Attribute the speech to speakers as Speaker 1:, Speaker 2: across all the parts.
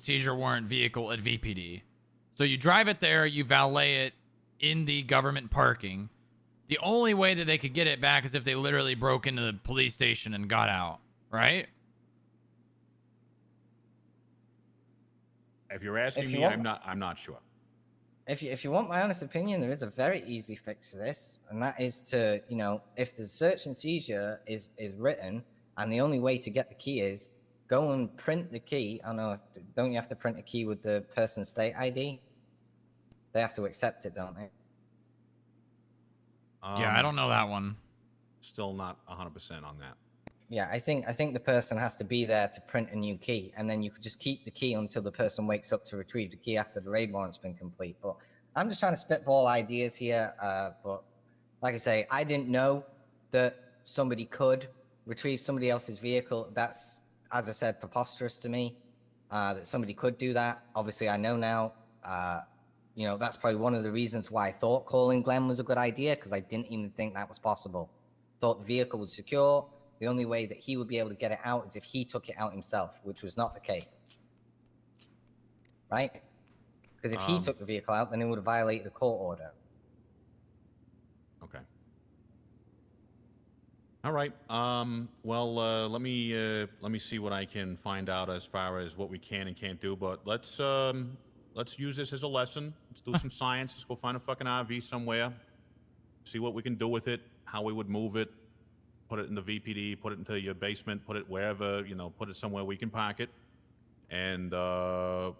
Speaker 1: seizure warrant vehicle at VPD. So you drive it there, you valet it in the government parking. The only way that they could get it back is if they literally broke into the police station and got out, right?
Speaker 2: If you're asking
Speaker 3: If you
Speaker 2: me,
Speaker 3: want-
Speaker 2: I'm not sure.
Speaker 3: If you want my honest opinion, there is a very easy fix to this, and that is to, you know, if the search and seizure is written, and the only way to get the key is go and print the key. I know, don't you have to print a key with the person's state ID? They have to accept it, don't they?
Speaker 1: Yeah, I don't know that one.
Speaker 2: Still not 100% on that.
Speaker 3: Yeah, I think the person has to be there to print a new key, and then you could just keep the key until the person wakes up to retrieve the key after the raid warrant's been complete. But I'm just trying to spitball ideas here. But like I say, I didn't know that somebody could retrieve somebody else's vehicle. That's, as I said, preposterous to me. That somebody could do that. Obviously, I know now. You know, that's probably one of the reasons why I thought calling Glenn was a good idea, because I didn't even think that was possible. Thought the vehicle was secure. The only way that he would be able to get it out is if he took it out himself, which was not the case. Right? Because if he took the vehicle out, then it would have violated a court order.
Speaker 2: Okay. All right. Well, let me see what I can find out as far as what we can and can't do. But let's use this as a lesson. Let's do some science. Let's go find a fucking RV somewhere. See what we can do with it. How we would move it. Put it in the VPD, put it into your basement, put it wherever, you know, put it somewhere we can park it, and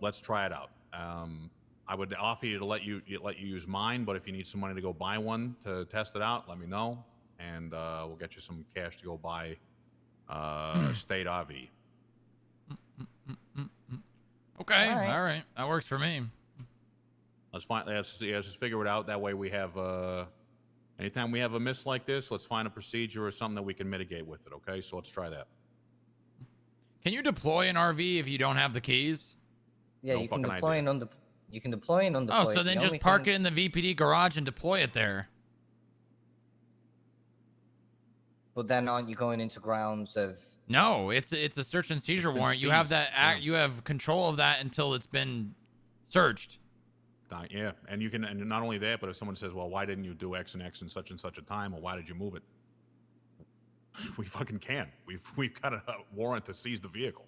Speaker 2: let's try it out. I would offer you to let you use mine, but if you need some money to go buy one to test it out, let me know, and we'll get you some cash to go buy state RV.
Speaker 1: Okay, all right. That works for me.
Speaker 2: Let's just figure it out. That way we have anytime we have a miss like this, let's find a procedure or something that we can mitigate with it, okay? So let's try that.
Speaker 1: Can you deploy an RV if you don't have the keys?
Speaker 3: Yeah,
Speaker 2: No
Speaker 3: you can
Speaker 2: fucking
Speaker 3: deploy
Speaker 2: idea.
Speaker 3: and you can deploy and undeploy.
Speaker 1: Oh, so then just park it in the VPD garage and deploy it there.
Speaker 3: But then aren't you going into grounds of...
Speaker 1: No, it's a search and seizure warrant.
Speaker 2: seized.
Speaker 1: You have that
Speaker 2: Yeah.
Speaker 1: you have control of that until it's been searched.
Speaker 2: Yeah, and you can, and not only that, but if someone says, well, why didn't you do X and X in such and such a time, or why did you move it? We fucking can. We've got a warrant to seize the vehicle,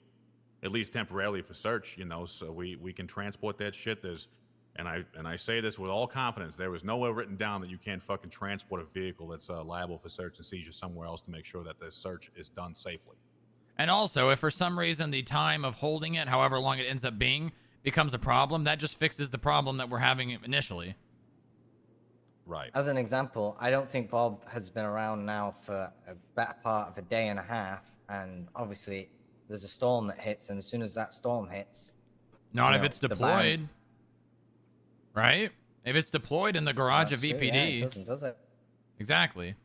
Speaker 2: at least temporarily for search, you know, so we can transport that shit. And I say this with all confidence, there is nowhere written down that you can't fucking transport a vehicle that's liable for search and seizure somewhere else to make sure that the search is done safely.
Speaker 1: And also, if for some reason the time of holding it, however long it ends up being, becomes a problem, that just fixes the problem that we're having initially.
Speaker 2: Right.
Speaker 3: As an example, I don't think Bob has been around now for a better part of a day and a half, and obviously there's a storm that hits, and as soon as that storm hits...
Speaker 1: Not if it's deployed. Right? If it's deployed in the garage of VPD.
Speaker 3: Yeah, it doesn't, does it?
Speaker 1: Exactly.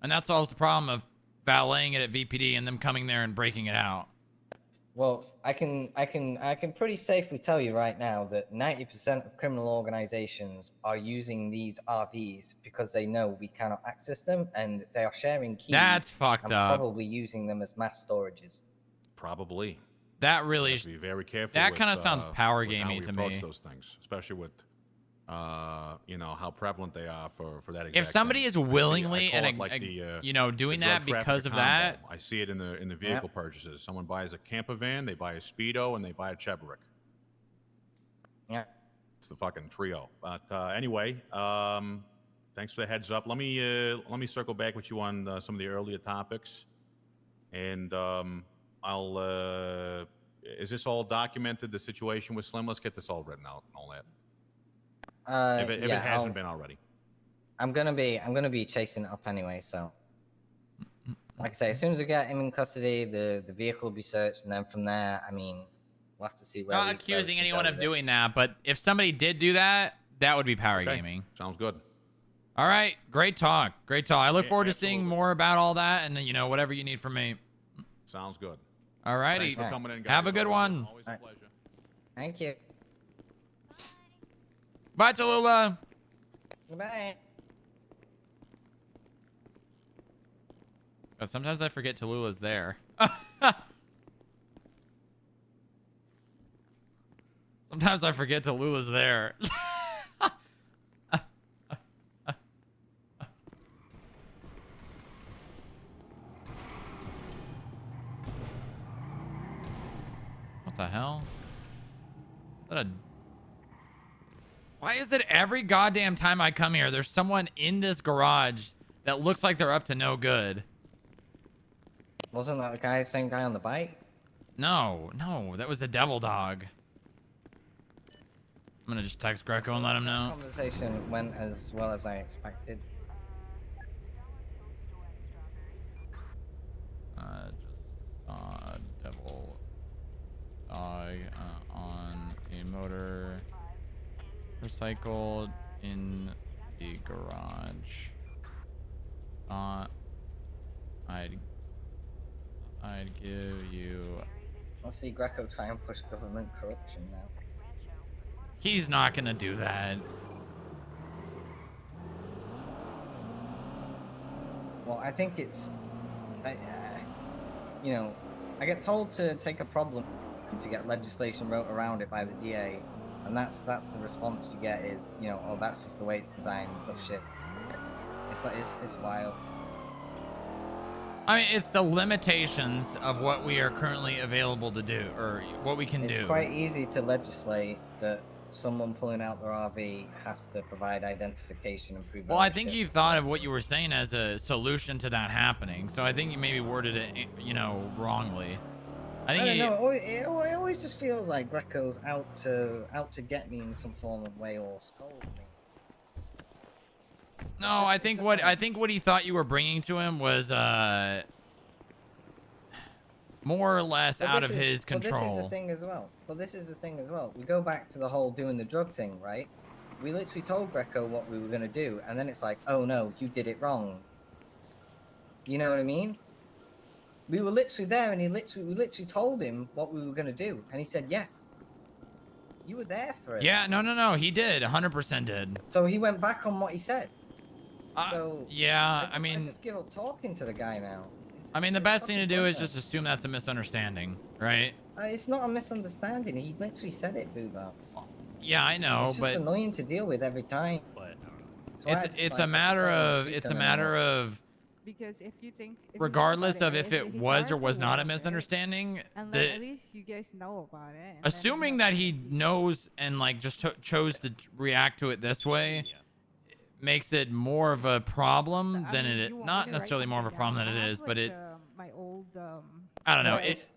Speaker 1: And that solves the problem of valeting it at VPD and them coming there and breaking it out.
Speaker 3: Well, I can pretty safely tell you right now that 90% of criminal organizations are using these RVs because they know we cannot access them, and they are sharing keys.
Speaker 1: That's fucked
Speaker 3: and
Speaker 1: up.
Speaker 3: Probably using them as mass storages.
Speaker 2: Probably.
Speaker 1: That really...
Speaker 2: You have to be very careful.
Speaker 1: That kind of sounds power gamey to me.
Speaker 2: Those things, especially with, you know, how prevalent they are for that exact
Speaker 1: If somebody
Speaker 2: thing.
Speaker 1: is willingly and
Speaker 2: the,
Speaker 1: you know, doing
Speaker 2: the drug
Speaker 1: that because
Speaker 2: trafficker
Speaker 1: of that,
Speaker 2: combo. I see it in the vehicle purchases. Someone buys a camper van, they buy a Speedo, and they buy a Chevrolet.
Speaker 3: Yeah.
Speaker 2: It's the fucking trio. But anyway, thanks for the heads up. Let me circle back with you on some of the earlier topics, and I'll. Is this all documented? The situation with Slim. Let's get this all written out and all that. If it hasn't been already.
Speaker 3: I'm gonna be chasing it up anyway. So, like I say, as soon as we get him in custody, the vehicle will be searched, and then from there, I mean, we'll have to see where.
Speaker 1: Not accusing anyone of doing that, but if somebody did do that, that would be power gaming.
Speaker 2: Sounds good.
Speaker 1: All right, great talk, great talk. I look forward to seeing more about all that, and you know, whatever you need from me.
Speaker 2: Sounds good.
Speaker 1: All righty.
Speaker 2: Thanks for coming in, guys.
Speaker 1: Have a good one.
Speaker 2: Always a pleasure.
Speaker 3: Thank you.
Speaker 1: Bye, Tallulah.
Speaker 3: Goodbye.
Speaker 1: But sometimes I forget Tallulah's there. Sometimes I forget Tallulah's there. What the hell? Is that a... Why is it every goddamn time I come here, there's someone in this garage that looks like they're up to no good?
Speaker 3: Wasn't that the same guy on the bike?
Speaker 1: No, that was a devil dog. I'm gonna just text Greco and let him know.
Speaker 3: Conversation went as well as I expected.
Speaker 1: Just saw a devil dog on a motorcycle in the garage. I'd give you...
Speaker 3: Let's see Greco try and push government corruption now.
Speaker 1: He's not gonna do that.
Speaker 3: Well, I think it's... you know, I get told to take a problem and to get legislation wrote around it by the DA, and that's the response you get is, you know, oh, that's just the way it's designed. Oh shit, it's like it's wild.
Speaker 1: I mean, it's the limitations of what we are currently available to do, or what we can do.
Speaker 3: It's quite easy to legislate that someone pulling out their RV has to provide identification and prove.
Speaker 1: Well, I think you thought of what you were saying as a solution to that happening, so I think you maybe worded it, you know, wrongly. I think
Speaker 3: don't know. It always just feels like Greco's out to get me in some form of way or scold me.
Speaker 1: No, I think what he thought you were bringing to him was more or less out of his control.
Speaker 3: But this is the thing as well. We go back to the whole doing the drug thing, right? We literally told Greco what we were gonna do, and then it's like, oh no, you did it wrong. You know what I mean? We were literally there, and we literally told him what we were gonna do, and he said yes. You were there for it.
Speaker 1: Yeah, no, he did, 100% did.
Speaker 3: So he went back on what he said.
Speaker 1: Yeah, I
Speaker 3: mean, I just give up talking to the guy now.
Speaker 1: I mean, the best thing to do is just assume that's a misunderstanding, right?
Speaker 3: It's not a misunderstanding. He literally said it, Booba.
Speaker 1: Yeah, I know,
Speaker 3: it's just annoying to deal with every time.
Speaker 1: But it's a matter of
Speaker 4: because if you think
Speaker 1: regardless of if it was or was not a misunderstanding,
Speaker 4: at least you guys know about it.
Speaker 1: Assuming that he knows and like just chose to react to it this way. Makes it more of a problem than it is. Not necessarily more of a problem than it is, but it.
Speaker 4: My old.
Speaker 1: I don't know.
Speaker 3: It's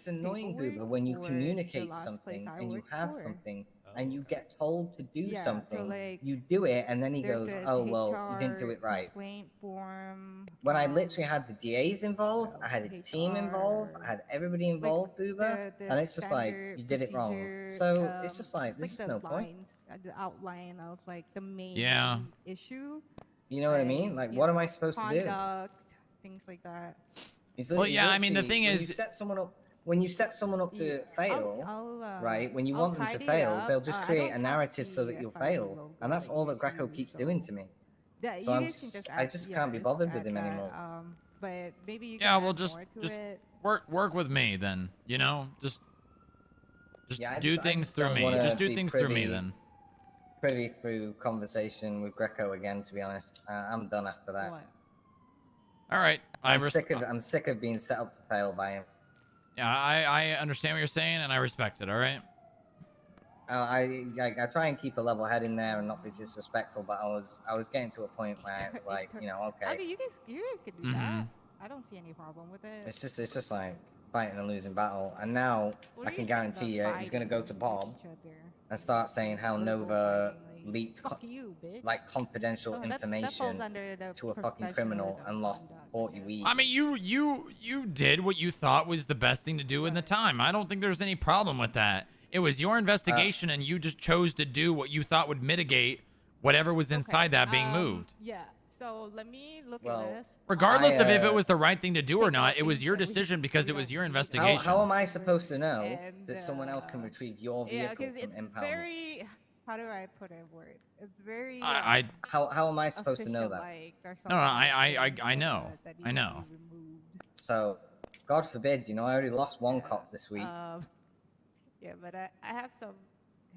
Speaker 3: annoying, Booba, when you communicate something and you have something and you get told to do something, like, you do it, and then he goes, "Oh well, you didn't do it right."
Speaker 4: Form,
Speaker 3: when I literally had the DAs involved, I had his team involved, I had everybody involved, like, Booba, and it's just like you did it wrong. So it's just like this is no point.
Speaker 4: The outline of like the main issue.
Speaker 3: You know what I mean? Like, what am I supposed to do?
Speaker 4: Things like that.
Speaker 1: Well, yeah, I mean, the thing is,
Speaker 3: when you set someone up to fail, right? When you want them to fail, they'll just create a narrative so that you'll fail, and that's all that Greco keeps doing to me. So I just can't be bothered with him anymore.
Speaker 4: But maybe you
Speaker 1: well, just work with me then. You know, just do things through me. Just do things through me then.
Speaker 3: Privy through conversation with Greco again. To be honest, I'm done after that.
Speaker 1: All right,
Speaker 3: I'm sick of being set up to fail by him.
Speaker 1: Yeah, I understand what you're saying, and I respect it. All right.
Speaker 3: I try and keep a level head in there and not be disrespectful, but I was getting to a point where I was like, you know, okay.
Speaker 4: I mean, you guys could do that. I don't see any problem with it.
Speaker 3: It's just like fighting a losing battle, and now I can guarantee you he's gonna go to Bob and start saying how Nova leaked like confidential information to a fucking criminal and lost 40 weeks.
Speaker 1: I mean, you did what you thought was the best thing to do in the time. I don't think there's any problem with that. It was your investigation, and you just chose to do what you thought would mitigate whatever was inside that being moved.
Speaker 4: Yeah. So let me look at this.
Speaker 1: Regardless of if it was the right thing to do or not, it was your decision because it was your investigation.
Speaker 3: How am I supposed to know that someone else can retrieve your vehicle from impoundment?
Speaker 4: How do I put it in words? It's very.
Speaker 3: How am I supposed to know that?
Speaker 1: No, I know. I know.
Speaker 3: So, God forbid, you know, I already lost one cop this week.
Speaker 4: Yeah, but I have some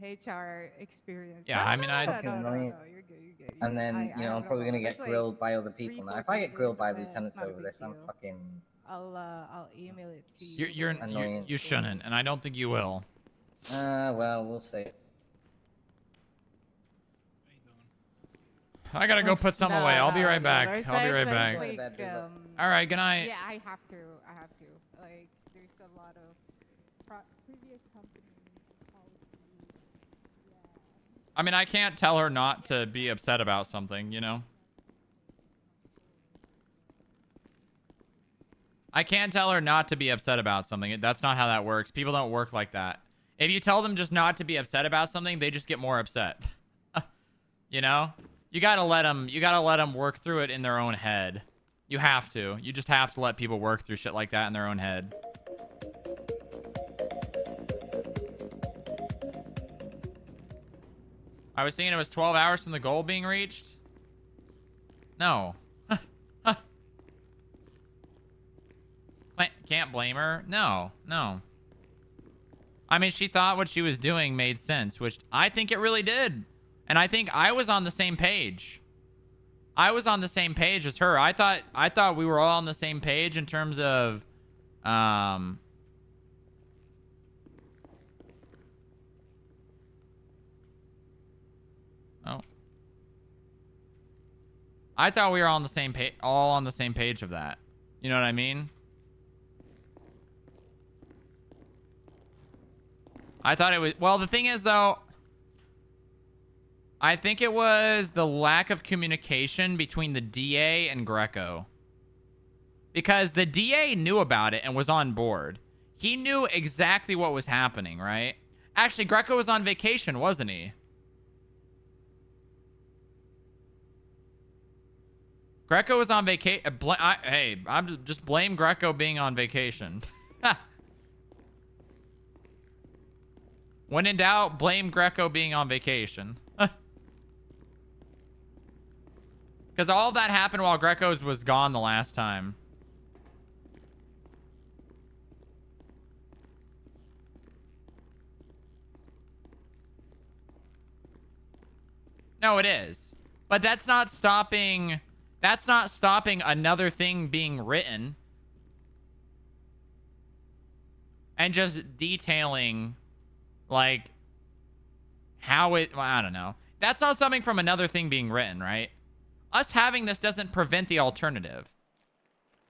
Speaker 4: HR experience.
Speaker 1: Yeah, I mean,
Speaker 3: That's fucking annoying.
Speaker 4: You're good, you're good.
Speaker 3: And then,
Speaker 4: I
Speaker 3: you know,
Speaker 4: have
Speaker 3: I'm
Speaker 4: no
Speaker 3: probably gonna
Speaker 4: problem.
Speaker 3: get
Speaker 4: There's like
Speaker 3: grilled by other
Speaker 4: 3,
Speaker 3: people now.
Speaker 4: 4
Speaker 3: If I get grilled by
Speaker 4: candidates, and it's
Speaker 3: lieutenants
Speaker 4: not a
Speaker 3: over
Speaker 4: big
Speaker 3: this, I'm
Speaker 4: deal.
Speaker 3: fucking
Speaker 4: I'll email it to you.
Speaker 1: You're
Speaker 3: annoying.
Speaker 1: you shouldn't, and I don't think you will.
Speaker 3: Well, we'll see.
Speaker 1: I gotta go put some away. I'll be right back.
Speaker 4: There's
Speaker 1: I'll be right
Speaker 4: like,
Speaker 1: back.
Speaker 3: Going to bed, dude, look.
Speaker 1: All right, good night.
Speaker 4: Yeah, I have to. Like, there's a lot of previous company policies. Yeah.
Speaker 1: I mean, I can't tell her not to be upset about something, you know? I can't tell her not to be upset about something. That's not how that works. People don't work like that. If you tell them just not to be upset about something, they just get more upset. You know? You gotta let them work through it in their own head. You have to. You just have to let people work through shit like that in their own head. I was thinking it was 12 hours from the goal being reached. No. Can't blame her. No. I mean, she thought what she was doing made sense, which I think it really did. And I think I was on the same page. I was on the same page as her. I thought we were all on the same page in terms of oh. I thought we were all on the same page, of that. You know what I mean? I thought it was, well, the thing is though, I think it was the lack of communication between the DA and Greco. Because the DA knew about it and was on board. He knew exactly what was happening, right? Actually, Greco was on vacation, wasn't he? Greco was on vacation. Hey, I'm just blame Greco being on vacation. When in doubt, blame Greco being on vacation. Because all that happened while Greco's was gone the last time. No, it is. But that's not stopping... That's not stopping another thing being written. And just detailing, like, how it... Well, I don't know. That's not something from another thing being written, right? Us having this doesn't prevent the alternative.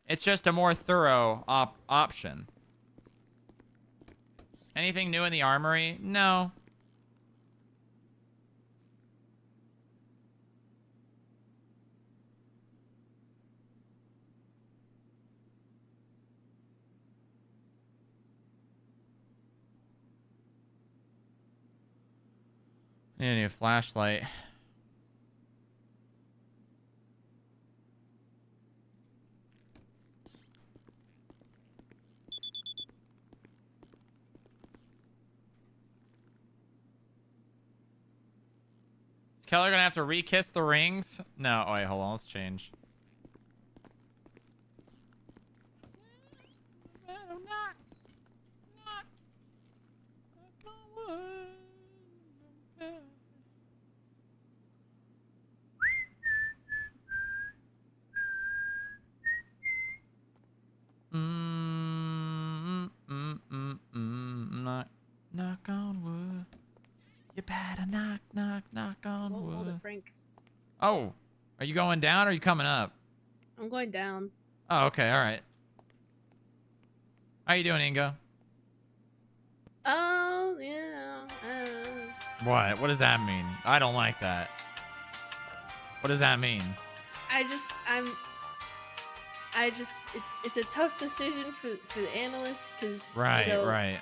Speaker 1: It's just a more thorough option. Anything new in the armory? No. I need a flashlight. Is Keller gonna have to re-kiss the rings? No. Oh, wait, hold on. Let's change. Knock on wood. You better knock on wood.
Speaker 5: Hold it, Frank.
Speaker 1: Oh, are you going down or are you coming up?
Speaker 5: I'm going down.
Speaker 1: Oh, okay, all right. How you doing, Ingo?
Speaker 5: Oh, yeah.
Speaker 1: What? What does that mean? I don't like that. What does that mean?
Speaker 5: It's a tough decision for the analysts because
Speaker 1: Right.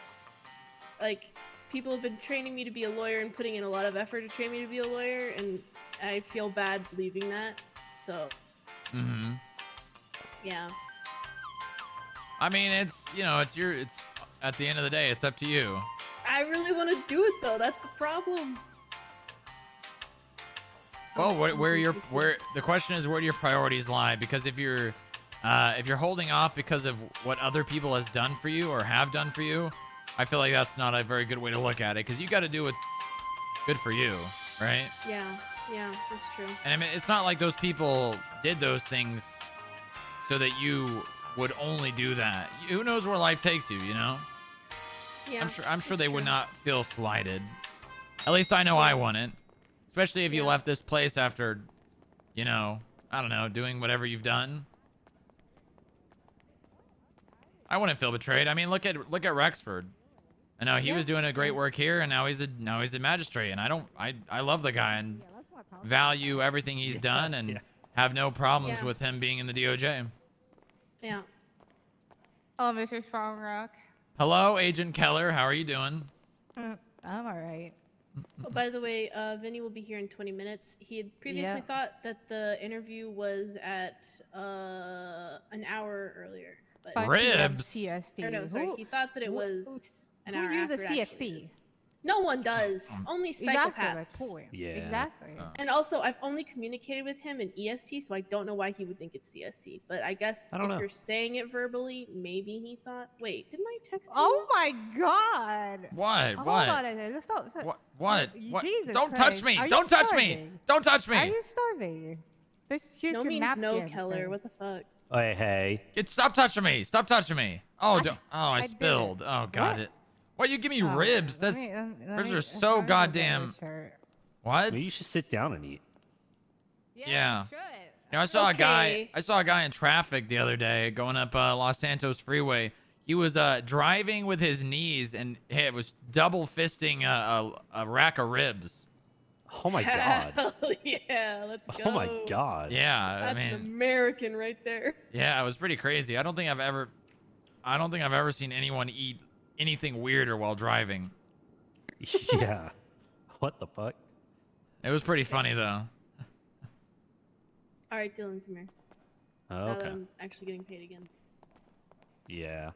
Speaker 5: Like, people have been training me to be a lawyer and putting in a lot of effort to train me to be a lawyer, and I feel bad leaving that. So.
Speaker 1: Mm-hmm.
Speaker 5: Yeah.
Speaker 1: I mean, it's at the end of the day, it's up to you.
Speaker 5: I really want to do it though. That's the problem.
Speaker 1: Well, the question is, where do your priorities lie? Because if you're holding off because of what other people has done for you or have done for you, I feel like that's not a very good way to look at it because you got to do what's good for you, right?
Speaker 5: Yeah, that's true.
Speaker 1: And I mean, it's not like those people did those things so that you would only do that. Who knows where life takes you, you know?
Speaker 5: Yeah,
Speaker 1: I'm sure
Speaker 5: that's
Speaker 1: they would
Speaker 5: true.
Speaker 1: not feel slighted. At least I know I wouldn't. Especially if you
Speaker 5: Yeah.
Speaker 1: left this place after, you know, I don't know, doing whatever you've done. I wouldn't feel betrayed. I mean, look at Rexford. I know he was doing a great work here, and now he's a magistrate, and I love the guy and
Speaker 4: Yeah, that's my power.
Speaker 1: value everything he's done, and have no problems
Speaker 5: Yeah.
Speaker 1: with him being in the DOJ.
Speaker 5: Yeah.
Speaker 4: Oh, Mr. Strongrock.
Speaker 1: Hello, Agent Keller. How are you doing?
Speaker 4: I'm alright.
Speaker 5: Oh, by the way, Vinny will be here in 20 minutes. He had previously
Speaker 4: Yeah.
Speaker 5: thought that the interview was at an hour earlier. But
Speaker 4: 5
Speaker 1: Ribs.
Speaker 4: CST.
Speaker 5: Or no, sorry. He thought that it was an hour
Speaker 4: Who uses
Speaker 5: after it actually
Speaker 4: CST?
Speaker 5: is. No one does. Only
Speaker 4: Exactly, my
Speaker 5: psychopaths.
Speaker 4: point.
Speaker 6: Yeah.
Speaker 4: Exactly.
Speaker 5: And also, I've only communicated with him in EST, so I don't know why he would think it's CST. But I guess
Speaker 6: I don't
Speaker 5: if
Speaker 6: know.
Speaker 5: you're saying it verbally, maybe he thought. Wait, didn't I text you?
Speaker 4: Oh my god.
Speaker 1: What?
Speaker 4: Hold
Speaker 1: What?
Speaker 4: on a second. Let's stop.
Speaker 1: What?
Speaker 4: You-
Speaker 1: What?
Speaker 4: Jesus
Speaker 1: Don't touch
Speaker 4: Christ.
Speaker 1: me!
Speaker 4: Are you
Speaker 1: Don't touch me!
Speaker 4: starving?
Speaker 1: Don't touch
Speaker 4: Are
Speaker 1: me!
Speaker 4: you starving? Here's
Speaker 5: No
Speaker 4: your
Speaker 5: means
Speaker 4: napkin,
Speaker 5: no, Keller.
Speaker 4: sir.
Speaker 5: What the fuck?
Speaker 6: Hey.
Speaker 1: Stop touching me! Stop touching me! Oh, I
Speaker 4: did it.
Speaker 1: spilled. Oh, got
Speaker 4: What?
Speaker 1: it. Why you give me
Speaker 4: Oh,
Speaker 1: ribs?
Speaker 4: let
Speaker 1: That's
Speaker 4: me- let
Speaker 1: ribs
Speaker 4: me-
Speaker 1: are
Speaker 4: let
Speaker 1: so
Speaker 4: me go get
Speaker 1: goddamn.
Speaker 4: this shirt.
Speaker 1: What?
Speaker 6: Maybe you should sit down and eat.
Speaker 1: Yeah.
Speaker 4: you should.
Speaker 1: You know, I saw a guy.
Speaker 5: Okay.
Speaker 1: I saw a guy in traffic the other day going up Los Santos Freeway. He was driving with his knees and it was double fisting a rack of ribs.
Speaker 6: Oh my god.
Speaker 5: Hell yeah, let's go.
Speaker 6: Oh my god.
Speaker 1: Yeah,
Speaker 5: That's
Speaker 1: I mean,
Speaker 5: an American right there.
Speaker 1: yeah, it was pretty crazy. I don't think I've ever seen anyone eat anything weirder while driving.
Speaker 6: Yeah. What the fuck?
Speaker 1: It was pretty funny though.
Speaker 5: All right, Dylan, come here.
Speaker 6: Oh,
Speaker 5: Now that
Speaker 6: okay.
Speaker 5: I'm actually getting paid again.
Speaker 6: Yeah.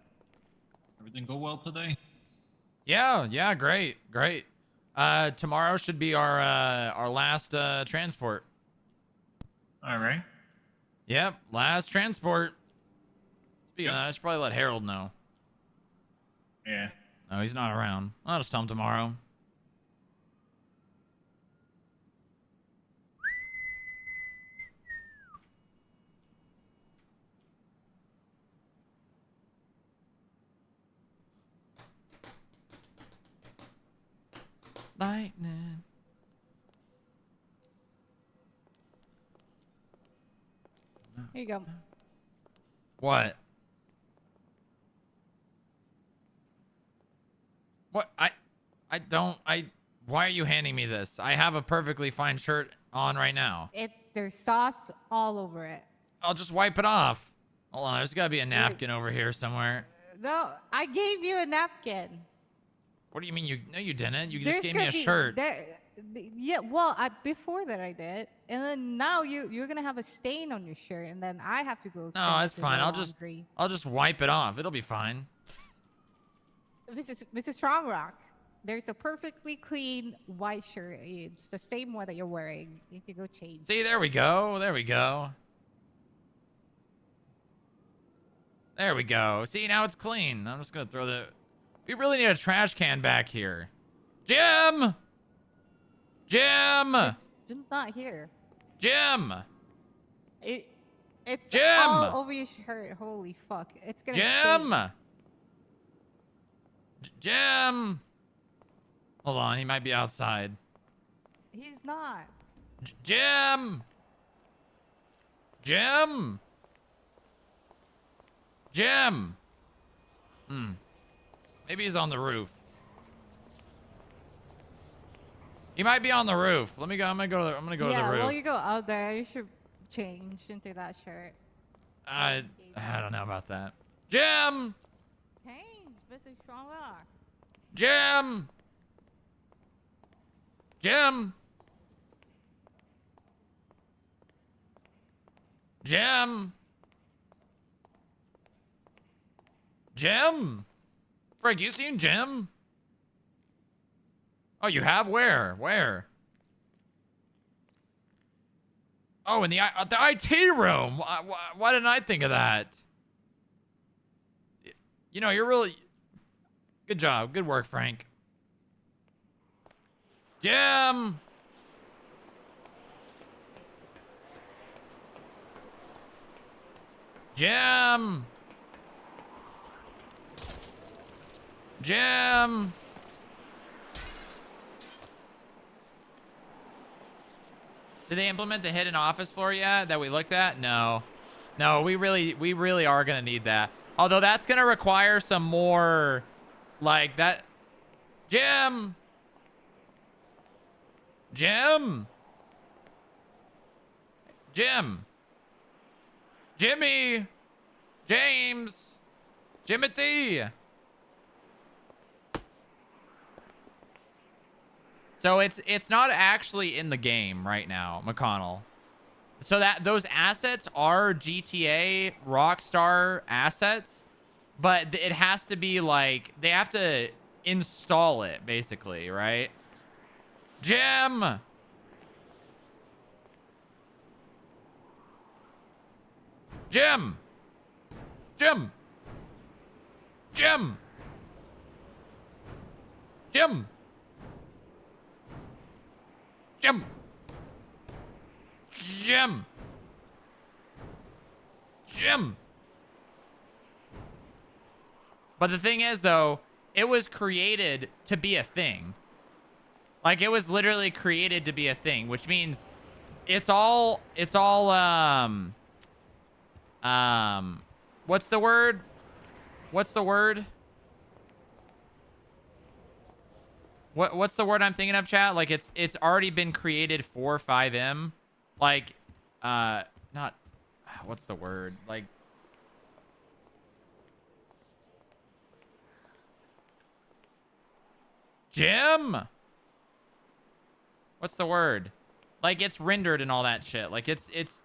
Speaker 7: Everything go well today?
Speaker 1: Yeah, great. Tomorrow should be our last transport.
Speaker 7: All right.
Speaker 1: Yep, last transport. Speaking of that, I should probably let Harold know.
Speaker 7: Yeah.
Speaker 1: No, he's not around. I'll just tell him tomorrow. Lightning.
Speaker 4: Here you go.
Speaker 1: What? What? Why are you handing me this? I have a perfectly fine shirt on right now.
Speaker 4: There's sauce all over it.
Speaker 1: I'll just wipe it off. Hold on, there's gotta be a napkin over here somewhere.
Speaker 4: No, I gave you a napkin.
Speaker 1: What do you mean no, you didn't? You
Speaker 4: There's
Speaker 1: just gave me
Speaker 4: gonna
Speaker 1: a
Speaker 4: be-
Speaker 1: shirt.
Speaker 4: Yeah, well, before that I did, and then now you're gonna have a stain on your shirt, and then I have to go.
Speaker 1: No,
Speaker 4: change
Speaker 1: that's
Speaker 4: the
Speaker 1: fine.
Speaker 4: laundry.
Speaker 1: I'll just wipe it off. It'll be fine.
Speaker 4: Mrs. Strongrock, there's a perfectly clean white shirt. It's the same one that you're wearing. You can go change.
Speaker 1: See, there we go. There we go. There we go. See, now it's clean. I'm just gonna throw the. We really need a trash can back here. Jim!
Speaker 4: Jim's not here.
Speaker 1: Jim!
Speaker 4: It's
Speaker 1: Jim!
Speaker 4: all over your shirt. Holy fuck! It's gonna.
Speaker 1: Jim!
Speaker 4: stain.
Speaker 1: Jim! Hold on, he might be outside.
Speaker 4: He's not.
Speaker 1: Jim! Jim! Jim! Maybe he's on the roof. He might be on the roof. Let me go. I'm gonna go to the
Speaker 4: Yeah,
Speaker 1: roof.
Speaker 4: well, you go out there. You should change into that shirt.
Speaker 1: I don't know about that. Jim!
Speaker 4: Change, Mr. Strongrock.
Speaker 1: Jim! Jim! Jim! Jim! Frank, you seen Jim? Oh, you have? Where? Where? Oh, in the IT room. Why didn't I think of that? You know, you're really... Good job. Good work, Frank. Jim! Jim! Jim! Did they implement the hidden office floor yet that we looked at? No. No, we really are going to need that. Although that's going to require some more like that. Jim! Jim! Jim! Jimmy! James! Jimothy! So it's not actually in the game right now, McConnell. So that those assets are GTA Rockstar assets, but it has to be like they have to install it basically, right? Jim! Jim! Jim! Jim! Jim! Jim! Jim! Jim! But the thing is, though, it was created to be a thing. Like, it was literally created to be a thing, which means it's all, what's the word? What's the word? What's the word I'm thinking of, chat? Like, it's already been created for 5M. Like, not, what's the word? Like, Jim? What's the word? Like, it's rendered and all that shit. Like, it's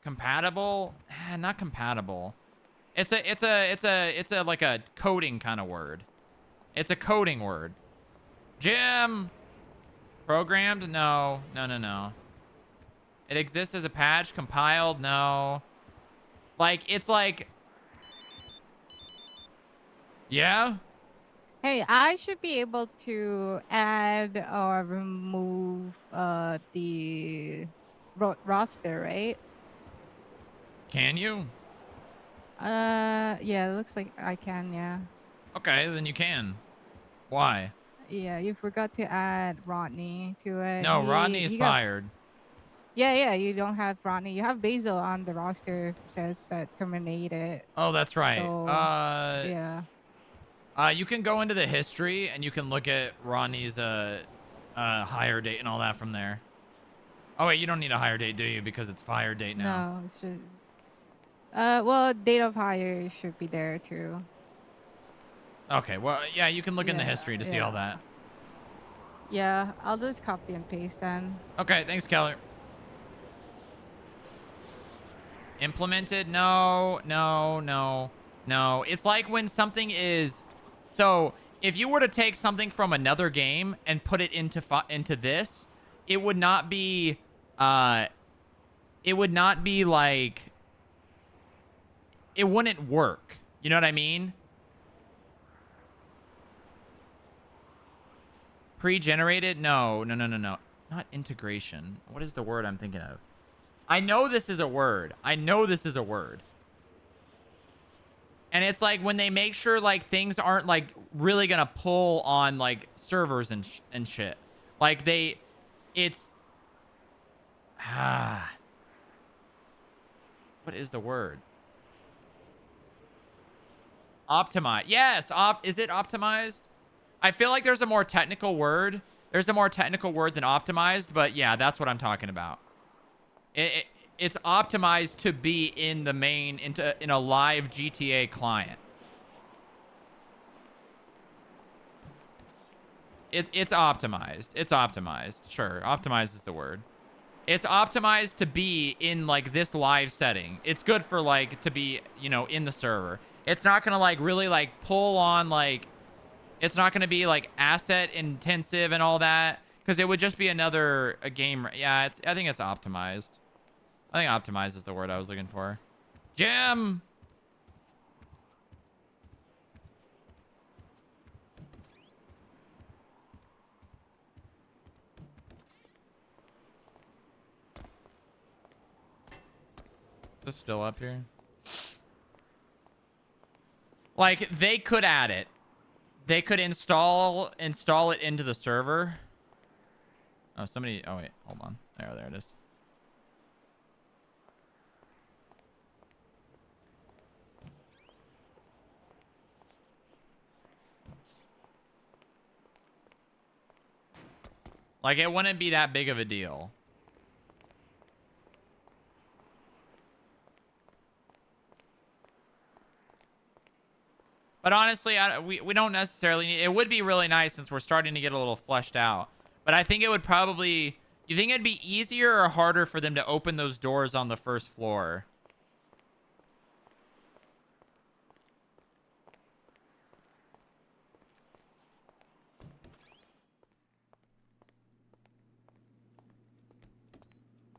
Speaker 1: compatible. Not compatible. It's a like a coding kind of word. It's a coding word. Jim! Programmed? No. No. It exists as a patch. Compiled? No. Like, it's like... Yeah?
Speaker 4: Hey, I should be able to add or remove the roster, right?
Speaker 1: Can you?
Speaker 4: Yeah, it looks like I can, yeah.
Speaker 1: Okay, then you can. Why?
Speaker 4: Yeah, you forgot to add Rodney to it.
Speaker 1: No, Rodney's fired.
Speaker 4: Yeah, you don't have Rodney. You have Basil on the roster, says that terminated.
Speaker 1: Oh, that's right.
Speaker 4: So, yeah.
Speaker 1: You can go into the history and you can look at Rodney's hire date and all that from there. Oh wait, you don't need a hire date, do you? Because it's fire date now.
Speaker 4: No, it should. Well, date of hire should be there too.
Speaker 1: Okay, well, yeah, you can look in the
Speaker 4: Yeah,
Speaker 1: history to see all that.
Speaker 4: Yeah, I'll just copy and paste then.
Speaker 1: Okay, thanks, Keller. Implemented? No. It's like when something is... So, if you were to take something from another game and put it into this, it would not be... it would not be like... It wouldn't work. You know what I mean? Pre-generated? No. Not integration. What is the word I'm thinking of? I know this is a word. And it's like when they make sure like things aren't like really gonna pull on like servers and shit. Like it's what is the word? Optimize. Yes. Is it optimized? I feel like there's a more technical word. There's a more technical word than optimized, but yeah, that's what I'm talking about. It's optimized to be in the main in a live GTA client. It's optimized. It's optimized. Sure, optimized is the word. It's optimized to be in like this live setting. It's good for like to be, you know, in the server. It's not gonna like really like pull on like. It's not gonna be like asset intensive and all that because it would just be another game. Yeah, I think it's optimized. I think optimized is the word I was looking for. Jim! Is this still up here? Like, they could add it. They could install it into the server. Oh, somebody... Oh, wait. Hold on. There it is. Like, it wouldn't be that big of a deal. But honestly, we don't necessarily need... It would be really nice since we're starting to get a little fleshed out. But I think it would probably... You think it'd be easier or harder for them to open those doors on the first floor?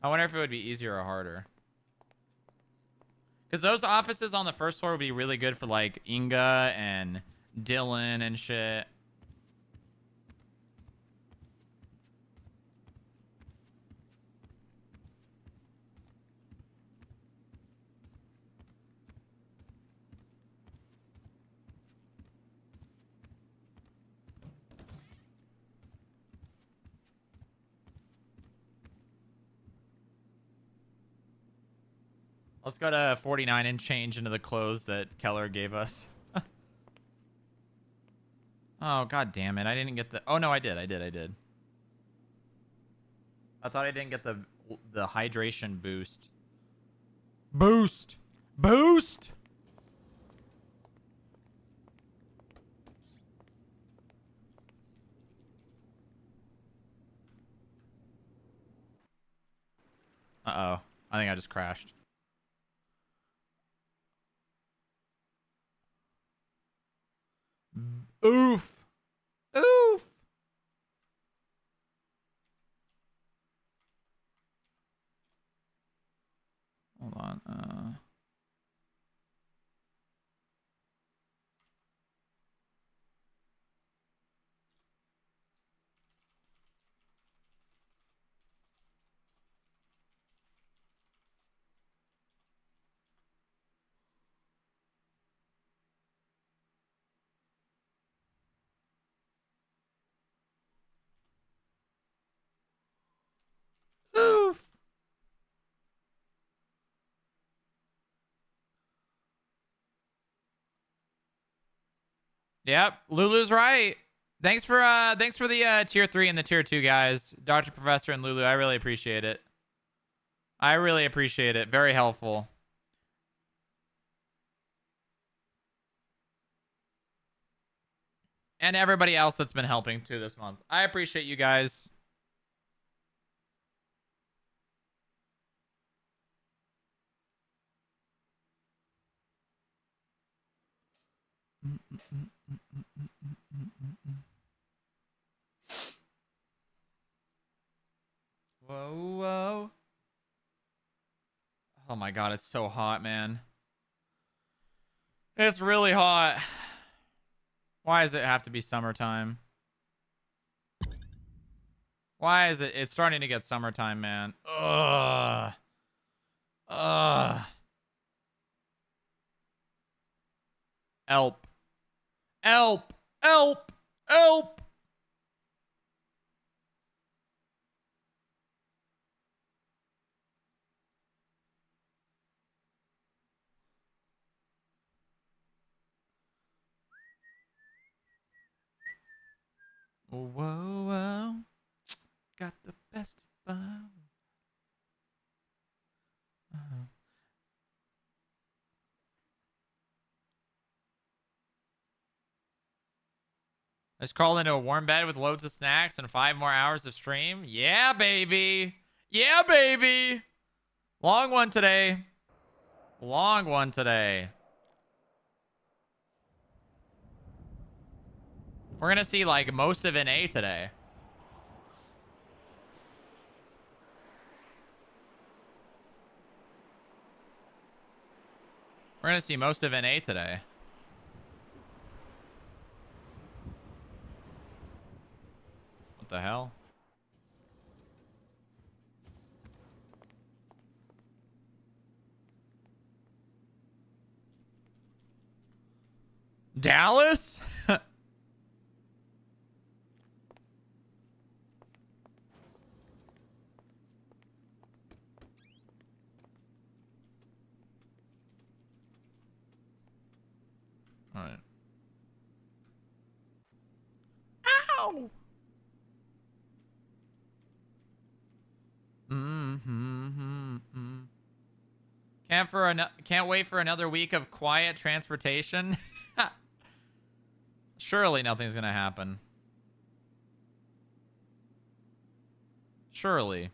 Speaker 1: I wonder if it would be easier or harder. Because those offices on the first floor would be really good for, like, Inga and Dylan and shit. Let's go to 49 and change into the clothes that Keller gave us. Oh, god damn it. I didn't get the... Oh, no, I did. I thought I didn't get the hydration boost. Boost! Uh-oh. I think I just crashed. Oof. Hold on. Oof. Yep, Lulu's right. Thanks for the tier 3 and the tier 2 guys. Dr. Professor and Lulu, I really appreciate it. Very helpful. And everybody else that's been helping too this month. I appreciate you guys. Whoa. Oh my god, it's so hot, man. It's really hot. Why does it have to be summertime? Why is it? It's starting to get summertime, man. Ugh. Help. Whoa. Got the best of fun. Let's crawl into a warm bed with loads of snacks and 5 more hours of stream. Yeah, baby. Long one today. We're gonna see like most of NA today. We're gonna see most of NA today. What the hell? Dallas? All right. Ow! Can't wait for another week of quiet transportation. Surely nothing's gonna happen. Surely.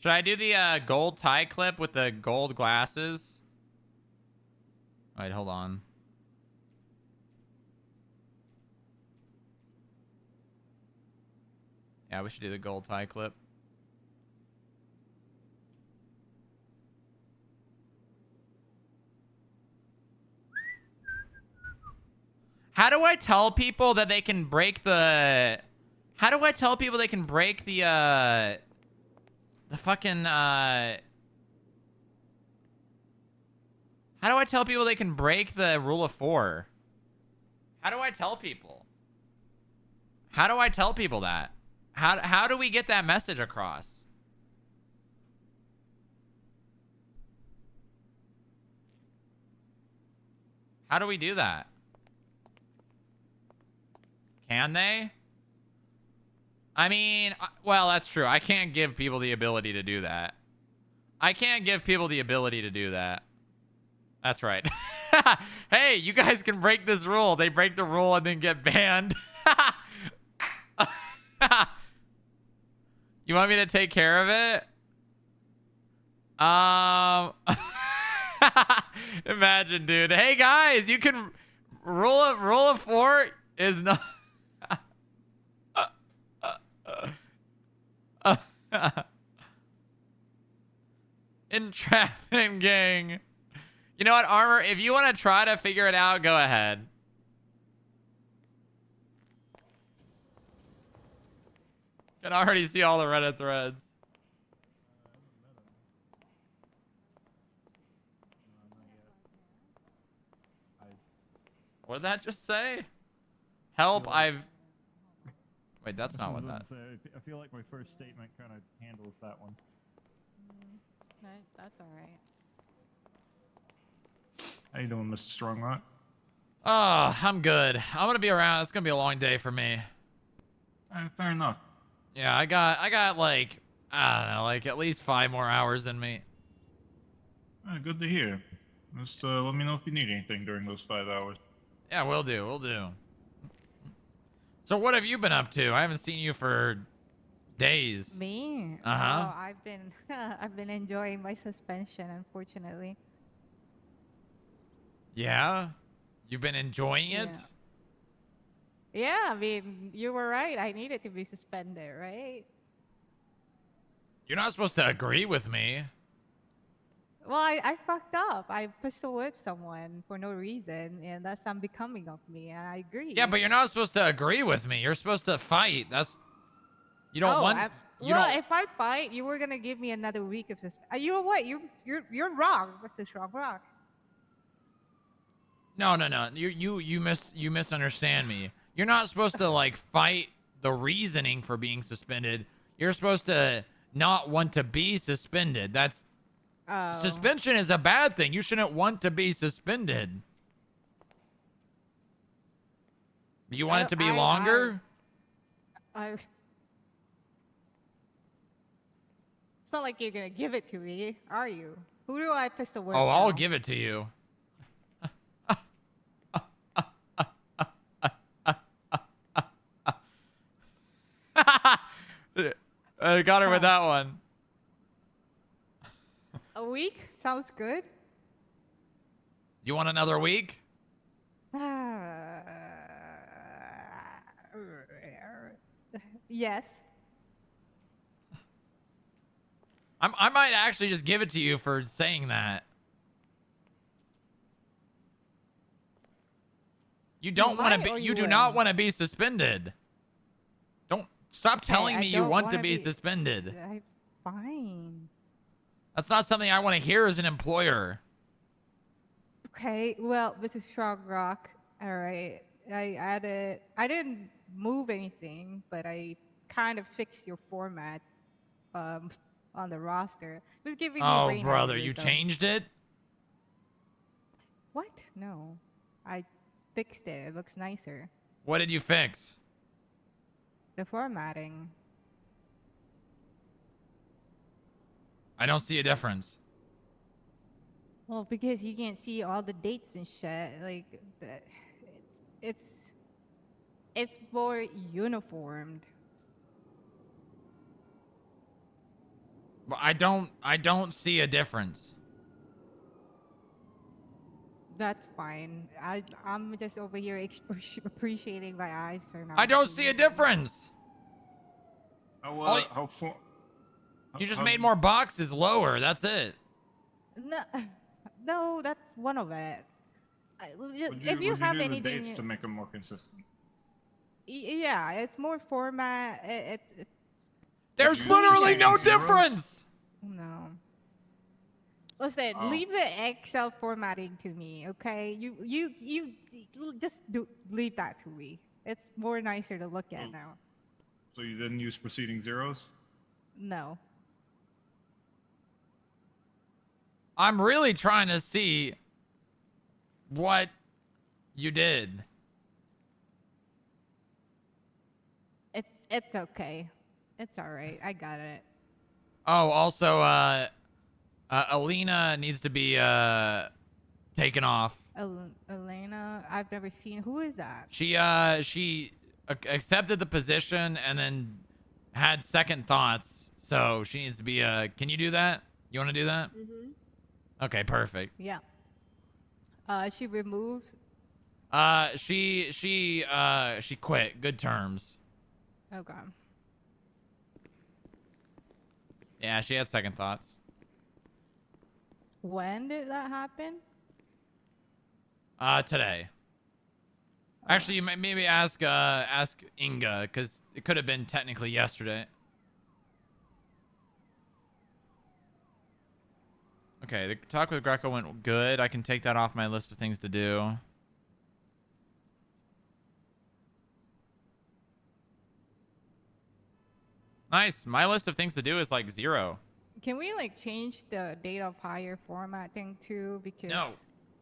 Speaker 1: Should I do the gold tie clip with the gold glasses? All right, hold on. Yeah, we should do the gold tie clip. How do I tell people that they can break the... How do I tell people they can break the fucking, How do I tell people they can break the rule of 4? How do I tell people? How do I tell people that? How do we get that message across? How do we do that? Can they? I mean, well, that's true. I can't give people the ability to do that. I can't give people the ability to do that. That's right. Hey, you guys can break this rule. They break the rule and then get banned. You want me to take care of it? Imagine, dude. Hey guys, you can rule of 4 is not entrapment gang. You know what, Armor? If you want to try to figure it out, go ahead. Can already see all the Reddit threads. What did that just say? Help, I've... Wait, that's not what that...
Speaker 8: I feel like my first statement kind of handles that one.
Speaker 4: That's all right.
Speaker 7: How you doing, Mr. Strongrock?
Speaker 1: Oh, I'm good. I'm gonna be around. It's gonna be a long day for me.
Speaker 7: Fair enough.
Speaker 1: Yeah, I got like, I don't know, like at least 5 more hours in me.
Speaker 7: Good to hear. Just let me know if you need anything during those 5 hours.
Speaker 1: Yeah, we'll do. So what have you been up to? I haven't seen you for days.
Speaker 4: Me?
Speaker 1: Uh-huh.
Speaker 4: Oh, I've been I've been enjoying my suspension, unfortunately.
Speaker 1: Yeah? You've been enjoying it?
Speaker 4: Yeah, I mean, you were right. I needed to be suspended, right?
Speaker 1: You're not supposed to agree with me.
Speaker 4: Well, I fucked up. I pursued someone for no reason, and that's unbecoming of me, and I agree.
Speaker 1: Yeah, but you're not supposed to agree with me. You're supposed to fight. That's... You don't want...
Speaker 4: If I fight, you were gonna give me another week of suspension. You know what? You're wrong, Mr. Strongrock.
Speaker 1: No. You misunderstand me. You're not supposed to like fight the reasoning for being suspended. You're supposed to not want to be suspended. That's...
Speaker 4: Oh.
Speaker 1: Suspension is a bad thing. You shouldn't want to be suspended. Do you want it to be longer?
Speaker 4: It's not like you're gonna give it to me, are you? Who do I piss the word?
Speaker 1: Oh, I'll give it to you. I got her with that one.
Speaker 4: A week sounds good.
Speaker 1: You want another week?
Speaker 4: Yes.
Speaker 1: I might actually just give it to you for saying that. You don't want
Speaker 4: might
Speaker 1: to
Speaker 4: or
Speaker 1: be.
Speaker 4: you
Speaker 1: You do not
Speaker 4: will?
Speaker 1: want to be suspended. Don't stop
Speaker 4: Okay,
Speaker 1: telling
Speaker 4: I
Speaker 1: me you
Speaker 4: don't
Speaker 1: want to
Speaker 4: wanna
Speaker 1: be suspended.
Speaker 4: Fine.
Speaker 1: That's not something I want to hear as an employer.
Speaker 4: Okay, well, Mrs. Strogrock, all right. I didn't move anything, but I kind of fixed your format um, on the roster. It was giving me
Speaker 1: Oh,
Speaker 4: brain
Speaker 1: brother, you
Speaker 4: aneurysm.
Speaker 1: changed it?
Speaker 4: What? No. I fixed it. It looks nicer.
Speaker 1: What did you fix?
Speaker 4: The formatting.
Speaker 1: I don't see a difference.
Speaker 4: Well, because you can't see all the dates and shit. Like, it's it's more uniformed.
Speaker 1: But I don't see a difference.
Speaker 4: That's fine. I'm just over here appreciating my eyes are not.
Speaker 1: I don't see a difference.
Speaker 7: How far?
Speaker 1: You just made more boxes lower. That's it.
Speaker 4: No, no, that's one of it. If you
Speaker 7: would
Speaker 4: have
Speaker 7: do the
Speaker 4: anything,
Speaker 7: dates to make them more consistent?
Speaker 4: Yeah, it's more format.
Speaker 1: There's
Speaker 7: you
Speaker 1: literally
Speaker 7: use
Speaker 1: no
Speaker 7: zeros?
Speaker 1: difference.
Speaker 4: No. Listen,
Speaker 7: Oh.
Speaker 4: leave the Excel formatting to me, okay? You just leave that to me. It's more nicer to look at
Speaker 7: Oh.
Speaker 4: now.
Speaker 7: So you didn't use preceding zeros?
Speaker 4: No.
Speaker 1: I'm really trying to see what you did.
Speaker 4: It's okay. It's all right. I got it.
Speaker 1: Oh, also, Alina needs to be taken off.
Speaker 4: Elena, I've never seen. Who is that?
Speaker 1: She accepted the position and then had second thoughts. So she needs to be can you do that? You want to do that? Okay, perfect.
Speaker 4: Yeah. She removes.
Speaker 1: She quit. Good terms.
Speaker 4: Okay.
Speaker 1: Yeah, she had second thoughts.
Speaker 4: When did that happen?
Speaker 1: Today. Actually, you might maybe ask Inga, because it could have been technically yesterday. Okay, the talk with Greco went good. I can take that off my list of things to do. Nice. My list of things to do is like 0.
Speaker 4: Can we like change the date of hire format thing too? Because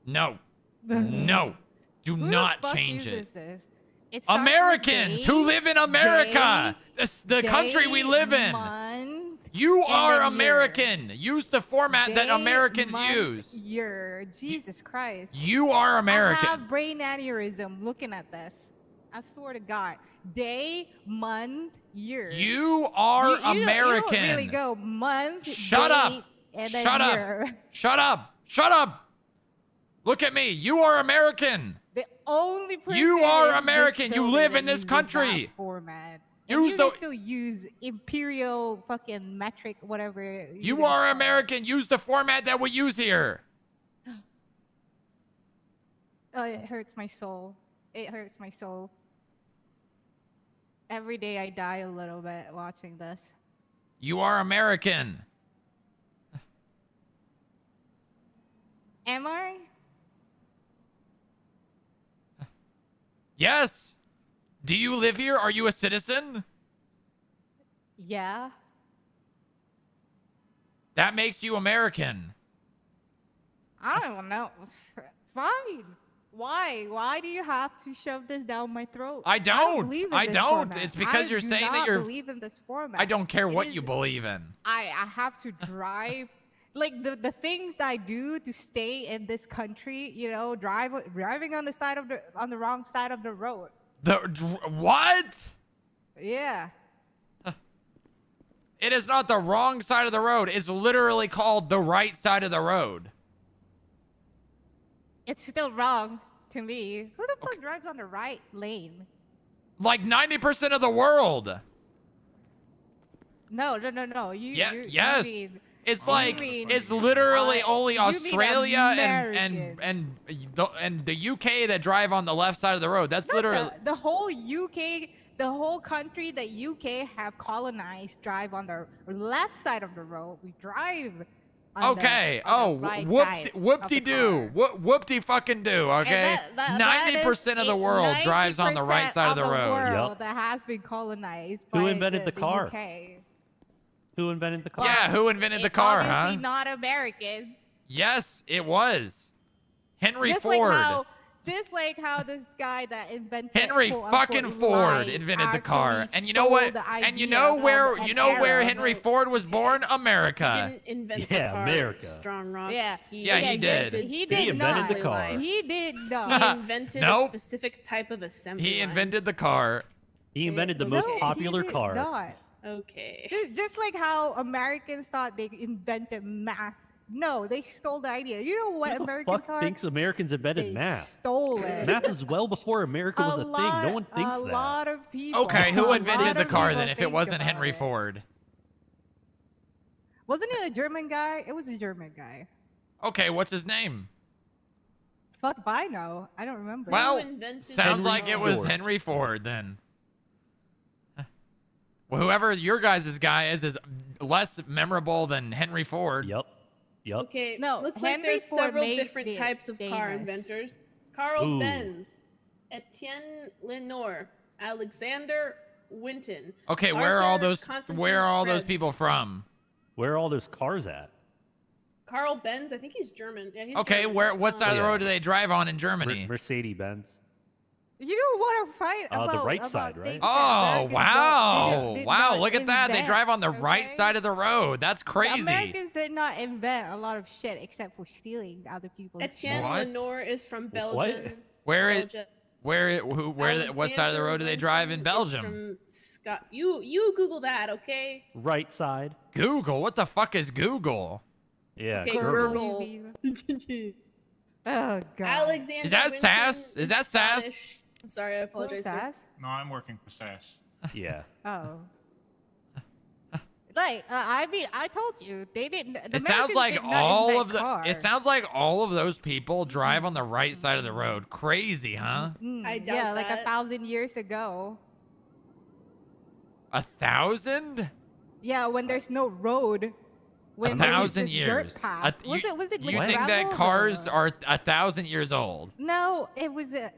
Speaker 1: No. Do
Speaker 4: Who
Speaker 1: not
Speaker 4: the fuck
Speaker 1: change it.
Speaker 4: uses this? It starts with
Speaker 1: Americans who
Speaker 4: day,
Speaker 1: live in America. The country we
Speaker 4: day,
Speaker 1: live in.
Speaker 4: month,
Speaker 1: You
Speaker 4: and
Speaker 1: are
Speaker 4: then year.
Speaker 1: American. Use the format that
Speaker 4: Day,
Speaker 1: Americans
Speaker 4: month,
Speaker 1: use.
Speaker 4: Year. Jesus Christ.
Speaker 1: You are
Speaker 4: I
Speaker 1: American.
Speaker 4: have brain aneurysm looking at this. I swear to God. Day, month, year.
Speaker 1: You are American.
Speaker 4: You don't really go month,
Speaker 1: Shut
Speaker 4: date,
Speaker 1: up.
Speaker 4: and then
Speaker 1: Shut
Speaker 4: year.
Speaker 1: up. Shut up. Shut up. Look at me. You are American.
Speaker 4: The only person
Speaker 1: You are
Speaker 4: in this
Speaker 1: American. You
Speaker 4: building
Speaker 1: live
Speaker 4: that
Speaker 1: in this
Speaker 4: uses
Speaker 1: country.
Speaker 4: that format.
Speaker 1: Use
Speaker 4: And you
Speaker 1: the-
Speaker 4: can still use imperial fucking metric, whatever.
Speaker 1: You are American. Use the format that we use here.
Speaker 4: Oh, it hurts my soul. It hurts my soul. Every day I die a little bit watching this.
Speaker 1: You are American.
Speaker 4: Am I?
Speaker 1: Yes. Do you live here? Are you a citizen?
Speaker 4: Yeah.
Speaker 1: That makes you American.
Speaker 4: I don't know. Fine. Why? Why do you have to shove this down my throat?
Speaker 1: I don't.
Speaker 4: believe in
Speaker 1: I
Speaker 4: this
Speaker 1: don't.
Speaker 4: format.
Speaker 1: It's because
Speaker 4: I
Speaker 1: you're
Speaker 4: do
Speaker 1: saying that
Speaker 4: not
Speaker 1: you're-
Speaker 4: believe in this format.
Speaker 1: I don't care
Speaker 4: It
Speaker 1: what you
Speaker 4: is-
Speaker 1: believe in.
Speaker 4: I have to drive. Like the things I do to stay in this country, you know, driving on the wrong side of the road.
Speaker 1: What?
Speaker 4: Yeah.
Speaker 1: It is not the wrong side of the road. It's literally called the right side of the road.
Speaker 4: It's still wrong to me. Who the fuck drives on the right lane?
Speaker 1: Like 90% of the world.
Speaker 4: No.
Speaker 1: Yeah,
Speaker 4: You
Speaker 1: yes.
Speaker 4: mean
Speaker 1: It's
Speaker 7: Oh,
Speaker 1: like
Speaker 4: mean
Speaker 1: it's literally
Speaker 4: I-
Speaker 1: only
Speaker 4: you mean
Speaker 1: Australia
Speaker 4: Americans.
Speaker 1: and the UK that drive on the left side of the road. That's
Speaker 4: Not
Speaker 1: literally
Speaker 4: the whole UK, the whole country that UK have colonized drive on the left side of the road. We drive. On
Speaker 1: okay.
Speaker 4: the, on
Speaker 1: Oh,
Speaker 4: the right
Speaker 1: whoop
Speaker 4: side of the
Speaker 1: whoop-de doo.
Speaker 4: car.
Speaker 1: Whoop-de fucking do. Okay.
Speaker 4: And
Speaker 1: 90% of the world drives on the right
Speaker 4: 90%
Speaker 1: side of the road.
Speaker 4: world
Speaker 6: Yep.
Speaker 4: that has been colonized.
Speaker 6: Who
Speaker 4: by
Speaker 6: invented the car?
Speaker 4: UK.
Speaker 6: Who invented the car?
Speaker 1: Yeah, who invented the
Speaker 4: It's
Speaker 1: car,
Speaker 4: obviously
Speaker 1: huh?
Speaker 4: not American.
Speaker 1: Yes, it was. Henry
Speaker 4: Just
Speaker 1: Ford.
Speaker 4: Just like how this guy that invented
Speaker 1: Henry
Speaker 4: quote-unquote
Speaker 1: fucking Ford
Speaker 4: light
Speaker 1: invented the car.
Speaker 4: actually
Speaker 1: And you know
Speaker 4: stole
Speaker 1: what?
Speaker 4: the
Speaker 1: And you
Speaker 4: idea
Speaker 1: know
Speaker 4: of
Speaker 1: where
Speaker 4: an
Speaker 1: where
Speaker 4: era,
Speaker 1: Henry
Speaker 4: but-
Speaker 1: Ford was born? America.
Speaker 5: He didn't invent
Speaker 6: Yeah,
Speaker 5: the car,
Speaker 6: America.
Speaker 5: Strong Rock.
Speaker 4: Yeah.
Speaker 1: Yeah, he did.
Speaker 4: He did
Speaker 6: invented
Speaker 4: not.
Speaker 6: the car.
Speaker 4: He did
Speaker 5: He
Speaker 4: not.
Speaker 5: invented
Speaker 1: Nope.
Speaker 5: a specific type of assembly
Speaker 1: He
Speaker 5: line.
Speaker 1: invented the car.
Speaker 6: He invented the most
Speaker 4: No,
Speaker 6: popular
Speaker 4: he did
Speaker 6: car.
Speaker 4: not.
Speaker 5: Okay.
Speaker 4: Just like how Americans thought they invented math. No, they stole the idea. You know what
Speaker 6: Who the
Speaker 4: Americans
Speaker 6: fuck
Speaker 4: are?
Speaker 6: thinks Americans invented
Speaker 4: They
Speaker 6: math?
Speaker 4: stole it.
Speaker 6: Math is well before America was a thing. No one thinks
Speaker 4: a
Speaker 6: that.
Speaker 4: lot of people.
Speaker 1: Okay,
Speaker 4: a
Speaker 1: who
Speaker 4: lot
Speaker 1: invented the
Speaker 4: of
Speaker 1: car
Speaker 4: people
Speaker 1: then if it
Speaker 4: think
Speaker 1: wasn't
Speaker 4: about
Speaker 1: Henry
Speaker 4: it.
Speaker 1: Ford?
Speaker 4: Wasn't it a German guy? It was a German guy.
Speaker 1: Okay, what's his name?
Speaker 4: Fuck, if I know. I don't remember.
Speaker 1: Well,
Speaker 5: invented
Speaker 1: sounds
Speaker 6: Henry
Speaker 1: like it was
Speaker 6: Ford.
Speaker 1: Henry Ford then. Well, whoever your guys' guy is less memorable than Henry Ford.
Speaker 6: Yep. Yep.
Speaker 5: Okay.
Speaker 4: No,
Speaker 5: looks like
Speaker 4: Henry
Speaker 5: there's
Speaker 4: Ford
Speaker 5: several
Speaker 4: made
Speaker 5: different
Speaker 4: it
Speaker 5: types of car
Speaker 4: famous.
Speaker 5: inventors. Carl
Speaker 6: Ooh.
Speaker 5: Benz, Etienne Lenoir, Alexander Winton.
Speaker 1: Okay, where are all
Speaker 5: Arthur
Speaker 1: those
Speaker 5: Constantine
Speaker 1: where are all those
Speaker 5: Krebs.
Speaker 1: people from?
Speaker 6: Where are all those cars at?
Speaker 5: Carl Benz, I think he's German. Yeah, he's
Speaker 1: Okay,
Speaker 5: German.
Speaker 1: where what side of the
Speaker 6: yeah.
Speaker 1: road do they drive on in Germany?
Speaker 6: Mercedes Benz.
Speaker 4: You don't want to fight
Speaker 6: The
Speaker 4: about
Speaker 6: right
Speaker 4: about
Speaker 6: side, right?
Speaker 4: things that
Speaker 1: Oh,
Speaker 4: Americans
Speaker 1: wow.
Speaker 4: did
Speaker 1: Wow,
Speaker 4: not
Speaker 1: look at that. They
Speaker 4: invent,
Speaker 1: drive on the right
Speaker 4: okay?
Speaker 1: side of the road. That's
Speaker 4: The
Speaker 1: crazy.
Speaker 4: Americans did not invent a lot of shit except for stealing other people's
Speaker 5: Etienne
Speaker 1: What?
Speaker 5: Lenoir is from
Speaker 6: What?
Speaker 5: Belgium.
Speaker 1: Where it
Speaker 5: Belgium.
Speaker 1: what side of the road do they drive in
Speaker 5: Alexander
Speaker 1: Belgium?
Speaker 5: Winton is from you Google that, okay?
Speaker 6: Right side.
Speaker 1: Google. What the fuck is Google?
Speaker 6: Yeah.
Speaker 5: Okay,
Speaker 6: Gurgle.
Speaker 5: Gurgle.
Speaker 4: Oh god.
Speaker 5: Alexander
Speaker 1: Is that
Speaker 5: Winton
Speaker 1: Sass? Is that Sass?
Speaker 5: Scottish. I'm sorry, I
Speaker 4: Who's
Speaker 5: apologize. sir.
Speaker 4: that?
Speaker 7: No, I'm working for SAS.
Speaker 6: Yeah.
Speaker 4: Oh. Like, I mean, I told you they didn't. The
Speaker 1: It sounds
Speaker 4: Americans
Speaker 1: like
Speaker 4: did not
Speaker 1: all
Speaker 4: invent
Speaker 1: of the
Speaker 4: cars.
Speaker 1: it sounds like all of those people drive on the right side of the road. Crazy, huh?
Speaker 5: I doubt
Speaker 4: yeah, like
Speaker 5: that.
Speaker 4: 1,000 years ago.
Speaker 1: 1,000?
Speaker 4: Yeah, when there's no road. When there was
Speaker 1: 1,000
Speaker 4: just
Speaker 1: years.
Speaker 4: Dirt path. Was it
Speaker 1: You
Speaker 4: with
Speaker 1: think that
Speaker 4: gravel
Speaker 1: cars
Speaker 4: or-
Speaker 1: are 1,000 years old?
Speaker 4: No, it was a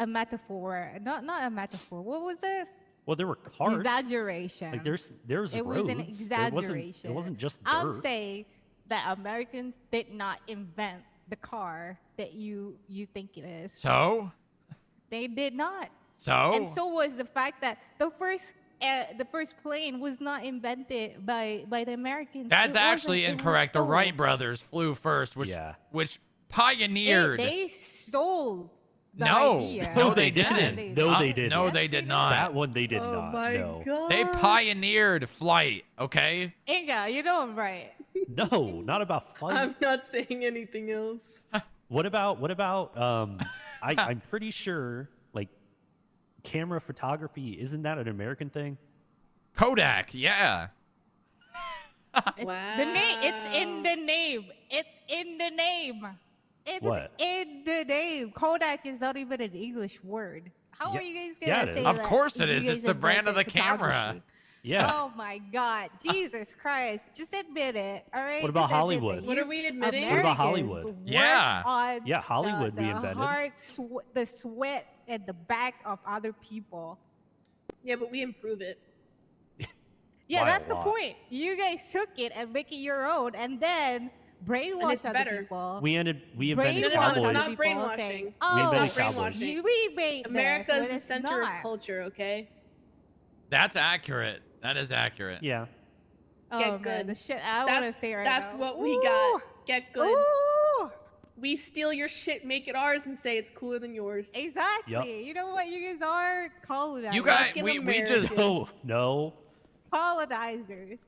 Speaker 4: metaphor. Not a metaphor. What was it?
Speaker 6: Well, there were cars.
Speaker 4: Exaggeration.
Speaker 6: Like there's
Speaker 4: it
Speaker 6: roads.
Speaker 4: was an
Speaker 6: There
Speaker 4: exaggeration.
Speaker 6: It wasn't just dirt.
Speaker 4: I'm saying that Americans did not invent the car that you think it is.
Speaker 1: So?
Speaker 4: They did not.
Speaker 1: So?
Speaker 4: And so was the fact that the first plane was not invented by the Americans.
Speaker 1: That's
Speaker 4: It wasn't,
Speaker 1: actually
Speaker 4: it was
Speaker 1: incorrect. The Wright
Speaker 4: stolen.
Speaker 1: brothers flew first, which pioneered.
Speaker 4: They stole the
Speaker 1: No.
Speaker 4: idea.
Speaker 1: No, they
Speaker 4: Yeah,
Speaker 1: didn't.
Speaker 6: No, they didn't.
Speaker 1: No,
Speaker 4: Yes,
Speaker 1: they
Speaker 4: they
Speaker 1: did
Speaker 4: did.
Speaker 1: not.
Speaker 6: That one they did
Speaker 5: Oh
Speaker 6: not.
Speaker 5: my
Speaker 6: No.
Speaker 5: god.
Speaker 1: They pioneered flight, okay?
Speaker 4: Inga, you know I'm right.
Speaker 6: No, not about flight.
Speaker 5: I'm not saying anything else.
Speaker 6: What about I'm pretty sure like camera photography, isn't that an American thing?
Speaker 1: Kodak, yeah.
Speaker 5: Wow.
Speaker 4: The name. It's in the name. It's in the name. It's
Speaker 6: What?
Speaker 4: in the name. Kodak is not even an English word. How
Speaker 6: Yeah-
Speaker 4: are you guys
Speaker 6: yeah,
Speaker 4: gonna
Speaker 6: it
Speaker 4: say
Speaker 6: is.
Speaker 1: Of
Speaker 4: that
Speaker 1: course it
Speaker 4: you
Speaker 1: is.
Speaker 4: guys
Speaker 1: It's the brand of the
Speaker 4: invented
Speaker 1: camera.
Speaker 4: photography?
Speaker 6: Yeah.
Speaker 4: Oh my God, Jesus Christ! Just admit it, all right?
Speaker 6: What about
Speaker 4: Just admit
Speaker 6: Hollywood?
Speaker 4: that
Speaker 5: What
Speaker 4: you-
Speaker 5: are we admitting?
Speaker 6: What about
Speaker 4: Americans
Speaker 6: Hollywood?
Speaker 4: worked
Speaker 1: Yeah.
Speaker 4: on
Speaker 6: Yeah, Hollywood
Speaker 4: the
Speaker 6: we invented.
Speaker 4: the sweat and the back of other people.
Speaker 5: Yeah, but we improve it.
Speaker 4: Yeah,
Speaker 6: By a
Speaker 4: that's the
Speaker 6: lot.
Speaker 4: point. You guys took it and make it your own, and then brainwash
Speaker 5: it's
Speaker 4: other
Speaker 5: better.
Speaker 4: people.
Speaker 6: We invented
Speaker 4: Brainwash
Speaker 5: No,
Speaker 6: cowboys.
Speaker 5: it's
Speaker 4: other
Speaker 5: not
Speaker 4: people
Speaker 5: brainwashing.
Speaker 4: saying,
Speaker 5: We
Speaker 4: "Oh,
Speaker 6: invented
Speaker 5: It's not
Speaker 6: cowboys.
Speaker 5: brainwashing.
Speaker 4: we made
Speaker 5: America
Speaker 4: this,
Speaker 5: is
Speaker 4: when
Speaker 5: the
Speaker 4: it's
Speaker 5: center
Speaker 4: not.
Speaker 5: of culture, okay?
Speaker 1: That's accurate. That is accurate.
Speaker 6: Yeah.
Speaker 4: Oh,
Speaker 5: Get
Speaker 4: man,
Speaker 5: good.
Speaker 4: the shit I want to
Speaker 5: That's
Speaker 4: say right
Speaker 5: that's
Speaker 4: now.
Speaker 5: what we
Speaker 4: Ooh,
Speaker 5: got. Get good.
Speaker 4: Ooh,
Speaker 5: We steal your shit, make it ours, and say it's cooler than yours.
Speaker 4: exactly. You know what? You guys are colonizers.
Speaker 1: You guys,
Speaker 5: Fucking
Speaker 1: we just
Speaker 5: American.
Speaker 6: No.
Speaker 4: colonizers.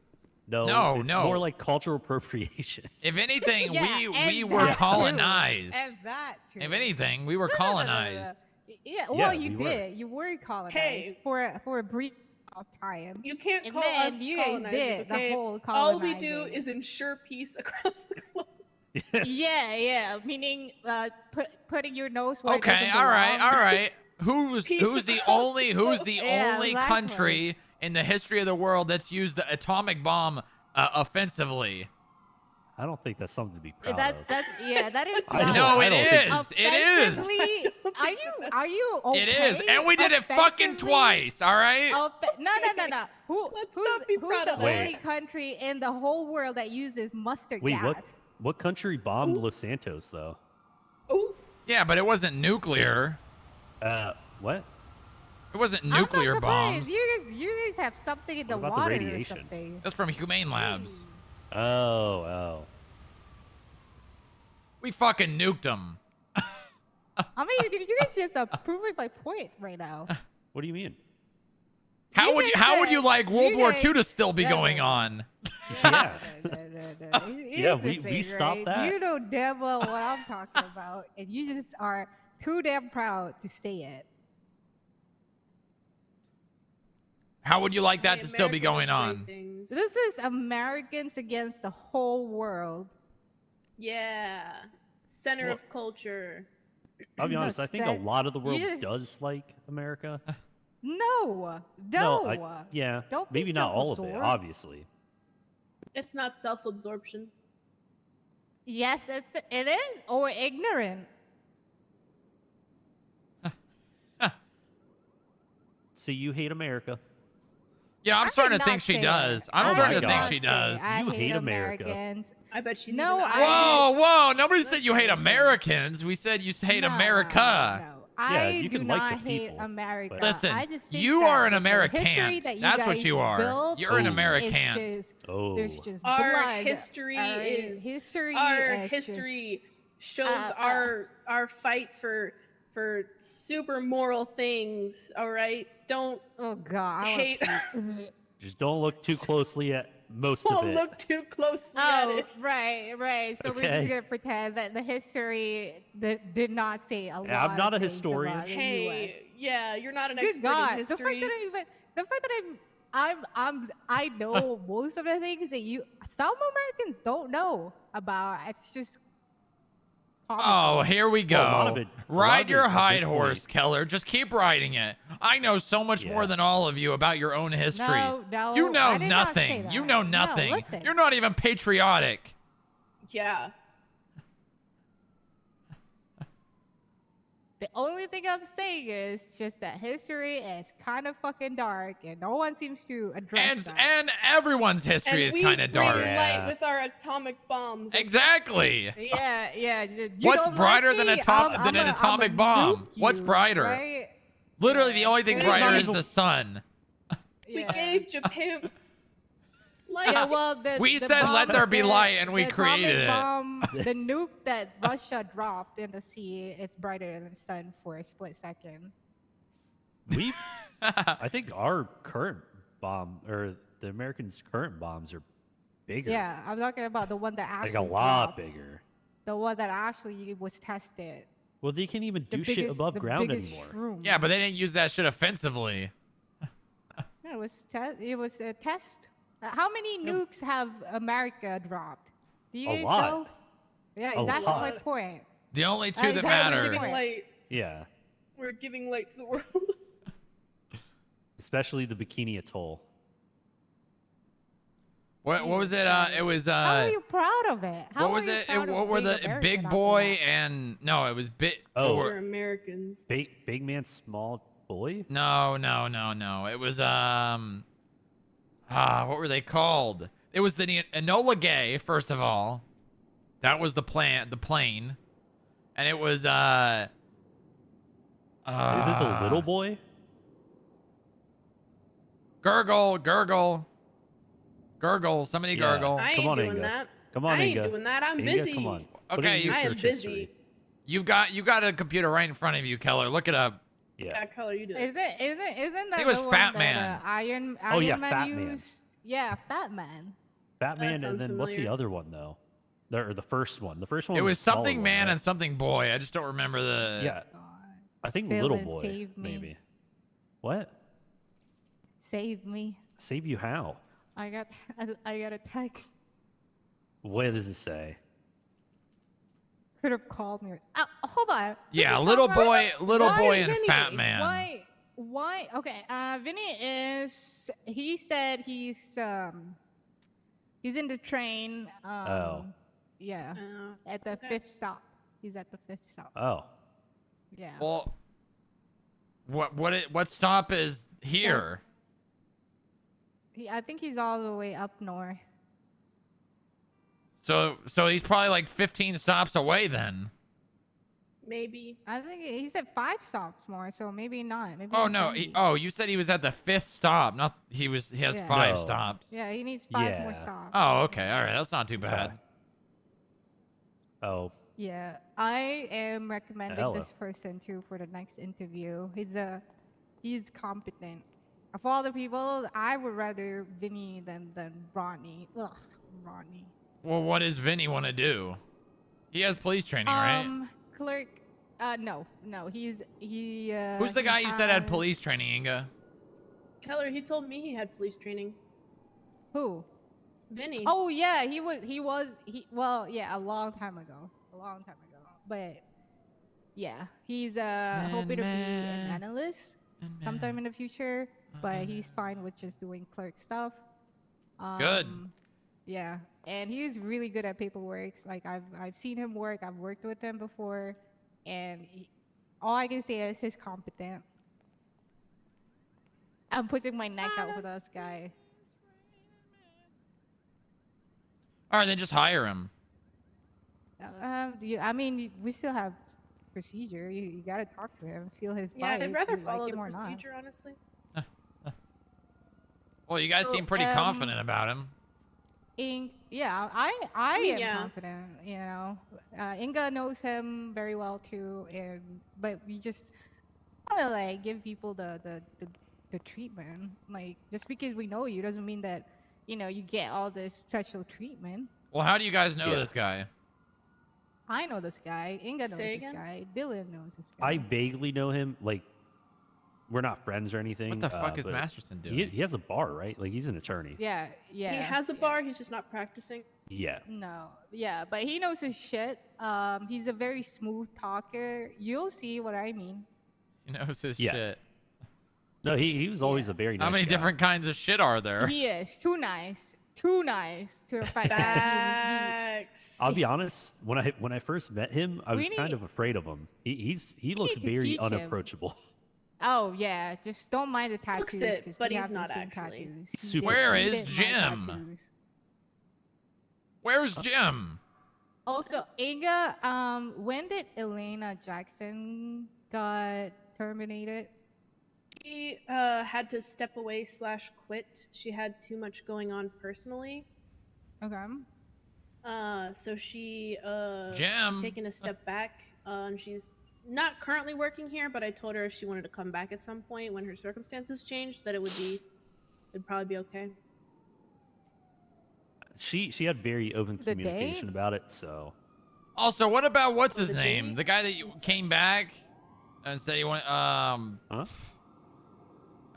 Speaker 6: No. It's
Speaker 1: no.
Speaker 6: more like cultural appropriation.
Speaker 1: if anything,
Speaker 4: Yeah,
Speaker 1: we
Speaker 4: and
Speaker 1: were
Speaker 4: that too.
Speaker 1: colonized.
Speaker 4: And that too.
Speaker 1: If anything, we were
Speaker 4: No, no, no, no, no.
Speaker 1: colonized.
Speaker 4: Yeah, well,
Speaker 6: Yeah,
Speaker 4: you
Speaker 6: we were.
Speaker 4: did. You were colonized
Speaker 5: Hey.
Speaker 4: for a brief of time.
Speaker 5: You can't
Speaker 4: And
Speaker 5: call
Speaker 4: then
Speaker 5: us
Speaker 4: you guys
Speaker 5: colonizers,
Speaker 4: did the
Speaker 5: okay?
Speaker 4: whole
Speaker 5: All we do
Speaker 4: colonizing.
Speaker 5: is ensure peace across the globe.
Speaker 4: Yeah, meaning putting your nose where it
Speaker 1: Okay,
Speaker 4: doesn't
Speaker 1: all right,
Speaker 4: belong.
Speaker 1: all right. Who's
Speaker 5: Peace
Speaker 1: the
Speaker 5: across
Speaker 1: only
Speaker 5: the globe.
Speaker 4: Yeah, exactly.
Speaker 1: country in the history of the world that's used the atomic bomb offensively?
Speaker 6: I don't think that's something to be proud
Speaker 4: That is
Speaker 6: I
Speaker 4: not
Speaker 1: No, it
Speaker 6: don't
Speaker 1: is.
Speaker 6: think-
Speaker 1: It is.
Speaker 4: offensively. Are you okay?
Speaker 1: It is, and we did it fucking
Speaker 4: offensively?
Speaker 1: twice. All right.
Speaker 4: No.
Speaker 5: Let's
Speaker 4: who's
Speaker 5: not be
Speaker 4: who's
Speaker 5: proud
Speaker 4: the
Speaker 5: of
Speaker 6: that.
Speaker 4: only country in the whole world that uses mustard
Speaker 6: Wait,
Speaker 4: gas?
Speaker 6: what country bombed Los Santos though?
Speaker 5: Ooh,
Speaker 1: Yeah, but it wasn't nuclear.
Speaker 6: What?
Speaker 1: It wasn't
Speaker 4: I'm not
Speaker 1: nuclear
Speaker 4: surprised.
Speaker 1: bombs.
Speaker 4: You guys have something in the
Speaker 6: What about the
Speaker 4: water
Speaker 6: radiation?
Speaker 4: or something.
Speaker 1: That's from Humane Labs.
Speaker 6: Oh.
Speaker 1: We fucking nuked them.
Speaker 4: I mean, you guys just proving my point right now.
Speaker 6: What do you mean?
Speaker 1: How
Speaker 4: You
Speaker 1: would
Speaker 4: guys
Speaker 1: how would you
Speaker 4: said-
Speaker 1: like World
Speaker 4: you
Speaker 1: War
Speaker 4: guys-
Speaker 1: II to still be
Speaker 4: no.
Speaker 1: going on?
Speaker 6: Yeah.
Speaker 4: No. Here's
Speaker 6: Yeah,
Speaker 4: the
Speaker 6: we
Speaker 4: thing,
Speaker 6: stopped
Speaker 4: right?
Speaker 6: that.
Speaker 4: You know damn well what I'm talking about, and you just are too damn proud to say it.
Speaker 1: How would you like that
Speaker 5: hey,
Speaker 1: to still be
Speaker 5: America
Speaker 1: going
Speaker 5: does great
Speaker 1: on?
Speaker 5: things.
Speaker 4: This is Americans against the whole world.
Speaker 5: Yeah. Center
Speaker 6: Well-
Speaker 5: of culture.
Speaker 6: I'll be honest. I think a
Speaker 4: Set-
Speaker 6: lot of the world
Speaker 4: just-
Speaker 6: does like America.
Speaker 4: No.
Speaker 6: Yeah.
Speaker 4: Don't be
Speaker 6: Maybe not all of it,
Speaker 4: self-absorbed.
Speaker 6: obviously.
Speaker 5: It's not self-absorption.
Speaker 4: Yes, it is, or ignorant.
Speaker 6: So you hate America?
Speaker 1: Yeah, I'm
Speaker 4: I
Speaker 1: starting
Speaker 4: did
Speaker 1: to think
Speaker 4: not
Speaker 1: she
Speaker 4: say
Speaker 1: does.
Speaker 4: it.
Speaker 1: I'm
Speaker 6: Oh
Speaker 1: starting
Speaker 6: my
Speaker 1: to think
Speaker 6: God.
Speaker 1: she does.
Speaker 4: I
Speaker 6: You
Speaker 4: hate
Speaker 6: hate America.
Speaker 4: Americans.
Speaker 5: I bet she's
Speaker 4: No,
Speaker 5: even
Speaker 1: Whoa! Nobody said you hate Americans. We said you hate
Speaker 4: No,
Speaker 1: America.
Speaker 4: No.
Speaker 6: Yeah,
Speaker 4: I
Speaker 6: you
Speaker 4: do
Speaker 6: can like
Speaker 4: not
Speaker 6: the
Speaker 4: hate
Speaker 6: people,
Speaker 4: America.
Speaker 6: but-
Speaker 1: Listen,
Speaker 4: I just think
Speaker 1: you
Speaker 4: that
Speaker 1: are an
Speaker 4: the history
Speaker 1: American.
Speaker 4: that you
Speaker 1: That's what
Speaker 4: guys
Speaker 1: you are.
Speaker 4: built
Speaker 1: You're an
Speaker 6: Oh.
Speaker 4: is
Speaker 1: American.
Speaker 4: just,
Speaker 6: Oh.
Speaker 4: there's just
Speaker 5: Our
Speaker 4: blood.
Speaker 5: history
Speaker 4: All right?
Speaker 5: is
Speaker 4: history.
Speaker 5: our
Speaker 4: is just-
Speaker 5: history shows
Speaker 4: uh,
Speaker 5: our fight for super moral things. All right, don't
Speaker 4: oh God. I
Speaker 5: hate.
Speaker 6: Just don't look too closely at most
Speaker 5: Don't
Speaker 6: of it.
Speaker 5: look too closely at
Speaker 4: Oh,
Speaker 5: it.
Speaker 4: right. So we're
Speaker 6: Okay.
Speaker 4: just gonna pretend that the history that did not say a lot.
Speaker 6: I'm not
Speaker 4: of
Speaker 6: a
Speaker 4: things
Speaker 6: historian.
Speaker 4: about the
Speaker 5: Hey,
Speaker 4: US.
Speaker 5: yeah, you're not an
Speaker 4: Good
Speaker 5: expert
Speaker 4: God,
Speaker 5: in
Speaker 4: the fact
Speaker 5: history.
Speaker 4: that I know most of the things that some Americans don't know about. It's just.
Speaker 1: Oh,
Speaker 4: comical.
Speaker 1: here we
Speaker 6: Well, a lot
Speaker 1: go.
Speaker 6: of it- a lot
Speaker 1: Ride
Speaker 6: of
Speaker 1: your
Speaker 6: it at
Speaker 1: hide
Speaker 6: this
Speaker 1: horse,
Speaker 6: point-
Speaker 1: Keller. Just keep riding it. I know so much more
Speaker 6: Yeah.
Speaker 1: than all of you about your own history.
Speaker 4: No,
Speaker 1: You know
Speaker 4: I did not say
Speaker 1: nothing. You
Speaker 4: that.
Speaker 1: know
Speaker 4: No,
Speaker 1: nothing.
Speaker 4: listen.
Speaker 1: You're not even patriotic.
Speaker 5: Yeah,
Speaker 4: The only thing I'm saying is just that history is kind of fucking dark, and no one seems to address that.
Speaker 1: And everyone's history
Speaker 5: and
Speaker 1: is kind of dark.
Speaker 5: bring
Speaker 6: Yeah.
Speaker 5: light with our atomic bombs. okay?
Speaker 1: Exactly.
Speaker 4: Yeah. You
Speaker 1: What's
Speaker 4: don't
Speaker 1: brighter
Speaker 4: like
Speaker 1: than
Speaker 4: me,
Speaker 1: an
Speaker 4: I'ma
Speaker 1: atomic bomb?
Speaker 4: nuke
Speaker 1: What's
Speaker 4: you,
Speaker 1: brighter?
Speaker 4: right?
Speaker 1: Literally, the only thing
Speaker 4: It's
Speaker 1: brighter
Speaker 6: not
Speaker 1: is
Speaker 6: even-
Speaker 1: the sun.
Speaker 5: We
Speaker 4: Yeah.
Speaker 5: gave Japan light.
Speaker 4: Yeah, well,
Speaker 1: We
Speaker 4: the
Speaker 1: said, "Let
Speaker 4: bomb-
Speaker 1: there be
Speaker 4: the-
Speaker 1: light," and we
Speaker 4: the
Speaker 1: created
Speaker 4: atomic
Speaker 1: it.
Speaker 4: Bomb, the nuke that Russia dropped in the sea is brighter than the sun for a split second.
Speaker 6: We, I think our current bomb or the Americans' current bombs are bigger.
Speaker 4: Yeah, I'm talking about the one that
Speaker 6: Like
Speaker 4: actually
Speaker 6: a lot
Speaker 4: dropped,
Speaker 6: bigger.
Speaker 4: the one that actually was tested.
Speaker 6: Well, they can't even
Speaker 4: The
Speaker 6: do shit
Speaker 4: biggest,
Speaker 6: above
Speaker 4: the
Speaker 6: ground
Speaker 4: biggest
Speaker 6: anymore.
Speaker 4: shroom.
Speaker 1: Yeah, but they didn't use that shit offensively.
Speaker 4: No, it was a test. How many nukes have America dropped? Do you
Speaker 6: A
Speaker 4: guys
Speaker 6: lot.
Speaker 4: know? Yeah,
Speaker 6: A
Speaker 4: exactly my
Speaker 5: lot.
Speaker 4: point.
Speaker 1: The only two that
Speaker 4: Exactly.
Speaker 5: We're
Speaker 1: matter.
Speaker 5: giving
Speaker 4: Right.
Speaker 5: light.
Speaker 6: Yeah,
Speaker 5: We're giving light to the world.
Speaker 6: especially the Bikini Atoll.
Speaker 1: What was it? It was
Speaker 4: How are you proud of it? How
Speaker 1: what was
Speaker 4: are you
Speaker 1: it?
Speaker 4: proud of
Speaker 1: What were
Speaker 4: being
Speaker 1: the
Speaker 4: American
Speaker 1: Big
Speaker 4: after
Speaker 1: Boy
Speaker 4: that?
Speaker 1: and no? It was big.
Speaker 6: Oh.
Speaker 5: Because we're Americans.
Speaker 6: Big man, small boy.
Speaker 1: No. It was what were they called? It was the Enola Gay, first of all. That was the plane. And it was
Speaker 6: Is it the little boy?
Speaker 1: Gurgle. Somebody
Speaker 6: Yeah.
Speaker 1: gurgle.
Speaker 5: I ain't
Speaker 6: Come on,
Speaker 5: doing
Speaker 6: Inga.
Speaker 5: that.
Speaker 6: Come on,
Speaker 5: I ain't
Speaker 6: Inga.
Speaker 5: doing that. I'm
Speaker 6: Inga,
Speaker 5: busy.
Speaker 6: come on. Put it
Speaker 1: Okay,
Speaker 6: in your
Speaker 5: I am
Speaker 6: search
Speaker 5: busy.
Speaker 6: history.
Speaker 1: You got a computer right in front of you, Keller. Look it up.
Speaker 6: Yeah.
Speaker 5: That color you do.
Speaker 4: Isn't that
Speaker 1: it was
Speaker 4: the one
Speaker 1: Fat
Speaker 4: that,
Speaker 1: Man.
Speaker 4: Iron
Speaker 6: Oh, yeah,
Speaker 4: Man
Speaker 6: Fat Man.
Speaker 4: used? Yeah, Fat Man.
Speaker 6: Batman, and
Speaker 5: sounds
Speaker 6: then what's the
Speaker 5: familiar.
Speaker 6: other one though? Or the first one. The first one.
Speaker 1: It
Speaker 6: was
Speaker 1: was
Speaker 6: the smaller
Speaker 1: something
Speaker 6: one,
Speaker 1: man
Speaker 6: right?
Speaker 1: and something boy. I just don't remember the.
Speaker 6: Yeah,
Speaker 4: God.
Speaker 6: I think
Speaker 4: Villain
Speaker 6: little boy
Speaker 4: save me.
Speaker 6: maybe. What?
Speaker 4: Save me.
Speaker 6: Save you how?
Speaker 4: I got a text.
Speaker 6: What does it say?
Speaker 4: Could have called me. Hold on.
Speaker 1: Yeah,
Speaker 4: Mr.
Speaker 1: little
Speaker 4: Frog,
Speaker 1: boy,
Speaker 5: is
Speaker 1: and
Speaker 5: Vinny?
Speaker 1: fat man.
Speaker 4: Why? Okay. Vinny is. He said he's in the train.
Speaker 6: Oh.
Speaker 4: Yeah. At the
Speaker 5: Okay.
Speaker 4: 5th stop. He's at the 5th stop.
Speaker 6: Oh.
Speaker 4: Yeah.
Speaker 1: Well, what stop is here?
Speaker 4: I think he's all the way up north.
Speaker 1: So he's probably like 15 stops away then.
Speaker 5: Maybe.
Speaker 4: I think he said 5 stops more, so maybe not. Maybe
Speaker 1: Oh
Speaker 4: he's
Speaker 1: no!
Speaker 4: 70.
Speaker 1: You said he was at the 5th stop. Not he has
Speaker 4: Yeah.
Speaker 1: 5
Speaker 6: No.
Speaker 1: stops.
Speaker 4: Yeah, he needs 5 more
Speaker 6: Yeah.
Speaker 4: stops.
Speaker 1: Oh, okay. All right. That's not too bad.
Speaker 6: Oh.
Speaker 4: Yeah, I am recommending
Speaker 6: Hello.
Speaker 4: this person too for the next interview. He's competent. Of all the people, I would rather Vinny than Ronnie. Ugh, Ronnie.
Speaker 1: Well, what does Vinny want to do? He has police training, right?
Speaker 4: Clerk. No. He.
Speaker 1: Who's the guy you said had
Speaker 4: has-
Speaker 1: police training, Inga?
Speaker 5: Keller, he told me he had police training.
Speaker 4: Who?
Speaker 5: Vinny.
Speaker 4: Oh yeah, he was. Well, yeah, a long time ago. But yeah, he's hoping to be an analyst sometime in the future. But he's fine with just doing clerk stuff.
Speaker 1: Good.
Speaker 4: Yeah, and he's really good at paperwork. Like I've seen him work. I've worked with him before, and all I can say is he's competent. I'm putting my neck out for this guy.
Speaker 1: All right, then just hire him.
Speaker 4: I mean, we still have procedure. You gotta talk to him, feel his
Speaker 5: Yeah,
Speaker 4: vibe.
Speaker 5: I'd rather
Speaker 4: you like
Speaker 5: follow
Speaker 4: him
Speaker 5: the
Speaker 4: or not.
Speaker 5: procedure, honestly.
Speaker 1: Well, you guys
Speaker 4: So,
Speaker 1: seem pretty confident about him.
Speaker 4: Yeah, I am
Speaker 5: Yeah.
Speaker 4: confident. You know, Inga knows him very well too, but we just want to like give people the treatment. Like just because we know you doesn't mean that you get all this special treatment.
Speaker 1: Well, how do you guys know
Speaker 6: Yeah.
Speaker 1: this guy?
Speaker 4: I know this guy. Inga knows
Speaker 5: Say
Speaker 4: this
Speaker 5: again?
Speaker 4: guy. Dylan knows this guy.
Speaker 6: I vaguely know him. Like, we're not friends or anything.
Speaker 1: What the fuck is
Speaker 6: but
Speaker 1: Masterson doing?
Speaker 6: He has a bar, right? Like, he's an attorney.
Speaker 4: Yeah.
Speaker 5: He has a bar, he's just not practicing.
Speaker 6: Yeah.
Speaker 4: No, yeah, but he knows his shit. He's a very smooth talker. You'll see what I mean.
Speaker 1: He knows his
Speaker 6: Yeah.
Speaker 1: shit.
Speaker 6: No, he was always
Speaker 4: Yeah.
Speaker 6: a very nice
Speaker 1: How many
Speaker 6: guy.
Speaker 1: different kinds of shit are there?
Speaker 4: He is too nice to the fact that
Speaker 5: Facts.
Speaker 6: I'll be honest. When I first met him, I was
Speaker 4: We
Speaker 6: kind
Speaker 4: need-
Speaker 6: of afraid of him. He looks
Speaker 4: to
Speaker 6: very
Speaker 4: teach him.
Speaker 6: unapproachable.
Speaker 4: oh yeah, just don't mind the tattoos.
Speaker 5: Looks it,
Speaker 4: 'cause
Speaker 5: but
Speaker 4: we
Speaker 5: he's
Speaker 4: have the
Speaker 5: not
Speaker 4: same
Speaker 5: actually.
Speaker 4: tattoos.
Speaker 6: He's
Speaker 4: He
Speaker 6: super
Speaker 4: did-
Speaker 1: Where
Speaker 4: he
Speaker 1: is
Speaker 4: did my
Speaker 1: Jim?
Speaker 4: tattoos.
Speaker 1: Where's Jim?
Speaker 4: Also, Inga, when did Elena Jackson got terminated?
Speaker 5: She had to step away / quit. She had too much going on personally.
Speaker 4: Okay.
Speaker 5: So she's
Speaker 1: Jim.
Speaker 5: taken a step back. She's not currently working here, but I told her if she wanted to come back at some point when her circumstances changed, that it'd probably be okay.
Speaker 6: She had very open
Speaker 4: The
Speaker 6: communication
Speaker 4: date?
Speaker 6: about it. So
Speaker 1: Also, what about what's his
Speaker 5: The
Speaker 1: name?
Speaker 5: date?
Speaker 1: The guy that you came back and said he went.
Speaker 6: huh?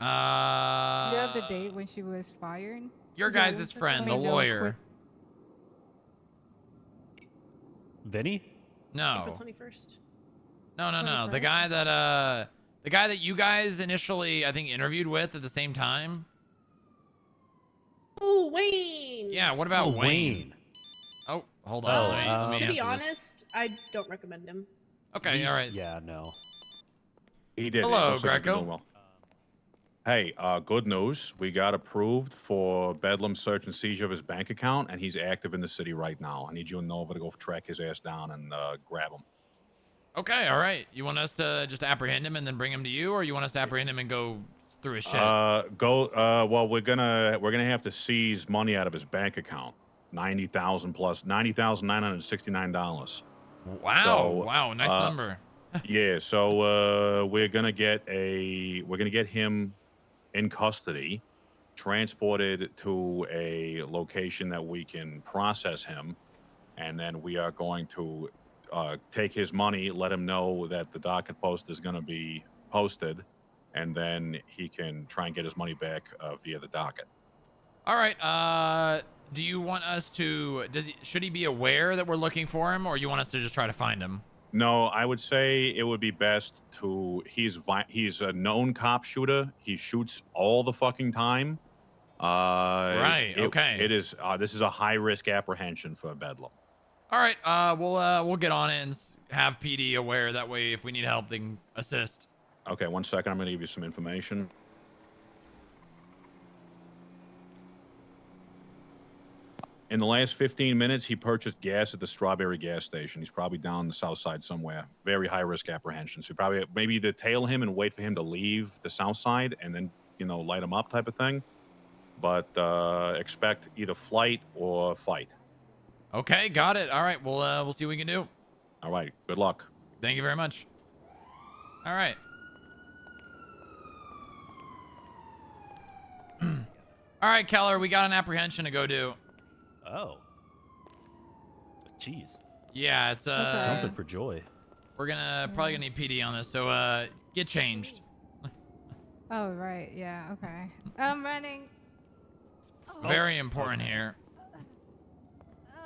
Speaker 4: You have the date when she was fired?
Speaker 1: Your
Speaker 5: Yeah,
Speaker 1: guys'
Speaker 5: when's
Speaker 1: friend,
Speaker 4: I
Speaker 1: the
Speaker 4: mean, no,
Speaker 1: lawyer.
Speaker 6: Vinny?
Speaker 1: No,
Speaker 5: April 21st.
Speaker 1: no. The
Speaker 4: 21st?
Speaker 1: guy that you guys initially, I think, interviewed with at the same time.
Speaker 5: Oh, Wayne.
Speaker 1: Yeah. What about
Speaker 6: Oh,
Speaker 1: Wayne? Oh, hold on.
Speaker 6: Oh,
Speaker 1: let me
Speaker 5: To be
Speaker 1: answer this.
Speaker 5: honest, I don't recommend him.
Speaker 1: Okay.
Speaker 6: He's-
Speaker 1: All right.
Speaker 6: Yeah, no.
Speaker 2: He did.
Speaker 1: Hello,
Speaker 2: It looks like he's
Speaker 1: Greco.
Speaker 2: doing well. Hey, good news. We got approved for Bedlam search and seizure of his bank account, and he's active in the city right now. I need you and Nova to go track his ass down and grab him.
Speaker 1: Okay. All right. You want us to just apprehend him and then bring him to you, or you want us to apprehend him and go through his shit?
Speaker 2: Well, we're gonna have to seize money out of his bank account. $90,969.
Speaker 1: Wow.
Speaker 2: so,
Speaker 1: Wow. Nice number.
Speaker 2: Yeah, so we're gonna get him in custody, transported to a location that we can process him, and then we are going to take his money, let him know that the docket post is going to be posted, and then he can try and get his money back via the docket.
Speaker 1: All right. Do you want us to? Should he be aware that we're looking for him, or you want us to just try to find him?
Speaker 2: No, I would say it would be best to. He's a known cop shooter. He shoots all the fucking time.
Speaker 1: Right. Okay.
Speaker 2: It is. This is a high risk apprehension for Bedlam.
Speaker 1: All right. We'll get on it and have PD aware. That way, if we need help, they can assist.
Speaker 2: Okay, 1 second. I'm going to give you some information. In the last 15 minutes, he purchased gas at the Strawberry gas station. He's probably down the south side somewhere. Very high risk apprehension. So probably maybe either tail him and wait for him to leave the south side and then, light him up type of thing. But expect either flight or fight.
Speaker 1: Okay, got it. All right, we'll see what we can do.
Speaker 2: All right, good luck.
Speaker 1: Thank you very much. All right. All right, Keller, we got an apprehension to go do.
Speaker 6: Oh. Jeez.
Speaker 1: Yeah, it's
Speaker 6: Jumping for joy.
Speaker 1: We're probably gonna need PD on this, so get changed.
Speaker 4: Oh right, yeah, okay. I'm running. Oh.
Speaker 1: Very important here.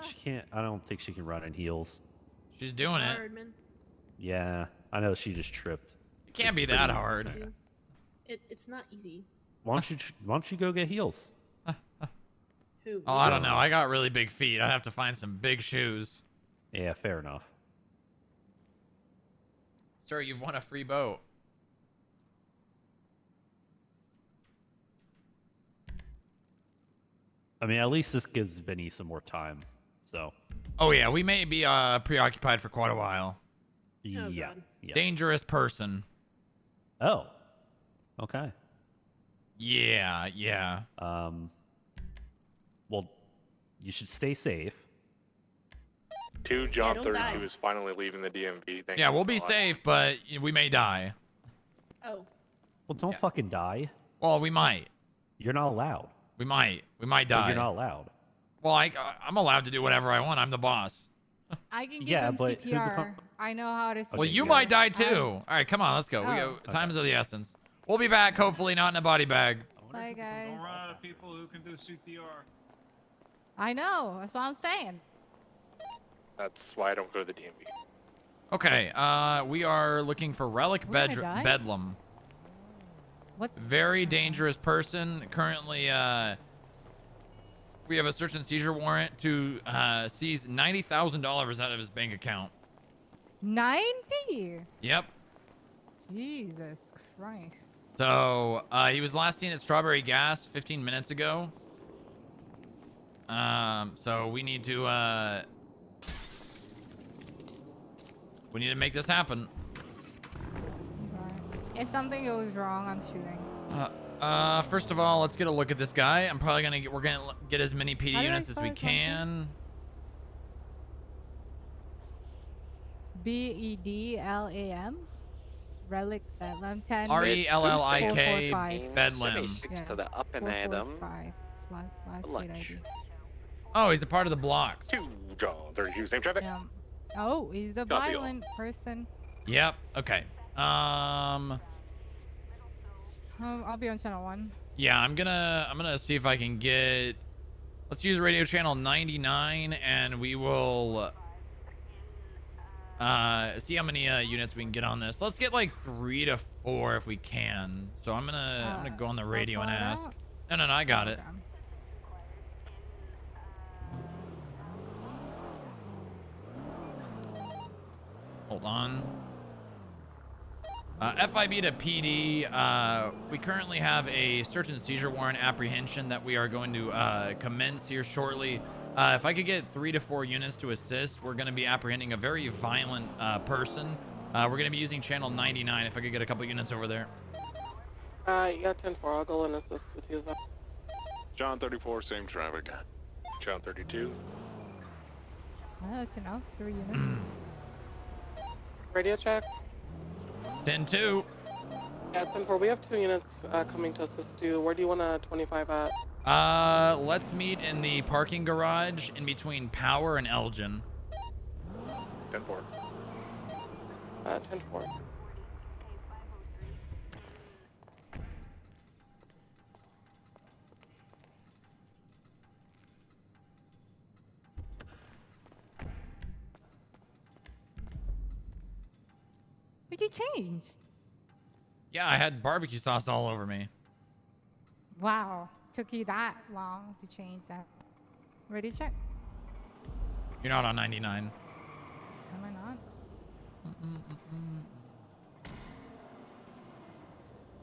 Speaker 6: She can't. I don't think she can run in heels.
Speaker 1: She's doing
Speaker 5: It's
Speaker 1: it.
Speaker 5: hard, man.
Speaker 6: Yeah, I know she just tripped.
Speaker 1: It can't be that hard.
Speaker 5: It's not easy.
Speaker 6: Why don't you go get heels?
Speaker 5: Who?
Speaker 1: Oh, I don't know. I got really big feet. I'd have to find some big shoes.
Speaker 6: Yeah, fair enough.
Speaker 1: Sir, you've won a free boat.
Speaker 6: I mean, at least this gives Vinny some more time. So.
Speaker 1: Oh yeah, we may be preoccupied for quite a while.
Speaker 5: Oh,
Speaker 6: Yeah.
Speaker 5: God.
Speaker 6: Yeah.
Speaker 1: Dangerous person.
Speaker 6: Oh. Okay.
Speaker 1: Yeah.
Speaker 6: Well, you should stay safe.
Speaker 9: John
Speaker 5: don't
Speaker 9: 32
Speaker 5: die.
Speaker 9: is finally leaving the DMV. Thank
Speaker 1: Yeah,
Speaker 9: you
Speaker 1: we'll
Speaker 9: so
Speaker 1: be
Speaker 9: much.
Speaker 1: safe, but we may die.
Speaker 5: Oh.
Speaker 6: Well, don't fucking die.
Speaker 1: Well, we might.
Speaker 6: You're not allowed.
Speaker 1: We might
Speaker 6: Well,
Speaker 1: die.
Speaker 6: you're not allowed.
Speaker 1: Well, I'm allowed to do whatever I want. I'm the boss.
Speaker 4: I can give
Speaker 6: Yeah,
Speaker 4: him
Speaker 6: but who
Speaker 4: CPR.
Speaker 6: become-
Speaker 4: I know how to.
Speaker 1: Well,
Speaker 6: Okay,
Speaker 1: you
Speaker 6: yeah.
Speaker 1: might die too. All right, come on, let's go. We
Speaker 4: Oh.
Speaker 1: go. Time is of the essence. We'll be back. Hopefully, not in a body bag.
Speaker 4: Bye, guys.
Speaker 7: Don't run out of people who can do CPR.
Speaker 4: I know. That's what I'm saying.
Speaker 9: That's why I don't go to the DMV.
Speaker 1: Okay. We are looking for Relic
Speaker 4: We're gonna die?
Speaker 1: Bedlam.
Speaker 4: What?
Speaker 1: Very dangerous person. Currently, we have a search and seizure warrant to seize $90,000 out of his bank account.
Speaker 4: 90?
Speaker 1: Yep.
Speaker 4: Jesus Christ.
Speaker 1: So he was last seen at Strawberry Gas 15 minutes ago. So we need to make this happen.
Speaker 4: Okay. If something goes wrong, I'm shooting.
Speaker 1: First of all, let's get a look at this guy. We're gonna get as many PD
Speaker 4: How do I
Speaker 1: units as we
Speaker 4: spell
Speaker 1: can.
Speaker 4: BEDLAM? Relic Bedlam 10.
Speaker 1: RELLIK
Speaker 4: 445.
Speaker 1: Bedlam.
Speaker 4: Yeah.
Speaker 10: To the up and Adam.
Speaker 4: 445 // state
Speaker 10: Lunch.
Speaker 4: ID.
Speaker 1: Oh, he's a part of the blocks.
Speaker 9: John 32, same traffic.
Speaker 4: Yeah. Oh, he's a
Speaker 9: Copy all.
Speaker 4: violent person.
Speaker 1: Yep. Okay.
Speaker 4: I'll be on channel 1.
Speaker 1: Yeah, I'm gonna see if I can get. Let's use radio channel 99, and we will see how many units we can get on this. Let's get like 3 to 4 if we can. So I'm gonna go on the radio and
Speaker 4: far
Speaker 1: ask.
Speaker 4: out?
Speaker 1: No, I got it.
Speaker 4: Okay.
Speaker 1: Hold on. FIB to PD. We currently have a search and seizure warrant apprehension that we are going to commence here shortly. If I could get 3 to 4 units to assist, we're going to be apprehending a very violent person. We're going to be using channel 99. If I could get a couple units over there.
Speaker 10: You got 10-4. I'll go and assist with you then.
Speaker 9: John 34, same traffic. John 32.
Speaker 4: Well, that's enough. 3 units.
Speaker 10: Radio check.
Speaker 1: 10-2.
Speaker 10: Yeah, 10-4. We have 2 units coming to assist you. Where do you want a 25 at?
Speaker 1: Let's meet in the parking garage in between Power and Elgin.
Speaker 9: 10-4.
Speaker 10: 10-4.
Speaker 4: But you changed.
Speaker 1: Yeah, I had barbecue sauce all over me.
Speaker 4: Wow. Took you that long to change that. Ready to check?
Speaker 1: You're not on 99.
Speaker 4: Am I not?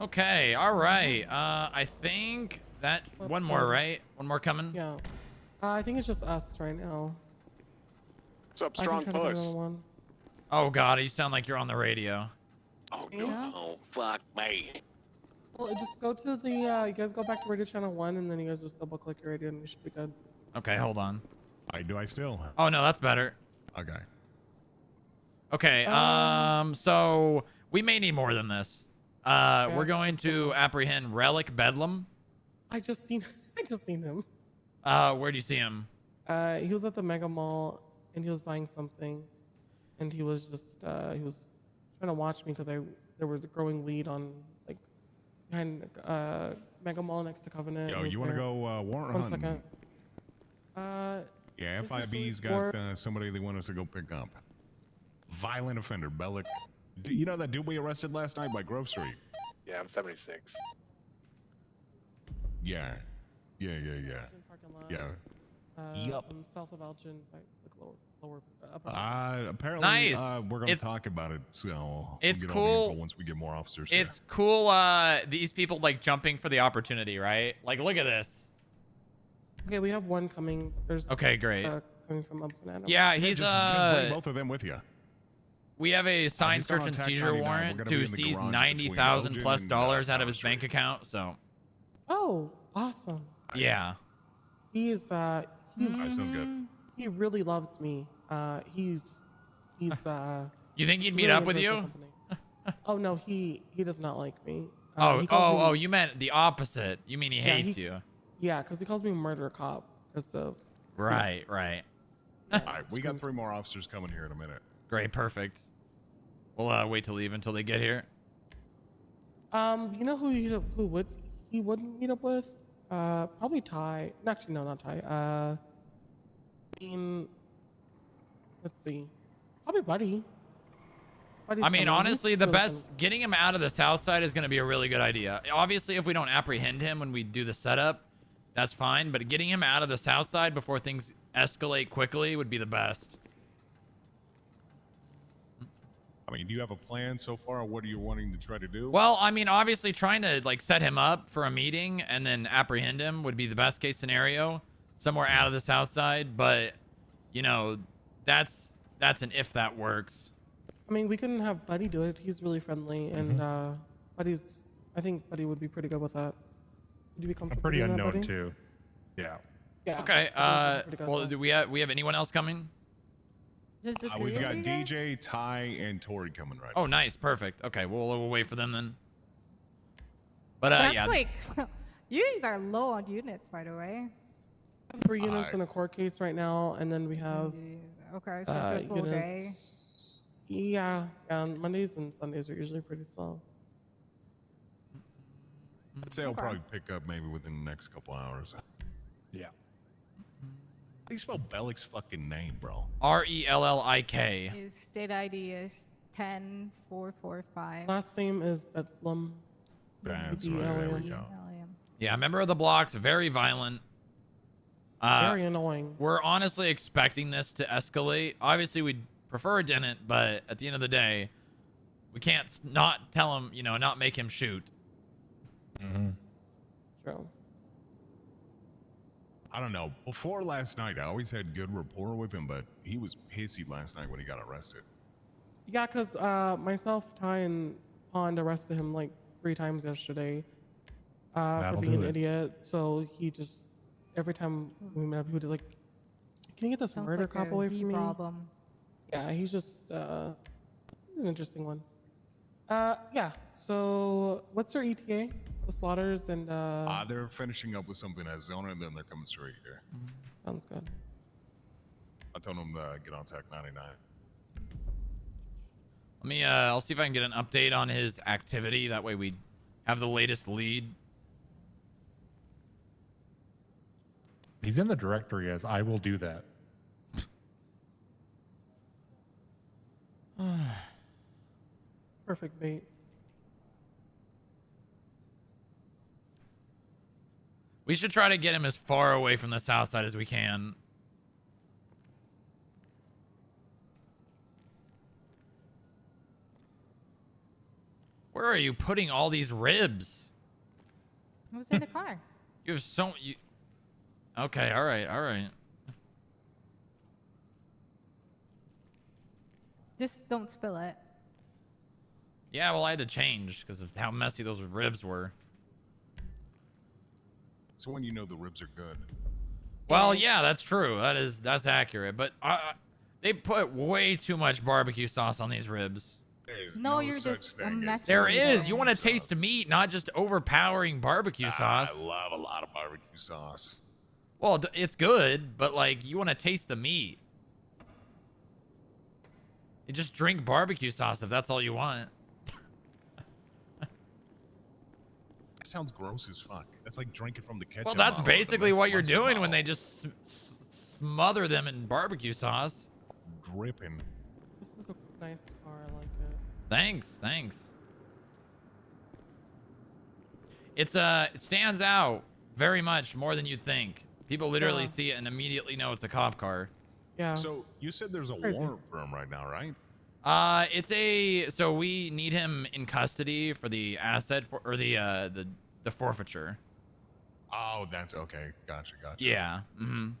Speaker 1: Okay, all right. I think that one more, right? One more coming.
Speaker 10: Yeah. I think it's just us right now.
Speaker 9: What's up,
Speaker 10: I
Speaker 9: strong
Speaker 10: can try to get
Speaker 9: puss?
Speaker 10: another one.
Speaker 1: Oh God, you sound like you're on the radio.
Speaker 9: Oh
Speaker 10: Yeah.
Speaker 9: no, fuck me.
Speaker 10: Well, just go to the, you guys go back to radio channel 1, and then you guys just double click your radio, and you should be good.
Speaker 1: Okay, hold on.
Speaker 11: Do I still?
Speaker 1: Oh no, that's better.
Speaker 11: Okay.
Speaker 1: Okay. So we may need more than this. We're going to apprehend Relic Bedlam.
Speaker 10: I just seen him.
Speaker 1: Where do you see him?
Speaker 10: He was at the Mega Mall, and he was buying something, and he was just, he was trying to watch me because there was a growing weed on, like, behind, Mega Mall next to Covenant.
Speaker 11: Yo,
Speaker 10: He was
Speaker 11: you want to
Speaker 10: there.
Speaker 11: go warrant
Speaker 10: One
Speaker 11: hunting?
Speaker 10: second.
Speaker 11: Yeah,
Speaker 10: this is really
Speaker 11: FIB's
Speaker 10: for-
Speaker 11: got somebody they want us to go pick up. Violent offender, Bellic. You know that dude we arrested last night by Grove Street?
Speaker 9: Yeah, I'm 76.
Speaker 11: Yeah. Yeah.
Speaker 10: Parking lot,
Speaker 11: Yeah. Yup.
Speaker 10: on south of Elgin, by the lower upper.
Speaker 11: Apparently,
Speaker 1: Nice.
Speaker 11: we're going to
Speaker 1: It's-
Speaker 11: talk about it, so we'll
Speaker 1: it's
Speaker 11: get all the
Speaker 1: cool.
Speaker 11: info once we get more officers here.
Speaker 1: It's cool. These people like jumping for the opportunity, right? Like, look at this.
Speaker 10: Okay, we have one coming. There's
Speaker 1: Okay, great.
Speaker 10: Coming from up and Adam.
Speaker 1: Yeah, he's
Speaker 11: just bring both of them with you.
Speaker 1: We have a signed
Speaker 11: just got
Speaker 1: search
Speaker 11: on
Speaker 1: and
Speaker 11: Tac
Speaker 1: seizure
Speaker 11: 99. We're
Speaker 1: warrant
Speaker 11: gonna
Speaker 1: to
Speaker 11: be in the
Speaker 1: seize
Speaker 11: garage
Speaker 1: $90,000
Speaker 11: between
Speaker 1: plus
Speaker 11: Elgin
Speaker 1: dollars
Speaker 11: and,
Speaker 1: out of his
Speaker 11: Tower
Speaker 1: bank account. So
Speaker 10: Oh, awesome.
Speaker 1: yeah.
Speaker 10: He's
Speaker 11: Alright, sounds good.
Speaker 10: he really loves me. He's
Speaker 1: You think he'd meet
Speaker 10: really
Speaker 1: up with
Speaker 10: enjoys the
Speaker 1: you?
Speaker 10: company. Oh no, he does not like me.
Speaker 1: Oh,
Speaker 10: he calls me-
Speaker 1: you meant the opposite. You mean he
Speaker 10: Yeah,
Speaker 1: hates you?
Speaker 10: Yeah, because he calls me murder cop because of.
Speaker 1: Right.
Speaker 11: Alright, we got 3 more officers coming here in a minute.
Speaker 1: Great, perfect. We'll wait to leave until they get here.
Speaker 10: You know who he wouldn't meet up with? Probably Ty. Actually, no, not Ty. Let's see. Probably Buddy. Buddy's
Speaker 1: I mean,
Speaker 10: coming.
Speaker 1: honestly,
Speaker 10: He's
Speaker 1: the
Speaker 10: really
Speaker 1: best
Speaker 10: fun.
Speaker 1: getting him out of the south side is going to be a really good idea. Obviously, if we don't apprehend him when we do the setup, that's fine. But getting him out of the south side before things escalate quickly would be the best.
Speaker 11: I mean, do you have a plan so far on what are you wanting to try to do?
Speaker 1: Well, I mean, obviously, trying to like set him up for a meeting and then apprehend him would be the best case scenario, somewhere out of the south side. But you know, that's an if that works.
Speaker 10: I mean, we couldn't have Buddy do it. He's really friendly, and I think Buddy would be pretty good with that. Would you be comfortable?
Speaker 8: I'm pretty
Speaker 10: doing that,
Speaker 8: unknown
Speaker 10: Buddy?
Speaker 8: too. Yeah.
Speaker 10: Yeah.
Speaker 1: Okay.
Speaker 10: I think I'm pretty good
Speaker 1: Well,
Speaker 10: with
Speaker 1: do we have anyone else coming?
Speaker 4: Just the
Speaker 11: We've
Speaker 4: three
Speaker 11: got
Speaker 4: of you guys?
Speaker 11: DJ, Ty, and Tori coming right.
Speaker 1: Oh, nice, perfect. Okay, we'll wait for them then. But
Speaker 4: That's
Speaker 1: yeah.
Speaker 4: like, you guys are low on units, by the way.
Speaker 10: that. 3 units in a court case right now, and then we have
Speaker 4: Okay, so just whole day.
Speaker 10: units. Yeah, Mondays and Sundays are usually pretty slow.
Speaker 11: I'd say I'll
Speaker 4: Okay.
Speaker 11: probably pick up maybe within the next couple hours.
Speaker 8: Yeah.
Speaker 11: How do you spell Bellic's fucking name, bro?
Speaker 1: Rellik.
Speaker 4: His state ID is 10445.
Speaker 10: Last name is Bedlam.
Speaker 11: That's
Speaker 10: BLM.
Speaker 11: right. There we go.
Speaker 1: Yeah, member of the blocks, very violent.
Speaker 10: Very annoying.
Speaker 1: We're honestly expecting this to escalate. Obviously, we'd prefer it didn't, but at the end of the day, we can't not tell him, not make him shoot.
Speaker 8: Mm-hmm.
Speaker 10: True.
Speaker 11: I don't know. Before last night, I always had good rapport with him, but he was pissy last night when he got arrested.
Speaker 10: Yeah, because myself, Ty, and Pond arrested him like 3 times yesterday for
Speaker 8: That'll
Speaker 10: being
Speaker 8: do
Speaker 10: an
Speaker 8: it.
Speaker 10: idiot. So he just, every time we met up, he would just like, can you get this
Speaker 4: Sounds
Speaker 10: murder
Speaker 4: like
Speaker 10: cop
Speaker 4: a
Speaker 10: away
Speaker 4: he
Speaker 10: from me?
Speaker 4: problem.
Speaker 10: Yeah, he's just, he's an interesting one. Yeah, so what's their ETA? The slaughters and,
Speaker 11: They're finishing up with something as Zona, and then they're coming straight here.
Speaker 10: sounds good.
Speaker 11: I told them to get on TAC 99.
Speaker 1: Let me, I'll see if I can get an update on his activity. That way we have the latest lead.
Speaker 8: He's in the directory as I will do that.
Speaker 10: It's perfect bait.
Speaker 1: We should try to get him as far away from the south side as we can. Where are you putting all these ribs?
Speaker 4: It was in the car.
Speaker 1: You have you. Okay, all right, all right.
Speaker 4: Just don't spill it.
Speaker 1: Yeah, well, I had to change because of how messy those ribs were.
Speaker 11: So when you know the ribs are good.
Speaker 1: Well, yeah, that's true. That's accurate. But they put way too much barbecue sauce on these ribs.
Speaker 11: There's
Speaker 4: No, you're
Speaker 11: such
Speaker 4: just
Speaker 11: thing as
Speaker 4: messing
Speaker 1: There
Speaker 4: with
Speaker 1: is.
Speaker 4: it.
Speaker 1: You want to taste the meat, not just overpowering barbecue sauce.
Speaker 11: I love a lot of barbecue sauce.
Speaker 1: Well, it's good, but like you want to taste the meat. You just drink barbecue sauce if that's all you want.
Speaker 11: That sounds gross as fuck. That's like drinking from the ketchup.
Speaker 1: Well, that's
Speaker 11: bottle or the
Speaker 1: basically what you're
Speaker 11: mustard
Speaker 1: doing when
Speaker 11: bottle.
Speaker 1: they just smother them in barbecue sauce.
Speaker 11: Dripping.
Speaker 10: This is a nice car. I like it.
Speaker 1: Thanks, thanks. It stands out very much more than you'd think. People literally
Speaker 10: Yeah.
Speaker 1: see it and immediately know it's a cop car.
Speaker 10: Yeah.
Speaker 11: So you said there's a
Speaker 10: Crazy.
Speaker 11: warrant for him right now, right?
Speaker 1: So we need him in custody for the asset or the forfeiture.
Speaker 11: Oh, that's okay. Gotcha.
Speaker 1: Yeah. Mm-hmm.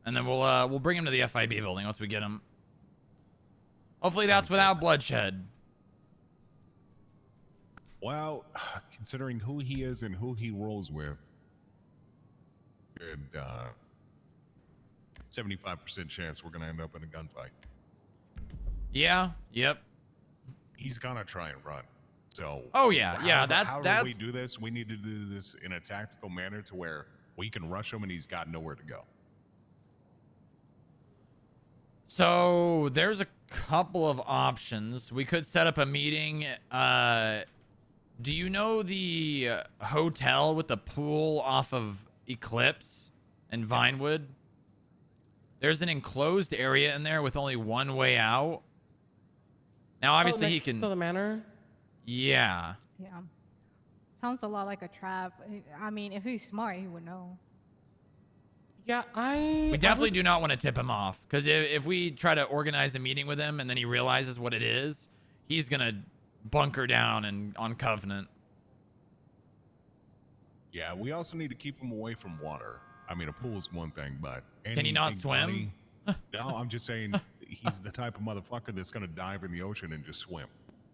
Speaker 1: And then we'll bring him to the FIB building once we get him. Hopefully that's without bloodshed.
Speaker 11: Well, considering who he is and who he rolls with, good 75% chance we're gonna end up in a gunfight.
Speaker 1: Yeah. Yep.
Speaker 11: He's gonna try and run. So.
Speaker 1: Oh yeah. Yeah.
Speaker 11: However
Speaker 1: That's.
Speaker 11: we do this, we need to do this in a tactical manner to where we can rush him and he's got nowhere to go.
Speaker 1: So there's a couple of options. We could set up a meeting. Do you know the hotel with the pool off of Eclipse and Vinewood? There's an enclosed area in there with only one way out. Now, obviously, he
Speaker 10: next
Speaker 1: can.
Speaker 10: to the manor.
Speaker 1: Yeah.
Speaker 4: Yeah. Sounds a lot like a trap. I mean, if he's smart, he would know.
Speaker 10: Yeah,
Speaker 1: We definitely do not want to tip him off because if we try to organize a meeting with him and then he realizes what it is, he's gonna bunker down and on Covenant.
Speaker 11: Yeah, we also need to keep him away from water. I mean, a pool is one thing, but
Speaker 1: Can he not
Speaker 11: big
Speaker 1: swim?
Speaker 11: body- no, I'm just saying he's the type of motherfucker that's gonna dive in the ocean and just swim.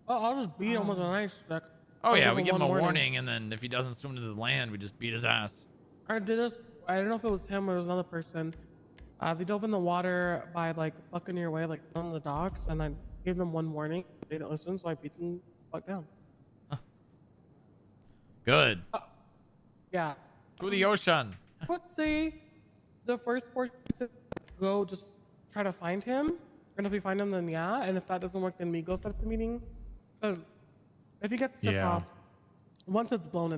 Speaker 10: Oh, I'll just beat him with an ice stick.
Speaker 1: Oh
Speaker 10: I'll
Speaker 1: yeah, we give him a
Speaker 10: one
Speaker 1: warning, and then if he doesn't swim to the land, we just beat his ass.
Speaker 10: I did this. I don't know if it was him or it was another person. They dove in the water by like Buccaneer Way, like on the docks, and I gave them one warning. They didn't listen, so I beat them fuck down.
Speaker 1: Good.
Speaker 10: Yeah.
Speaker 1: To the ocean.
Speaker 10: I would say the first portion is go just try to find him. And if we find him, then yeah. And if that doesn't work, then we go set up the meeting. Because if he gets tipped
Speaker 8: Yeah.
Speaker 10: off, once it's blown,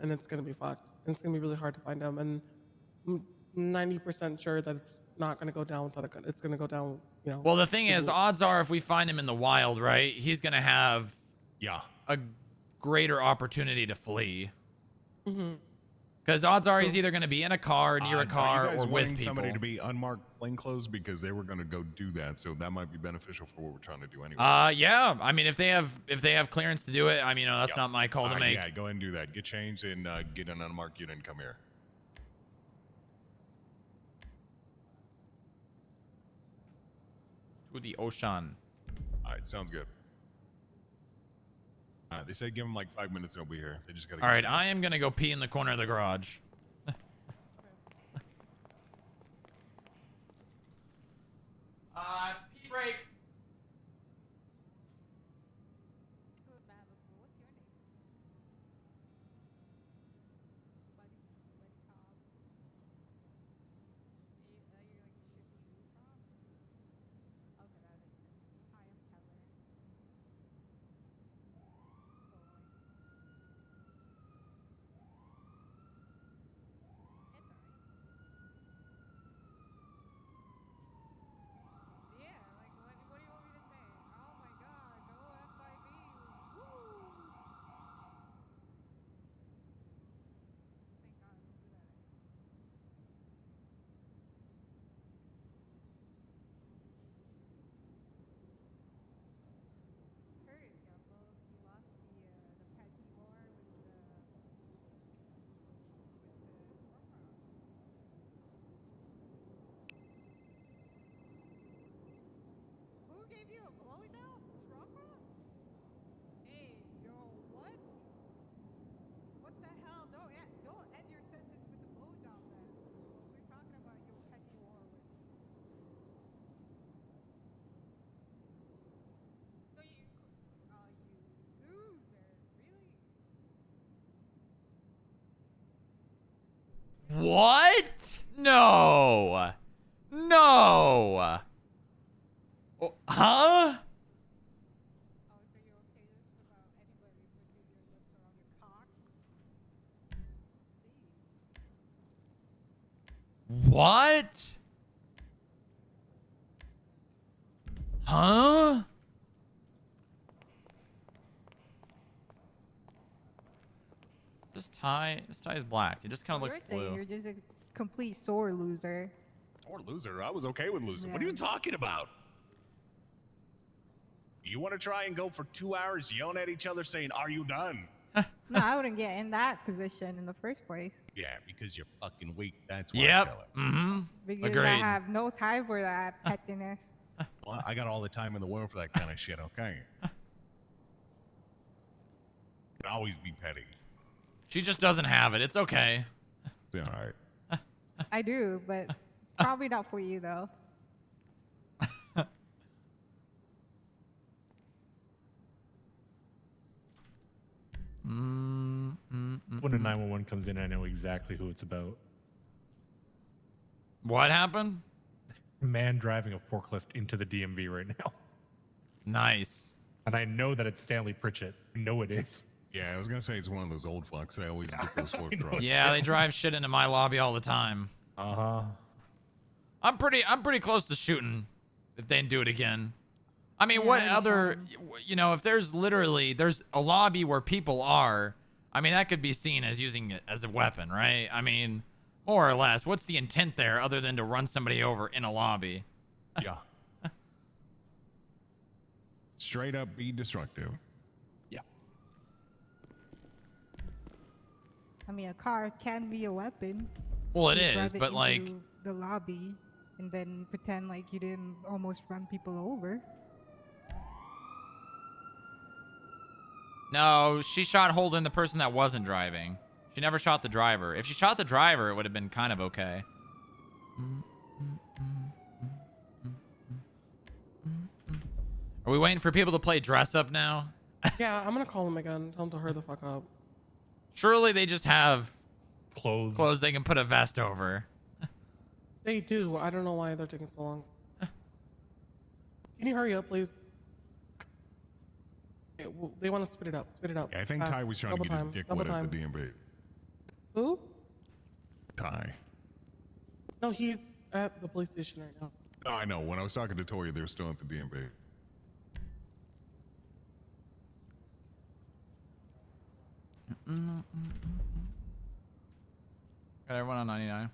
Speaker 10: and it's gonna be fucked. And it's gonna be really hard to find him. And I'm 90% sure that it's not gonna go down without a gun. It's gonna go down, you know.
Speaker 1: Well, the thing is, odds are if we find him in the wild, right, he's gonna have a greater opportunity to flee.
Speaker 10: Mm-hmm.
Speaker 1: Because odds are he's either gonna be in a car, near a
Speaker 11: Are you
Speaker 1: car,
Speaker 11: guys
Speaker 1: or with
Speaker 11: wanting
Speaker 1: people.
Speaker 11: somebody to be unmarked plainclothes because they were going to go do that, so that might be beneficial for what we're trying to do anyway.
Speaker 1: Yeah. I mean, if they have clearance to do it, I mean, you know, that's not my call to make.
Speaker 11: Yeah, go ahead and do that. Get changed and get an unmarked unit and come here.
Speaker 1: To the ocean.
Speaker 11: All right, sounds good. All right, they said give them like 5 minutes and they'll be here. They just got to.
Speaker 1: All right, I am gonna go pee in the corner of the garage. Pee break. What? No. No. Oh, huh? What? Huh? This tie is black. It just kind of
Speaker 4: You're
Speaker 1: looks
Speaker 4: saying
Speaker 1: blue.
Speaker 4: you're just a complete sore loser.
Speaker 11: Or loser. I was okay with losing. What are you talking about? You want to try and go for 2 hours yelling at each other saying, "Are you done?"
Speaker 4: No, I wouldn't get in that position in the first place.
Speaker 11: Yeah, because you're fucking weak. That's why.
Speaker 1: Yep.
Speaker 11: Keller.
Speaker 1: Mm-hmm.
Speaker 4: Because I
Speaker 1: Agreed.
Speaker 4: have no time for that pettiness.
Speaker 11: Well, I got all the time in the world for that kind of shit. Okay. Can always be petty.
Speaker 1: She just doesn't have it. It's okay.
Speaker 11: It's all right.
Speaker 4: I do, but probably not for you though.
Speaker 8: When a 911 comes in, I know exactly who it's about.
Speaker 1: What happened?
Speaker 8: Man driving a forklift into the DMV right now.
Speaker 1: Nice.
Speaker 8: And I know that it's Stanley Pritchett. I know it is.
Speaker 11: Yeah, I was gonna say it's one of those old fucks that always get those fork trucks.
Speaker 1: Yeah, they drive shit into my lobby all the time.
Speaker 8: Uh-huh.
Speaker 1: I'm pretty close to shooting if they do it again. I mean, what other, you know, if there's a lobby where people are, I mean, that could be seen as using it as a weapon, right? I mean, more or less, what's the intent there other than to run somebody over in a lobby?
Speaker 11: Yeah. Straight up be destructive.
Speaker 8: Yeah.
Speaker 4: I mean, a car can be a weapon.
Speaker 1: Well, it
Speaker 4: You
Speaker 1: is,
Speaker 4: drive
Speaker 1: but like,
Speaker 4: into the lobby and then pretend like you didn't almost run people over.
Speaker 1: no, she shot Holden, the person that wasn't driving. She never shot the driver. If she shot the driver, it would have been kind of okay. Are we waiting for people to play dress up now?
Speaker 10: Yeah, I'm gonna call him again. Tell him to hurry the fuck up.
Speaker 1: Surely they just have
Speaker 8: Clothes
Speaker 1: they can put a vest over.
Speaker 10: They do. I don't know why they're taking so long. Can you hurry up, please? Okay, well, they want to spit it up. Spit it up.
Speaker 11: Yeah, I think
Speaker 10: Fast.
Speaker 11: Ty was trying
Speaker 10: Double
Speaker 11: to get
Speaker 10: time.
Speaker 11: his dick
Speaker 10: Double
Speaker 11: wet
Speaker 10: time.
Speaker 11: at the DMV.
Speaker 10: Who?
Speaker 11: Ty.
Speaker 10: No, he's at the police station right now.
Speaker 11: No, I know. When I was talking to Toya, they were still at the DMV.
Speaker 1: Got everyone on 99.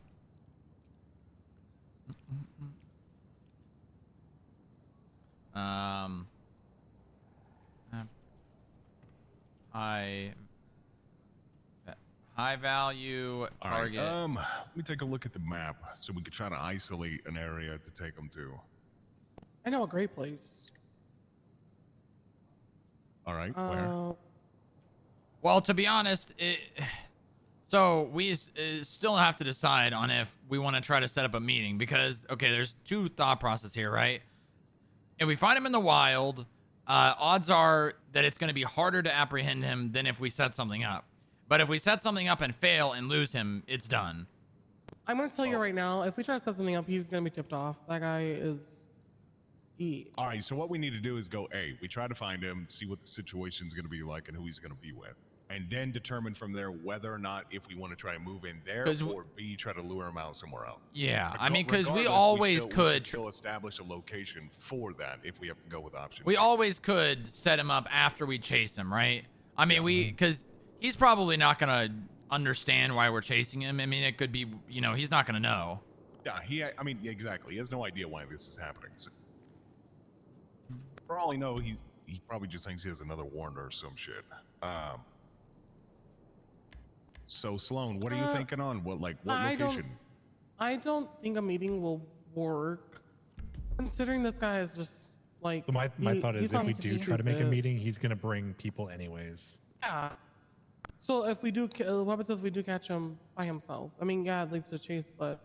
Speaker 1: High value
Speaker 11: All
Speaker 1: target.
Speaker 11: right. Let me take a look at the map so we could try to isolate an area to take them to.
Speaker 10: I know a great place.
Speaker 11: All right. Where?
Speaker 1: Well, to be honest, so we still have to decide on if we want to try to set up a meeting because, okay, there's two thought process here, right? If we find him in the wild, odds are that it's going to be harder to apprehend him than if we set something up. But if we set something up and fail and lose him, it's done.
Speaker 10: I'm gonna tell you right now, if we try to set something up, he's gonna be tipped off. That guy is.
Speaker 11: All right. So what we need to do is go, A, we try to find him, see what the situation's going to be like and who he's going to be with. And then determine from there whether or not if we want to try and move in there or B, try to lure him out somewhere else.
Speaker 1: Yeah, I mean, because we
Speaker 11: Regardless,
Speaker 1: always
Speaker 11: we
Speaker 1: could.
Speaker 11: should still establish a location for that if we have to go with option.
Speaker 1: We always could set him up after we chase him, right? I mean, because he's probably not going to understand why we're chasing him. I mean, it could be, you know, he's not going to know.
Speaker 11: Yeah, I mean, exactly. He has no idea why this is happening. So, for all he know, he probably just thinks he has another warrant or some shit. So Sloan, what are you thinking on? What location?
Speaker 10: I don't think a meeting will work. Considering this guy is just like.
Speaker 8: So my thought is
Speaker 10: he's
Speaker 8: if
Speaker 10: not
Speaker 8: we do try to make a
Speaker 10: stupid.
Speaker 8: meeting, he's going to bring people anyways.
Speaker 10: Yeah. So if we do, what happens if we do catch him by himself? I mean, yeah, it leads to chase, but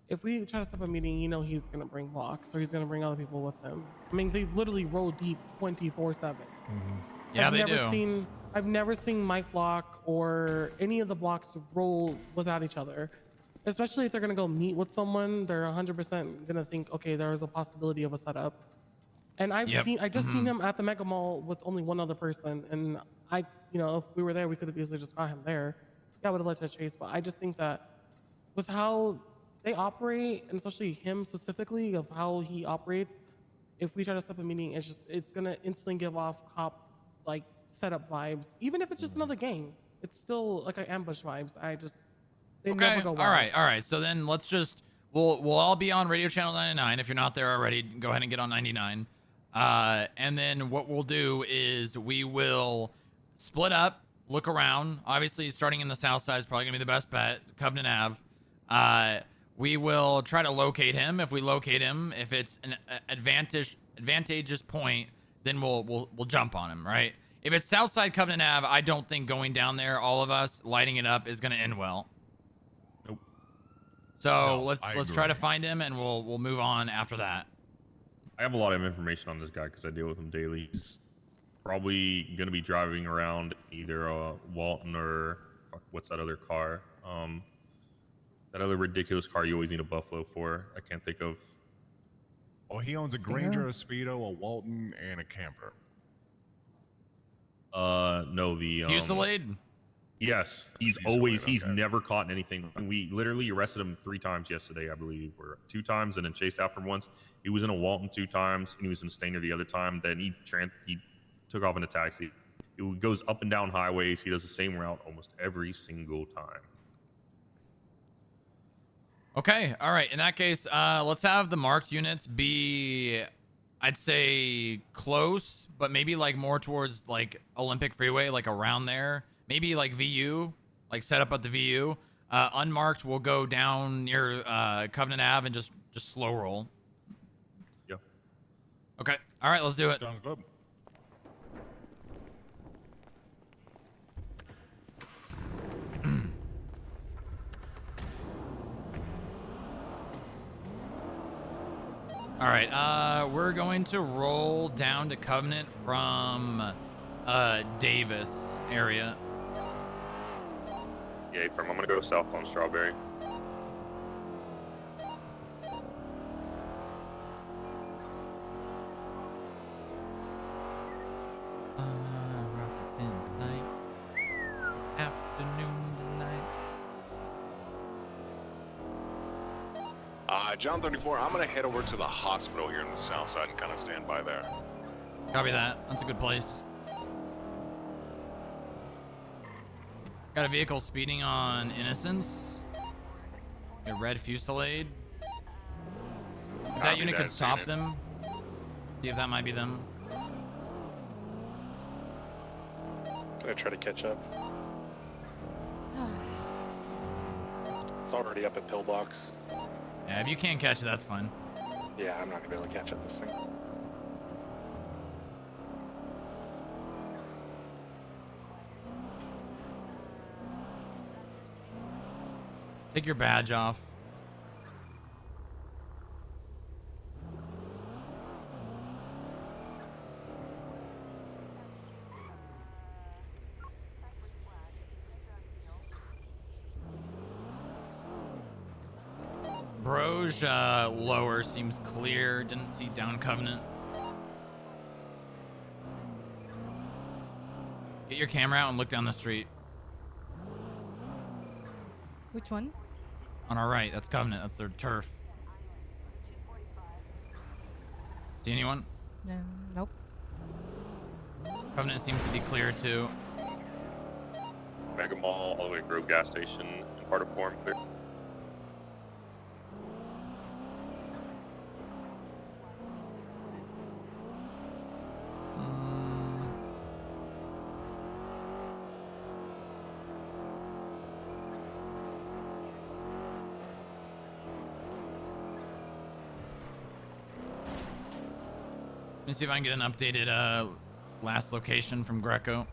Speaker 10: if we try to set up a meeting, you know he's gonna bring blocks or he's gonna bring other people with him. I mean, they literally roll deep 24/7.
Speaker 1: Yeah, they do.
Speaker 10: I've never seen Mike block or any of the blocks roll without each other. especially if they're gonna go meet with someone, they're 100% gonna think, okay, there is a possibility of a setup. And I just seen him at the Mega Mall with only one other person, and I, if we were there, we could have easily just got him there. Yeah, would have led to a chase, but I just think that with how they operate, and especially him specifically, of how he operates, if we try to set up a meeting, it's gonna instantly give off cop like setup vibes, even if it's just another gang. It's still like an ambush vibes. They never go well.
Speaker 1: All right. So then we'll all be on radio channel 99. If you're not there already, go ahead and get on 99. And then what we'll do is we will split up, look around. Obviously, starting in the south side is probably gonna be the best bet. Covenant Ave. We will try to locate him. If we locate him, if it's an advantageous point, then we'll jump on him, right? If it's Southside Covenant Ave, I don't think going down there, all of us lighting it up, is gonna end well.
Speaker 11: Nope.
Speaker 1: So
Speaker 11: No,
Speaker 1: let's try to find him, and we'll move on after that.
Speaker 12: I have a lot of information on this guy because I deal with him daily. He's probably gonna be driving around either a Walton or what's that other car? That other ridiculous car you always need a Buffalo for. I can't think of.
Speaker 11: Oh, he owns a Granger, a Speedo, a Walton, and a camper.
Speaker 12: No, the
Speaker 1: Fusillade?
Speaker 12: Yes, he's never caught in anything. We literally arrested him 3 times yesterday, I believe, or 2 times, and then chased after him once. He was in a Walton 2 times, and he was in a Stainer the other time. Then he took off in a taxi. He goes up and down highways. He does the same route almost every single time.
Speaker 1: Okay, all right. In that case, let's have the marked units be, I'd say, close, but maybe like more towards like Olympic Freeway, like around there. Maybe like VU, like set up at the VU. Unmarked will go down near Covenant Ave and just slow roll.
Speaker 12: Yeah.
Speaker 1: Okay. All right, let's do it.
Speaker 11: Sounds good.
Speaker 1: All right, we're going to roll down to Covenant from Davis area.
Speaker 12: Yeah, I'm gonna go south on Strawberry.
Speaker 1: Rockets in sight. Afternoon delight.
Speaker 9: John 34, I'm gonna head over to the hospital here in the south side and kind of stand by there.
Speaker 1: Copy that. That's a good place. Got a vehicle speeding on Innocence. A red Fusillade. If that unit could stop them, see if that might be them.
Speaker 9: Gonna try to catch up. It's already up at Pillbox.
Speaker 1: Yeah, if you can't catch it, that's fine.
Speaker 9: Yeah, I'm not gonna be able to catch up this thing.
Speaker 1: Take your badge off. Broge, lower, seems clear. Didn't see down Covenant. Get your camera out and look down the street.
Speaker 4: Which one?
Speaker 1: On our right, that's Covenant. That's their turf. See anyone?
Speaker 4: Nope.
Speaker 1: Covenant seems to be clear too.
Speaker 12: Mega Mall all the way to Grove gas station and part of Forum clear.
Speaker 1: Let me see if I can get an updated last location from Greco.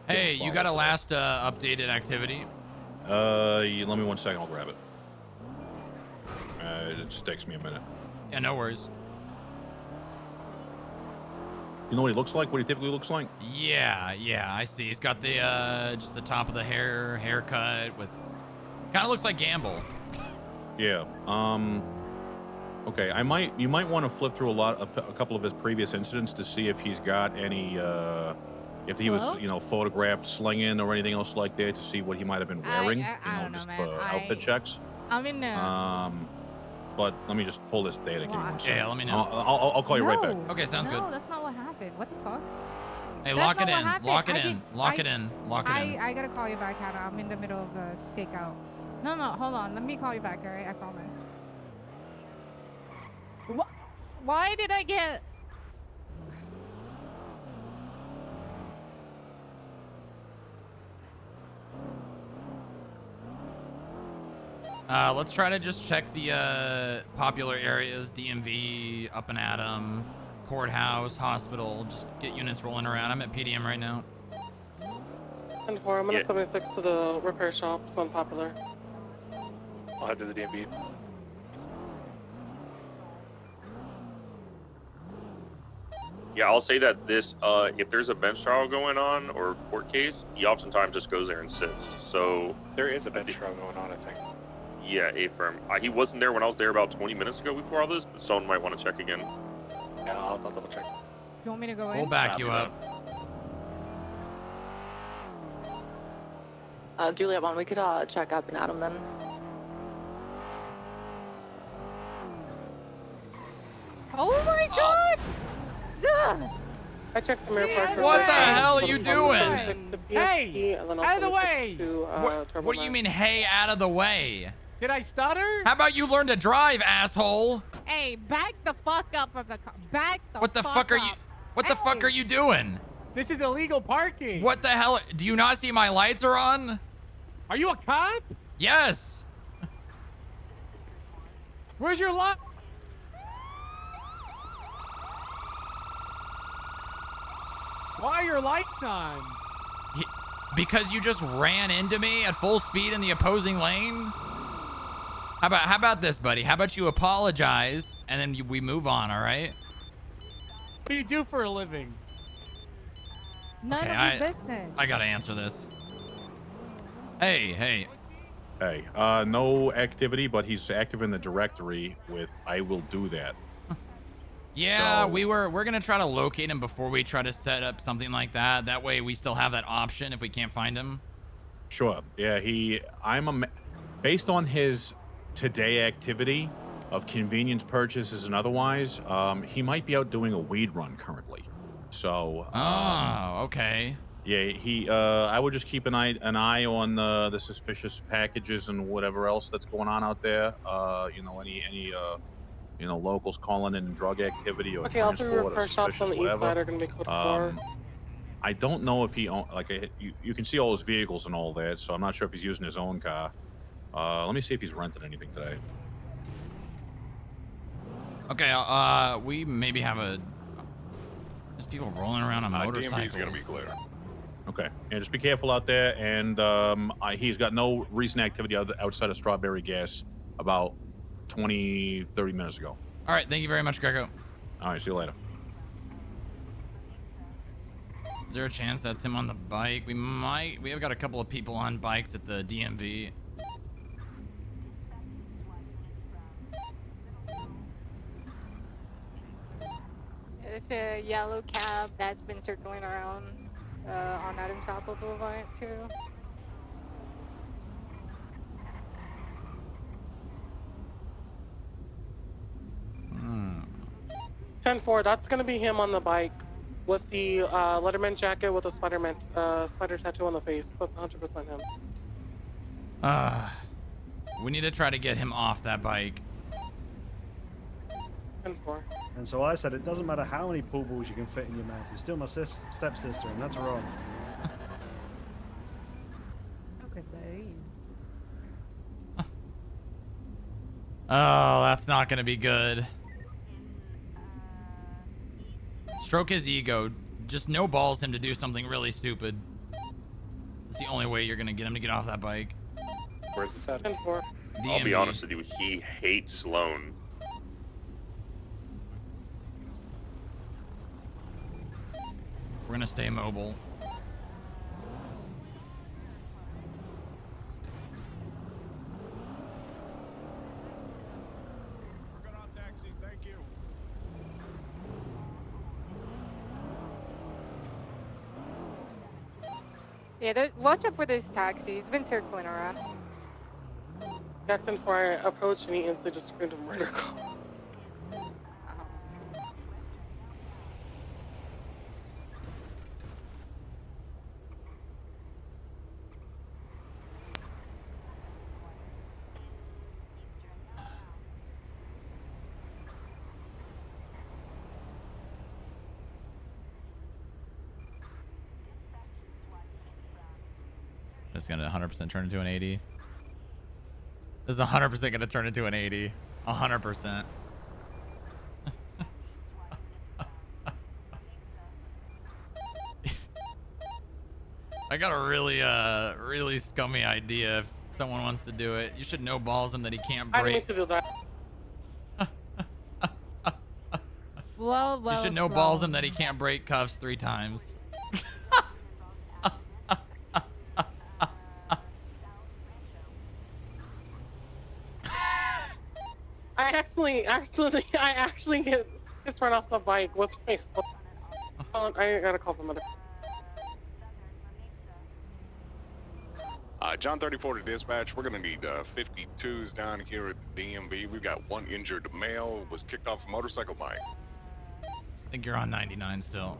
Speaker 1: Hey,
Speaker 2: didn't
Speaker 1: you got a
Speaker 2: follow
Speaker 1: last updated activity?
Speaker 2: Let me 1 second. I'll grab it. It just takes me a minute.
Speaker 1: Yeah, no worries.
Speaker 2: You know what he looks like? What he typically looks like?
Speaker 1: Yeah, I see. He's got the just the top of the haircut with kind of looks like Gamble.
Speaker 2: Yeah. Okay. You might want to flip through a couple of his previous incidents to see if he's got any if he was, photographed slinging or anything else like that, to see what he might have been wearing,
Speaker 4: I don't know,
Speaker 2: just
Speaker 4: man.
Speaker 2: for outfit checks.
Speaker 4: I'm in there.
Speaker 2: But let me just pull this data. Give me 1 second.
Speaker 1: Yeah, let me know.
Speaker 2: I'll call you right back.
Speaker 1: Okay, sounds good.
Speaker 4: No, that's not what happened. What the fuck?
Speaker 1: Hey,
Speaker 4: That's
Speaker 1: lock it
Speaker 4: not what
Speaker 1: in.
Speaker 4: happened.
Speaker 1: Lock it
Speaker 4: I
Speaker 1: in.
Speaker 4: did-
Speaker 1: Lock
Speaker 4: I-
Speaker 1: it in. Lock it in.
Speaker 4: I gotta call you back, Hannah. I'm in the middle of a stakeout. No, hold on. Let me call you back, alright? I promise. Why did I get...
Speaker 1: Let's try to just check the popular areas, DMV, Up and Atom, courthouse, hospital. Just get units rolling around. I'm at PDM right now.
Speaker 10: 10-4, I'm gonna 76 to the repair shops on Popular.
Speaker 9: I'll head to the DMV.
Speaker 12: Yeah, I'll say that this, if there's a bench trial going on or a court case, he oftentimes just goes there and sits. So
Speaker 9: There is a bench trial going on, I think.
Speaker 12: yeah, A-firm. He wasn't there when I was there about 20 minutes ago before all this, but someone might want to check again.
Speaker 9: Yeah, I'll double check.
Speaker 4: You want me to go in?
Speaker 1: We'll back you up.
Speaker 13: Juliet, one, we could check Up and Atom then.
Speaker 4: Oh my god!
Speaker 10: I checked the mirror park.
Speaker 1: What the hell are you doing?
Speaker 10: Hey!
Speaker 14: Out of the way!
Speaker 1: What do you mean, hey, out of the way?
Speaker 14: Did I stutter?
Speaker 1: How about you learn to drive, asshole?
Speaker 4: Hey, back the fuck up from the car. Back the
Speaker 1: What the fuck are you? What the fuck are you doing?
Speaker 14: This is illegal parking.
Speaker 1: What the hell? Do you not see my lights are on?
Speaker 14: Are you a cop?
Speaker 1: Yes.
Speaker 14: Where's your lot? Why are your lights on?
Speaker 1: Because you just ran into me at full speed in the opposing lane? How about this, buddy? How about you apologize and then we move on, all right?
Speaker 14: What do you do for a living?
Speaker 4: None
Speaker 1: Okay,
Speaker 4: of your business.
Speaker 1: I gotta answer this. Hey.
Speaker 2: Hey, no activity, but he's active in the directory with I will do that.
Speaker 1: Yeah,
Speaker 2: So-
Speaker 1: we're gonna try to locate him before we try to set up something like that. That way we still have that option if we can't find him.
Speaker 2: Sure. Yeah, based on his today activity of convenience purchases and otherwise, he might be out doing a weed run currently. So.
Speaker 1: Okay.
Speaker 2: Yeah, I would just keep an eye on the suspicious packages and whatever else that's going on out there. Any locals calling in drug activity or
Speaker 10: Okay, all three
Speaker 2: transport or
Speaker 10: repair shops on
Speaker 2: suspicious
Speaker 10: the east
Speaker 2: whatever.
Speaker 10: side are gonna be code 4.
Speaker 2: I don't know if he you can see all his vehicles and all that, so I'm not sure if he's using his own car. Let me see if he's rented anything today.
Speaker 1: Okay, we maybe have there's people rolling around on motorcycles.
Speaker 9: DMV is gonna be clear.
Speaker 2: Okay, yeah, just be careful out there. And he's got no recent activity outside of Strawberry Gas about 20, 30 minutes ago.
Speaker 1: All right, thank you very much, Greco.
Speaker 2: All right, see you later.
Speaker 1: Is there a chance that's him on the bike? We have got a couple of people on bikes at the DMV.
Speaker 15: It's a yellow cab that's been circling around on Adams Apple Boulevard too.
Speaker 1: Hmm.
Speaker 10: 10-4, that's gonna be him on the bike with the Letterman jacket with a spider tattoo on the face. That's 100% him.
Speaker 1: We need to try to get him off that bike.
Speaker 10: 10-4.
Speaker 16: And so I said, it doesn't matter how many pool balls you can fit in your mouth. You're still my stepsister, and that's wrong.
Speaker 4: Okay, buddy.
Speaker 1: Oh, that's not gonna be good. Stroke his ego. Just no balls him to do something really stupid. It's the only way you're gonna get him to get off that bike.
Speaker 9: Where's this at?
Speaker 12: I'll be
Speaker 1: DMV.
Speaker 12: honest with you, he hates Sloan.
Speaker 1: We're gonna stay mobile.
Speaker 11: We're good on taxi, thank you.
Speaker 15: Yeah, watch out for this taxi. It's been circling around.
Speaker 10: That's in before I approached and he instantly just screamed a murder call.
Speaker 1: It's gonna 100% turn into an 80. This is 100% gonna turn into an 80. 100%. I got a really scummy idea. If someone wants to do it, you should no balls him that he can't
Speaker 10: I didn't mean
Speaker 1: break.
Speaker 10: to do that.
Speaker 4: Well,
Speaker 1: You should no balls him that he can't break cuffs 3 times.
Speaker 10: I actually get just run off the bike with my foot. I gotta call the mother.
Speaker 9: John 34 to dispatch. We're gonna need 52s down here at the DMV. We've got 1 injured male. Was kicked off a motorcycle bike.
Speaker 1: I think you're on 99 still.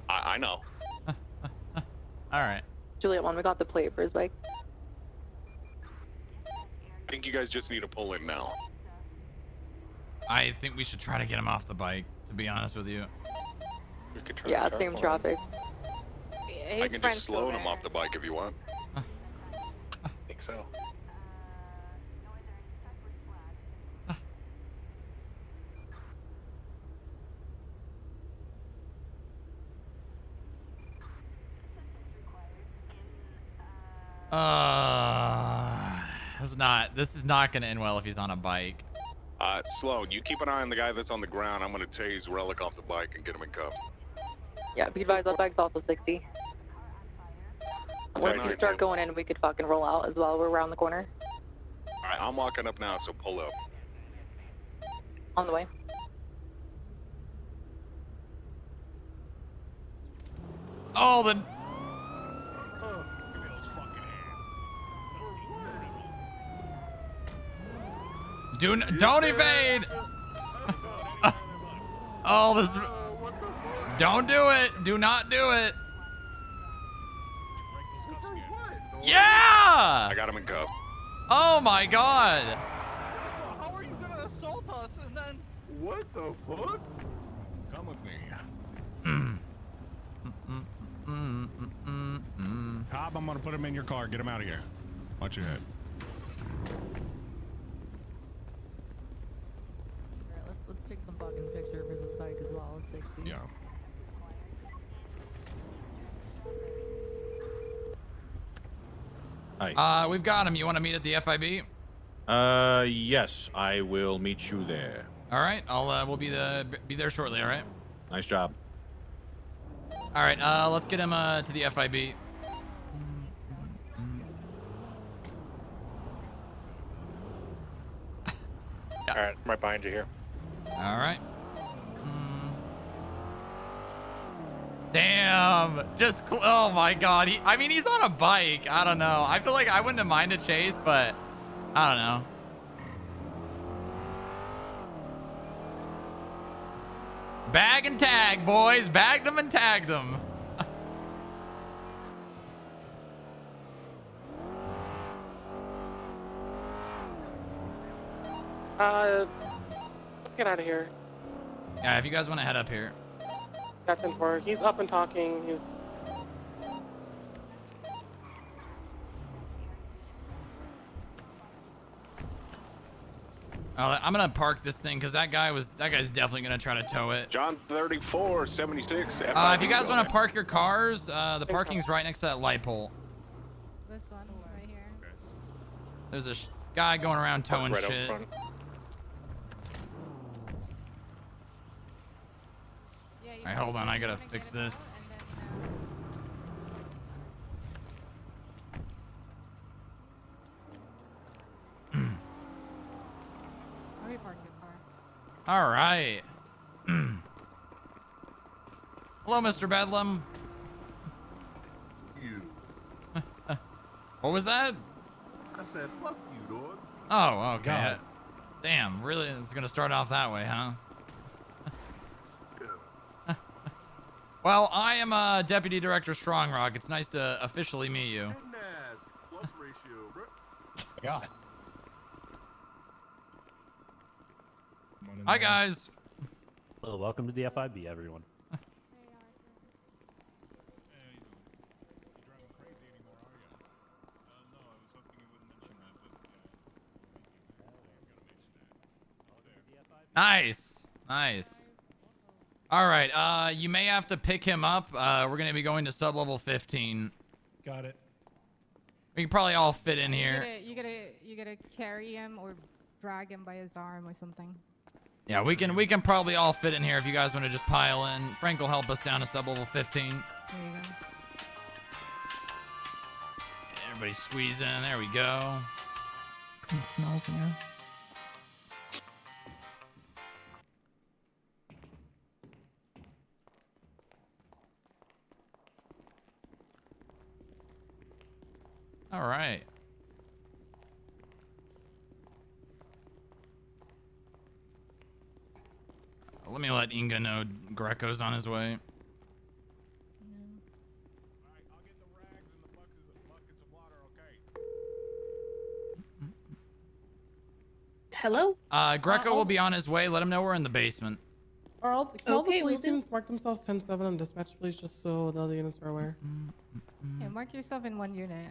Speaker 9: I know.
Speaker 1: All right.
Speaker 13: Juliet 1, we got the plate for his bike.
Speaker 9: I think you guys just need to pull in now.
Speaker 1: I think we should try to get him off the bike, to be honest with you.
Speaker 9: We could try
Speaker 13: Yeah,
Speaker 9: to
Speaker 13: same
Speaker 9: him.
Speaker 13: traffic.
Speaker 9: I can just slow him off the bike if you want. I think so.
Speaker 1: This is not gonna end well if he's on a bike.
Speaker 9: Sloan, you keep an eye on the guy that's on the ground. I'm gonna tase Relic off the bike and get him in cuffs.
Speaker 13: Yeah, be advised that bike's also 60. Once you start going in, we could fucking roll out as well. We're around the corner.
Speaker 9: Alright, I'm walking up now, so pull up.
Speaker 13: On the way.
Speaker 1: Oh, the... Don't evade! Oh, this... Don't do it! Do not do it! Yeah!
Speaker 9: I got him in cuffs.
Speaker 1: Oh my god!
Speaker 17: How are you gonna assault us and then... What the fuck?
Speaker 11: Come with me. Cobb, I'm gonna put him in your car. Get him out of here. Watch your head.
Speaker 18: Let's take some fucking picture of his bike as well. It's 60.
Speaker 11: Yeah.
Speaker 2: Hi.
Speaker 1: We've got him. You want to meet at the FIB?
Speaker 2: Yes, I will meet you there.
Speaker 1: All right. We'll be there shortly. All right.
Speaker 2: Nice job.
Speaker 1: All right. Let's get him to the FIB.
Speaker 9: All right, I'm right behind you here.
Speaker 1: All right. Damn. Oh my god. I mean, he's on a bike. I don't know. I feel like I wouldn't have minded chase, but I don't know. Bag and tag, boys. Bagged them and tagged them.
Speaker 10: Let's get out of here.
Speaker 1: Yeah, if you guys want to head up here.
Speaker 10: That's in for. He's up and talking. He's.
Speaker 1: I'm gonna park this thing because that guy's definitely gonna try to tow it.
Speaker 9: John 34, 76.
Speaker 1: If you guys want to park your cars, the parking's right next to that light pole.
Speaker 4: This one right here.
Speaker 1: There's a guy going around towing
Speaker 9: Right
Speaker 1: shit.
Speaker 9: up front.
Speaker 4: Yeah, you
Speaker 1: Alright,
Speaker 4: wanna
Speaker 1: hold on.
Speaker 4: get-
Speaker 1: I
Speaker 4: you
Speaker 1: gotta
Speaker 4: wanna
Speaker 1: fix
Speaker 4: get him
Speaker 1: this.
Speaker 4: out and then, Let me park your car.
Speaker 1: All right. Hello, Mr. Bedlam.
Speaker 19: You.
Speaker 1: What was that?
Speaker 19: I said, fuck you, dog.
Speaker 1: Oh, okay.
Speaker 19: God.
Speaker 1: Damn, really? It's gonna start off that way, huh? Well, I am Deputy Director Strongrock. It's nice to officially meet you.
Speaker 19: Nice. Plus ratio, bro.
Speaker 8: God.
Speaker 1: Hi, guys.
Speaker 6: Well, welcome to the FIB, everyone.
Speaker 1: Nice. Nice. All right. You may have to pick him up. We're gonna be going to sub-level 15.
Speaker 8: Got it.
Speaker 1: We can probably all fit in here.
Speaker 4: You gotta carry him or drag him by his arm or something.
Speaker 1: Yeah, we can probably all fit in here if you guys want to just pile in. Frank will help us down to sub-level 15.
Speaker 4: There you go.
Speaker 1: Everybody squeeze in. There we go.
Speaker 18: It smells now.
Speaker 1: All right. Let me let Inga know Greco's on his way.
Speaker 5: Hello?
Speaker 1: Greco will be on his way. Let him know we're in the basement.
Speaker 10: Can all the
Speaker 5: Okay, will
Speaker 10: police
Speaker 5: do.
Speaker 10: units mark themselves 10-7 on dispatch, please, just so the other units are aware.
Speaker 4: Yeah, mark yourself in one unit.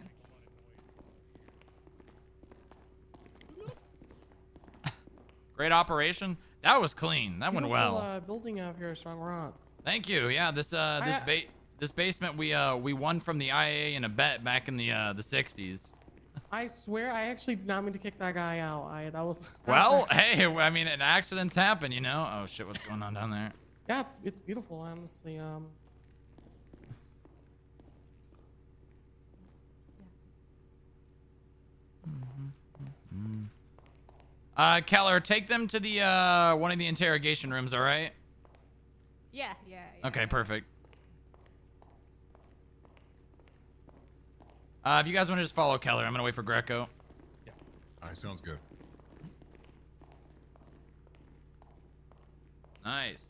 Speaker 1: Great operation. That was clean. That went
Speaker 10: Beautiful,
Speaker 1: well.
Speaker 10: Building out here, Strong Rock.
Speaker 1: Thank you. Yeah, this basement we won from the IA in a bet back in the 60s.
Speaker 10: I swear, I actually did not mean to kick that guy out. That was
Speaker 1: Well,
Speaker 10: actually-
Speaker 1: hey, I mean, accidents happen, you know. Oh shit, what's going on down there?
Speaker 10: Yeah, it's beautiful, honestly.
Speaker 1: Keller, take them to the one of the interrogation rooms. All right.
Speaker 4: Yeah.
Speaker 1: Okay, perfect. If you guys want to just follow Keller, I'm gonna wait for Greco.
Speaker 11: All right, sounds good.
Speaker 1: Nice.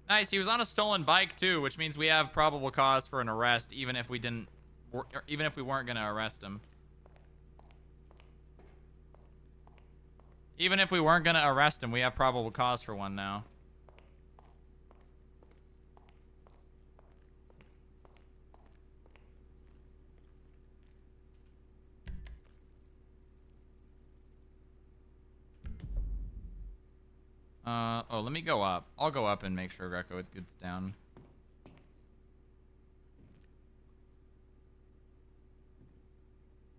Speaker 1: Nice. He was on a stolen bike too, which means we have probable cause for an arrest, even if we weren't gonna arrest him. Even if we weren't gonna arrest him, we have probable cause for one now. Oh, let me go up. I'll go up and make sure Greco gets down.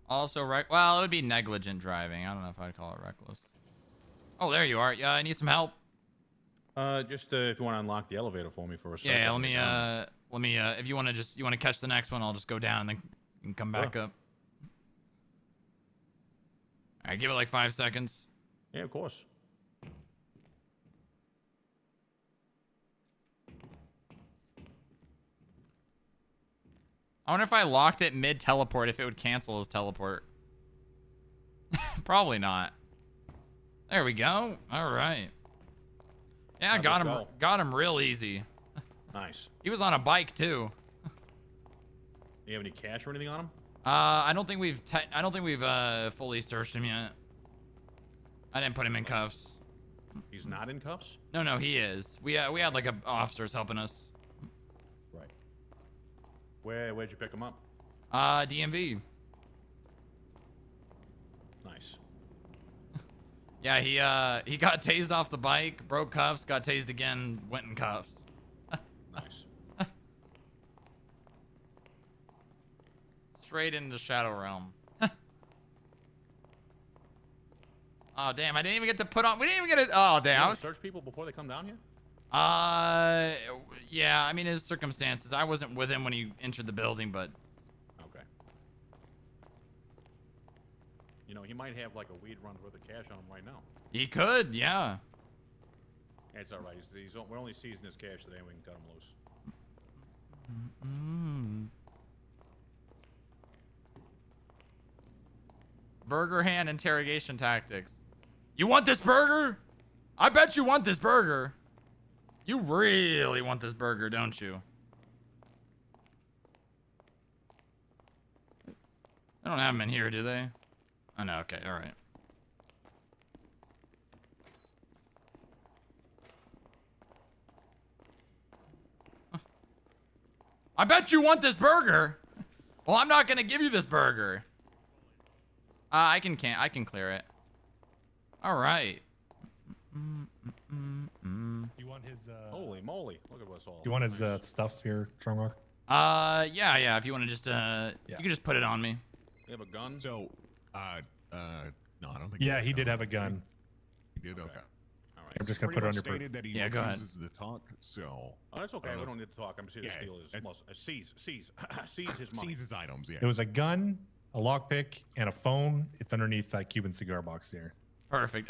Speaker 1: Also, well, it would be negligent driving. I don't know if I'd call it reckless. Oh, there you are. Yeah, I need some help.
Speaker 2: Just if you want to unlock the elevator for me for a second.
Speaker 1: Yeah, let me, if you want to catch the next one, I'll just go down and then you can come back up. All right, give it like 5 seconds.
Speaker 2: Yeah, of course.
Speaker 1: I wonder if I locked it mid-teleport, if it would cancel his teleport. Probably not. There we go. All right. Yeah, got him real easy.
Speaker 2: Nice.
Speaker 1: He was on a bike too.
Speaker 2: Do you have any cash or anything on him?
Speaker 1: I don't think we've fully searched him yet. I didn't put him in cuffs.
Speaker 2: He's not in cuffs?
Speaker 1: No, he is. We had like officers helping us.
Speaker 2: Right. Where'd you pick him up?
Speaker 1: DMV.
Speaker 2: Nice.
Speaker 1: Yeah, he got tased off the bike, broke cuffs, got tased again, went in cuffs.
Speaker 2: Nice.
Speaker 1: straight into Shadow Realm. Oh damn! I didn't even get to put on. We didn't even get it. Oh damn! I was
Speaker 2: search people before they come down here.
Speaker 1: Yeah. I mean, his circumstances. I wasn't with him when he entered the building, but.
Speaker 2: Okay. You know, he might have like a weed run worth of cash on him right now.
Speaker 1: He could, yeah.
Speaker 2: It's all right. We're only seizing his cash today. We can cut him loose.
Speaker 1: Burger hand interrogation tactics. You want this burger? I bet you want this burger. You really want this burger, don't you? They don't have them in here, do they? Oh, no. Okay. All right. I bet you want this burger. Well, I'm not going to give you this burger. I can clear it. All right.
Speaker 8: You want his
Speaker 2: Holy moly! Look at us all.
Speaker 8: you want his stuff here, Stronglock?
Speaker 1: Yeah. If you want to just you can just put it on me.
Speaker 2: You have a gun?
Speaker 11: So, no, I don't think.
Speaker 8: Yeah, he did have a gun.
Speaker 11: He did. Okay.
Speaker 2: All right.
Speaker 8: I'm just gonna put it on your.
Speaker 11: Stated that he
Speaker 1: Yeah, go ahead.
Speaker 11: refuses to talk. So.
Speaker 2: Oh, that's okay. We don't need to talk. I'm just here to steal his seize his money.
Speaker 11: Seize his items. Yeah.
Speaker 8: It was a gun, a lockpick, and a phone. It's underneath that Cuban cigar box here.
Speaker 1: Perfect.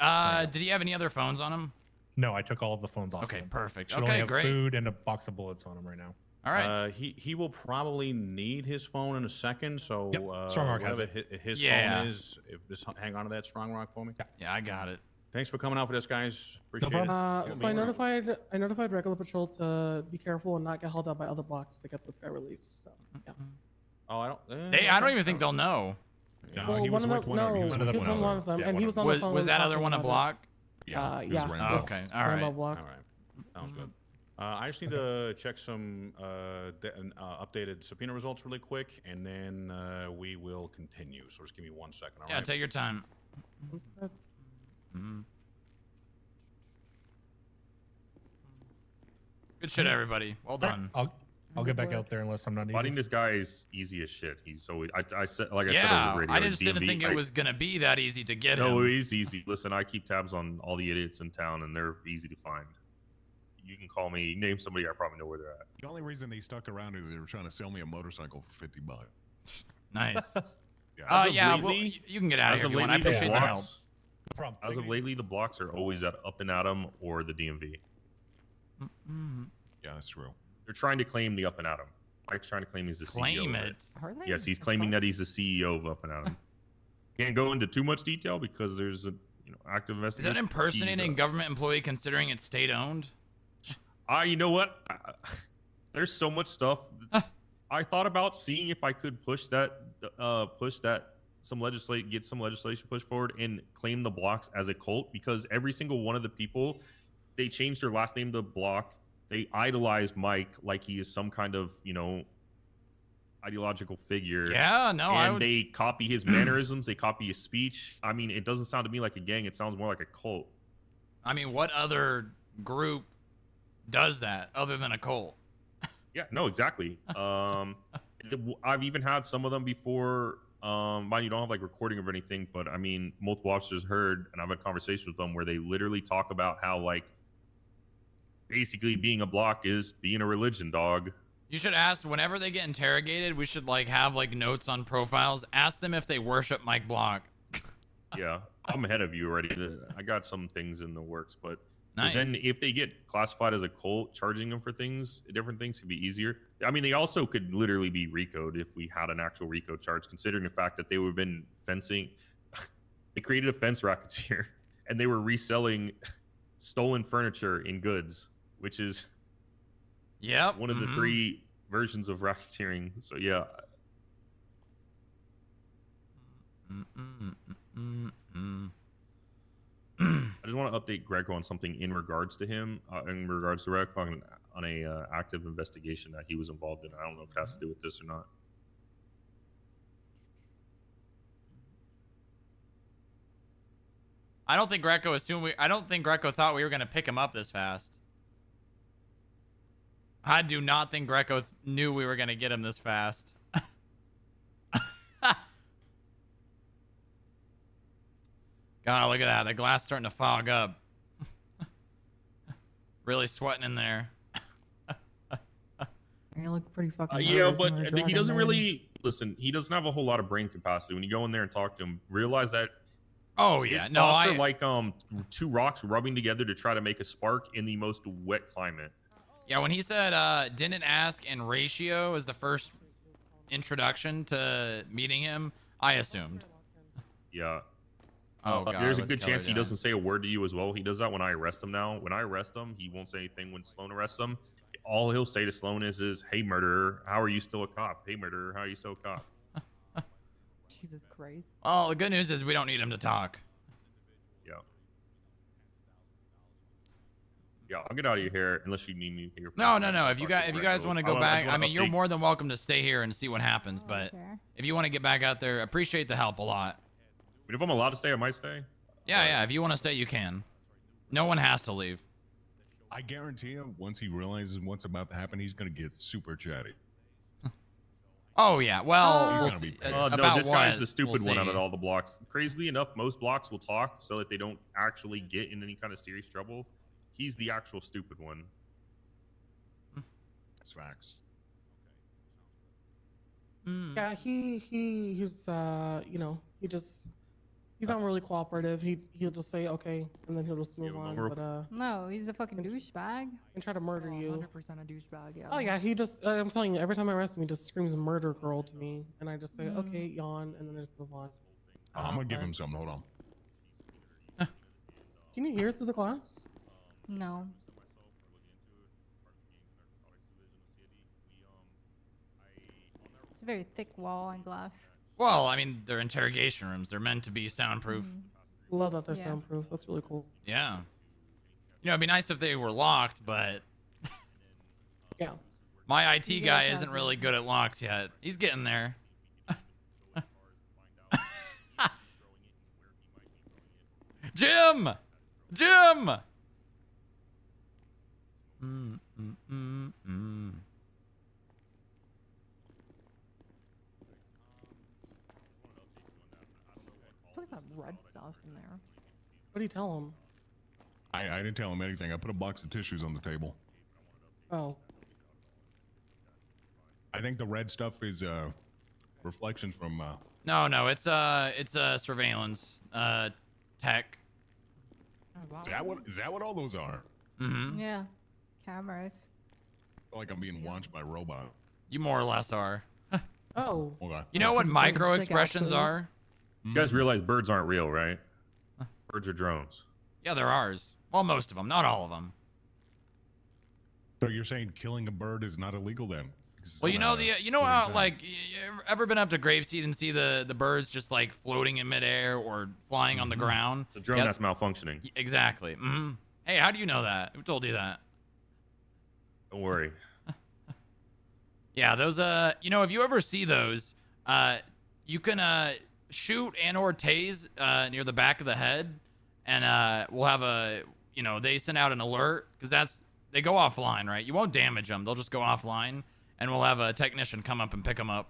Speaker 1: Did he have any other phones on him?
Speaker 8: No, I took all of the phones off.
Speaker 1: Okay,
Speaker 8: of him.
Speaker 1: perfect.
Speaker 8: Should only
Speaker 1: Okay,
Speaker 8: have
Speaker 1: great.
Speaker 8: food and a box of bullets on him right now.
Speaker 1: All right.
Speaker 2: He will probably need his phone in a second. So
Speaker 8: Yep. Strong Rock has
Speaker 2: whatever his
Speaker 1: Yeah.
Speaker 2: phone is, just hang on to that Strong Rock for me.
Speaker 1: Yeah, I got it.
Speaker 2: Thanks for coming out for this, guys. Appreciate
Speaker 8: problem.
Speaker 2: it.
Speaker 10: So I notified regular patrol to be careful and not get held up by other blocks to get this guy released. So yeah.
Speaker 2: Oh, I don't.
Speaker 1: I don't even think they'll know.
Speaker 11: No,
Speaker 10: Well,
Speaker 11: he was
Speaker 10: one of
Speaker 11: with
Speaker 10: the,
Speaker 11: one
Speaker 10: no,
Speaker 11: of
Speaker 10: he
Speaker 11: them.
Speaker 10: was
Speaker 11: He was with
Speaker 10: on one of them, and he was on the phone.
Speaker 1: Was that other
Speaker 10: talking
Speaker 1: one a
Speaker 10: about it.
Speaker 1: block?
Speaker 11: Yeah. it was
Speaker 10: Yeah.
Speaker 11: Rainbow.
Speaker 1: Okay. All
Speaker 10: Rainbow
Speaker 1: right.
Speaker 10: block.
Speaker 2: All right. Sounds good. I just need to check some updated subpoena results really quick, and then we will continue. So just give me 1 second. All
Speaker 1: Yeah,
Speaker 2: right?
Speaker 1: take your time. Mhm. Good shit, everybody. Well done.
Speaker 8: I'll get back out there unless I'm not needed.
Speaker 12: Fighting this guy is easy as shit. He's always I said like I said
Speaker 1: Yeah,
Speaker 12: over the radio.
Speaker 1: I just didn't
Speaker 12: DMV,
Speaker 1: think it was gonna be that easy to get
Speaker 12: No,
Speaker 1: him.
Speaker 12: it is easy. Listen, I keep tabs on all the idiots in town, and they're easy to find. You can call me, name somebody, I probably know where they're at.
Speaker 11: The only reason they stuck around is they were trying to sell me a motorcycle for $50.
Speaker 1: Nice.
Speaker 11: Yeah.
Speaker 12: As of
Speaker 1: Yeah. Well,
Speaker 12: lately-
Speaker 1: you can get out of
Speaker 12: as
Speaker 1: here
Speaker 12: of
Speaker 1: if you want. I
Speaker 12: lately, the
Speaker 1: appreciate the help.
Speaker 12: blocks- As of lately, the blocks are always at Up and Atom or the DMV.
Speaker 11: Yeah, that's true.
Speaker 12: They're trying to claim the Up and Atom. Mike's trying to claim he's the CEO.
Speaker 1: Claim
Speaker 12: of
Speaker 1: it.
Speaker 18: Are they?
Speaker 12: Yes, he's claiming that he's the CEO of Up and Atom. Can't go into too much detail because there's a active
Speaker 1: Is
Speaker 12: investigation.
Speaker 1: that impersonating a government employee considering it's state owned?
Speaker 12: You know what? There's so much stuff. I thought about seeing if I could get some legislation pushed forward and claim the blocks as a cult, because every single one of the people, they changed their last name to Block. They idolize Mike like he is some kind of, ideological figure.
Speaker 1: Yeah, no,
Speaker 12: and they copy his mannerisms, they copy his speech. I mean, it doesn't sound to me like a gang, it sounds more like a cult.
Speaker 1: I mean, what other group does that other than a cult?
Speaker 12: Yeah, no, exactly. I've even had some of them before. Mind you, don't have like recording of anything, but I mean, multiple officers heard, and I've had conversations with them where they literally talk about how like basically being a block is being a religion, dog.
Speaker 1: You should ask whenever they get interrogated. We should like have like notes on profiles. Ask them if they worship Mike Block.
Speaker 12: Yeah, I'm ahead of you already. I got some things in the works, but 'cause
Speaker 1: Nice.
Speaker 12: then if they get classified as a cult, charging them for different things could be easier. I mean, they also could literally be RICO'd if we had an actual RICO charge, considering the fact that they would have been fencing. They created a fence racketeer, and they were reselling stolen furniture in goods, which is one of the three versions of racketeering. So yeah. I just want to update Greco on something in regards to him, in regards to Red Clock, on a active investigation that he was involved in. I don't know if it has to do with this or not.
Speaker 1: I don't think Greco I don't think Greco thought we were gonna pick him up this fast. I do not think Greco knew we were gonna get him this fast. God, look at that. The glass starting to fog up. Really sweating in there.
Speaker 18: You look pretty fucking
Speaker 12: Yeah,
Speaker 18: nervous
Speaker 12: but
Speaker 18: when we're
Speaker 12: he
Speaker 18: driving
Speaker 12: doesn't
Speaker 18: in.
Speaker 12: really listen. He doesn't have a whole lot of brain capacity. When you go in there and talk to him, realize that.
Speaker 1: Oh yeah,
Speaker 12: his
Speaker 1: no,
Speaker 12: thoughts are like two rocks rubbing together to try to make a spark in the most wet climate.
Speaker 1: Yeah, when he said didn't ask and ratio as the first introduction to meeting him, I assumed.
Speaker 12: Yeah.
Speaker 1: Oh, God,
Speaker 12: there's a
Speaker 1: what's
Speaker 12: good
Speaker 1: Keller
Speaker 12: chance he
Speaker 1: doing?
Speaker 12: doesn't say a word to you as well. He does that when I arrest him now. When I arrest him, he won't say anything when Sloan arrests him. All he'll say to Sloan is, "Hey, murderer, how are you still a cop? Hey, murderer, how are you still a cop?"
Speaker 18: Jesus Christ.
Speaker 1: Well, the good news is we don't need him to talk.
Speaker 12: Yeah. Yeah, I'll get out of your hair unless you need me here.
Speaker 1: No. If you guys want to go back, I mean, you're more than welcome to stay here and see what happens. But if you want to get back out there, appreciate the help a lot.
Speaker 12: I mean, if I'm allowed to stay, I might stay.
Speaker 1: Yeah. If you want to stay, you can. No one has to leave.
Speaker 11: I guarantee you, once he realizes what's about to happen, he's gonna get super chatty.
Speaker 1: Oh yeah. Well,
Speaker 11: He's
Speaker 1: we'll
Speaker 11: gonna be
Speaker 1: see.
Speaker 11: pissed.
Speaker 12: No, this guy is the
Speaker 1: We'll
Speaker 12: stupid one out
Speaker 1: see.
Speaker 12: of all the blocks. Crazily enough, most blocks will talk so that they don't actually get in any kind of serious trouble. He's the actual stupid one.
Speaker 11: That's facts.
Speaker 10: Yeah, he's you know, he's not really cooperative. He'll just say okay, and then he'll just move on. But
Speaker 4: No, he's a fucking douchebag.
Speaker 10: and try to murder you.
Speaker 18: 100% a douchebag, yeah.
Speaker 10: Oh yeah, he just I'm telling you, every time I arrest him, he just screams "murder girl" to me, and I just say okay, yawn, and then I just move on.
Speaker 11: I'm gonna give him something. Hold on.
Speaker 10: Can you hear it through the glass?
Speaker 4: No. It's a very thick wall and glass.
Speaker 1: Well, I mean, they're interrogation rooms. They're meant to be soundproof.
Speaker 10: Love that they're
Speaker 4: Yeah.
Speaker 10: soundproof. That's really cool.
Speaker 1: Yeah. You know, it'd be nice if they were locked, but
Speaker 10: Yeah.
Speaker 1: my IT
Speaker 4: You
Speaker 1: guy
Speaker 4: guys
Speaker 1: isn't
Speaker 4: have
Speaker 1: really good at locks yet. He's getting there. Jim! Jim!
Speaker 18: What's that red stuff in there?
Speaker 10: What do you tell him?
Speaker 11: I didn't tell him anything. I put a box of tissues on the table.
Speaker 10: Oh.
Speaker 11: I think the red stuff is reflections from.
Speaker 1: No, it's a surveillance tech.
Speaker 11: Is that what all those are?
Speaker 1: Mm-hmm.
Speaker 4: Yeah. Cameras.
Speaker 11: I feel like I'm being watched by a robot.
Speaker 1: You more or less are.
Speaker 10: Oh.
Speaker 11: Okay.
Speaker 1: You know what
Speaker 18: Pretty
Speaker 1: micro
Speaker 18: sick,
Speaker 1: expressions
Speaker 18: actually.
Speaker 1: are?
Speaker 12: You guys realize birds aren't real, right? Birds are drones.
Speaker 1: Yeah, they're ours. Well, most of them, not all of them.
Speaker 11: So you're saying killing a bird is not illegal then?
Speaker 1: Well, you know how like you ever been up to Grapeseed and see the birds just like floating in midair or flying on the ground?
Speaker 12: It's a drone that's malfunctioning.
Speaker 1: Exactly. Hey, how do you know that? Who told you that?
Speaker 12: Don't worry.
Speaker 1: Yeah, those you know, if you ever see those, you can shoot and or tase near the back of the head, and we'll have a they send out an alert because they go offline, right? You won't damage them; they'll just go offline, and we'll have a technician come up and pick them up.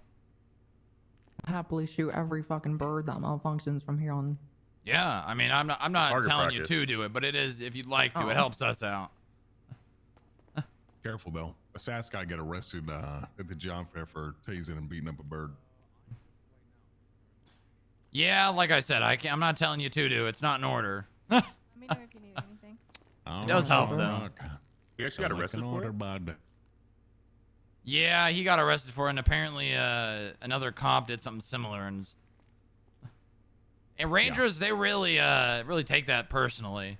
Speaker 18: Happily shoot every fucking bird that malfunctions from here on.
Speaker 1: Yeah, I mean, I'm not
Speaker 12: Target
Speaker 1: telling
Speaker 12: practice.
Speaker 1: you to do it, but it is if you'd like to.
Speaker 18: Oh.
Speaker 1: It helps us out.
Speaker 11: Careful though. A SAS guy got arrested at the job fair for tasing and beating up a bird.
Speaker 1: Yeah, like I said, I'm not telling you to do. It's not in order.
Speaker 4: Let me know if you need anything.
Speaker 1: It does help though.
Speaker 12: He actually got arrested for it.
Speaker 1: Yeah, he got arrested for it, and apparently another cop did something similar. And Rangers, they really take that personally.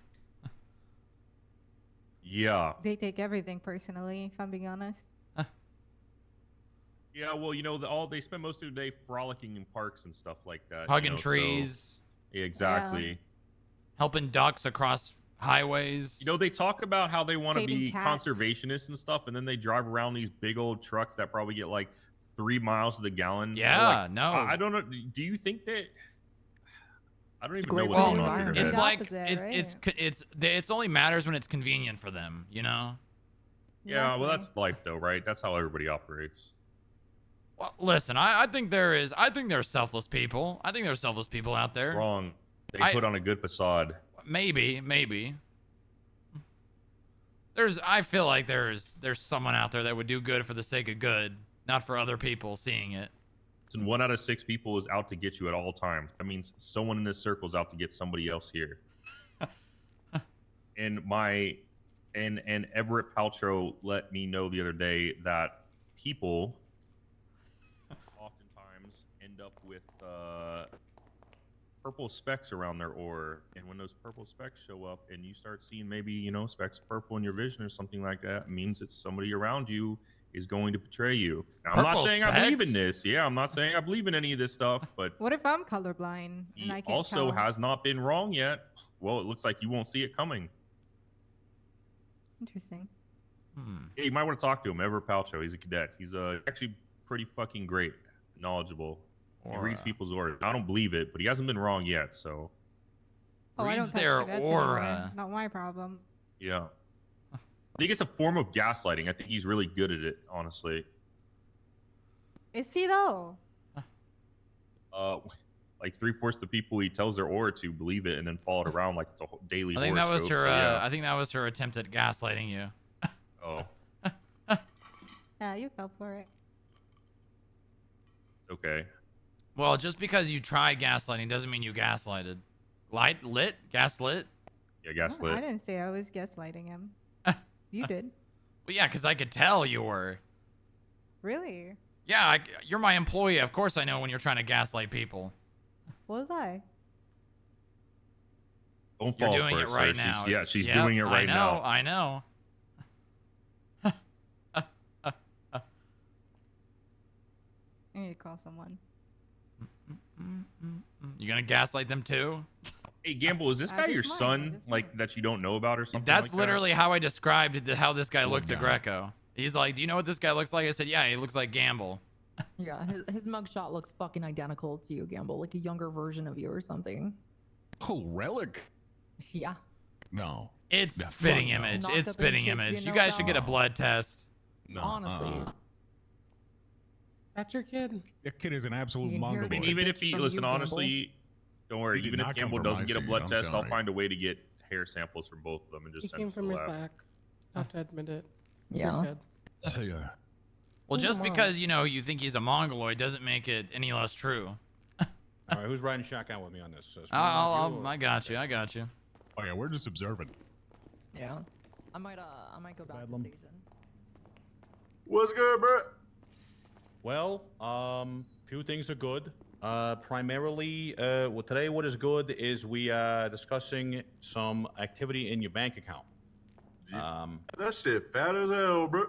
Speaker 12: Yeah.
Speaker 4: They take everything personally, if I'm being honest.
Speaker 12: Yeah, well, they spend most of their day frolicking in parks and stuff like that.
Speaker 1: Hugging
Speaker 12: so-
Speaker 1: trees.
Speaker 12: Yeah, exactly.
Speaker 4: Yeah.
Speaker 1: Helping ducks across highways.
Speaker 12: They talk about how they want to
Speaker 4: Saving
Speaker 12: be
Speaker 4: cats.
Speaker 12: conservationists and stuff, and then they drive around these big old trucks that probably get like 3 miles to the gallon. So,
Speaker 1: Yeah,
Speaker 12: like,
Speaker 1: no.
Speaker 12: I don't know. Do you think that? I don't even know
Speaker 18: great
Speaker 12: what's
Speaker 18: for
Speaker 12: going
Speaker 18: the
Speaker 12: on
Speaker 18: environment.
Speaker 12: here.
Speaker 1: It's
Speaker 4: The
Speaker 1: like
Speaker 4: opposite,
Speaker 1: it's only matters when it's convenient for them, you know.
Speaker 12: Yeah, well,
Speaker 4: Exactly.
Speaker 12: that's life, though, right? That's how everybody operates.
Speaker 1: Well, listen, I think there's selfless people. I think there's selfless people out there.
Speaker 12: Wrong. They put on a good facade.
Speaker 1: Maybe. I feel like there's someone out there that would do good for the sake of good, not for other people seeing it.
Speaker 12: And 1 out of 6 people is out to get you at all times. That means someone in this circle is out to get somebody else here. and Everett Paltrow let me know the other day that people oftentimes end up with purple specks around their ore, and when those purple specks show up and you start seeing maybe specks of purple in your vision or something like that, it means that somebody around you is going to betray you. Now, I'm not saying I believe in this. Yeah, I'm not saying I believe in any of this stuff, but
Speaker 4: What if I'm colorblind and I can't
Speaker 12: also
Speaker 4: tell?
Speaker 12: has not been wrong yet. Well, it looks like you won't see it coming.
Speaker 4: Interesting.
Speaker 12: Yeah, you might want to talk to him. Everett Paltrow. He's a cadet. He's actually pretty fucking great, knowledgeable. He reads people's orders. I don't believe it, but he hasn't been wrong yet. So.
Speaker 4: Oh, I don't
Speaker 1: Reads
Speaker 4: touch
Speaker 1: their
Speaker 4: cadets
Speaker 1: aura.
Speaker 4: anymore. Not my problem.
Speaker 12: Yeah. I think it's a form of gaslighting. I think he's really good at it, honestly.
Speaker 4: Is he though?
Speaker 12: Like 3/4 the people he tells their aura to believe it and then follow it around like it's a daily
Speaker 1: I think that was
Speaker 12: horoscope,
Speaker 1: her.
Speaker 12: so yeah.
Speaker 1: I think that was her attempt at gaslighting you.
Speaker 12: Oh,
Speaker 4: Yeah, you fell for it.
Speaker 12: okay.
Speaker 1: Well, just because you tried gaslighting doesn't mean you gaslighted. Gaslit?
Speaker 12: Yeah,
Speaker 4: I
Speaker 12: gaslit.
Speaker 4: didn't say I was gaslighting him. You did.
Speaker 1: Well, yeah, because I could tell you were.
Speaker 4: Really?
Speaker 1: Yeah, you're my employee. Of course I know when you're trying to gaslight people.
Speaker 4: Was I?
Speaker 12: Don't
Speaker 1: You're
Speaker 12: fall
Speaker 1: doing
Speaker 12: for
Speaker 1: it
Speaker 12: sir.
Speaker 1: right now.
Speaker 12: She's
Speaker 1: Yep,
Speaker 12: doing it right now.
Speaker 1: I know.
Speaker 4: I need to call someone.
Speaker 1: You gonna gaslight them too?
Speaker 12: Hey, Gamble, is this guy your son, like that you don't know about or something?
Speaker 1: That's
Speaker 12: like
Speaker 1: literally how I described how this guy looked to
Speaker 12: guy.
Speaker 1: Greco. He's like, "Do you know what this guy looks like?" I said, "Yeah, he looks like Gamble."
Speaker 18: Yeah, his mugshot looks fucking identical to you, Gamble, like a younger version of you or something.
Speaker 11: Oh, relic?
Speaker 18: Yeah.
Speaker 11: No.
Speaker 1: It's
Speaker 11: Yeah,
Speaker 1: spitting
Speaker 11: fuck no.
Speaker 1: image.
Speaker 18: Knocked
Speaker 1: It's
Speaker 18: up
Speaker 1: spitting
Speaker 18: any kids
Speaker 1: image.
Speaker 18: you
Speaker 1: You
Speaker 18: know
Speaker 1: guys should get a
Speaker 18: about?
Speaker 1: blood test.
Speaker 11: No.
Speaker 18: Honestly.
Speaker 10: That's your kid?
Speaker 11: That kid is an absolute
Speaker 18: You can hear
Speaker 12: I
Speaker 11: mongoloid.
Speaker 12: mean,
Speaker 18: Bitch
Speaker 12: even if he
Speaker 18: from
Speaker 12: listen,
Speaker 18: you, Gamble.
Speaker 12: honestly, don't worry.
Speaker 11: He did
Speaker 12: Even if
Speaker 11: not come
Speaker 12: Gamble
Speaker 11: from
Speaker 12: doesn't
Speaker 11: my
Speaker 12: get a
Speaker 11: seed,
Speaker 12: blood
Speaker 11: I'm
Speaker 12: test, I'll
Speaker 11: sorry.
Speaker 12: find a way to get hair samples from both of them and just
Speaker 10: He
Speaker 12: send
Speaker 10: came
Speaker 12: them to
Speaker 10: from
Speaker 12: the
Speaker 10: your
Speaker 12: lab.
Speaker 10: sack. Just have to admit it.
Speaker 18: Yeah.
Speaker 10: Your kid.
Speaker 11: Yeah.
Speaker 1: Well,
Speaker 10: Who's
Speaker 1: just
Speaker 10: the mom?
Speaker 1: because you think he's a mongoloid doesn't make it any less true.
Speaker 2: All right, who's riding shotgun with me on this?
Speaker 1: I got you. I got you.
Speaker 11: Oh yeah, we're just observing.
Speaker 18: Yeah. I might go back to
Speaker 16: Bedlam.
Speaker 18: station.
Speaker 19: What's good, bro?
Speaker 2: Well, few things are good. Primarily, today what is good is we are discussing some activity in your bank account.
Speaker 19: That shit fat as hell, bro.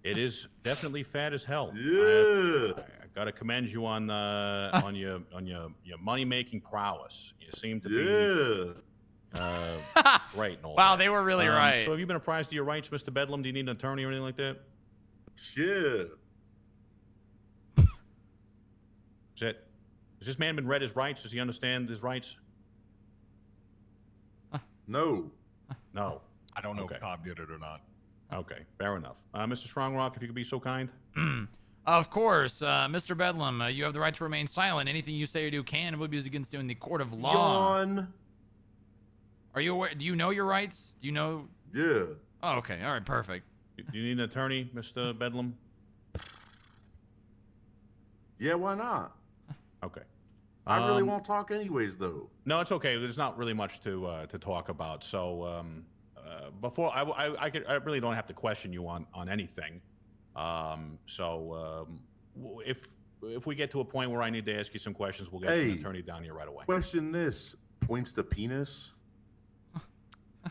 Speaker 2: It is definitely fat as hell.
Speaker 19: Yeah.
Speaker 2: I gotta commend you on your money making prowess. You seem to be right. And all
Speaker 1: Wow,
Speaker 2: that.
Speaker 1: they were really right.
Speaker 2: So have you been apprised of your rights, Mr. Bedlam? Do you need an attorney or anything like that?
Speaker 19: Yeah.
Speaker 2: Has this man been read his rights? Does he understand his rights?
Speaker 19: No.
Speaker 2: No.
Speaker 11: I don't know
Speaker 2: Okay.
Speaker 11: if Cobb did it or not.
Speaker 2: Okay, fair enough. Mr. Strongrock, if you could be so kind.
Speaker 1: Of course, Mr. Bedlam, you have the right to remain silent. Anything you say or do can and will be used against you in the court of law.
Speaker 19: Yawn.
Speaker 1: Are you aware? Do you know your rights? Do you know?
Speaker 19: Yeah.
Speaker 1: Oh, okay. All right. Perfect.
Speaker 2: Do you need an attorney, Mr. Bedlam?
Speaker 19: Yeah, why not?
Speaker 2: Okay.
Speaker 19: I really won't talk anyways, though.
Speaker 2: No, it's okay. There's not really much to talk about. So before I really don't have to question you on anything. If we get to a point where I need to ask you some questions, we'll get an attorney down here right away.
Speaker 19: Question this. Points to penis?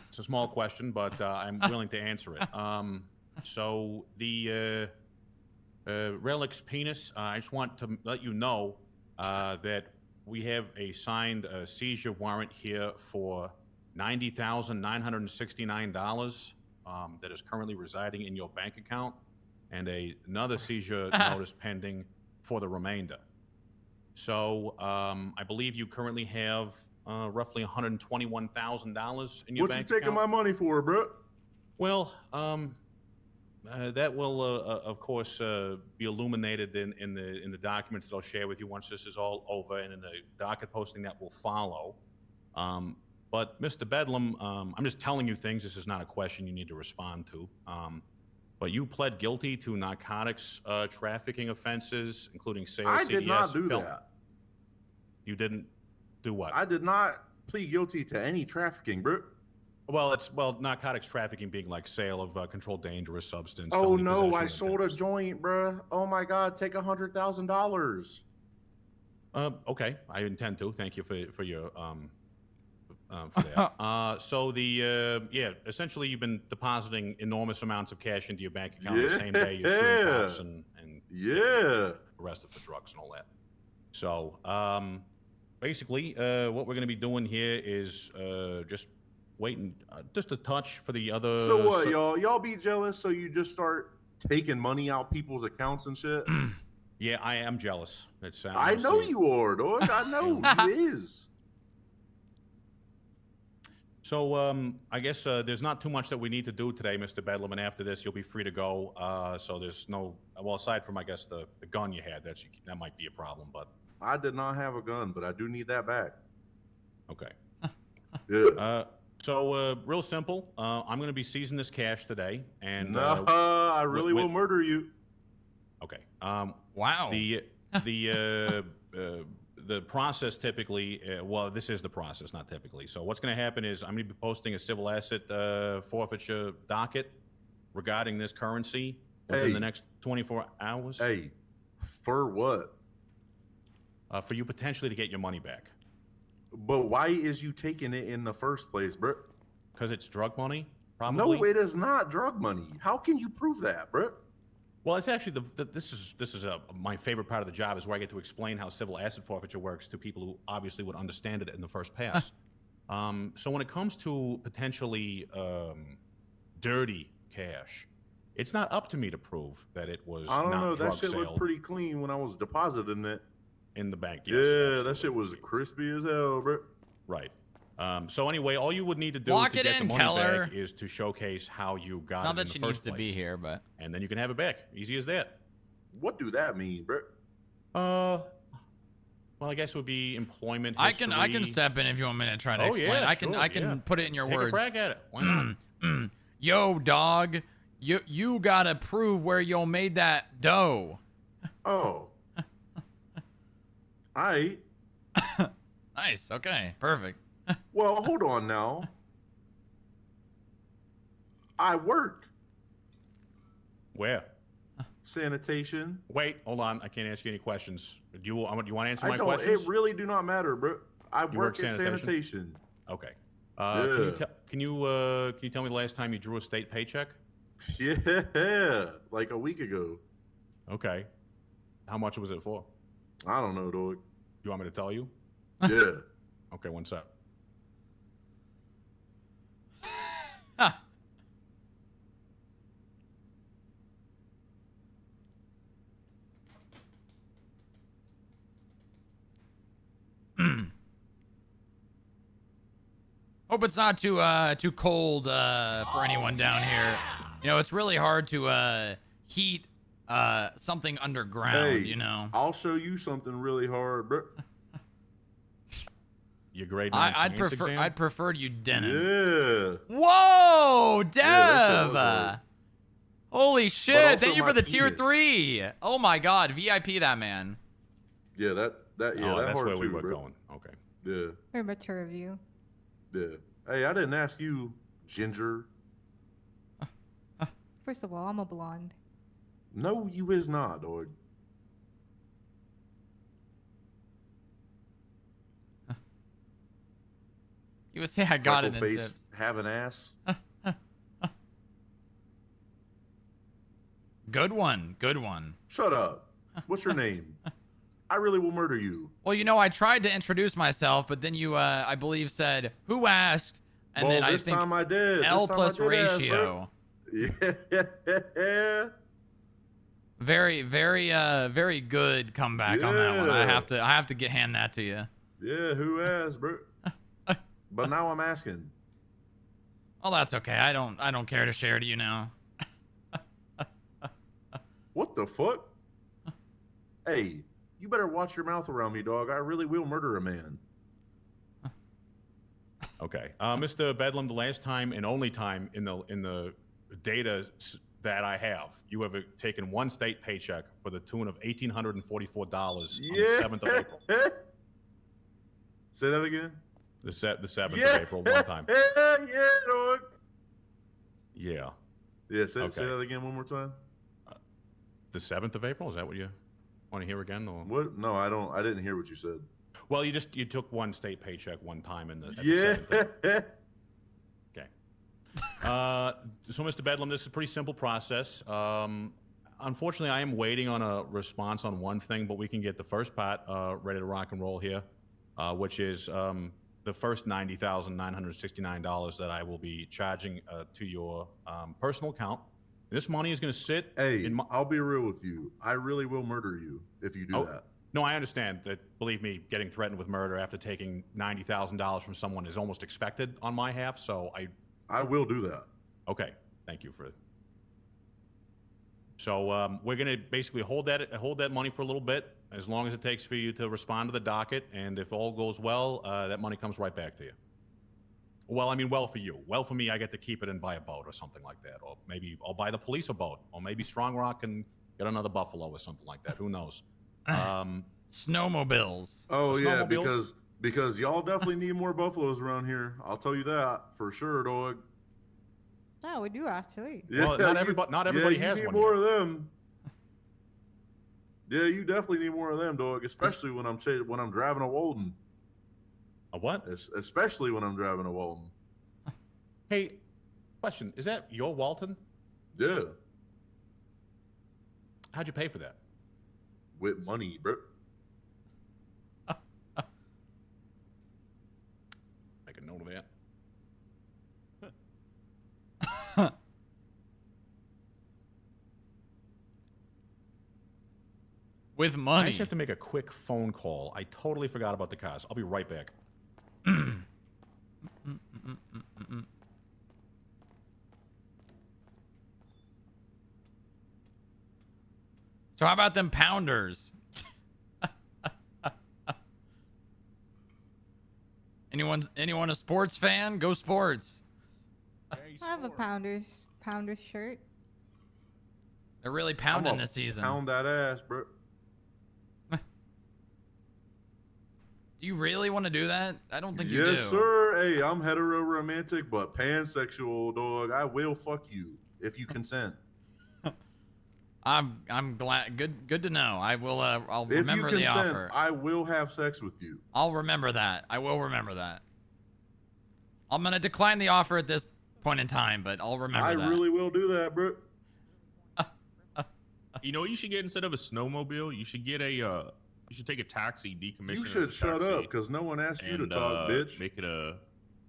Speaker 2: It's a small question, but I'm willing to answer it. So the Relic's penis, I just want to let you know that we have a signed seizure warrant here for $90,969 that is currently residing in your bank account, and another seizure notice pending for the remainder. So I believe you currently have roughly $121,000 in your
Speaker 19: What you
Speaker 2: bank
Speaker 19: taking
Speaker 2: account.
Speaker 19: my money for, bro?
Speaker 2: Well, that will, of course, be illuminated in the documents that I'll share with you once this is all over, and in the docket posting that will follow. But Mr. Bedlam, I'm just telling you things. This is not a question you need to respond to. But you pled guilty to narcotics trafficking offenses, including sales.
Speaker 19: I did not do
Speaker 2: film.
Speaker 19: that.
Speaker 2: You didn't do what?
Speaker 19: I did not plead guilty to any trafficking, bro.
Speaker 2: Well, narcotics trafficking being like sale of controlled dangerous substance.
Speaker 19: Oh
Speaker 2: felony
Speaker 19: no,
Speaker 2: possession
Speaker 19: I
Speaker 2: with
Speaker 19: sold a
Speaker 2: intent.
Speaker 19: joint, bruh. Oh my God, take $100,000.
Speaker 2: Okay, I intend to. Thank you for your for that. So essentially you've been depositing enormous amounts of cash into your bank account the same day you're shooting cops and arrested for drugs and all that. So basically, what we're going to be doing here is just waiting just a touch for the other.
Speaker 19: So what, y'all be jealous? So you just start taking money out people's accounts and shit?
Speaker 2: Yeah, I am jealous. It's,
Speaker 19: I know you are, dog. I know you is.
Speaker 2: So I guess there's not too much that we need to do today, Mr. Bedlam, and after this you'll be free to go. So there's no, well, aside from I guess the gun you had, that might be a problem, but
Speaker 19: I did not have a gun, but I do need that back.
Speaker 2: Okay.
Speaker 19: Yeah.
Speaker 2: So real simple. I'm going to be seizing this cash today, and
Speaker 19: I really will murder you.
Speaker 2: Okay.
Speaker 1: Wow.
Speaker 2: The process typically, well, this is the process, not typically. So what's going to happen is I'm going to be posting a civil asset forfeiture docket regarding this currency within the next 24 hours.
Speaker 19: Hey, for what?
Speaker 2: For you potentially to get your money back.
Speaker 19: But why is you taking it in the first place, bro?
Speaker 2: Because it's drug money, probably.
Speaker 19: No, it is not drug money. How can you prove that, bro?
Speaker 2: Well, it's actually this is my favorite part of the job is where I get to explain how civil asset forfeiture works to people who obviously would understand it in the first pass. So when it comes to potentially dirty cash, it's not up to me to prove that it was.
Speaker 19: I don't
Speaker 2: not
Speaker 19: know.
Speaker 2: Drug
Speaker 19: That shit
Speaker 2: sale
Speaker 19: looked pretty clean when I was depositing it
Speaker 2: in the bank.
Speaker 19: Yes, yeah, that shit was crispy as hell, bro.
Speaker 2: Right. So anyway, all you would need to do
Speaker 1: Lock
Speaker 2: to
Speaker 1: it
Speaker 2: get the
Speaker 1: in,
Speaker 2: money
Speaker 1: Keller.
Speaker 2: back is to showcase how you got
Speaker 1: Not
Speaker 2: it in
Speaker 1: that
Speaker 2: the
Speaker 1: she needs
Speaker 2: first
Speaker 1: to
Speaker 2: place.
Speaker 1: be here, but
Speaker 2: and then you can have it back. Easy as that.
Speaker 19: What do that mean, bro?
Speaker 2: Well, I guess it would be employment history.
Speaker 1: I can step in if you want me to try to explain.
Speaker 2: Yeah,
Speaker 1: I can put it in your
Speaker 2: Take
Speaker 1: words.
Speaker 2: a crack at it. Why not?
Speaker 1: Yo, dog, you gotta prove where you made that dough.
Speaker 19: Oh. I.
Speaker 1: Nice. Okay. Perfect.
Speaker 19: Well, hold on now. I work.
Speaker 2: Where?
Speaker 19: Sanitation.
Speaker 2: Wait, hold on. I can't ask you any questions. Do you want to answer
Speaker 19: I
Speaker 2: my
Speaker 19: don't.
Speaker 2: questions?
Speaker 19: It really do not matter, bro. I
Speaker 2: You
Speaker 19: work at sanitation.
Speaker 2: Okay.
Speaker 19: Yeah.
Speaker 2: Can you tell me the last time you drew a state paycheck?
Speaker 19: Yeah, like a week ago.
Speaker 2: Okay. How much was it for?
Speaker 19: I don't know, dog.
Speaker 2: You want me to tell you?
Speaker 19: Yeah.
Speaker 2: Okay, one sec.
Speaker 1: Hope it's not too cold for anyone down here. You know, it's really hard to heat something underground.
Speaker 19: Hey,
Speaker 1: you know.
Speaker 19: I'll show you something really hard, bro.
Speaker 2: Your grade 9 science exam?
Speaker 1: I'd prefer you didn't.
Speaker 19: Yeah.
Speaker 1: Whoa, Dev!
Speaker 19: Yeah, that shit was hard.
Speaker 1: Holy
Speaker 19: But
Speaker 1: shit!
Speaker 19: also
Speaker 1: Thank you
Speaker 19: my
Speaker 1: for the tier
Speaker 19: penis.
Speaker 1: 3. Oh my god, VIP that man.
Speaker 19: Yeah, that
Speaker 2: Oh,
Speaker 19: that
Speaker 2: that's
Speaker 19: hard
Speaker 2: where
Speaker 19: too,
Speaker 2: we were
Speaker 19: bro.
Speaker 2: going. Okay.
Speaker 19: Yeah.
Speaker 4: Very mature of you.
Speaker 19: Yeah. Hey, I didn't ask you, Ginger.
Speaker 4: First of all, I'm a blonde.
Speaker 19: No, you is not, dog.
Speaker 1: You would say I got it in
Speaker 19: Freckle face,
Speaker 1: tips.
Speaker 19: have an ass.
Speaker 1: Good one. Good one.
Speaker 19: Shut up. What's your name? I really will murder you.
Speaker 1: Well, you know, I tried to introduce myself, but then you, I believe, said, "Who asked?" And
Speaker 19: Well,
Speaker 1: then I
Speaker 19: this
Speaker 1: think
Speaker 19: time I did. This
Speaker 1: L
Speaker 19: time I
Speaker 1: plus
Speaker 19: did ask,
Speaker 1: ratio.
Speaker 19: Yeah.
Speaker 1: Very, very good comeback on that one. I have to hand that to you.
Speaker 19: Yeah, who asked, bro? But now I'm asking.
Speaker 1: Oh, that's okay. I don't care to share to you now.
Speaker 19: What the fuck? Hey, you better watch your mouth around me, dog. I really will murder a man.
Speaker 2: Okay, Mr. Bedlam, the last time and only time in the data that I have, you have taken one state paycheck for the tune of $1,844 on the 7th of April.
Speaker 19: Say that again.
Speaker 2: The 7th
Speaker 19: Yeah.
Speaker 2: of April, one time.
Speaker 19: Yeah, dog.
Speaker 2: Yeah.
Speaker 19: Yeah, say that again one more time.
Speaker 2: The 7th of April? Is that what you want to hear again? Or?
Speaker 19: What? No, I don't. I didn't hear what you said.
Speaker 2: Well, you took one state paycheck one time at the 7th. Okay. So, Mr. Bedlam, this is a pretty simple process. Unfortunately, I am waiting on a response on one thing, but we can get the first part ready to rock and roll here, which is the first $90,969 that I will be charging to your personal account. This money is going to sit.
Speaker 19: Hey, I'll be real with you. I really will murder you if you do that.
Speaker 2: No, I understand that. Believe me, getting threatened with murder after taking $90,000 from someone is almost expected on my half. So
Speaker 19: I will do that.
Speaker 2: Okay, thank you for it. So we're going to basically hold that money for a little bit, as long as it takes for you to respond to the docket. And if all goes well, that money comes right back to you. Well, I mean, well for you. Well for me, I get to keep it and buy a boat or something like that. Or maybe I'll buy the police a boat. Or maybe Strong Rock can get another Buffalo or something like that. Who knows?
Speaker 1: Snowmobiles.
Speaker 19: Oh yeah, because y'all definitely need more buffaloes around here. I'll tell you that for sure, dog.
Speaker 4: No, we do actually.
Speaker 19: Yeah,
Speaker 2: well, not everybody has
Speaker 19: need
Speaker 2: one.
Speaker 19: More of them. Yeah, you definitely need more of them, dog. Especially when I'm driving a Walden.
Speaker 2: A what?
Speaker 19: Especially when I'm driving a Walden.
Speaker 2: Hey, question: is that your Walton?
Speaker 19: Yeah.
Speaker 2: How'd you pay for that?
Speaker 19: With money, bro.
Speaker 2: Make a note of that.
Speaker 1: With money.
Speaker 2: I just have to make a quick phone call. I totally forgot about the cars. I'll be right back.
Speaker 1: So how about them pounders? Anyone a sports fan? Go sports.
Speaker 4: I have a Pounders shirt.
Speaker 1: They're really pounding this season.
Speaker 19: Pound that ass, bro.
Speaker 1: Do you really want to do that? I don't think you do.
Speaker 19: Yes, sir. Hey, I'm hetero-romantic, but pansexual, dog. I will fuck you if you consent.
Speaker 1: I'm glad. Good to know. I will. I'll
Speaker 19: If
Speaker 1: remember
Speaker 19: you
Speaker 1: the
Speaker 19: consent,
Speaker 1: offer.
Speaker 19: I will have sex with you.
Speaker 1: I'll remember that. I will remember that. I'm gonna decline the offer at this point in time, but I'll remember that.
Speaker 19: I really will do that, bro.
Speaker 12: You know what you should get instead of a snowmobile? You should get a. You should take a taxi, decommission.
Speaker 19: You
Speaker 12: it
Speaker 19: should
Speaker 12: as a
Speaker 19: shut
Speaker 12: taxi,
Speaker 19: up, because no one asked you to
Speaker 12: and,
Speaker 19: talk, bitch.
Speaker 12: Make it a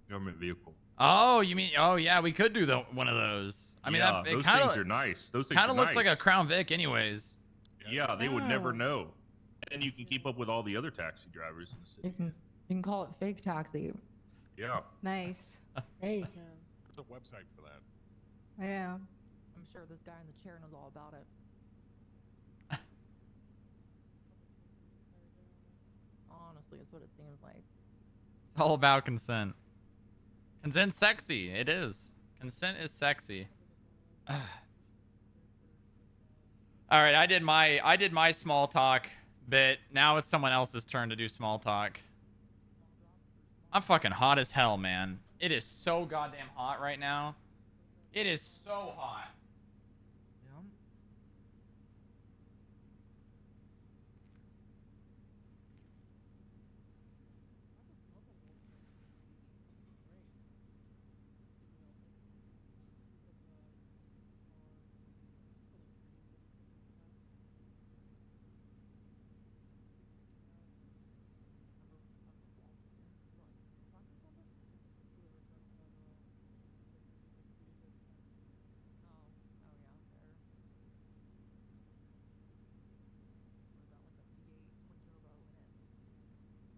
Speaker 12: government vehicle.
Speaker 1: Oh, you mean? Oh, yeah, we could do one of those. I mean,
Speaker 12: yeah,
Speaker 1: it
Speaker 12: those
Speaker 1: kinda,
Speaker 12: things are nice. Those things
Speaker 1: kind of
Speaker 12: are
Speaker 1: looks like a
Speaker 12: nice.
Speaker 1: Crown Vic, anyways.
Speaker 12: Yeah, they would never know. And you can keep up with all the other taxi drivers in the city.
Speaker 18: You can call it fake taxi.
Speaker 12: Yeah.
Speaker 4: Nice.
Speaker 10: Hey,
Speaker 11: There's a website for that.
Speaker 4: Yeah.
Speaker 18: I'm sure this guy in the chair knows all about it. Honestly, it's what it seems like.
Speaker 1: It's all about consent. Consent's sexy. It is. Consent is sexy. All right, I did my small talk bit. Now it's someone else's turn to do small talk. I'm fucking hot as hell, man. It is so goddamn hot right now. It is so hot.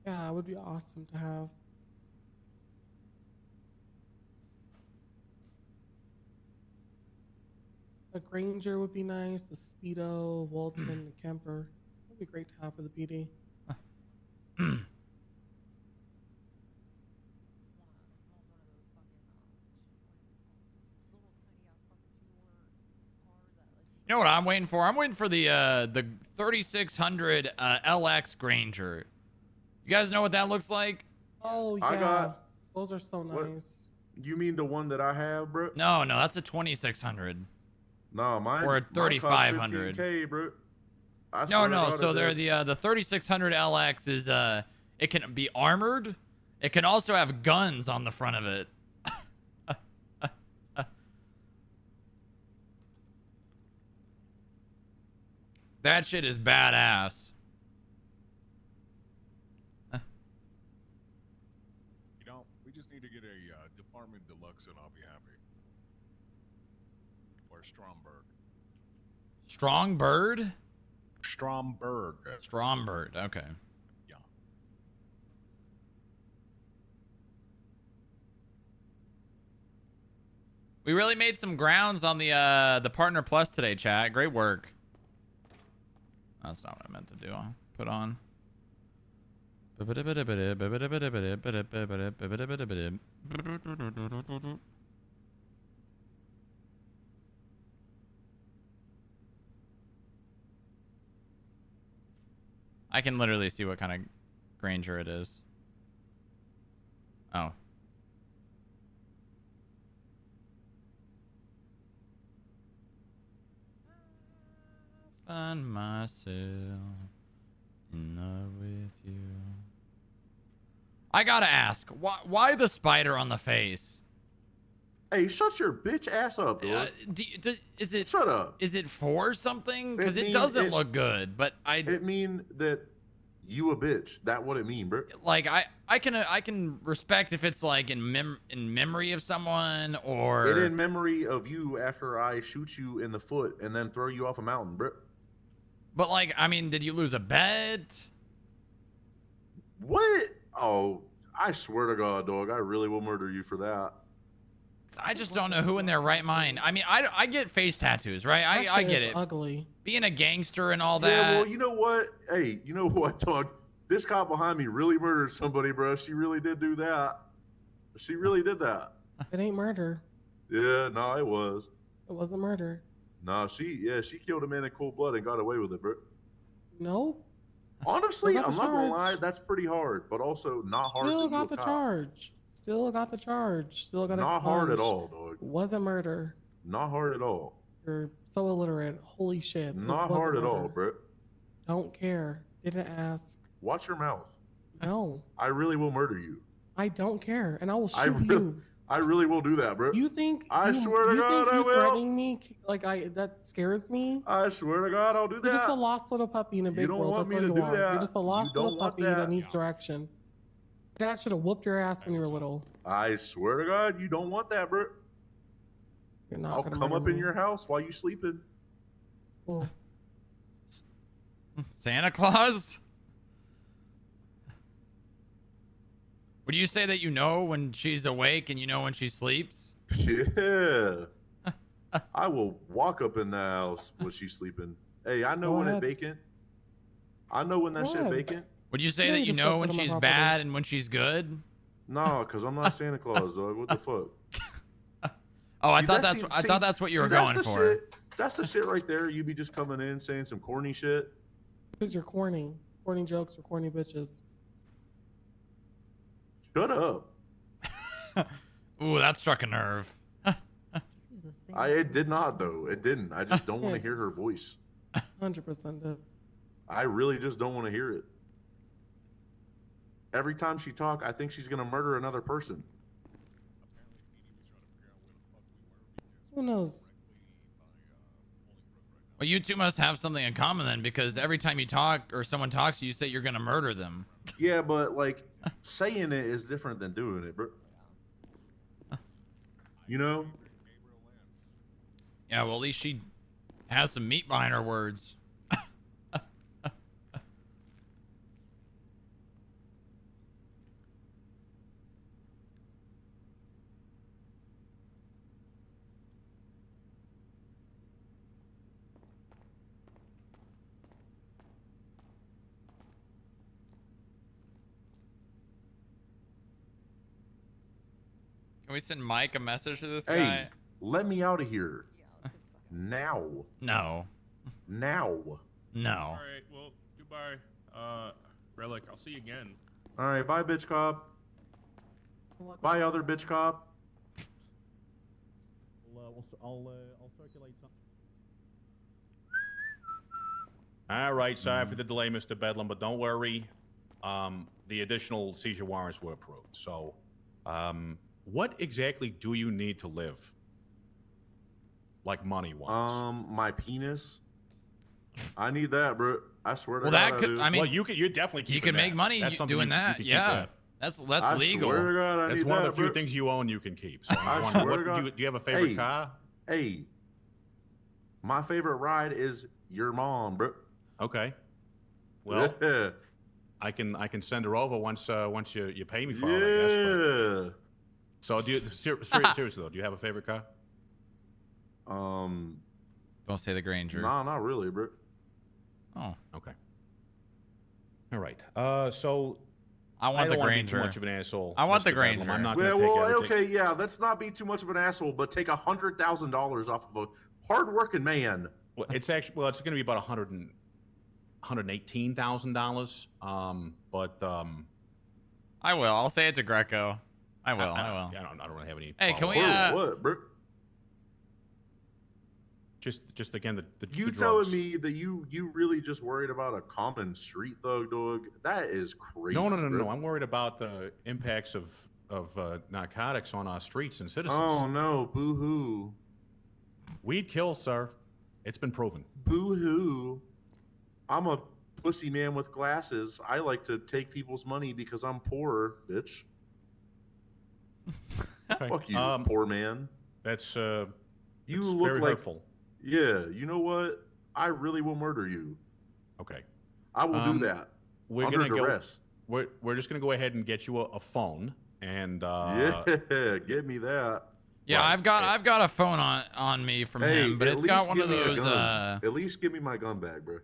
Speaker 10: Yeah, it would be awesome to have. A Granger would be nice, a Speedo, Walton, a Kemper. That'd be great to have for the PD.
Speaker 1: You know what I'm waiting for? I'm waiting for the 3600 LX Granger. You guys know what that looks like?
Speaker 10: Oh yeah,
Speaker 19: I got.
Speaker 10: those are so
Speaker 19: What?
Speaker 10: nice.
Speaker 19: You mean the one that I have, bro?
Speaker 1: No, that's a 2600.
Speaker 19: No, mine.
Speaker 1: Or a
Speaker 19: mine cost
Speaker 1: 3500.
Speaker 19: $15K, bro. I
Speaker 1: No,
Speaker 19: swear to
Speaker 1: no.
Speaker 19: God
Speaker 1: So
Speaker 19: it
Speaker 1: they're
Speaker 19: did.
Speaker 1: the 3600 LX is it can be armored. It can also have guns on the front of it. That shit is badass.
Speaker 11: You know, we just need to get a department deluxe and I'll be happy. Or Stromberg.
Speaker 1: Strongbird?
Speaker 11: Stromberg.
Speaker 1: Stromberg. Okay.
Speaker 11: Yeah.
Speaker 1: We really made some grounds on the Partner Plus today, chat. Great work. That's not what I meant to do. I'll put on. I can literally see what kind of Granger it is. Oh. Find myself in love with you. I gotta ask, why the spider on the face?
Speaker 19: Hey, shut your bitch ass up, dog.
Speaker 1: Is it?
Speaker 19: Shut up.
Speaker 1: Is it for something? Because it
Speaker 19: mean-
Speaker 1: doesn't look good. But
Speaker 19: It mean that you a bitch. That what it mean, bro.
Speaker 1: Like I can respect if it's like in memory of someone or
Speaker 19: It in memory of you after I shoot you in the foot and then throw you off a mountain, bro.
Speaker 1: But like, I mean, did you lose a bet?
Speaker 19: What? Oh, I swear to God, dog, I really will murder you for that.
Speaker 1: I just don't know who in their right mind. I mean, I get face tattoos, right?
Speaker 10: That
Speaker 1: I
Speaker 10: shit
Speaker 1: get
Speaker 10: is
Speaker 1: it.
Speaker 10: ugly.
Speaker 1: Being a gangster and all that.
Speaker 19: Yeah, well, you know what? Hey, you know what, dog? This cop behind me really murdered somebody, bro. She really did do that. She really did that.
Speaker 10: It ain't murder.
Speaker 19: Yeah, no, it was.
Speaker 10: It wasn't murder.
Speaker 19: No, she killed a man in cold blood and got away with it, bro.
Speaker 10: No.
Speaker 19: Honestly,
Speaker 10: Still got
Speaker 19: I'm
Speaker 10: the
Speaker 19: not gonna
Speaker 10: charge.
Speaker 19: lie, that's pretty hard, but also not hard.
Speaker 10: Still
Speaker 19: to
Speaker 10: got
Speaker 19: do a
Speaker 10: the
Speaker 19: cop.
Speaker 10: charge. Still got the charge. Still got
Speaker 19: Not hard at
Speaker 10: expunged.
Speaker 19: all, dog.
Speaker 10: Wasn't murder.
Speaker 19: Not hard at all.
Speaker 10: You're so illiterate. Holy shit. It
Speaker 19: Not
Speaker 10: wasn't
Speaker 19: hard at all,
Speaker 10: murder.
Speaker 19: bro.
Speaker 10: Don't care. Didn't ask.
Speaker 19: Watch your mouth.
Speaker 10: No.
Speaker 19: I really will murder you.
Speaker 10: I don't care, and I will shoot
Speaker 19: I
Speaker 10: you.
Speaker 19: I really will do that, bro.
Speaker 10: You think?
Speaker 19: I swear to
Speaker 10: you
Speaker 19: God,
Speaker 10: think
Speaker 19: I
Speaker 10: you
Speaker 19: will.
Speaker 10: threatening me like that scares me?
Speaker 19: I swear to God, I'll do
Speaker 10: You're just a
Speaker 19: that.
Speaker 10: lost little puppy in a
Speaker 19: You
Speaker 10: big
Speaker 19: don't
Speaker 10: world.
Speaker 19: want
Speaker 10: That's
Speaker 19: me
Speaker 10: what
Speaker 19: to
Speaker 10: you
Speaker 19: do
Speaker 10: are.
Speaker 19: that.
Speaker 10: You're just a lost
Speaker 19: You
Speaker 10: little
Speaker 19: don't want
Speaker 10: puppy
Speaker 19: that.
Speaker 10: that needs direction. Dad should have whooped your ass when you were little.
Speaker 19: I swear to God, you don't want that, bro.
Speaker 10: You're not
Speaker 19: I'll
Speaker 10: gonna
Speaker 19: come
Speaker 10: murder
Speaker 19: up in
Speaker 10: me.
Speaker 19: your house while you sleeping.
Speaker 10: Oh.
Speaker 1: Santa Claus? Would you say that you know when she's awake and you know when she sleeps?
Speaker 19: Yeah. I will walk up in the house when she's sleeping. Hey, I know
Speaker 10: Go
Speaker 19: when
Speaker 10: ahead.
Speaker 19: it's vacant. I know when that
Speaker 10: Go
Speaker 19: shit
Speaker 10: ahead.
Speaker 19: vacant.
Speaker 1: Would you say
Speaker 10: Yeah,
Speaker 1: that
Speaker 10: you
Speaker 1: you
Speaker 10: just
Speaker 1: know
Speaker 10: slept
Speaker 1: when
Speaker 10: on my
Speaker 1: she's
Speaker 10: property.
Speaker 1: bad and when she's good?
Speaker 19: No, because I'm not Santa Claus, dog. What the fuck?
Speaker 1: Oh, I
Speaker 19: See,
Speaker 1: thought
Speaker 19: that's-
Speaker 1: I
Speaker 19: see-
Speaker 1: thought that's what you
Speaker 19: see,
Speaker 1: were
Speaker 19: that's
Speaker 1: going
Speaker 19: the
Speaker 1: for.
Speaker 19: shit- That's the shit right there. You be just coming in saying some corny shit.
Speaker 10: Because you're corny. Corny jokes for corny bitches.
Speaker 19: Shut up.
Speaker 1: Ooh, that struck a nerve.
Speaker 19: It did not though. It didn't. I just don't want to hear her voice.
Speaker 10: 100% did.
Speaker 19: I really just don't want to hear it. Every time she talk, I think she's gonna murder another person.
Speaker 10: Who knows?
Speaker 1: Well, you two must have something in common then, because every time you talk or someone talks, you say you're gonna murder them.
Speaker 19: Yeah, but like saying it is different than doing it, bro. You know?
Speaker 1: Yeah, well, at least she has some meat behind her words. Can we send Mike a message to this
Speaker 19: Hey,
Speaker 1: guy?
Speaker 19: let me out of here. Now.
Speaker 1: No.
Speaker 19: Now.
Speaker 1: No.
Speaker 12: All right. Well, goodbye, Relic. I'll see you again.
Speaker 19: All right. Bye, bitch cop. Bye, other bitch cop.
Speaker 20: I'll circulate some.
Speaker 2: All right, sorry for the delay, Mr. Bedlam, but don't worry. The additional seizure warrants were approved. So, what exactly do you need to live? Like money-wise?
Speaker 19: My penis. I need that, bro. I swear to
Speaker 1: Well,
Speaker 19: God,
Speaker 1: that could.
Speaker 19: do.
Speaker 1: I mean,
Speaker 2: well, you definitely keep
Speaker 1: you can make money doing that. Yeah, that's
Speaker 2: I
Speaker 1: legal.
Speaker 2: Swear to God,
Speaker 19: I
Speaker 2: that's
Speaker 19: need
Speaker 2: one
Speaker 19: that,
Speaker 2: of the few
Speaker 19: bro.
Speaker 2: things you own you can keep. So
Speaker 19: I
Speaker 2: wonder,
Speaker 19: swear to God.
Speaker 2: do you have a favorite
Speaker 19: Hey,
Speaker 2: car?
Speaker 19: Hey, my favorite ride is your mom, bro.
Speaker 2: Okay. Well,
Speaker 19: Yeah.
Speaker 2: I can send her over once you pay me for it. I guess. But... So seriously though, do you have a favorite car?
Speaker 1: Don't say the Granger.
Speaker 19: Nah, not really, bro.
Speaker 1: Oh.
Speaker 2: Okay. All right. So
Speaker 1: I want the
Speaker 2: don't wanna be
Speaker 1: Granger.
Speaker 2: Too much of an asshole.
Speaker 1: I want the
Speaker 2: Mr. Bedlam.
Speaker 1: Granger.
Speaker 2: I'm not
Speaker 19: Well,
Speaker 2: gonna take
Speaker 19: well,
Speaker 2: everything.
Speaker 19: okay, yeah. Let's not be too much of an asshole, but take $100,000 off of a hardworking man.
Speaker 2: Well, it's actually it's going to be about $118,000. But
Speaker 1: I will. I'll say it to Greco. I will. I will.
Speaker 2: I don't really have any.
Speaker 1: Hey, can we?
Speaker 19: What, bro?
Speaker 2: Just again the
Speaker 19: You
Speaker 2: the
Speaker 19: telling
Speaker 2: drugs.
Speaker 19: me that you really just worried about a common street thug, dog? That is crazy.
Speaker 2: No.
Speaker 19: bro.
Speaker 2: I'm worried about the impacts of narcotics on our streets and citizens.
Speaker 19: Oh no, boo hoo.
Speaker 2: Weed kills, sir. It's been proven.
Speaker 19: Boo hoo. I'm a pussy man with glasses. I like to take people's money because I'm poor, bitch.
Speaker 2: Okay.
Speaker 19: Fuck you, poor man.
Speaker 2: That's
Speaker 19: You
Speaker 2: it's
Speaker 19: look
Speaker 2: very
Speaker 19: like
Speaker 2: hurtful.
Speaker 19: Yeah, you know what? I really will murder you.
Speaker 2: Okay.
Speaker 19: I will do that.
Speaker 2: We're
Speaker 19: under
Speaker 2: gonna
Speaker 19: duress.
Speaker 2: We're just gonna go ahead and get you a phone and
Speaker 19: Yeah, get me that.
Speaker 1: Yeah,
Speaker 2: Right.
Speaker 1: I've got a phone on me from him, but
Speaker 19: at
Speaker 1: it's got
Speaker 19: least
Speaker 1: one
Speaker 19: give
Speaker 1: of
Speaker 19: me a
Speaker 1: those.
Speaker 19: gun. At least give me my gun back, bro.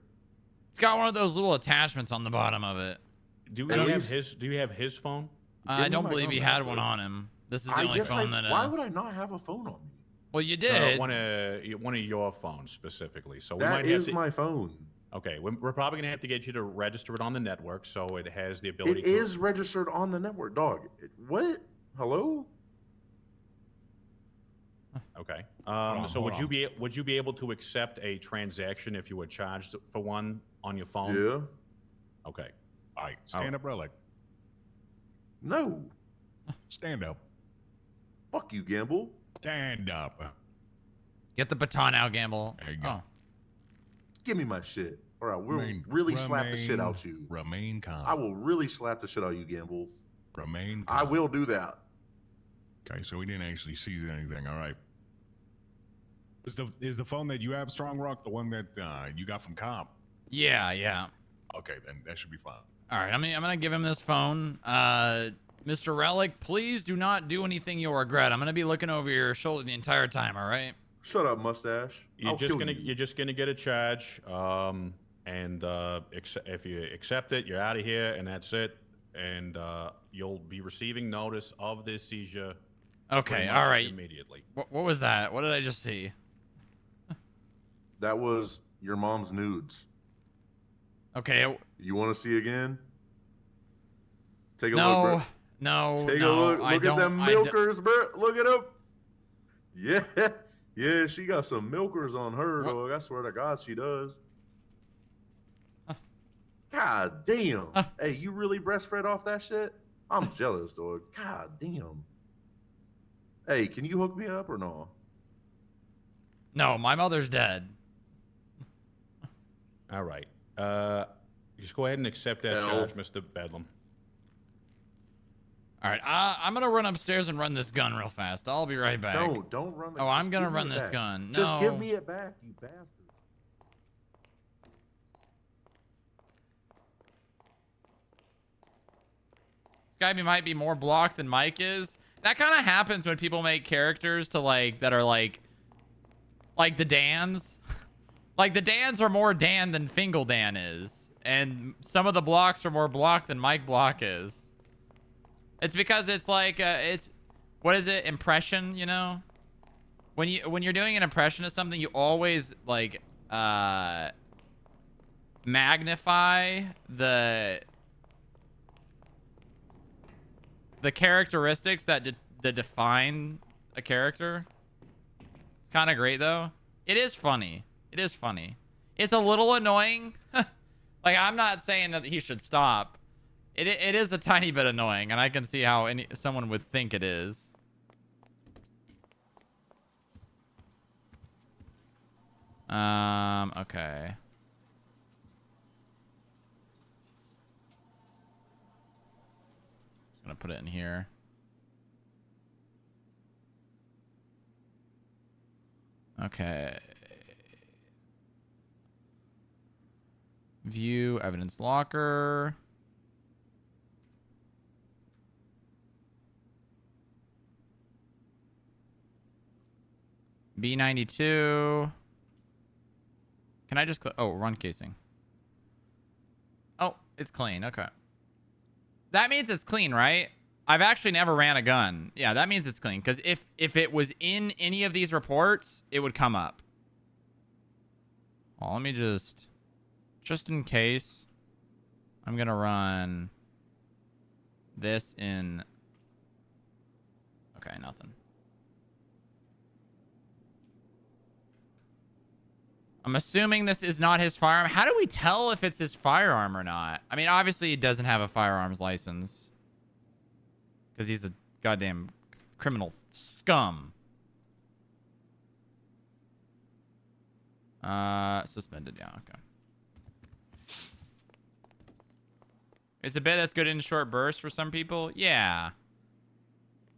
Speaker 1: It's got one of those little attachments on the bottom of it.
Speaker 2: Do
Speaker 19: At
Speaker 2: you have
Speaker 19: least-
Speaker 2: his? Do you have his phone?
Speaker 1: I
Speaker 19: me
Speaker 1: don't
Speaker 19: my
Speaker 1: believe
Speaker 19: gun
Speaker 1: he
Speaker 19: back,
Speaker 1: had
Speaker 19: bro.
Speaker 1: one on him. This is the
Speaker 19: I
Speaker 1: only
Speaker 19: guess
Speaker 1: phone that.
Speaker 19: why would I not have a phone on me?
Speaker 1: Well, you did.
Speaker 2: One of your phones specifically. So we
Speaker 19: That
Speaker 2: might have
Speaker 19: is
Speaker 2: to.
Speaker 19: my phone.
Speaker 2: Okay, we're probably gonna have to get you to register it on the network so it has the ability.
Speaker 19: It is registered on the network, dog. What? Hello?
Speaker 2: Okay.
Speaker 11: on,
Speaker 2: So
Speaker 11: hold
Speaker 2: would you be able to accept a transaction if you were charged for one on your phone?
Speaker 19: Yeah.
Speaker 2: Okay.
Speaker 11: All right, stand up, Relic.
Speaker 19: No.
Speaker 11: Stand up.
Speaker 19: Fuck you, Gamble.
Speaker 11: Stand up.
Speaker 1: Get the baton out, Gamble.
Speaker 11: There you go.
Speaker 1: Oh.
Speaker 19: Give me my shit. All right, we'll
Speaker 11: Remain-
Speaker 19: really slap the shit
Speaker 11: remain-
Speaker 19: out you.
Speaker 11: Remain calm.
Speaker 19: I will really slap the shit out you, Gamble.
Speaker 11: Remain calm.
Speaker 19: I will do that.
Speaker 11: Okay, so we didn't actually seize anything. All right. Is the phone that you have, Strong Rock, the one that you got from Comp?
Speaker 1: Yeah.
Speaker 11: Okay, then that should be fine.
Speaker 1: All right, I'm gonna give him this phone. Mr. Relic, please do not do anything you'll regret. I'm gonna be looking over your shoulder the entire time. All right.
Speaker 19: Shut up, mustache.
Speaker 2: You're just gonna get a charge. And if you accept it, you're out of here, and that's it. And you'll be receiving notice of this seizure.
Speaker 1: Okay.
Speaker 2: pretty
Speaker 1: All
Speaker 2: much
Speaker 1: right.
Speaker 2: Immediately.
Speaker 1: What was that? What did I just see?
Speaker 19: That was your mom's nudes.
Speaker 1: Okay.
Speaker 19: You want to see again? Take a
Speaker 1: No.
Speaker 19: look, bro.
Speaker 1: No.
Speaker 19: Take
Speaker 1: no,
Speaker 19: a look.
Speaker 1: I
Speaker 19: Look at them
Speaker 1: don't- I don't-
Speaker 19: milkers, bro. Look at them. Yeah. Yeah, she got some milkers on her, dog. I swear to God, she does. God damn. Hey, you really breastfed off that shit? I'm jealous, dog. God damn. Hey, can you hook me up or no?
Speaker 1: No, my mother's dead.
Speaker 2: All right. Just go ahead and accept that charge, Mr. Bedlam.
Speaker 1: All right. I'm gonna run upstairs and run this gun real fast. I'll be right back.
Speaker 19: No, don't run.
Speaker 1: Oh, I'm
Speaker 19: just
Speaker 1: gonna
Speaker 19: give me
Speaker 1: run
Speaker 19: it
Speaker 1: this
Speaker 19: back.
Speaker 1: gun. No.
Speaker 19: Just give me it back, you bastard.
Speaker 1: This guy might be more blocked than Mike is. That kind of happens when people make characters to that are like the Dans. Like the Dans are more Dan than Fingal Dan is, and some of the blocks are more block than Mike Block is. It's because it's like it's what is it? Impression, you know? when you're doing an impression of something, you always like magnify the characteristics that define a character. It's kind of great though. It is funny. It is funny. It's a little annoying. Like, I'm not saying that he should stop. It is a tiny bit annoying, and I can see how someone would think it is. Okay. Just gonna put it in here. Okay. View evidence locker. B92. Can I just run casing. Oh, it's clean. Okay. That means it's clean, right? I've actually never ran a gun. Yeah, that means it's clean. Because if it was in any of these reports, it would come up. Well, let me just in case, I'm going to run this in. Okay, nothing. I'm assuming this is not his firearm. How do we tell if it's his firearm or not? I mean, obviously he doesn't have a firearms license. Because he's a goddamn criminal scum. Suspended, yeah, okay. It's a bit that's good in short bursts for some people. Yeah.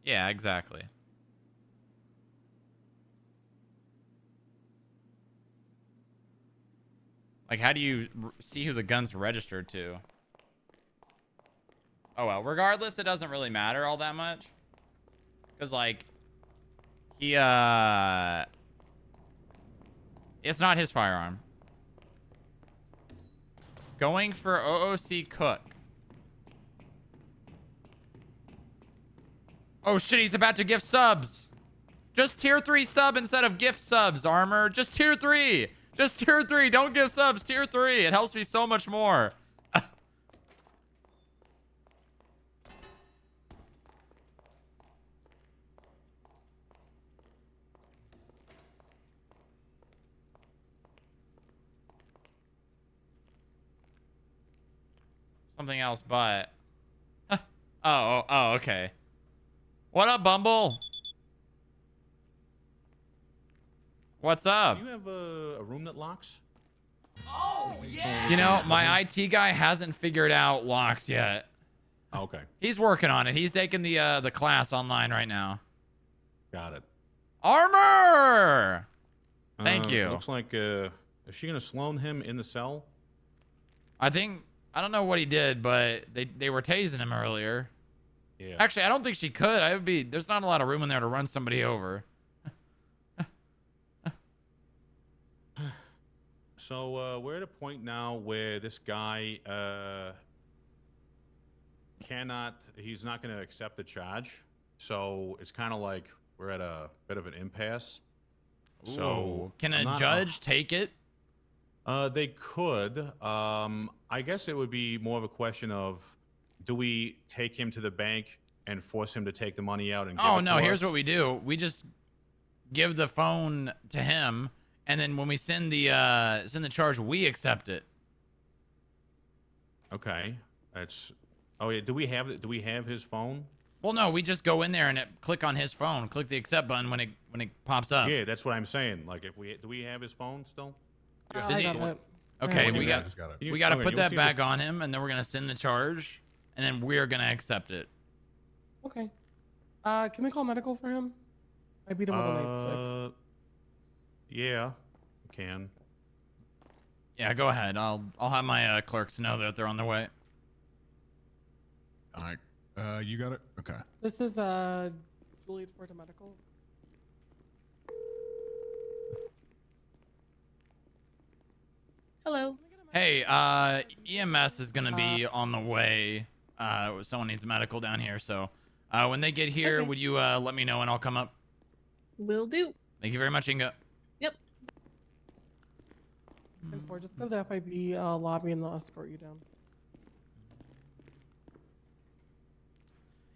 Speaker 1: Yeah, exactly. Like, how do you see who the gun's registered to? Oh, well. Regardless, it doesn't really matter all that much. Because, like, he, it's not his firearm. Going for OOC Cook. Oh, shit, he's about to gift subs. Just tier 3 sub instead of gift subs, Armor. Just tier 3. Just tier 3. Don't give subs. Tier 3. It helps me so much more. Something else, but... oh, okay. What up, Bumble? What's up?
Speaker 2: Do you have a room that locks?
Speaker 1: Oh, yeah! You know, my IT guy hasn't figured out locks yet.
Speaker 2: Okay.
Speaker 1: He's working on it. He's taking the class online right now.
Speaker 2: Got it.
Speaker 1: Armor! Thank you.
Speaker 2: Looks like, is she going to Sloan him in the cell?
Speaker 1: I don't know what he did, but they were tasing him earlier.
Speaker 2: Yeah.
Speaker 1: Actually, I don't think she could. There's not a lot of room in there to run somebody over.
Speaker 2: So we're at a point now where this guy he's not going to accept the charge. So it's kind of like we're at a bit of an impasse. So
Speaker 1: can a judge take it?
Speaker 2: They could. I guess it would be more of a question of, do we take him to the bank and force him to take the money out and give it to
Speaker 1: Here's
Speaker 2: us?
Speaker 1: what we do. We just give the phone to him, and then when we send the charge, we accept it.
Speaker 2: Okay. Oh yeah, do we have his phone?
Speaker 1: Well, no, we just go in there and click on his phone, click the accept button when it pops up.
Speaker 2: Yeah, that's what I'm saying. Like, do we have his phone still?
Speaker 1: Is he- Okay, we got to put that back
Speaker 2: on.
Speaker 1: on him, and then we're gonna send the charge, and then we're gonna accept it.
Speaker 10: Okay. Can we call medical for him? I beat him with a nightstick.
Speaker 2: Yeah, can.
Speaker 1: Yeah, go ahead. I'll have my clerks know that they're on their way.
Speaker 11: All right. You got it? Okay.
Speaker 10: This is Juliet Forte Medical.
Speaker 5: Hello.
Speaker 1: Hey, EMS is gonna be on the way. Someone needs medical down here, so when they get here,
Speaker 5: Okay.
Speaker 1: would you let me know and I'll come up?
Speaker 5: Will do.
Speaker 1: Thank you very much, Inga.
Speaker 5: Yep.
Speaker 10: And four, just go to the FIB lobby and they'll escort you down.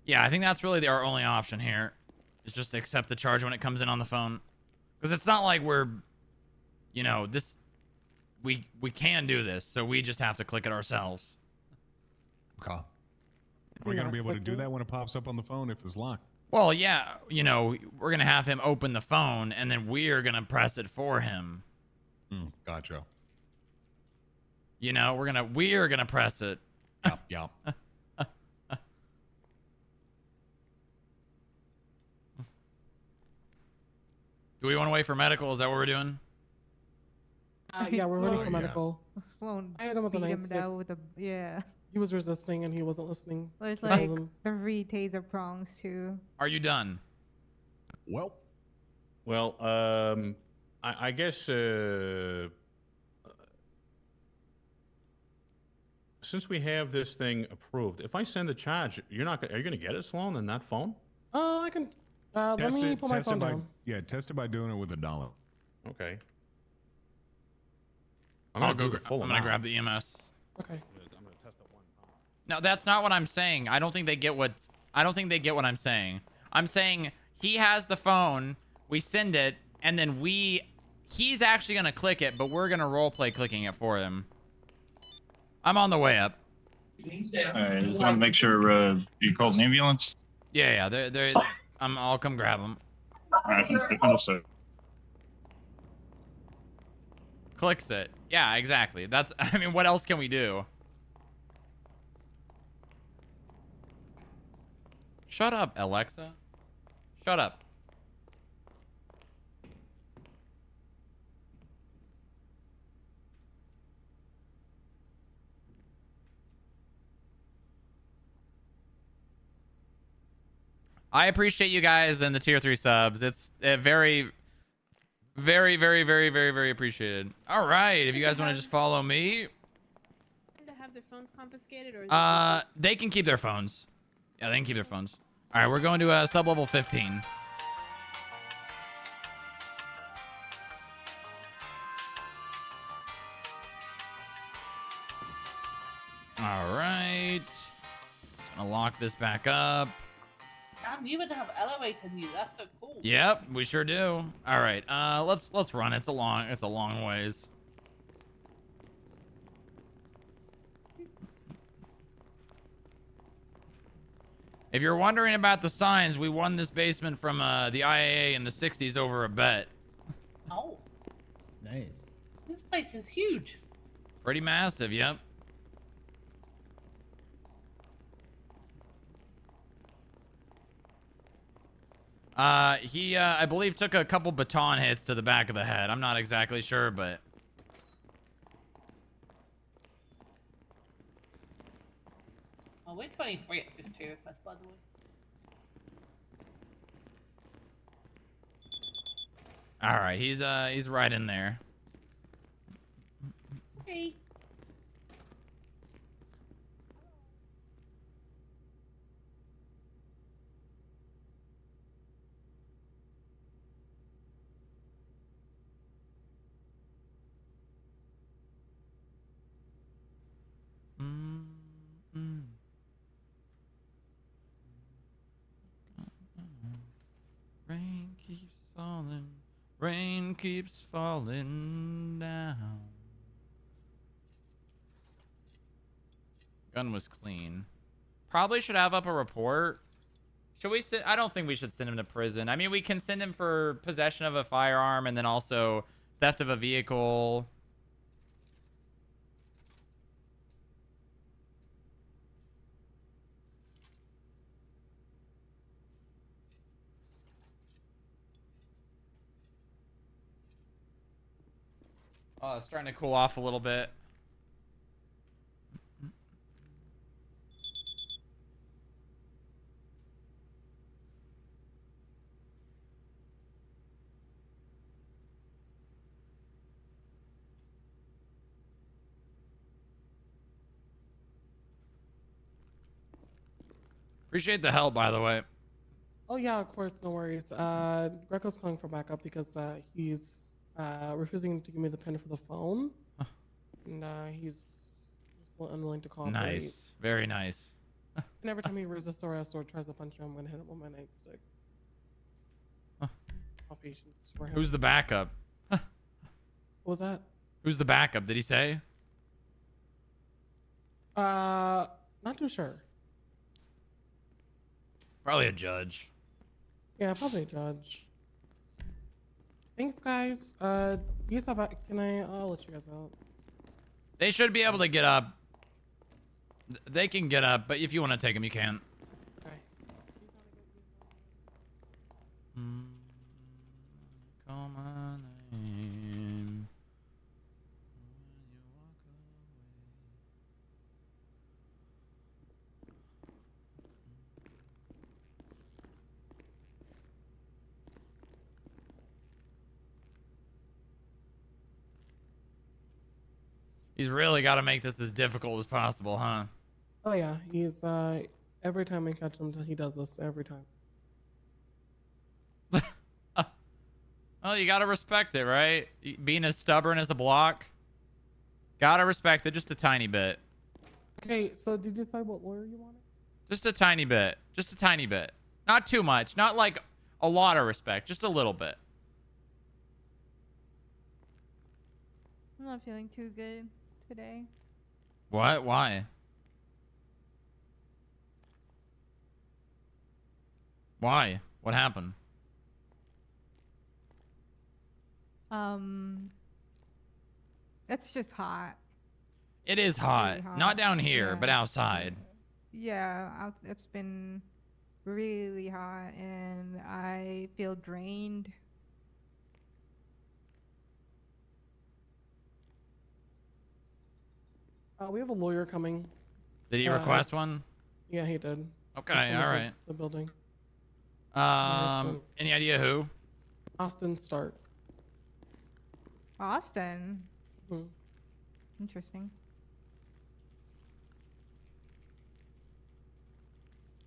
Speaker 1: Yeah, I think that's really our only option here. Is just accept the charge when it comes in on the phone. Because it's not like we're, you know, this... We can do this, so we just have to click it ourselves.
Speaker 11: Okay. We're going to be able to do that when it pops up on the phone if it's locked.
Speaker 1: Well, yeah, you know, we're going to have him open the phone, and then we're going to press it for him.
Speaker 11: Gotcha.
Speaker 1: You know, we're going to press it.
Speaker 11: Yep.
Speaker 1: Do we want to wait for medical? Is that what we're doing?
Speaker 10: Yeah, we're ready for medical.
Speaker 4: Sloan
Speaker 10: I hit him with the
Speaker 4: beat him
Speaker 10: nightstick.
Speaker 4: down with a yeah.
Speaker 10: He was resisting and he wasn't listening.
Speaker 4: There's
Speaker 10: I
Speaker 4: like
Speaker 10: told him.
Speaker 4: 3 taser prongs too.
Speaker 1: Are you done?
Speaker 11: Well,
Speaker 2: I guess since we have this thing approved, if I send a charge, are you going to get it, Sloan, in that phone?
Speaker 10: I can. Let me put my phone down.
Speaker 11: Yeah, test it by doing it with $1.
Speaker 2: Okay.
Speaker 1: I'm gonna grab the EMS.
Speaker 10: Okay.
Speaker 1: No, that's not what I'm saying. I don't think they get what I'm saying. I'm saying he has the phone, we send it, and then he's actually gonna click it, but we're gonna roleplay clicking it for him. I'm on the way up.
Speaker 7: Alright, just want to make sure you called an ambulance.
Speaker 1: Yeah, I'll come grab him.
Speaker 7: Alright, understood.
Speaker 1: Clicks it. Yeah, exactly. That's. I mean, what else can we do? Shut up, Alexa. Shut up. I appreciate you guys and the tier 3 subs. It's very, very, very, very, very, very appreciated. All right, if you guys want to just follow me.
Speaker 5: To have their phones confiscated, or is
Speaker 1: They can keep their phones. Yeah, they can keep their phones. All right, we're going to sub-level 15. All right. Just gonna lock this back up.
Speaker 21: Damn, you even have elevator in you. That's so cool.
Speaker 1: Yep, we sure do. All right, let's run. It's a long ways. If you're wondering about the signs, we won this basement from the IAA in the 60s over a bet.
Speaker 21: Oh.
Speaker 14: Nice.
Speaker 21: This place is huge.
Speaker 1: Pretty massive, yep. He, I believe, took a couple baton hits to the back of the head. I'm not exactly sure, but...
Speaker 21: Oh, we're 23 at 52, that's by the way.
Speaker 1: All right, he's right in there.
Speaker 21: Okay.
Speaker 1: Rain keeps falling. Rain keeps falling down. Gun was clean. Probably should have up a report. Should we send? I don't think we should send him to prison. I mean, we can send him for possession of a firearm and then also theft of a vehicle. Oh, it's starting to cool off a little bit. Appreciate the help, by the way.
Speaker 10: Oh yeah, of course, no worries. Greco's calling for backup because he's refusing to give me the pin for the phone, and he's just unwilling to cooperate.
Speaker 1: Nice, very nice.
Speaker 10: And every time he resists arrest or tries to punch me, I'm gonna hit him with my nightstick. All patience for him.
Speaker 1: Who's the backup?
Speaker 10: What was that?
Speaker 1: Who's the backup? Did he say?
Speaker 10: Not too sure.
Speaker 1: Probably a judge.
Speaker 10: Yeah, probably a judge. Thanks, guys. You have I'll let you guys out.
Speaker 1: They should be able to get up. They can get up, but if you want to take them, you can.
Speaker 10: Okay.
Speaker 1: Call my name. He's really got to make this as difficult as possible, huh?
Speaker 10: Oh yeah, he's every time we catch him, he does this every time.
Speaker 1: Well, you gotta respect it, right? Being as stubborn as a block. Gotta respect it just a tiny bit.
Speaker 10: Okay, so did you decide what lawyer you wanted?
Speaker 1: Just a tiny bit. Just a tiny bit. Not too much. Not like a lot of respect. Just a little bit.
Speaker 4: I'm not feeling too good today.
Speaker 1: What? Why? Why? What happened?
Speaker 4: It's just hot.
Speaker 1: It is hot.
Speaker 4: Really hot.
Speaker 1: Not down here,
Speaker 4: Yeah.
Speaker 1: but outside.
Speaker 4: Yeah, it's been really hot and I feel drained.
Speaker 10: We have a lawyer coming.
Speaker 1: Did he request one?
Speaker 10: Yeah, he did.
Speaker 1: Okay,
Speaker 10: He's coming
Speaker 1: all
Speaker 10: to
Speaker 1: right.
Speaker 10: The building.
Speaker 1: Any idea who?
Speaker 10: Austin Stark.
Speaker 4: Austin.
Speaker 10: Hmm.
Speaker 4: Interesting.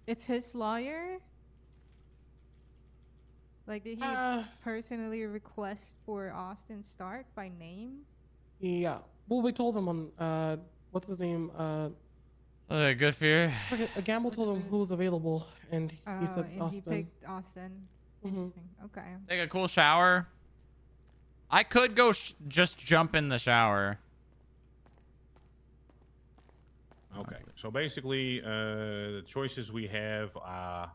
Speaker 4: It's his lawyer? Like, did he personally request for Austin Stark by name?
Speaker 10: Yeah. Well, we told him on what's his name?
Speaker 1: Good fear.
Speaker 10: Gamble told him who was available, and he said
Speaker 4: and
Speaker 10: Austin.
Speaker 4: he picked Austin. Interesting. Okay.
Speaker 1: Take a cool shower. I could go just jump in the shower.
Speaker 2: Okay, so basically, the choices we have are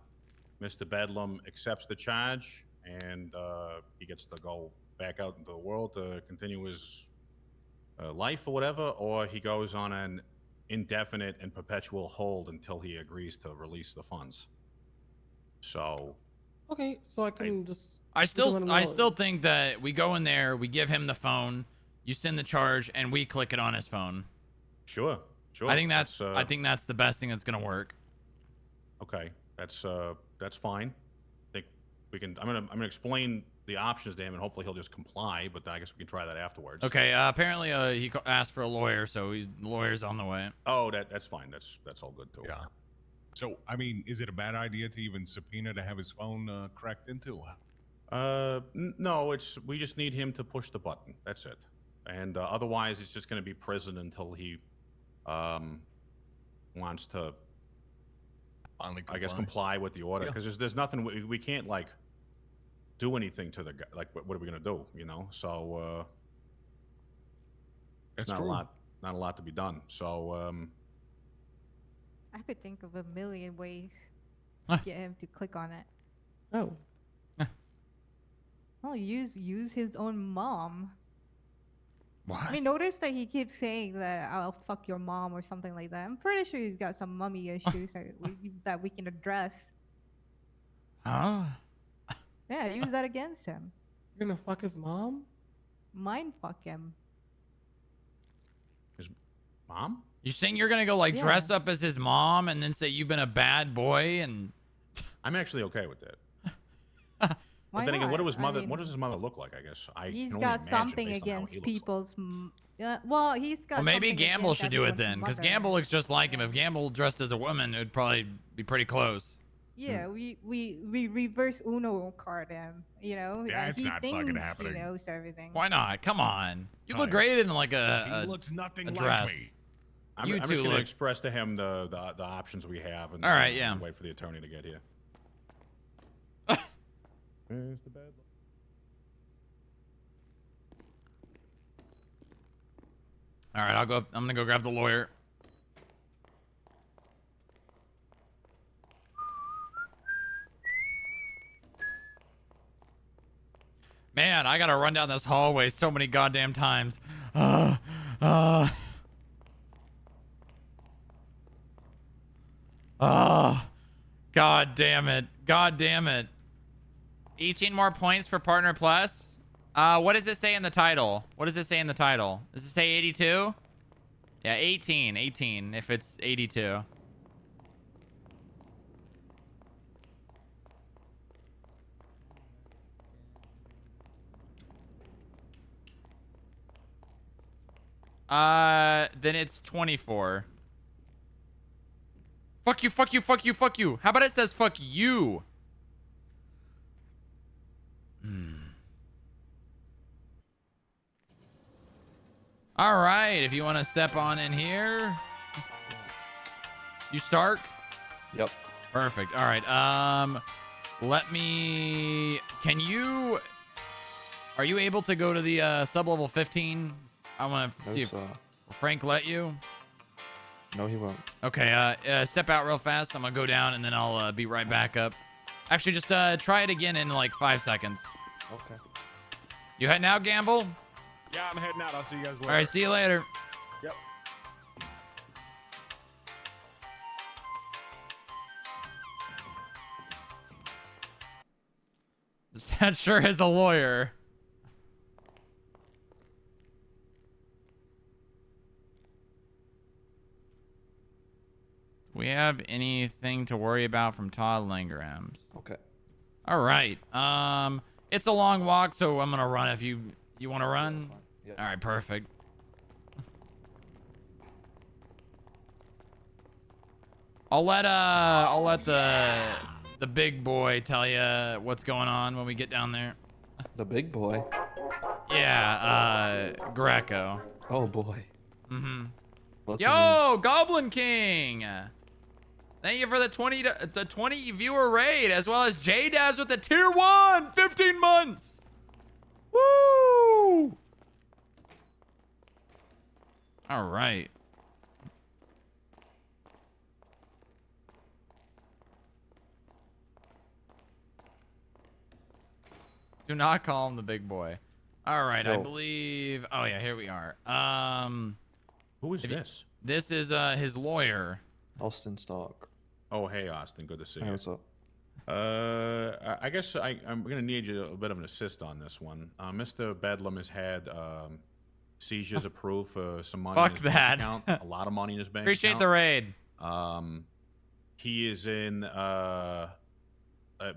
Speaker 2: Mr. Bedlam accepts the charge, and he gets to go back out into the world to continue his life or whatever, or he goes on an indefinite and perpetual hold until he agrees to release the funds. So...
Speaker 10: Okay, so I can just...
Speaker 1: I still think that we go in there, we give him the phone, you send the charge, and we click it on his phone.
Speaker 2: Sure.
Speaker 1: I think that's the best thing that's gonna work.
Speaker 2: Okay, that's fine. I think we can. I'm gonna explain the options to him, and hopefully he'll just comply. But I guess we can try that afterwards.
Speaker 1: Okay. Apparently, he asked for a lawyer, so the lawyer's on the way.
Speaker 2: Oh, that's fine. That's all good too.
Speaker 11: Yeah. So, I mean, is it a bad idea to even subpoena to have his phone cracked into?
Speaker 2: No, we just need him to push the button. That's it. And otherwise, it's just going to be prison until he wants to,
Speaker 11: finally,
Speaker 2: I guess, comply with the order. Because there's nothing we can't like do anything to the guy. Like, what are we going to do? You know? So it's not a lot to be done. So
Speaker 4: I could think of a million ways to get him to click on it.
Speaker 10: Oh.
Speaker 4: Oh, use his own mom.
Speaker 1: What?
Speaker 4: I mean, notice that he keeps saying that I'll fuck your mom or something like that. I'm pretty sure he's got some mummy issues that we can address.
Speaker 1: Huh?
Speaker 4: Yeah, use that against him.
Speaker 10: You're gonna fuck his mom?
Speaker 4: Mind fuck him.
Speaker 2: His mom?
Speaker 1: You saying you're gonna go like
Speaker 4: Yeah.
Speaker 1: dress up as his mom and then say you've been a bad boy and?
Speaker 2: I'm actually okay with that.
Speaker 4: Why
Speaker 2: But then again,
Speaker 4: not?
Speaker 2: what does his mother look like? I guess
Speaker 4: He's
Speaker 2: can only
Speaker 4: got
Speaker 2: imagine
Speaker 4: something
Speaker 2: based on how
Speaker 4: against
Speaker 2: he looks.
Speaker 4: people's. Well, he's got.
Speaker 1: Well, maybe
Speaker 4: something
Speaker 1: Gamble
Speaker 4: against
Speaker 1: should do it
Speaker 4: everyone's
Speaker 1: then, because
Speaker 4: mother.
Speaker 1: Gamble looks just like him. If Gamble dressed as a woman, it would probably be pretty close.
Speaker 4: Yeah, we reverse Uno card him. You know,
Speaker 11: That's
Speaker 4: he
Speaker 11: not
Speaker 4: thinks
Speaker 11: fucking happening.
Speaker 4: he knows everything.
Speaker 1: Why not? Come on. You look
Speaker 11: Nice.
Speaker 1: great in like
Speaker 11: He
Speaker 1: a
Speaker 11: looks nothing
Speaker 1: a
Speaker 11: like
Speaker 1: dress.
Speaker 11: me.
Speaker 2: I'm
Speaker 1: You
Speaker 2: just
Speaker 1: two
Speaker 2: going to
Speaker 1: look.
Speaker 2: express to him the options we have, and
Speaker 1: All right,
Speaker 2: then
Speaker 1: yeah.
Speaker 2: wait for the attorney to get here.
Speaker 8: Where's the bed?
Speaker 1: All right, I'll go. I'm gonna go grab the lawyer. Man, I gotta run down this hallway so many goddamn times. God damn it. God damn it. 18 more points for Partner Plus. What does it say in the title? What does it say in the title? Does it say 82? Yeah, 18. 18 if it's 82. Then it's 24. Fuck you, fuck you, fuck you, fuck you. How about it says fuck you? All right, if you want to step on in here. You Stark?
Speaker 3: Yep.
Speaker 1: Perfect. All right. Let me... Can you... Are you able to go to the sub-level 15? I want to see if Frank let you.
Speaker 3: No, he won't.
Speaker 1: Okay, step out real fast. I'm going to go down, and then I'll be right back up. Actually, just try it again in like 5 seconds.
Speaker 3: Okay.
Speaker 1: You heading out, Gamble?
Speaker 7: Yeah, I'm heading out. I'll see you guys later.
Speaker 1: All right, see you later.
Speaker 7: Yep.
Speaker 1: That sure is a lawyer. We have anything to worry about from Todd Langrams?
Speaker 3: Okay.
Speaker 1: All right. It's a long walk, so I'm gonna run. If you want to run,
Speaker 3: Yeah.
Speaker 1: all right, perfect. I'll let the big boy tell you what's going on when we get down there.
Speaker 3: The big boy.
Speaker 1: Yeah, Greco.
Speaker 3: Oh boy.
Speaker 1: Mm-hmm.
Speaker 3: Lucky
Speaker 1: Yo, Goblin King. Thank you for the 20 viewer raid, as well as J-Dabs with the tier 1, 15 months. Woo! All right. Do not call him the big boy. All right, I
Speaker 3: No.
Speaker 1: believe. Oh yeah, here we are.
Speaker 2: Who is this?
Speaker 1: This is his lawyer.
Speaker 3: Austin Stark.
Speaker 2: Oh, hey, Austin. Good to see
Speaker 3: Hey,
Speaker 2: you.
Speaker 3: what's up?
Speaker 2: I guess I'm going to need you a bit of an assist on this one. Mr. Bedlam has had seizures approved for some money
Speaker 1: Fuck
Speaker 2: in his bank
Speaker 1: that.
Speaker 2: account. A lot of money in his bank
Speaker 1: Appreciate
Speaker 2: account.
Speaker 1: the raid.
Speaker 2: He is in...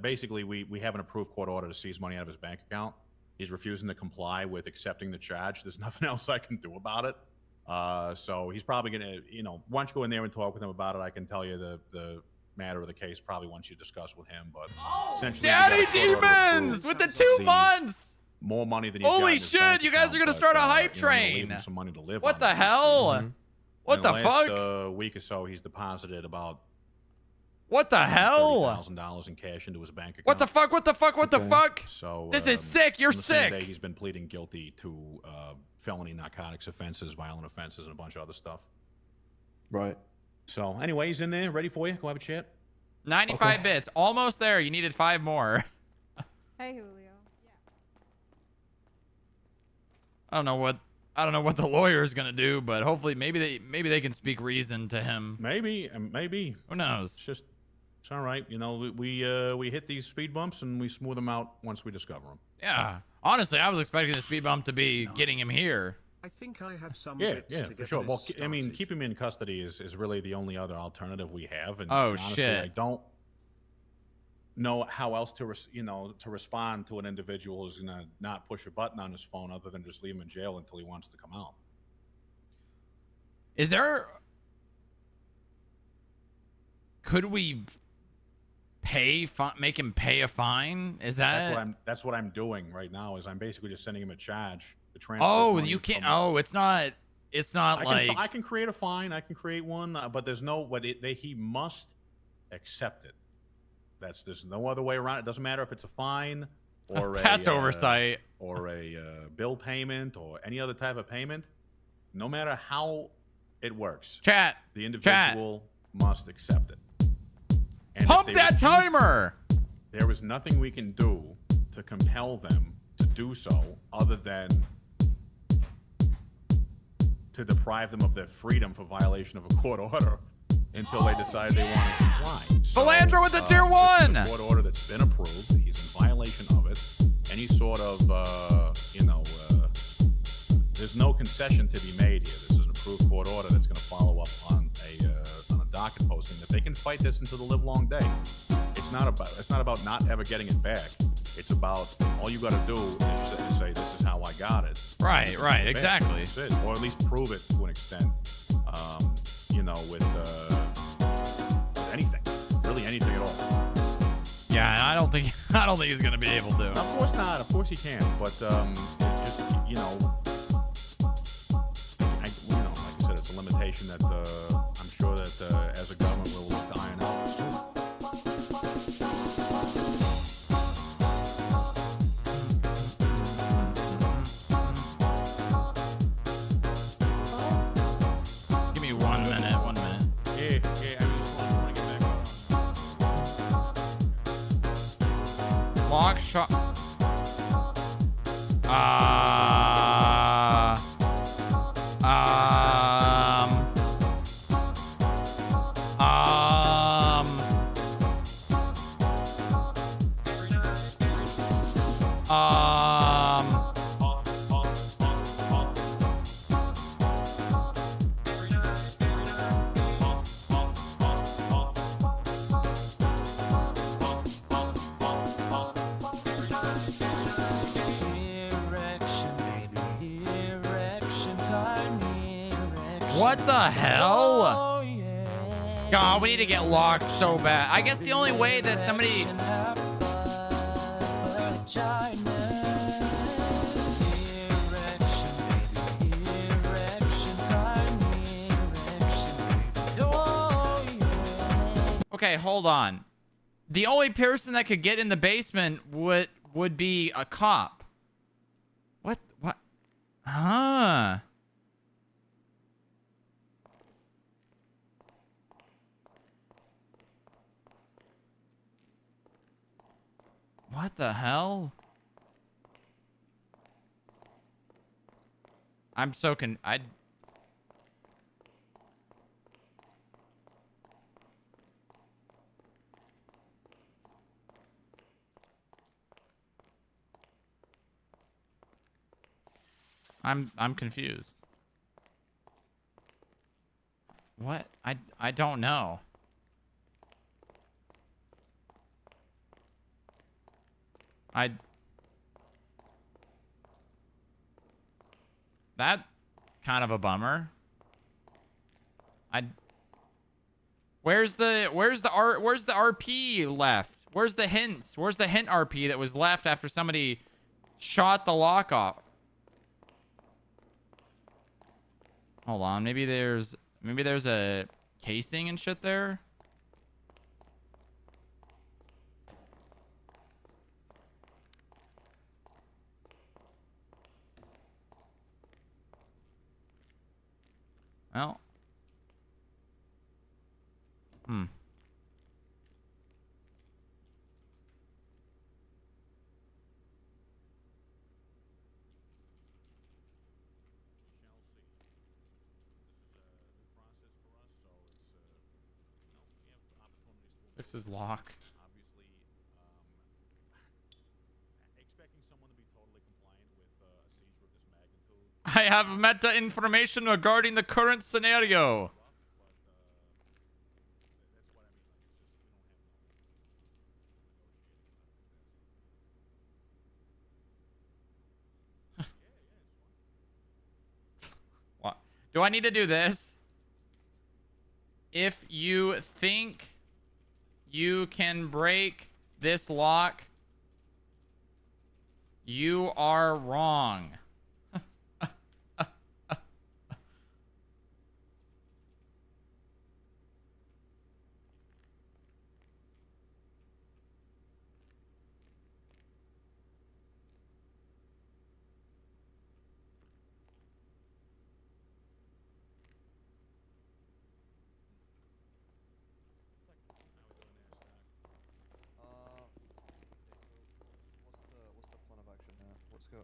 Speaker 2: basically, we have an approved court order to seize money out of his bank account. He's refusing to comply with accepting the charge. There's nothing else I can do about it. So he's probably going to, once you go in there and talk with him about it, I can tell you the matter of the case probably once you discuss with him. But essentially,
Speaker 1: Daddy Demons with the 2 months.
Speaker 2: More money than he's
Speaker 1: Holy
Speaker 2: got in his
Speaker 1: shit!
Speaker 2: bank
Speaker 1: You guys
Speaker 2: account,
Speaker 1: are gonna
Speaker 2: but,
Speaker 1: start a hype
Speaker 2: you know, leave
Speaker 1: train.
Speaker 2: him some money to live
Speaker 1: What
Speaker 2: on,
Speaker 1: the
Speaker 2: obviously.
Speaker 1: hell? What
Speaker 2: In
Speaker 1: the
Speaker 2: last,
Speaker 1: fuck?
Speaker 2: week or so, he's deposited about
Speaker 1: What the hell?
Speaker 2: $30,000 in cash into his bank account.
Speaker 1: What the fuck? What the fuck? What the fuck?
Speaker 2: So
Speaker 1: This is sick. You're
Speaker 2: on the same
Speaker 1: sick.
Speaker 2: day, he's been pleading guilty to felony narcotics offenses, violent offenses, and a bunch of other stuff.
Speaker 3: Right.
Speaker 2: So anyway, he's in there, ready for you. Go have a chat.
Speaker 1: 95 bits. Almost there. You needed 5 more.
Speaker 4: Hey, Julio.
Speaker 1: I don't know what the lawyer is gonna do, but hopefully maybe they can speak reason to him.
Speaker 2: Maybe.
Speaker 1: Who knows?
Speaker 2: It's all right. We hit these speed bumps and we smooth them out once we discover them.
Speaker 1: Yeah. Honestly, I was expecting the speed bump to be getting him here.
Speaker 22: I think I have some
Speaker 2: Yeah,
Speaker 22: bits
Speaker 2: yeah,
Speaker 22: to
Speaker 2: for
Speaker 22: get
Speaker 2: sure. Well,
Speaker 22: this
Speaker 2: I mean,
Speaker 22: started.
Speaker 2: keep him in custody is really the only other alternative we have. And
Speaker 1: Oh,
Speaker 2: honestly,
Speaker 1: shit.
Speaker 2: I don't know how else to respond to an individual who's gonna not push a button on his phone other than just leave him in jail until he wants to come out.
Speaker 1: Is there? Could we make him pay a fine? Is that?
Speaker 2: That's what I'm doing right now. Is I'm basically just sending him a charge to transfer.
Speaker 1: Oh,
Speaker 2: his money
Speaker 1: you can't.
Speaker 2: from-
Speaker 1: Oh, it's not. It's not like.
Speaker 2: I can create a fine. I can create one, but there's no. But he must accept it. There's no other way around it. It doesn't matter if it's a fine or
Speaker 1: That's oversight
Speaker 2: or a bill payment or any other type of payment. No matter how it works, the individual must accept it. And
Speaker 1: Pump that timer.
Speaker 2: There is nothing we can do to compel them to do so other than to deprive them of their freedom for violation of a court order until they decide they want to comply.
Speaker 1: Philandro with the tier 1.
Speaker 2: This is a court order that's been approved. He's in violation of it. Any sort of, there's no concession to be made here. This is an approved court order that's going to follow up on a docket posting that they can fight this until the live long day. It's not about not ever getting it back. It's about all you got to do is say this is how I got it.
Speaker 1: Right, exactly.
Speaker 2: That's it. Or at least prove it to an extent. With anything, really anything at all.
Speaker 1: Yeah, I don't think he's gonna be able to.
Speaker 2: Of course not. Of course he can. But just like I said, it's a limitation that I'm sure that as a government we'll look to iron out soon.
Speaker 1: Give me 1 minute.
Speaker 2: Yeah. I just want to get back on.
Speaker 1: Lock shot. What the hell? God, we need to get locked so bad. I guess the only way that somebody... Okay, hold on. The only person that could get in the basement would be a cop. What? Huh. What the hell? I'm so I'm confused. What? I don't know. That kind of a bummer. Where's the RP left? Where's the hints? Where's the hint RP that was left after somebody shot the lock off? Hold on, maybe there's a casing and shit there. Well. Fix his lock.
Speaker 2: Obviously, expecting someone to be totally compliant with a seizure of this magnitude.
Speaker 1: I have meta information regarding the current scenario. What? Do I need to do this? If you think You can break this lock. You are wrong.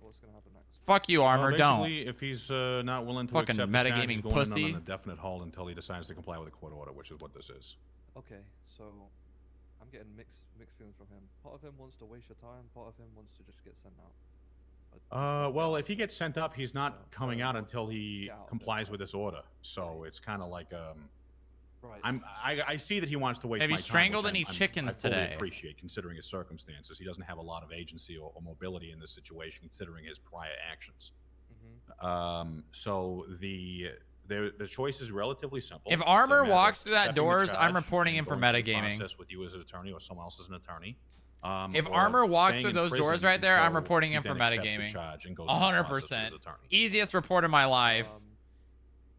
Speaker 3: What's gonna happen next?
Speaker 1: Fuck you, Armor. Don't.
Speaker 2: Basically, if he's not willing to
Speaker 1: Fucking
Speaker 2: accept the charge, he's
Speaker 1: metagaming
Speaker 2: going in on
Speaker 1: pussy.
Speaker 2: an indefinite hold until he decides to comply with a court order, which is what this is.
Speaker 3: Okay, so I'm getting mixed feelings from him. Part of him wants to waste your time. Part of him wants to just get sent out.
Speaker 2: Well, if he gets sent up, he's not coming out until he complies with this order. So it's kind of like
Speaker 3: Right.
Speaker 2: I see that he wants to waste
Speaker 1: Have
Speaker 2: my
Speaker 1: you
Speaker 2: time.
Speaker 1: strangled
Speaker 2: which
Speaker 1: any
Speaker 2: I
Speaker 1: chickens
Speaker 2: fully
Speaker 1: today?
Speaker 2: appreciate, considering his circumstances. He doesn't have a lot of agency or mobility in this situation, considering his prior actions. So the choice is relatively simple.
Speaker 1: If
Speaker 2: It's a
Speaker 1: Armor
Speaker 2: matter of
Speaker 1: walks through that
Speaker 2: accepting the
Speaker 1: doors, I'm
Speaker 2: charge
Speaker 1: reporting
Speaker 2: and
Speaker 1: him for
Speaker 2: going through the
Speaker 1: metagaming.
Speaker 2: process with you as an attorney or someone else as an attorney.
Speaker 1: If
Speaker 2: Or
Speaker 1: Armor walks
Speaker 2: staying
Speaker 1: through
Speaker 2: in
Speaker 1: those doors
Speaker 2: prison
Speaker 1: right there, I'm
Speaker 2: until
Speaker 1: reporting
Speaker 2: he
Speaker 1: him for
Speaker 2: then accepts the
Speaker 1: metagaming.
Speaker 2: charge and goes through the process with his
Speaker 1: 100%.
Speaker 2: attorney.
Speaker 1: Easiest report of my life.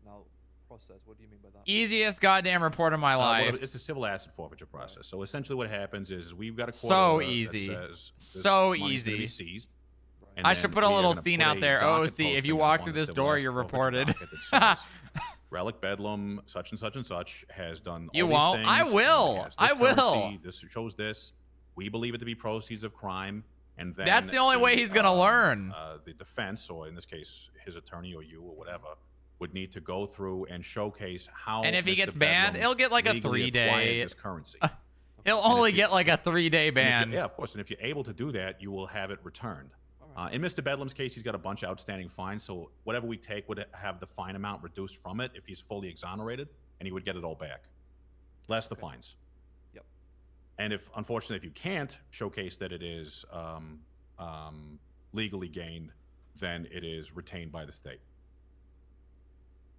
Speaker 3: Now, process. What do you mean by that?
Speaker 1: Easiest goddamn report of my life.
Speaker 2: It's a civil asset forfeiture process. So essentially, what happens is we've got a court
Speaker 1: So
Speaker 2: order
Speaker 1: easy.
Speaker 2: that says this
Speaker 1: So
Speaker 2: money's gonna
Speaker 1: easy.
Speaker 2: be seized.
Speaker 1: I
Speaker 2: And
Speaker 1: should
Speaker 2: then
Speaker 1: put a
Speaker 2: we are
Speaker 1: little
Speaker 2: gonna
Speaker 1: scene
Speaker 2: put
Speaker 1: out
Speaker 2: a
Speaker 1: there.
Speaker 2: docket
Speaker 1: OOC, if
Speaker 2: posting
Speaker 1: you
Speaker 2: up
Speaker 1: walk
Speaker 2: on
Speaker 1: through
Speaker 2: the
Speaker 1: this
Speaker 2: civil
Speaker 1: door,
Speaker 2: asset
Speaker 1: you're
Speaker 2: forfeiture
Speaker 1: reported.
Speaker 2: docket that says, Relic Bedlam, such and such has done
Speaker 1: You
Speaker 2: all
Speaker 1: won't?
Speaker 2: these
Speaker 1: I
Speaker 2: things,
Speaker 1: will.
Speaker 2: and has this
Speaker 1: I will.
Speaker 2: currency, This shows this. We believe it to be proceeds of crime. And then
Speaker 1: That's the only way he's gonna learn.
Speaker 2: The defense, or in this case, his attorney or you or whatever, would need to go through and showcase how.
Speaker 1: And if he
Speaker 2: Mr.
Speaker 1: gets banned,
Speaker 2: Bedlam
Speaker 1: he'll get like a
Speaker 2: legally
Speaker 1: 3-day.
Speaker 2: acquired this currency.
Speaker 1: He'll
Speaker 2: And if
Speaker 1: only
Speaker 2: you-
Speaker 1: get like a 3-day
Speaker 2: and if you-
Speaker 1: ban.
Speaker 2: Yeah, of course. And if you're able to do that, you will have it returned. In Mr. Bedlam's case, he's got a bunch of outstanding fines, so whatever we take would have the fine amount reduced from it if he's fully exonerated, and he would get it all back, less the fines.
Speaker 3: Yep.
Speaker 2: And if, unfortunately, if you can't showcase that it is legally gained, then it is retained by the state.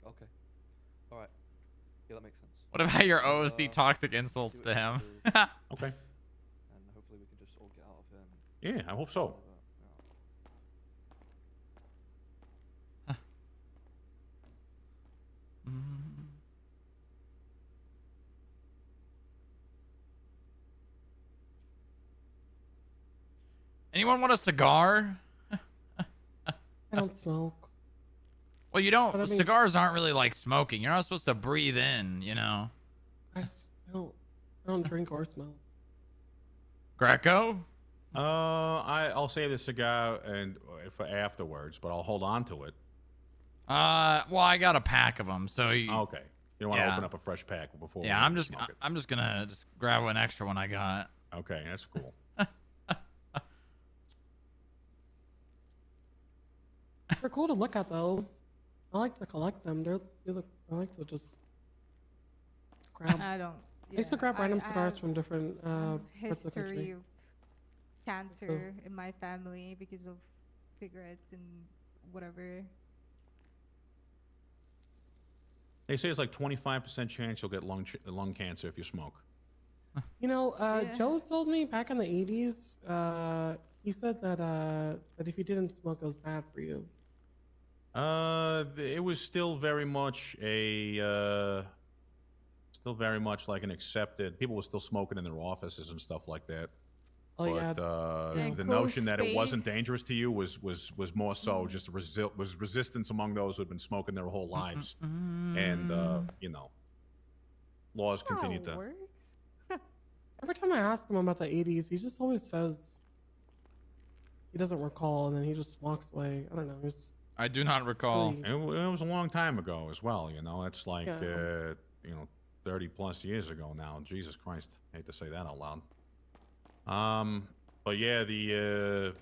Speaker 3: Okay. All right. Yeah, that makes sense.
Speaker 1: What about your OOC toxic insults to him?
Speaker 2: Okay.
Speaker 3: And hopefully we can just all get out of him.
Speaker 2: Yeah, I hope so.
Speaker 1: Anyone want a cigar?
Speaker 10: I don't smoke.
Speaker 1: Well, you don't.
Speaker 10: But I mean-
Speaker 1: Cigars aren't really like smoking. You're not supposed to breathe in, you know.
Speaker 10: I don't drink or smoke.
Speaker 1: Greco?
Speaker 2: I'll save the cigar and for afterwards, but I'll hold on to it.
Speaker 1: Well, I got a pack of them, so you.
Speaker 2: Okay. You don't want to open up a fresh pack before.
Speaker 1: Yeah,
Speaker 2: we
Speaker 1: I'm just.
Speaker 2: smoke it.
Speaker 1: I'm just gonna just grab an extra one I got.
Speaker 2: Okay, that's cool.
Speaker 10: They're cool to look at though. I like to collect them. I like to just grab.
Speaker 4: I don't.
Speaker 10: I used to
Speaker 4: yeah,
Speaker 10: grab random
Speaker 4: I
Speaker 10: cigars
Speaker 4: have
Speaker 10: from different parts of the country.
Speaker 4: history of cancer in my family because of cigarettes and whatever.
Speaker 2: They say it's like 25% chance you'll get lung cancer if you smoke.
Speaker 10: You know,
Speaker 4: Yeah.
Speaker 10: Joe told me back in the 80s. He said that if you didn't smoke, it was bad for you.
Speaker 2: It was still very much like an accepted. People were still smoking in their offices and stuff like that.
Speaker 10: Oh, yeah.
Speaker 2: The notion that it wasn't dangerous to you was more so just resistance among those who had been smoking their whole lives, and you know, laws continue to.
Speaker 10: Every time I ask him about the 80s, he just always says he doesn't recall, and then he just walks away. I don't know.
Speaker 1: I do not recall.
Speaker 2: It was a long time ago as well. You know, it's like
Speaker 10: Yeah.
Speaker 2: 30 plus years ago now. Jesus Christ, I hate to say that out loud. But yeah, the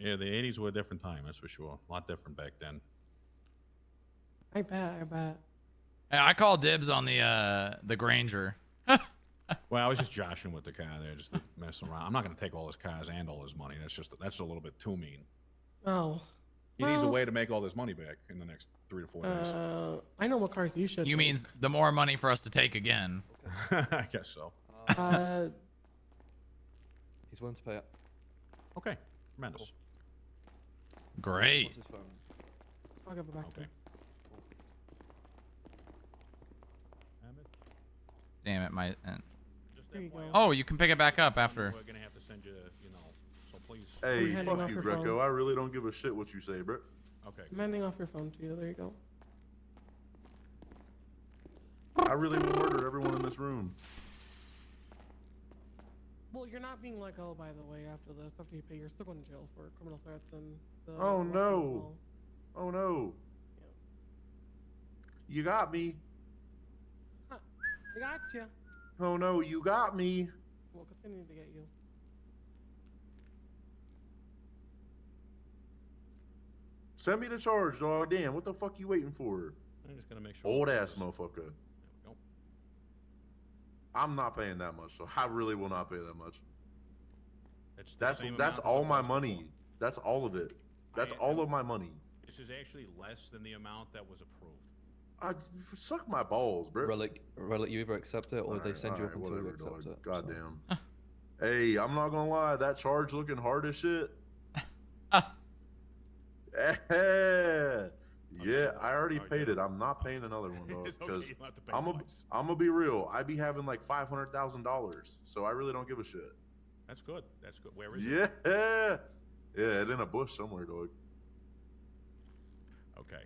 Speaker 2: 80s were a different time, that's for sure. A lot different back then.
Speaker 10: I bet.
Speaker 1: Hey, I call dibs on the Granger.
Speaker 2: Well, I was just joshing with the guy there, just to mess around. I'm not going to take all his cars and all his money. That's a little bit too mean.
Speaker 10: Oh.
Speaker 2: He needs a
Speaker 10: Well,
Speaker 2: way to make all this money back in the next 3 to 4 days.
Speaker 10: I know what cars you should.
Speaker 1: You
Speaker 10: take.
Speaker 1: mean the more money for us to take again?
Speaker 2: I guess so.
Speaker 3: He's willing to pay it.
Speaker 2: Okay, tremendous.
Speaker 1: Great.
Speaker 3: What's his phone?
Speaker 10: I'll give it back to him.
Speaker 1: Damn it, my.
Speaker 10: Here you go.
Speaker 1: Oh, you can pick it back up after.
Speaker 2: We're gonna have to send you, so please.
Speaker 19: Hey,
Speaker 10: handing
Speaker 19: fuck
Speaker 10: off
Speaker 19: you,
Speaker 10: your
Speaker 19: Greco.
Speaker 10: phone.
Speaker 19: I really don't give a shit what you say, bro.
Speaker 2: Okay.
Speaker 10: I'm handing off your phone to you. There you go.
Speaker 19: I really will murder everyone in this room.
Speaker 10: Well, you're not being let go, by the way, after this. After you pay, you're still going to jail for criminal threats and the.
Speaker 19: Oh
Speaker 10: weapons
Speaker 19: no.
Speaker 10: law.
Speaker 19: Oh no. You got me.
Speaker 10: I got you.
Speaker 19: Oh no, you got me.
Speaker 10: We'll continue to get you.
Speaker 19: Send me the charge, dog. Damn, what the fuck you waiting for?
Speaker 2: I'm just gonna make sure.
Speaker 19: Old ass motherfucker.
Speaker 2: There we go.
Speaker 19: I'm not paying that much, so I really will not pay that much.
Speaker 2: It's the
Speaker 19: That's
Speaker 2: same
Speaker 19: that's
Speaker 2: amount as
Speaker 19: all
Speaker 2: it
Speaker 19: my
Speaker 2: was
Speaker 19: money.
Speaker 2: before.
Speaker 19: That's all of it. That's all of my money.
Speaker 2: This is actually less than the amount that was approved.
Speaker 19: Suck my balls, bro.
Speaker 3: Relic, you either accept it or they send you up until you
Speaker 19: whatever,
Speaker 3: accept
Speaker 19: dog.
Speaker 3: it.
Speaker 19: Goddamn. Hey, I'm not gonna lie, that charge looking hard as shit. Yeah, I already paid it. I'm not paying another one though,
Speaker 2: It's okay,
Speaker 19: because
Speaker 2: you don't have to pay
Speaker 19: I'm
Speaker 2: twice.
Speaker 19: gonna be real. I be having like $500,000, so I really don't give a shit.
Speaker 2: That's good. That's good. Where is it?
Speaker 19: Yeah, yeah, it's in a bush somewhere, dog.
Speaker 2: Okay.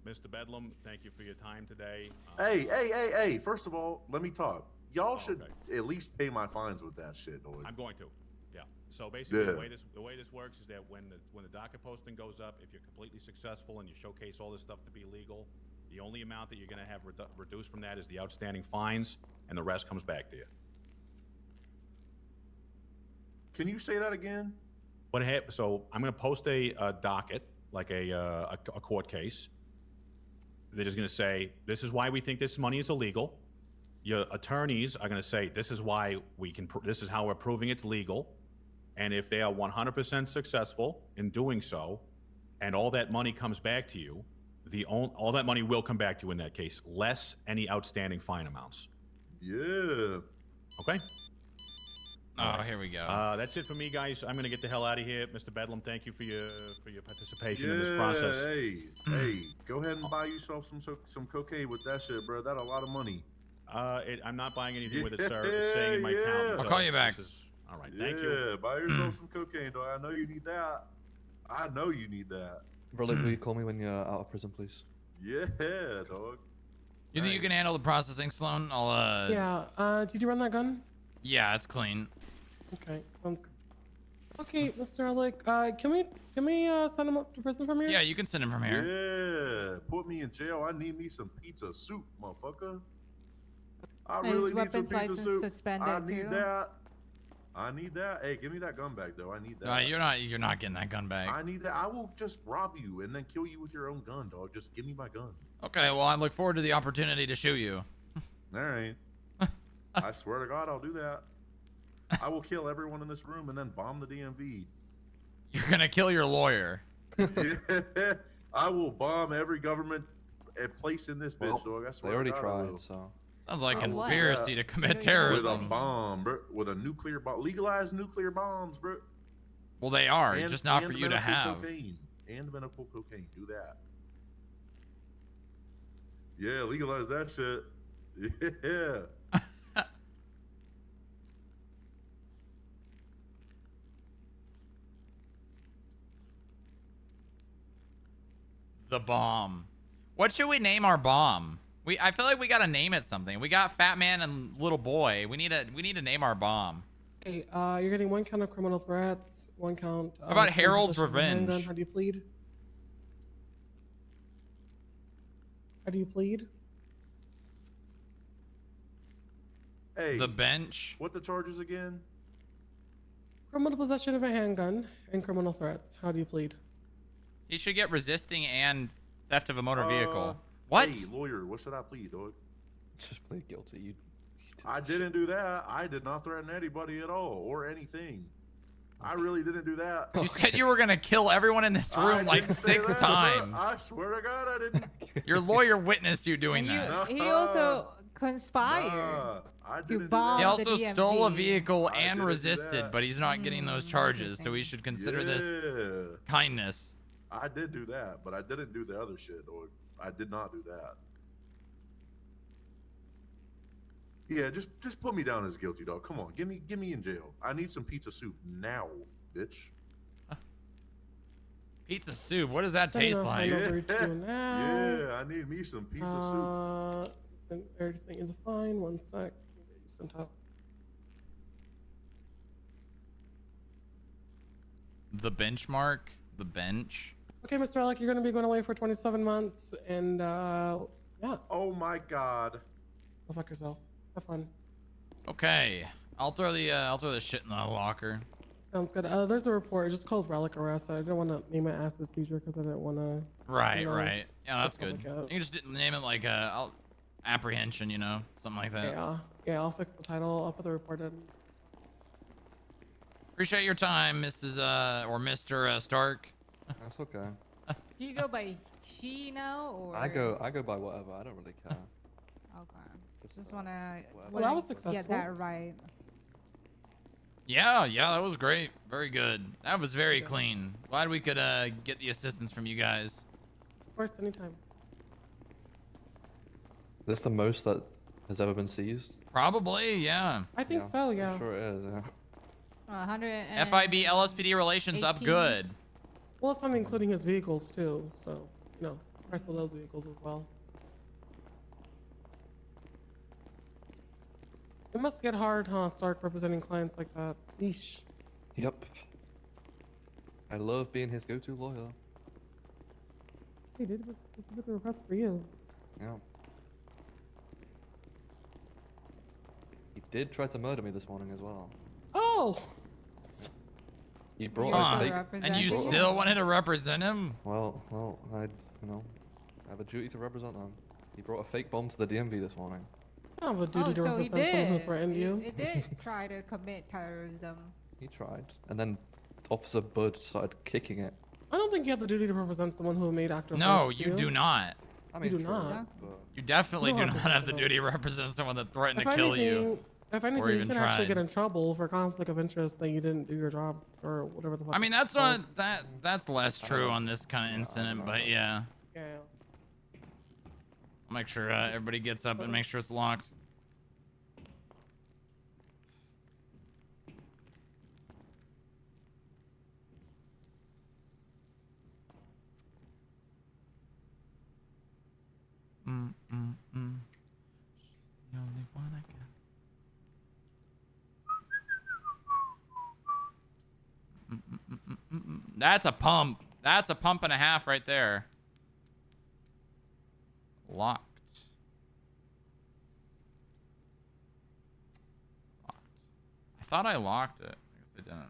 Speaker 2: Mr. Bedlam, thank you for your time today.
Speaker 19: Hey! First of all, let me talk. Y'all
Speaker 2: Oh,
Speaker 19: should
Speaker 2: okay.
Speaker 19: at least pay my fines with that shit, dog.
Speaker 2: I'm going to. Yeah. So basically,
Speaker 19: Yeah.
Speaker 2: the way this works is that when the docket posting goes up, if you're completely successful and you showcase all this stuff to be legal, the only amount that you're going to have reduced from that is the outstanding fines, and the rest comes back to you.
Speaker 19: Can you say that again?
Speaker 2: So I'm going to post a docket, like a court case. They're just going to say, this is why we think this money is illegal. Your attorneys are going to say, this is why we can. This is how we're proving it's legal. And if they are 100% successful in doing so, and all that money comes back to you, all that money will come back to you in that case, less any outstanding fine amounts.
Speaker 19: Yeah.
Speaker 2: Okay.
Speaker 1: Oh, here we go.
Speaker 2: That's it for me, guys. I'm gonna get the hell out of here, Mr. Bedlam. Thank you for your participation in this process.
Speaker 19: Hey, go ahead and buy yourself some cocaine with that shit, bro. That's a lot of money.
Speaker 2: I'm not buying anything with it, sir. It's saying in my account.
Speaker 1: I'll call you back.
Speaker 2: All right, thank you.
Speaker 19: Yeah, buy yourself some cocaine, dog. I know you need that. I know you need that.
Speaker 3: Relic, will you call me when you're out of prison, please?
Speaker 19: Yeah, dog.
Speaker 1: You think you can handle the processing, Sloan? I'll
Speaker 10: Yeah. Did you run that gun?
Speaker 1: Yeah, it's clean.
Speaker 10: Okay, sounds good. Okay, Mr. Alec, can we send him up to prison from here?
Speaker 1: Yeah, you can send him from here.
Speaker 19: Yeah, put me in jail. I need me some pizza soup, motherfucker. I
Speaker 4: His
Speaker 19: really need some
Speaker 4: weapons
Speaker 19: pizza
Speaker 4: license
Speaker 19: soup.
Speaker 4: suspended,
Speaker 19: I need
Speaker 4: too.
Speaker 19: that. I need that. Hey, give me that gun back, though. I need that.
Speaker 1: You're not getting that gun back.
Speaker 19: I need that. I will just rob you and then kill you with your own gun, dog. Just give me my gun.
Speaker 1: Okay, well, I look forward to the opportunity to shoot you.
Speaker 19: All right. I swear to God, I'll do that. I will kill everyone in this room and then bomb the DMV.
Speaker 1: You're gonna kill your lawyer.
Speaker 19: I will bomb every government place in this bitch, dog. I swear
Speaker 3: They already
Speaker 19: to God, I will.
Speaker 3: tried, so.
Speaker 1: Sounds like
Speaker 19: I will do
Speaker 1: conspiracy
Speaker 19: that.
Speaker 1: to commit
Speaker 19: With
Speaker 1: terrorism.
Speaker 19: a bomb, bro. With a nuclear bomb. Legalized nuclear bombs, bro.
Speaker 1: Well, they are,
Speaker 19: And-
Speaker 1: just not
Speaker 19: and
Speaker 1: for you to
Speaker 19: medical
Speaker 1: have.
Speaker 19: Cocaine. And medical cocaine. Do that. Yeah, legalize that shit. Yeah.
Speaker 1: The bomb. What should we name our bomb? I feel like we gotta name it something. We got Fat Man and Little Boy. We need to name our bomb.
Speaker 10: Okay, you're getting 1 count of criminal threats, 1 count.
Speaker 1: How about
Speaker 10: of
Speaker 1: Harold's
Speaker 10: possession of a handgun.
Speaker 1: Revenge?
Speaker 10: How do you plead? How do you plead?
Speaker 19: Hey.
Speaker 1: The bench.
Speaker 19: What the charges again?
Speaker 10: Criminal possession of a handgun and criminal threats. How do you plead?
Speaker 1: He should get resisting and theft of a motor vehicle. What?
Speaker 19: Hey, lawyer, what should I plead, dog?
Speaker 3: Just plead guilty. You
Speaker 19: I didn't do that. I did not threaten anybody at all or anything. I really didn't do that.
Speaker 1: You said you were gonna kill everyone in this room like
Speaker 19: didn't say
Speaker 1: 6
Speaker 19: that,
Speaker 1: times.
Speaker 19: I swear to God, I didn't.
Speaker 1: Your lawyer witnessed you doing that.
Speaker 4: He also conspired
Speaker 19: Nah, I
Speaker 4: to
Speaker 19: didn't do
Speaker 4: bomb
Speaker 1: He
Speaker 19: that.
Speaker 1: also
Speaker 4: the
Speaker 1: stole a
Speaker 4: DMV.
Speaker 1: vehicle
Speaker 19: I
Speaker 1: and
Speaker 19: didn't do
Speaker 1: resisted,
Speaker 19: that.
Speaker 1: but he's not getting those charges, so we should consider this
Speaker 19: Yeah.
Speaker 1: kindness.
Speaker 19: I did do that, but I didn't do the other shit, or I did not do that. Yeah, just put me down as guilty, dog. Come on, get me in jail. I need some pizza soup now, bitch.
Speaker 1: Pizza soup. What does that
Speaker 10: Sending
Speaker 1: taste
Speaker 10: our
Speaker 1: like?
Speaker 10: fine over to you now.
Speaker 19: Yeah, I need me some pizza soup.
Speaker 10: I already sent you the fine. 1 sec. Get you sent out.
Speaker 1: The benchmark? The bench?
Speaker 10: Okay, Mr. Alec, you're going to be going away for 27 months, and yeah.
Speaker 19: Oh my god.
Speaker 10: Go fuck yourself. Have fun.
Speaker 1: Okay. I'll throw the shit in the locker.
Speaker 10: Sounds good. There's a report. It's just called relic arrest. I didn't want to name it acid seizure because I didn't want to.
Speaker 1: Right, right. Yeah, that's good.
Speaker 10: public out.
Speaker 1: You can just name it like apprehension, you know, something like that.
Speaker 10: Yeah, I'll fix the title. I'll put the report in.
Speaker 1: Appreciate your time, Mrs. Or Mr. Stark.
Speaker 3: That's okay.
Speaker 4: Do you go by she now or?
Speaker 3: I go by whatever. I don't really care.
Speaker 4: Okay. Just wanna.
Speaker 10: Well, that was
Speaker 4: Get
Speaker 10: successful.
Speaker 4: that right.
Speaker 1: Yeah, that was great. Very good. That was very clean. Glad we could get the assistance from you guys.
Speaker 10: Of course, anytime.
Speaker 3: Is this the most that has ever been seized?
Speaker 1: Probably, yeah.
Speaker 10: I think so, yeah.
Speaker 3: I'm sure it is, yeah.
Speaker 4: 100.
Speaker 1: FIB LSPD relations up
Speaker 4: 18.
Speaker 1: good.
Speaker 10: Well, it's not including his vehicles too, so price of those vehicles as well. It must get hard, huh, Stark, representing clients like that. Yeesh.
Speaker 3: Yep. I love being his go-to lawyer.
Speaker 10: He did a request for you.
Speaker 3: Yeah. He did try to murder me this morning as well.
Speaker 10: Oh!
Speaker 3: He brought
Speaker 1: Huh.
Speaker 3: a fake.
Speaker 1: And you still wanted to represent him?
Speaker 3: Well, I have a duty to represent them. He brought a fake bomb to the DMV this morning.
Speaker 10: I have a duty to
Speaker 4: so he
Speaker 10: represent someone who
Speaker 4: did.
Speaker 10: threatened you.
Speaker 4: It did try to commit terrorism.
Speaker 3: He tried, and then Officer Bud started kicking it.
Speaker 10: I don't think you have the duty to represent someone who made active
Speaker 1: No,
Speaker 10: threats to
Speaker 1: you do not.
Speaker 3: I mean,
Speaker 10: you do
Speaker 3: true,
Speaker 10: not.
Speaker 3: but-
Speaker 1: You definitely
Speaker 10: You
Speaker 1: do
Speaker 10: don't
Speaker 1: not
Speaker 10: have to
Speaker 1: have the
Speaker 10: represent
Speaker 1: duty to represent someone that threatened to
Speaker 10: If
Speaker 1: kill you.
Speaker 10: If anything,
Speaker 1: or
Speaker 10: you
Speaker 1: even
Speaker 10: can actually
Speaker 1: tried.
Speaker 10: get in trouble for conflict of interest that you didn't do your job or whatever the fuck.
Speaker 1: I mean,
Speaker 10: it's
Speaker 1: that's
Speaker 10: called.
Speaker 1: not that's less true on this kind of incident, but yeah.
Speaker 10: Yeah.
Speaker 1: I'll make sure everybody gets up and make sure it's locked. She's the only one I got. That's a pump. That's a pump and a half right there. Locked. I thought I locked it. I guess I didn't.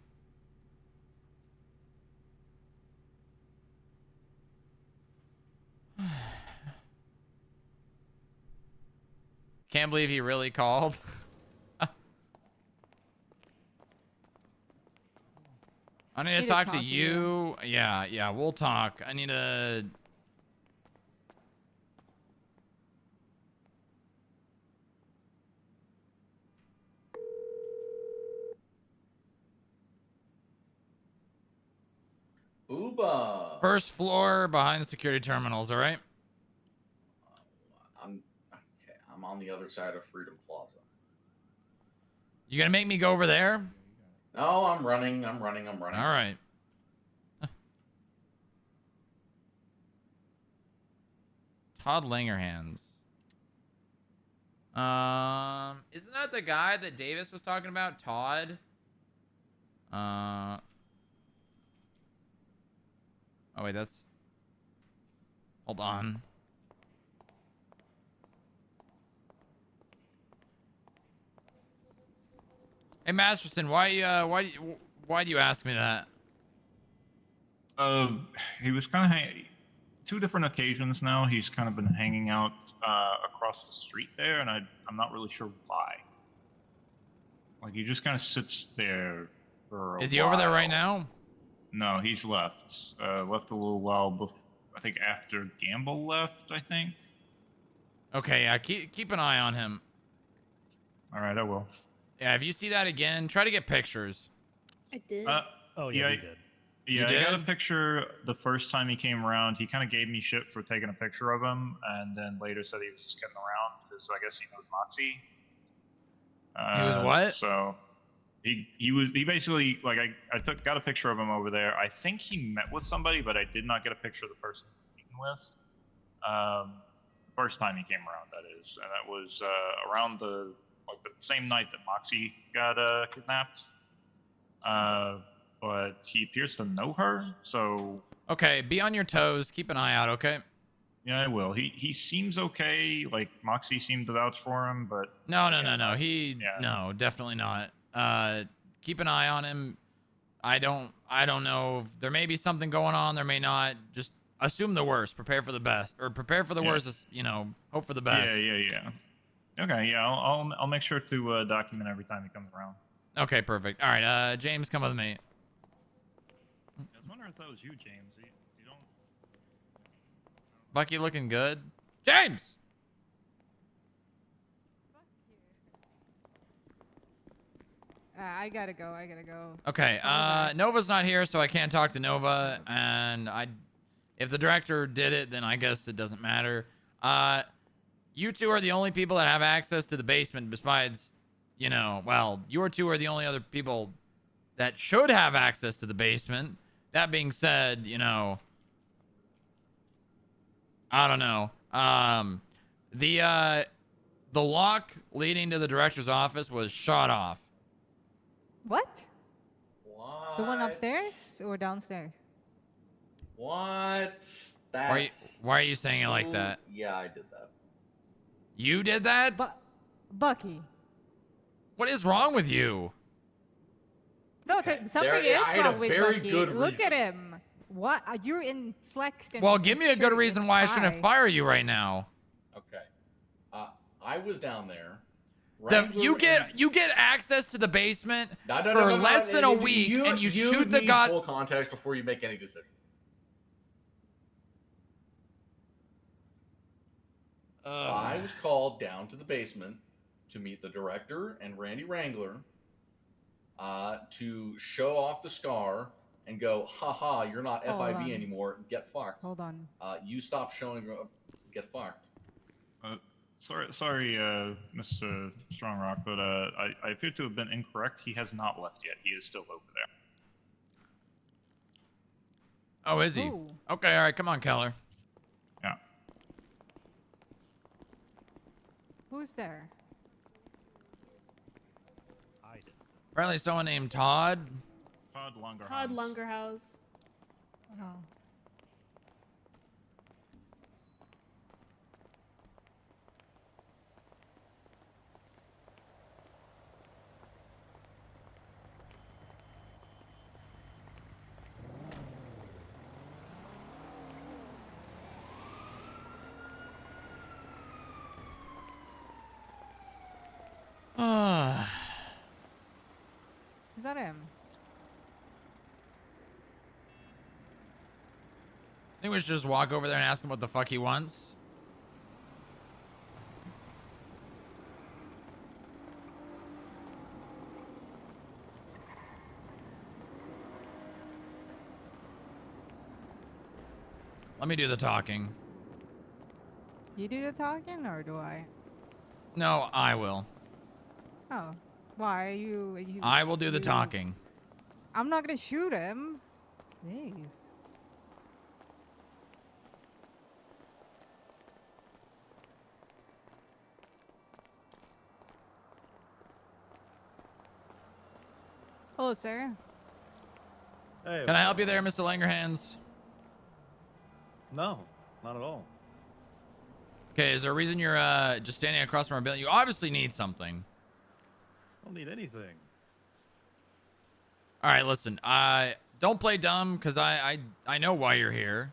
Speaker 1: Can't believe he really called. I need to talk to you. Yeah, we'll talk. I need to...
Speaker 15: Ooba.
Speaker 1: First floor behind the security terminals, all right?
Speaker 15: I'm on the other side of Freedom Plaza.
Speaker 1: You gonna make me go over there?
Speaker 15: No, I'm running.
Speaker 1: All right. Todd Langerhans. Isn't that the guy that Davis was talking about? Todd? Oh wait, that's... Hold on. Hey Masterson, why do you ask me that?
Speaker 7: He was kind of two different occasions now. He's kind of been hanging out across the street there, and I'm not really sure why. Like he just kind of sits there for a
Speaker 1: Is he over there
Speaker 7: while.
Speaker 1: right now?
Speaker 7: No, he's left. Left a little while before. I think after Gamble left. I think.
Speaker 1: Okay, yeah, keep an eye on him.
Speaker 7: All right, I will.
Speaker 1: Yeah, if you see that again, try to get pictures.
Speaker 5: I did.
Speaker 6: Oh
Speaker 7: yeah,
Speaker 6: we did.
Speaker 1: You
Speaker 7: Yeah, I got a
Speaker 1: did?
Speaker 7: picture the first time he came around. He kind of gave me shit for taking a picture of him, and then later said he was just kidding around because I guess he knows Moxie.
Speaker 1: He was what?
Speaker 7: So he basically like I got a picture of him over there. I think he met with somebody, but I did not get a picture of the person he was meeting with. First time he came around, that is, and that was around the same night that Moxie got kidnapped. But he appears to know her, so
Speaker 1: Okay, be on your toes. Keep an eye out, okay?
Speaker 7: yeah, I will. He seems okay. Like Moxie seemed to vouch for him, but
Speaker 1: No. No, definitely not. Keep an eye on him. I don't know. There may be something going on. There may not. Just assume the worst. Prepare for the best, or prepare for the worst. Hope for the best.
Speaker 7: Yeah. Okay, yeah, I'll make sure to document every time he comes around.
Speaker 1: Okay, perfect. All right, James, come with me.
Speaker 7: I was wondering if that was you, James. You don't.
Speaker 1: Bucky looking good. James!
Speaker 4: I gotta go.
Speaker 1: Okay, Nova's not here, so I can't talk to Nova, and if the director did it, then I guess it doesn't matter. You two are the only people that have access to the basement besides, well, you two are the only other people that should have access to the basement. That being said, I don't know. The lock leading to the director's office was shot off.
Speaker 4: What? The one upstairs or downstairs?
Speaker 15: What?
Speaker 1: Why are you saying it like that?
Speaker 15: Yeah, I did that.
Speaker 1: You did that?
Speaker 4: Bucky.
Speaker 1: What is wrong with you?
Speaker 4: No, something is
Speaker 15: I had
Speaker 4: wrong
Speaker 15: a
Speaker 4: with
Speaker 15: very
Speaker 4: Bucky.
Speaker 15: good
Speaker 4: Look
Speaker 15: reason.
Speaker 4: at him. What? You're in slacks. And
Speaker 1: Well, give me a good reason why I shouldn't fire you right now.
Speaker 15: Okay. I was down there.
Speaker 1: You get access to the basement
Speaker 15: No,
Speaker 1: for less than a week, and you shoot the
Speaker 15: need full context before you make any decision. I was called down to the basement to meet the director and Randy Wrangler to show off the scar and go, haha, you're not
Speaker 4: Hold
Speaker 15: FIB
Speaker 4: on.
Speaker 15: anymore. Get fucked.
Speaker 4: Hold on.
Speaker 15: You stop showing up. Get fucked.
Speaker 7: Sorry, Mr. Strongrock, but I appear to have been incorrect. He has not left yet. He is still over there.
Speaker 1: Oh, is he?
Speaker 4: Ooh.
Speaker 1: Okay, all right, come on, Keller.
Speaker 7: Yeah.
Speaker 4: Who's there?
Speaker 1: Apparently someone named Todd.
Speaker 7: Todd Lungerhouse.
Speaker 5: Todd Lungerhouse.
Speaker 4: Oh. Is that him?
Speaker 1: I think we should just walk over there and ask him what the fuck he wants. Let me do the talking.
Speaker 4: You do the talking or do I?
Speaker 1: No, I will.
Speaker 4: Oh. Why are you
Speaker 1: I will do the talking.
Speaker 4: I'm not gonna shoot him. Jeez. Hello, sir.
Speaker 17: Hey,
Speaker 1: Can I help you there, Mr. Langerhans?
Speaker 17: No, not at all.
Speaker 1: Okay, is there a reason you're just standing across from our building? You obviously need something.
Speaker 17: I don't need anything.
Speaker 1: All right, listen. Don't play dumb, because I know why you're here,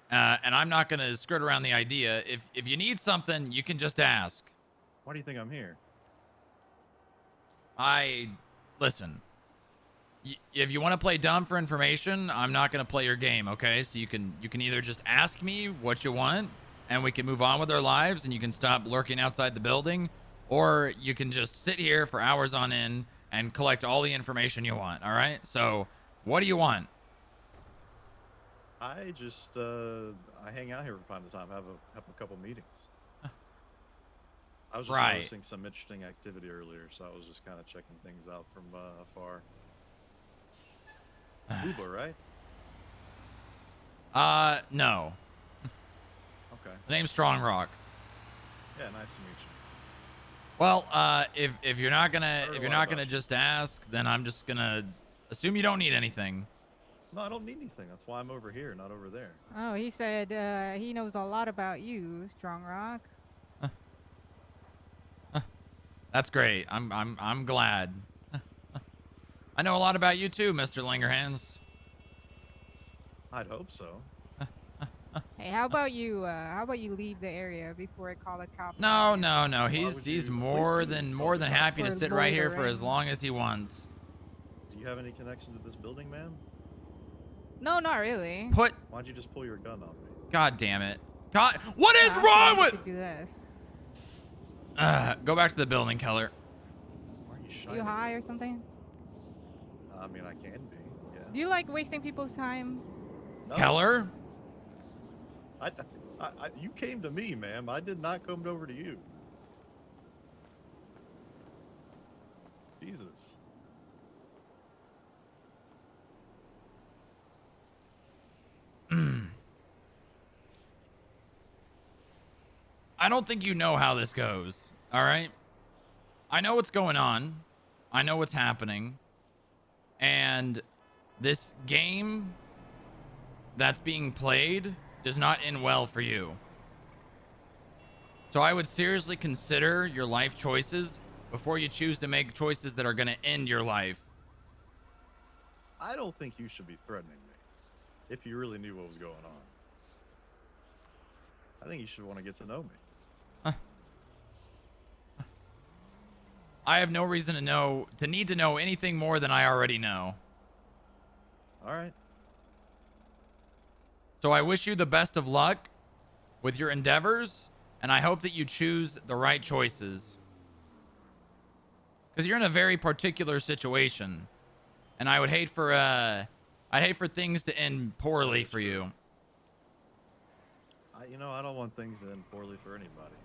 Speaker 1: and I'm not gonna skirt around the idea. If you need something, you can just ask.
Speaker 17: Why do you think I'm here?
Speaker 1: Listen. If you want to play dumb for information, I'm not gonna play your game. Okay, so you can either just ask me what you want, and we can move on with our lives, and you can stop lurking outside the building, or you can just sit here for hours on end and collect all the information you want. All right. So, what do you want?
Speaker 20: I just I hang out here from time to time. Have a couple meetings. I was just
Speaker 1: Right.
Speaker 20: noticing some interesting activity earlier, so I was just kind of checking things out from afar. Uber, right?
Speaker 1: No.
Speaker 20: Okay.
Speaker 1: The name's Strong Rock.
Speaker 20: Yeah, nice to meet you.
Speaker 1: Well, if you're not gonna just ask, then I'm just gonna assume you don't need anything.
Speaker 20: No, I don't need anything. That's why I'm over here, not over there.
Speaker 4: Oh, he said he knows a lot about you, Strong Rock.
Speaker 1: That's great. I'm glad. I know a lot about you too, Mr. Lingerhands.
Speaker 20: I'd hope so.
Speaker 4: Hey, how about you leave the area before I call the cops?
Speaker 1: No. He's more than happy to sit right here for as long as he wants.
Speaker 20: Do you have any connection to this building, ma'am?
Speaker 4: No, not really.
Speaker 20: Why'd you just pull your gun on me?
Speaker 1: God damn it. God, what is wrong with?
Speaker 4: Do this.
Speaker 1: Go back to the building, Keller.
Speaker 20: Why are you
Speaker 4: You
Speaker 20: shining?
Speaker 4: high or something?
Speaker 20: I mean, I can be. Yeah.
Speaker 4: Do you like wasting people's time?
Speaker 20: No.
Speaker 1: Keller?
Speaker 20: You came to me, ma'am. I did not come over to you. Jesus.
Speaker 1: I don't think you know how this goes. All right. I know what's going on. I know what's happening. And this game that's being played does not end well for you. So I would seriously consider your life choices before you choose to make choices that are going to end your life.
Speaker 20: I don't think you should be threatening me. If you really knew what was going on. I think you should want to get to know me.
Speaker 1: I have no reason to need to know anything more than I already know.
Speaker 20: All right.
Speaker 1: So I wish you the best of luck with your endeavors, and I hope that you choose the right choices. Because you're in a very particular situation, and I would hate for things to end poorly for you.
Speaker 20: I don't want things to end poorly for anybody.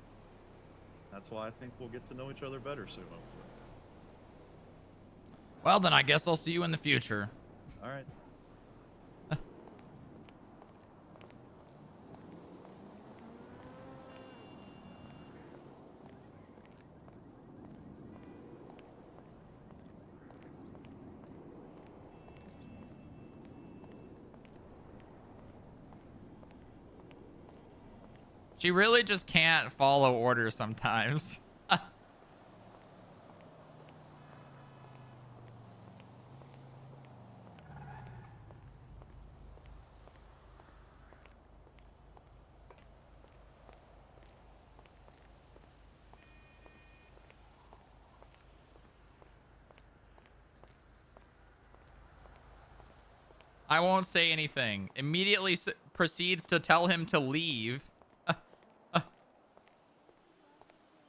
Speaker 20: That's why I think we'll get to know each other better soon, hopefully.
Speaker 1: Well, then I guess I'll see you in the future.
Speaker 20: All right.
Speaker 1: She really just can't follow orders sometimes. I won't say anything. Immediately proceeds to tell him to leave.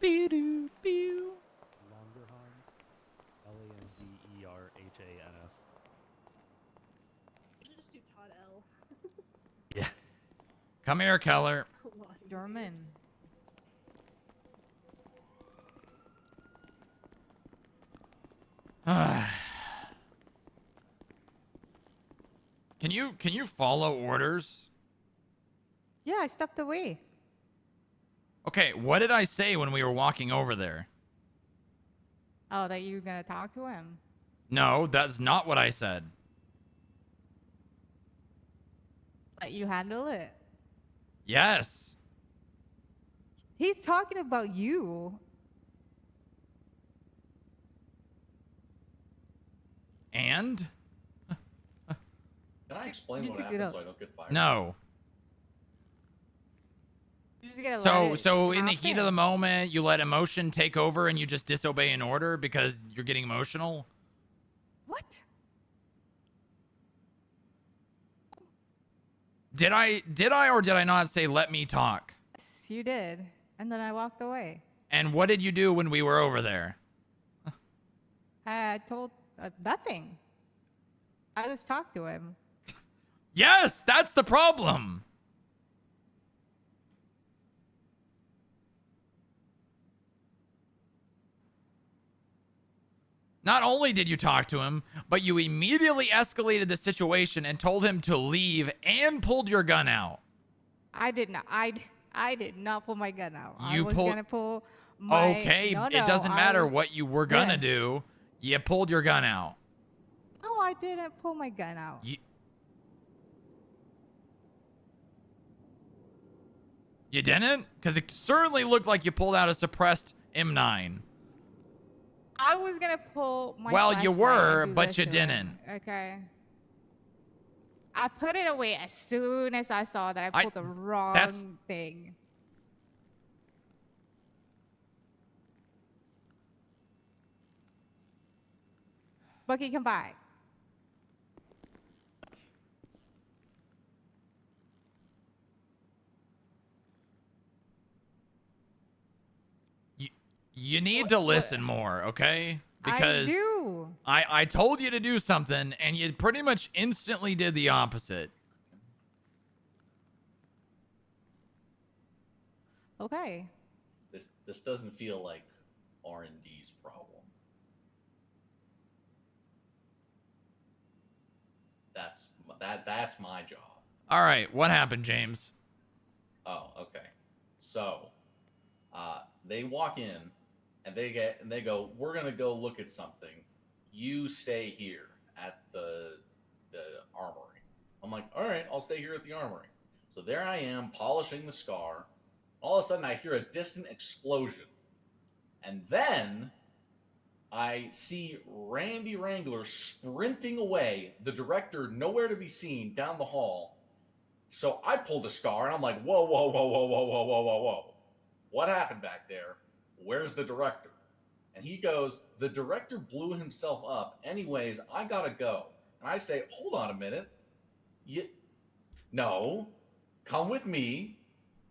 Speaker 1: Pew-doo-pew.
Speaker 6: Langerhans. Landerhans.
Speaker 5: You should just do Todd L.
Speaker 6: Yeah.
Speaker 1: Come here, Keller.
Speaker 4: German.
Speaker 1: Can you follow orders?
Speaker 4: Yeah, I stepped away.
Speaker 1: Okay, what did I say when we were walking over there?
Speaker 4: Oh, that you were gonna talk to him?
Speaker 1: No, that's not what I said.
Speaker 4: Let you handle it.
Speaker 1: Yes.
Speaker 4: He's talking about you.
Speaker 1: And?
Speaker 15: Can I explain
Speaker 4: You
Speaker 15: what
Speaker 4: took it
Speaker 15: happened
Speaker 4: up.
Speaker 15: so I don't get fired?
Speaker 1: No.
Speaker 4: You just gotta let it
Speaker 1: So in the heat
Speaker 4: happen.
Speaker 1: of the moment, you let emotion take over and you just disobey an order because you're getting emotional?
Speaker 4: What?
Speaker 1: Did I or did I not say let me talk?
Speaker 4: you did. And then I walked away.
Speaker 1: And what did you do when we were over there?
Speaker 4: I told nothing. I just talked to him.
Speaker 1: Yes, that's the problem. Not only did you talk to him, but you immediately escalated the situation and told him to leave and pulled your gun out.
Speaker 4: I did not. I did not pull my gun out. I
Speaker 1: You
Speaker 4: was
Speaker 1: pulled-
Speaker 4: gonna pull my.
Speaker 1: Okay,
Speaker 4: No,
Speaker 1: it
Speaker 4: no,
Speaker 1: doesn't
Speaker 4: I
Speaker 1: matter
Speaker 4: was-
Speaker 1: what you were gonna
Speaker 4: Yeah.
Speaker 1: do. You pulled your gun out.
Speaker 4: No, I didn't pull my gun out.
Speaker 1: You didn't? Because it certainly looked like you pulled out a suppressed M9.
Speaker 4: I was gonna pull my.
Speaker 1: Well, you
Speaker 4: flashlight
Speaker 1: were,
Speaker 4: and do
Speaker 1: but
Speaker 4: this
Speaker 1: you
Speaker 4: to him.
Speaker 1: didn't.
Speaker 4: Okay. I put it away as soon as I saw that I pulled the wrong
Speaker 1: that's-
Speaker 4: thing. Bucky, come by.
Speaker 1: You need to listen more, okay? Because
Speaker 4: I do.
Speaker 1: I told you to do something, and you pretty much instantly did the opposite.
Speaker 4: Okay.
Speaker 15: This doesn't feel like R&D's problem. That's my job.
Speaker 1: All right, what happened, James?
Speaker 15: Oh, okay. So, they walk in, and they go, "We're gonna go look at something. You stay here at the armory." I'm like, "All right, I'll stay here at the armory." So there I am polishing the scar. All of a sudden, I hear a distant explosion, and then I see Randy Wrangler sprinting away. The director nowhere to be seen down the hall. So I pulled the scar, and I'm like, "Whoa, whoa, whoa, whoa, whoa, whoa, whoa, whoa, whoa! What happened back there? Where's the director?" And he goes, "The director blew himself up. Anyways, I gotta go." And I say, "Hold on a minute. No, come with me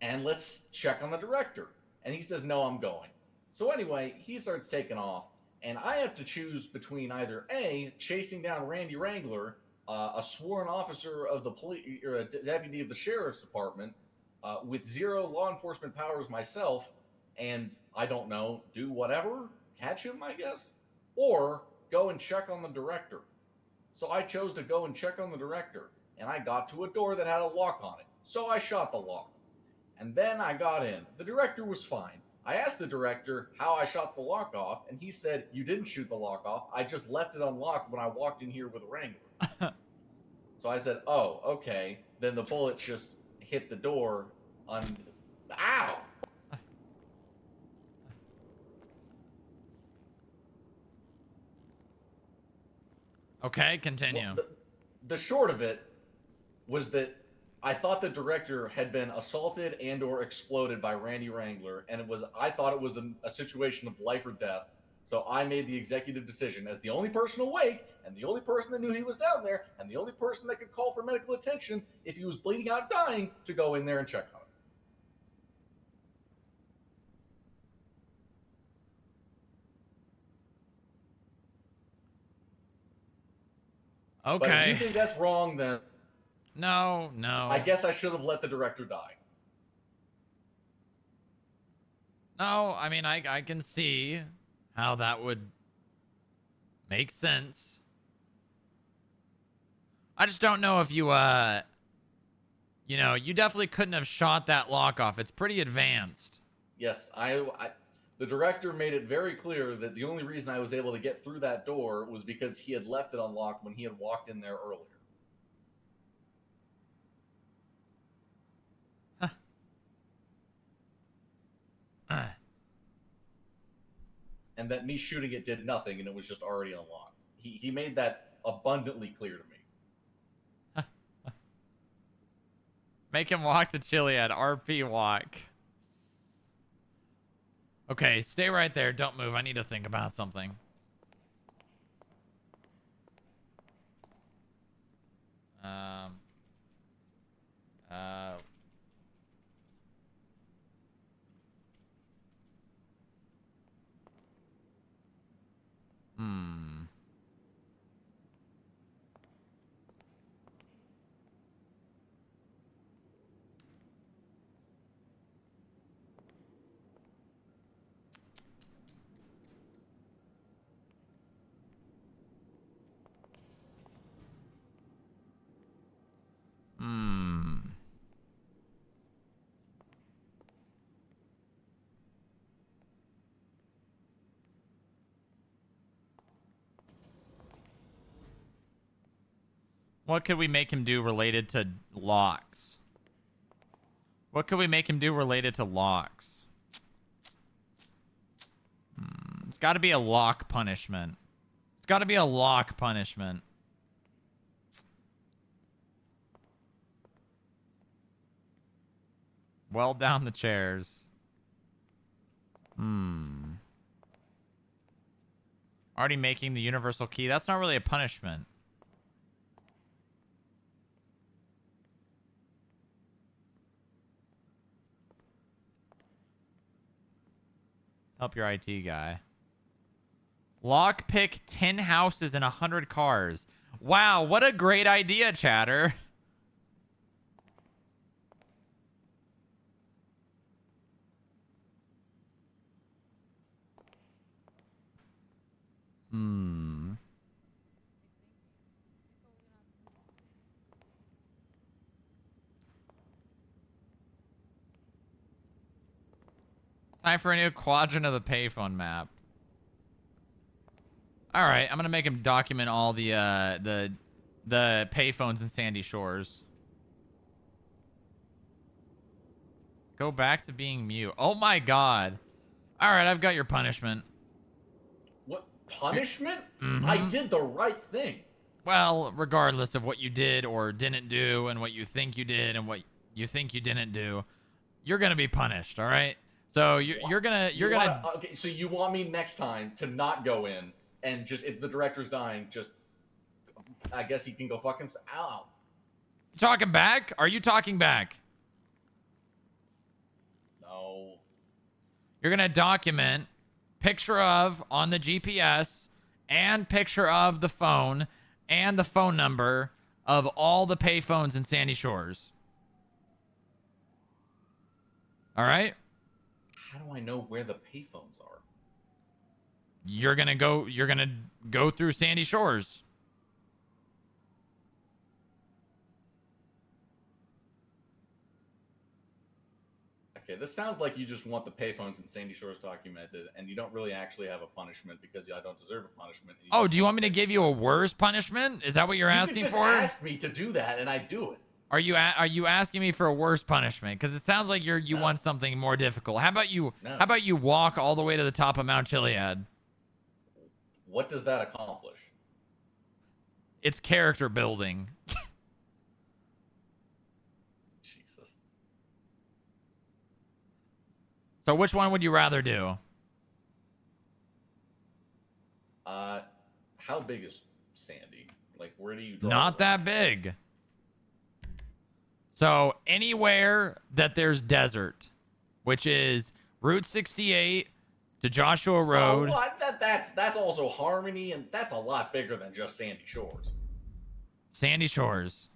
Speaker 15: and let's check on the director." And he says, "No, I'm going." So anyway, he starts taking off, and I have to choose between either A, chasing down Randy Wrangler, a sworn officer of the police, or a deputy of the sheriff's department, with zero law enforcement powers myself, and I don't know, do whatever, catch him, I guess, or go and check on the director. So I chose to go and check on the director, and I got to a door that had a lock on it. So I shot the lock, and then I got in. The director was fine. I asked the director how I shot the lock off, and he said, "You didn't shoot the lock off. I just left it unlocked when I walked in here with a Wrangler." So I said, "Oh, okay." Then the bullet just hit the door. Ow!
Speaker 1: Okay, continue.
Speaker 15: Well, the short of it was that I thought the director had been assaulted and or exploded by Randy Wrangler, and I thought it was a situation of life or death. So I made the executive decision as the only person awake, and the only person that knew he was down there, and the only person that could call for medical attention if he was bleeding out dying, to go in there and check on him. But if you
Speaker 1: Okay.
Speaker 15: think that's wrong, then
Speaker 1: No.
Speaker 15: I guess I should have let the director die.
Speaker 1: No, I mean, I can see how that would make sense. I just don't know if you, you definitely couldn't have shot that lock off. It's pretty advanced.
Speaker 15: Yes, the director made it very clear that the only reason I was able to get through that door was because he had left it unlocked when he had walked in there earlier. And that me shooting it did nothing, and it was just already unlocked. He made that abundantly clear to me.
Speaker 1: Make him walk to Chiliad. RP walk. Okay, stay right there. Don't move. I need to think about something. What could we make him do related to locks? What could we make him do related to locks? It's got to be a lock punishment. It's got to be a lock punishment. Weld down the chairs. Already making the universal key. That's not really a punishment. Help your IT guy. Lockpick 10 houses and 100 cars. Wow, what a great idea, chatter. Time for a new quadrant of the payphone map. All right, I'm gonna make him document all the payphones in Sandy Shores. Go back to being mute. Oh my god. All right, I've got your punishment.
Speaker 15: What punishment?
Speaker 1: Mhm.
Speaker 15: I did the right thing.
Speaker 1: Well, regardless of what you did or didn't do, and what you think you did and what you think you didn't do, you're gonna be punished. All right. So you're gonna
Speaker 15: Okay, so you want me next time to not go in and just, if the director's dying, just, I guess he can go fuck himself. Ow.
Speaker 1: talking back? Are you talking back?
Speaker 15: No.
Speaker 1: You're gonna document picture of on the GPS and picture of the phone and the phone number of all the payphones in Sandy Shores. All right.
Speaker 15: How do I know where the payphones are?
Speaker 1: You're gonna go through Sandy Shores.
Speaker 15: Okay, this sounds like you just want the payphones in Sandy Shores documented, and you don't really actually have a punishment because I don't deserve a punishment.
Speaker 1: Oh, do you want me to give you a worse punishment? Is that what you're asking
Speaker 15: You could just
Speaker 1: for?
Speaker 15: ask me to do that, and I do it.
Speaker 1: Are you asking me for a worse punishment? Because it sounds like you want something more difficult. How about you?
Speaker 15: No.
Speaker 1: How about you walk all the way to the top of Mount Chiliad?
Speaker 15: What does that accomplish?
Speaker 1: It's character building.
Speaker 15: Jesus.
Speaker 1: So which one would you rather do?
Speaker 15: How big is Sandy? Like, where do you draw
Speaker 1: Not that big. So anywhere that there's desert, which is Route 68 to Joshua Road.
Speaker 15: Oh, what? That's also Harmony, and that's a lot bigger than just Sandy Shores.
Speaker 1: Sandy Shores.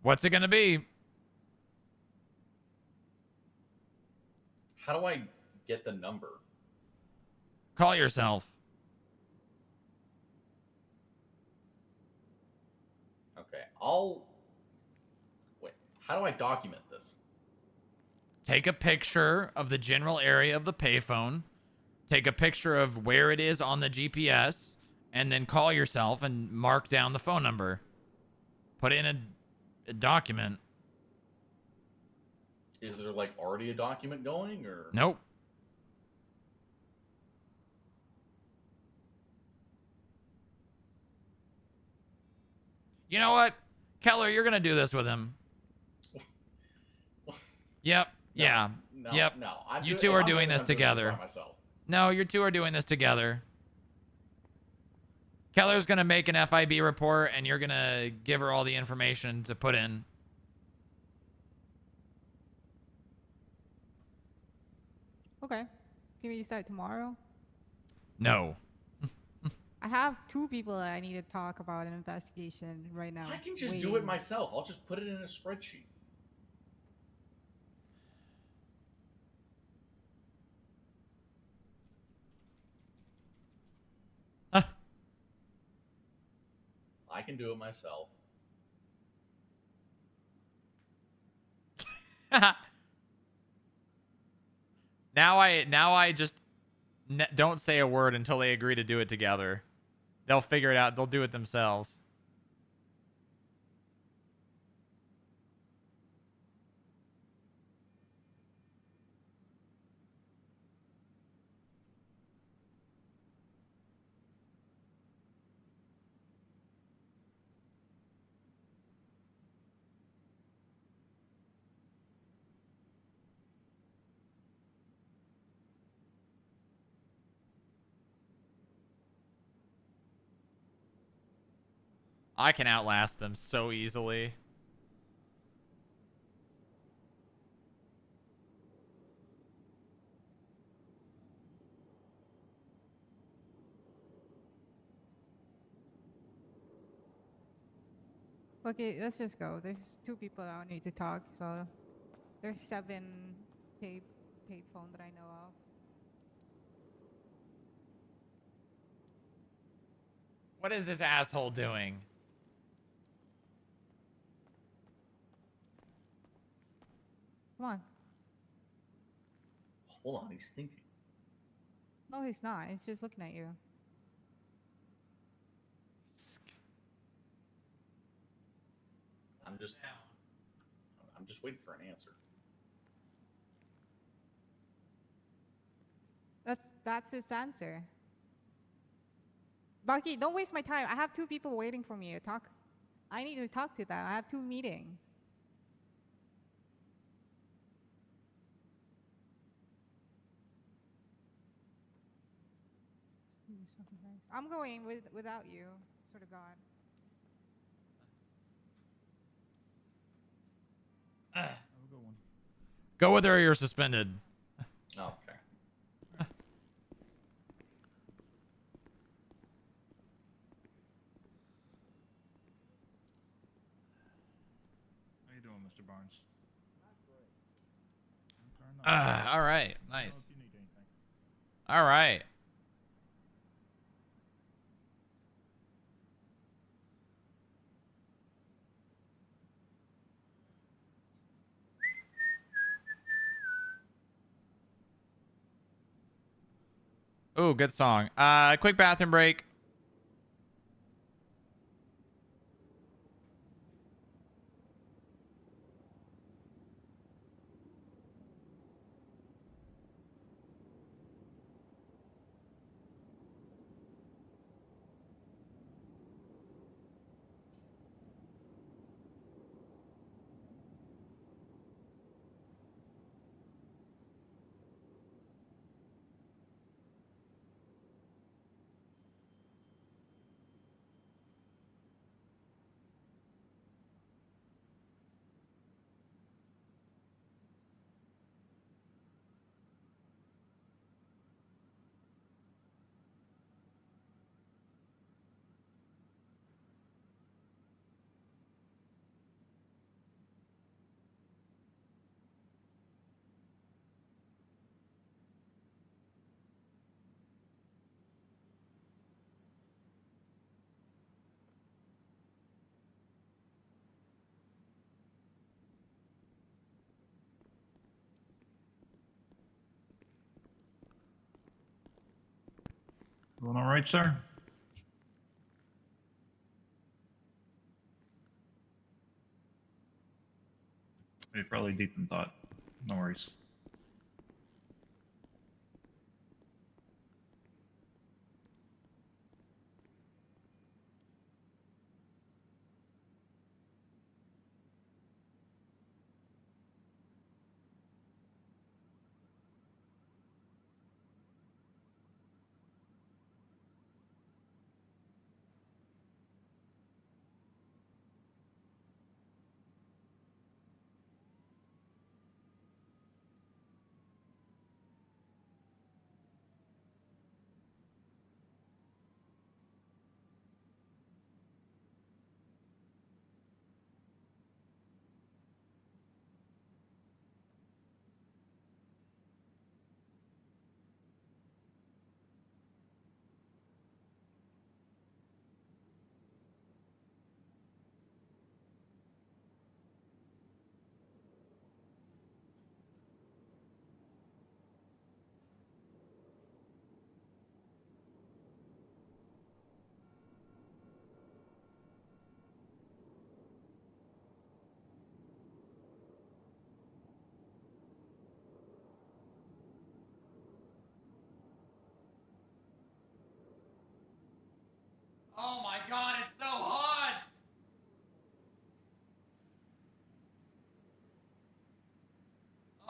Speaker 1: What's it gonna be?
Speaker 15: How do I get the number?
Speaker 1: Call yourself.
Speaker 15: Okay, wait. How do I document this?
Speaker 1: Take a picture of the general area of the payphone. Take a picture of where it is on the GPS, and then call yourself and mark down the phone number. Put it in a document.
Speaker 15: Is there like already a document going, or
Speaker 1: Nope. You know what? Keller, you're going to do this with him. Yep. Yeah.
Speaker 15: No,
Speaker 1: Yep.
Speaker 15: no.
Speaker 1: You two are doing this together.
Speaker 15: by myself.
Speaker 1: No, you two are doing this together. Keller's going to make an FIB report, and you're going to give her all the information to put in.
Speaker 4: Okay. Can we decide tomorrow?
Speaker 1: No.
Speaker 4: I have 2 people that I need to talk about an investigation right now.
Speaker 15: I can just do it myself. I'll just put it in a spreadsheet. can do it myself.
Speaker 1: Now I just don't say a word until they agree to do it together. They'll figure it out. They'll do it themselves. I can outlast them so easily.
Speaker 4: Okay, let's just go. There's 2 people that need to talk, so there's 7 paid phone that I know of.
Speaker 1: What is this asshole doing?
Speaker 4: Come on.
Speaker 15: Hold on, he's thinking.
Speaker 4: No, he's not. He's just looking at you.
Speaker 15: I'm just waiting for an answer.
Speaker 4: That's his answer. Bucky, don't waste my time. I have 2 people waiting for me to talk. I need to talk to them. I have 2 meetings. I'm going without you. Sort of God.
Speaker 1: Go with her or you're suspended.
Speaker 15: Okay.
Speaker 7: How you doing, Mr. Barnes?
Speaker 1: All right. Nice. All right. Ooh, good song. Quick bathroom break.
Speaker 7: Doing all right, sir? You're probably deep in thought. No worries.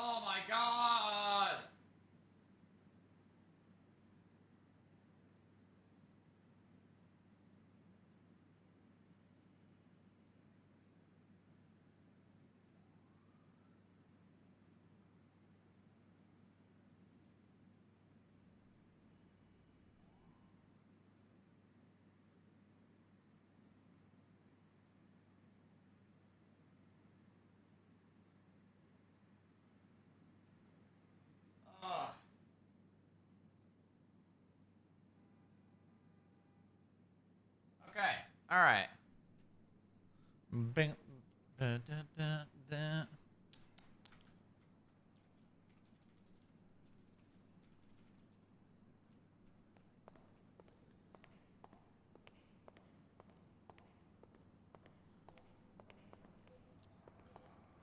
Speaker 1: Oh my god! Okay. All right. Bing. Da, da, da, da.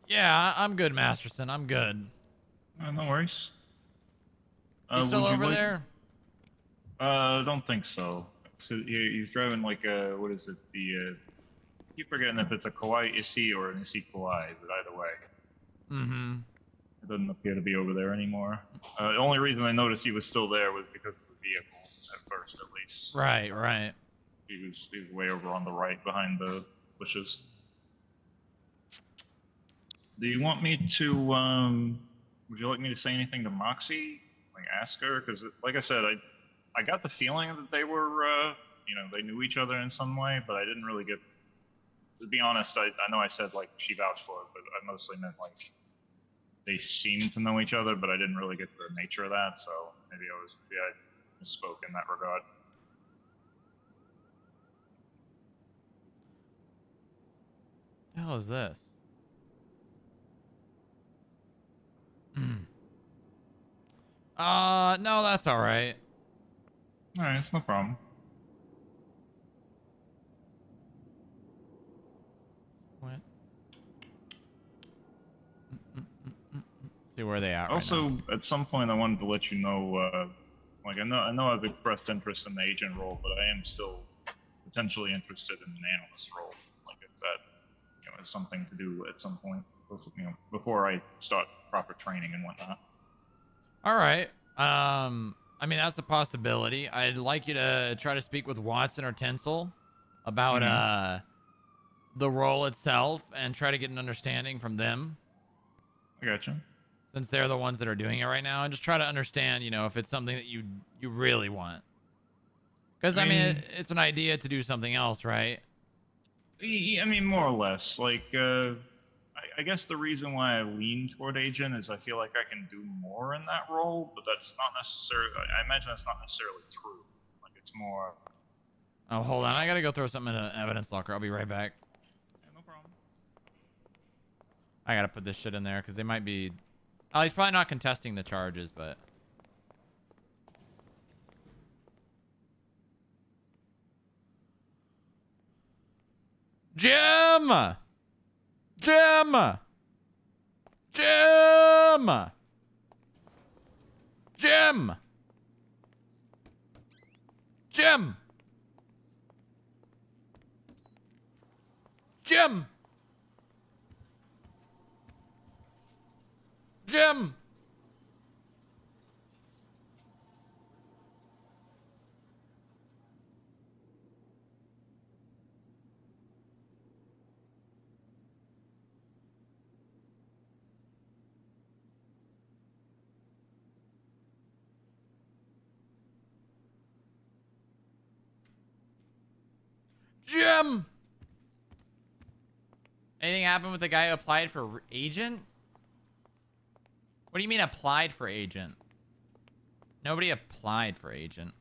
Speaker 1: Yeah, I'm good, Masterson. I'm good.
Speaker 7: No worries.
Speaker 1: You still
Speaker 7: would you
Speaker 1: over
Speaker 7: like-
Speaker 1: there?
Speaker 7: I don't think so. So he's driving like a, what is it? The keep forgetting if it's a Kawai Issei or an Issei Kawai, but either way.
Speaker 1: Mm-hmm.
Speaker 7: It doesn't appear to be over there anymore. The only reason I noticed he was still there was because of the vehicle, at first at least.
Speaker 1: Right, right.
Speaker 7: He was way over on the right behind the bushes. Do you want me to, would you like me to say anything to Moxie? Like, ask her? Because, like I said, I got the feeling that they were, they knew each other in some way, but I didn't really get, to be honest, I know I said, like, she vouched for it, but I mostly meant, like, they seemed to know each other, but I didn't really get the nature of that, so maybe I misspoke in that regard.
Speaker 1: The hell is this? No, that's all right.
Speaker 7: All right, it's no problem.
Speaker 1: What? See where they at
Speaker 7: Also,
Speaker 1: right now.
Speaker 7: at some point, I wanted to let you know, like I know I've expressed interest in the agent role, but I am still potentially interested in an analyst role. Like if that, is something to do at some point, before I start proper training and whatnot.
Speaker 1: All right. I mean, that's a possibility. I'd like you to try to speak with Watson or Tinsel about the role itself and try to get an understanding from them.
Speaker 7: I gotcha.
Speaker 1: Since they're the ones that are doing it right now, and just try to understand, if it's something that you really want. Because I mean, it's an idea to do something else, right?
Speaker 7: I mean, more or less. Like, I guess the reason why I lean toward agent is I feel like I can do more in that role, but that's not necessarily. I imagine that's not necessarily true. Like, it's more.
Speaker 1: Oh, hold on. I gotta go throw something in an evidence locker. I'll be right back.
Speaker 7: Yeah, no problem.
Speaker 1: I gotta put this shit in there because they might be. Oh, he's probably not contesting the charges, but. Jim! Jim! Jim! Jim! Jim! Jim! Jim! Jim! Anything happened with the guy who applied for agent? What do you mean applied for agent? Nobody applied for agent.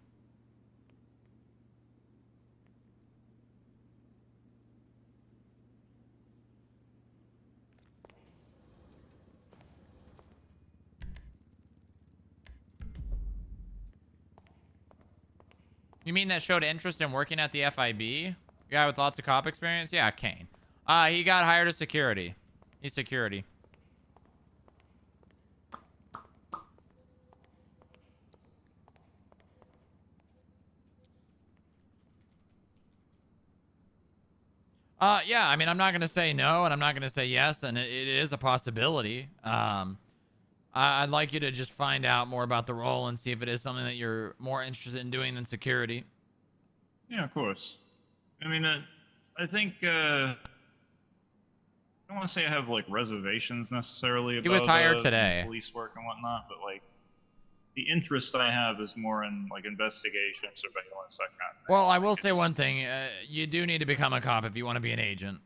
Speaker 1: You mean that showed interest in working at the FIB? Guy with lots of cop experience? Yeah, Kane. He got hired as security. He's security. Yeah, I mean, I'm not going to say no, and I'm not going to say yes, and it is a possibility. I'd like you to just find out more about the role and see if it is something that you're more interested in doing than security.
Speaker 7: Yeah, of course. I mean, I think I don't want to say I have like reservations necessarily about
Speaker 1: He was hired today.
Speaker 7: police work and whatnot, but like the interest I have is more in like investigation, surveillance, that kind of thing.
Speaker 1: Well, I will say one thing: you do need to become a cop if you want to be an agent.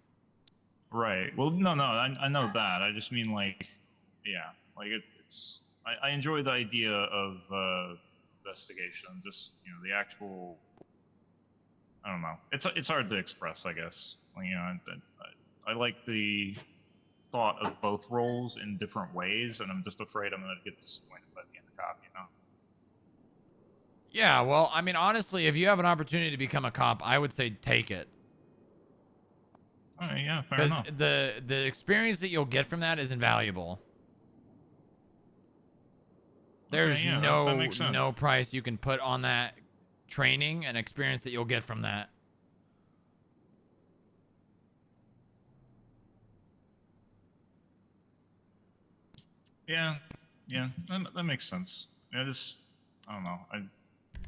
Speaker 7: Right. Well, no, I know that. I just mean like, yeah, like it's. I enjoy the idea of investigation. Just the actual. I don't know. It's hard to express, I guess. Like, I like the thought of both roles in different ways, and I'm just afraid I'm going to get disappointed by being a cop.
Speaker 1: Yeah, well, I mean, honestly, if you have an opportunity to become a cop, I would say take it.
Speaker 7: All right, yeah, fair enough.
Speaker 1: Because the experience that you'll get from that is invaluable. There's
Speaker 7: Okay, yeah, that makes sense.
Speaker 1: no price you can put on that training and experience that you'll get from that.
Speaker 7: Yeah, that makes sense. I don't know. I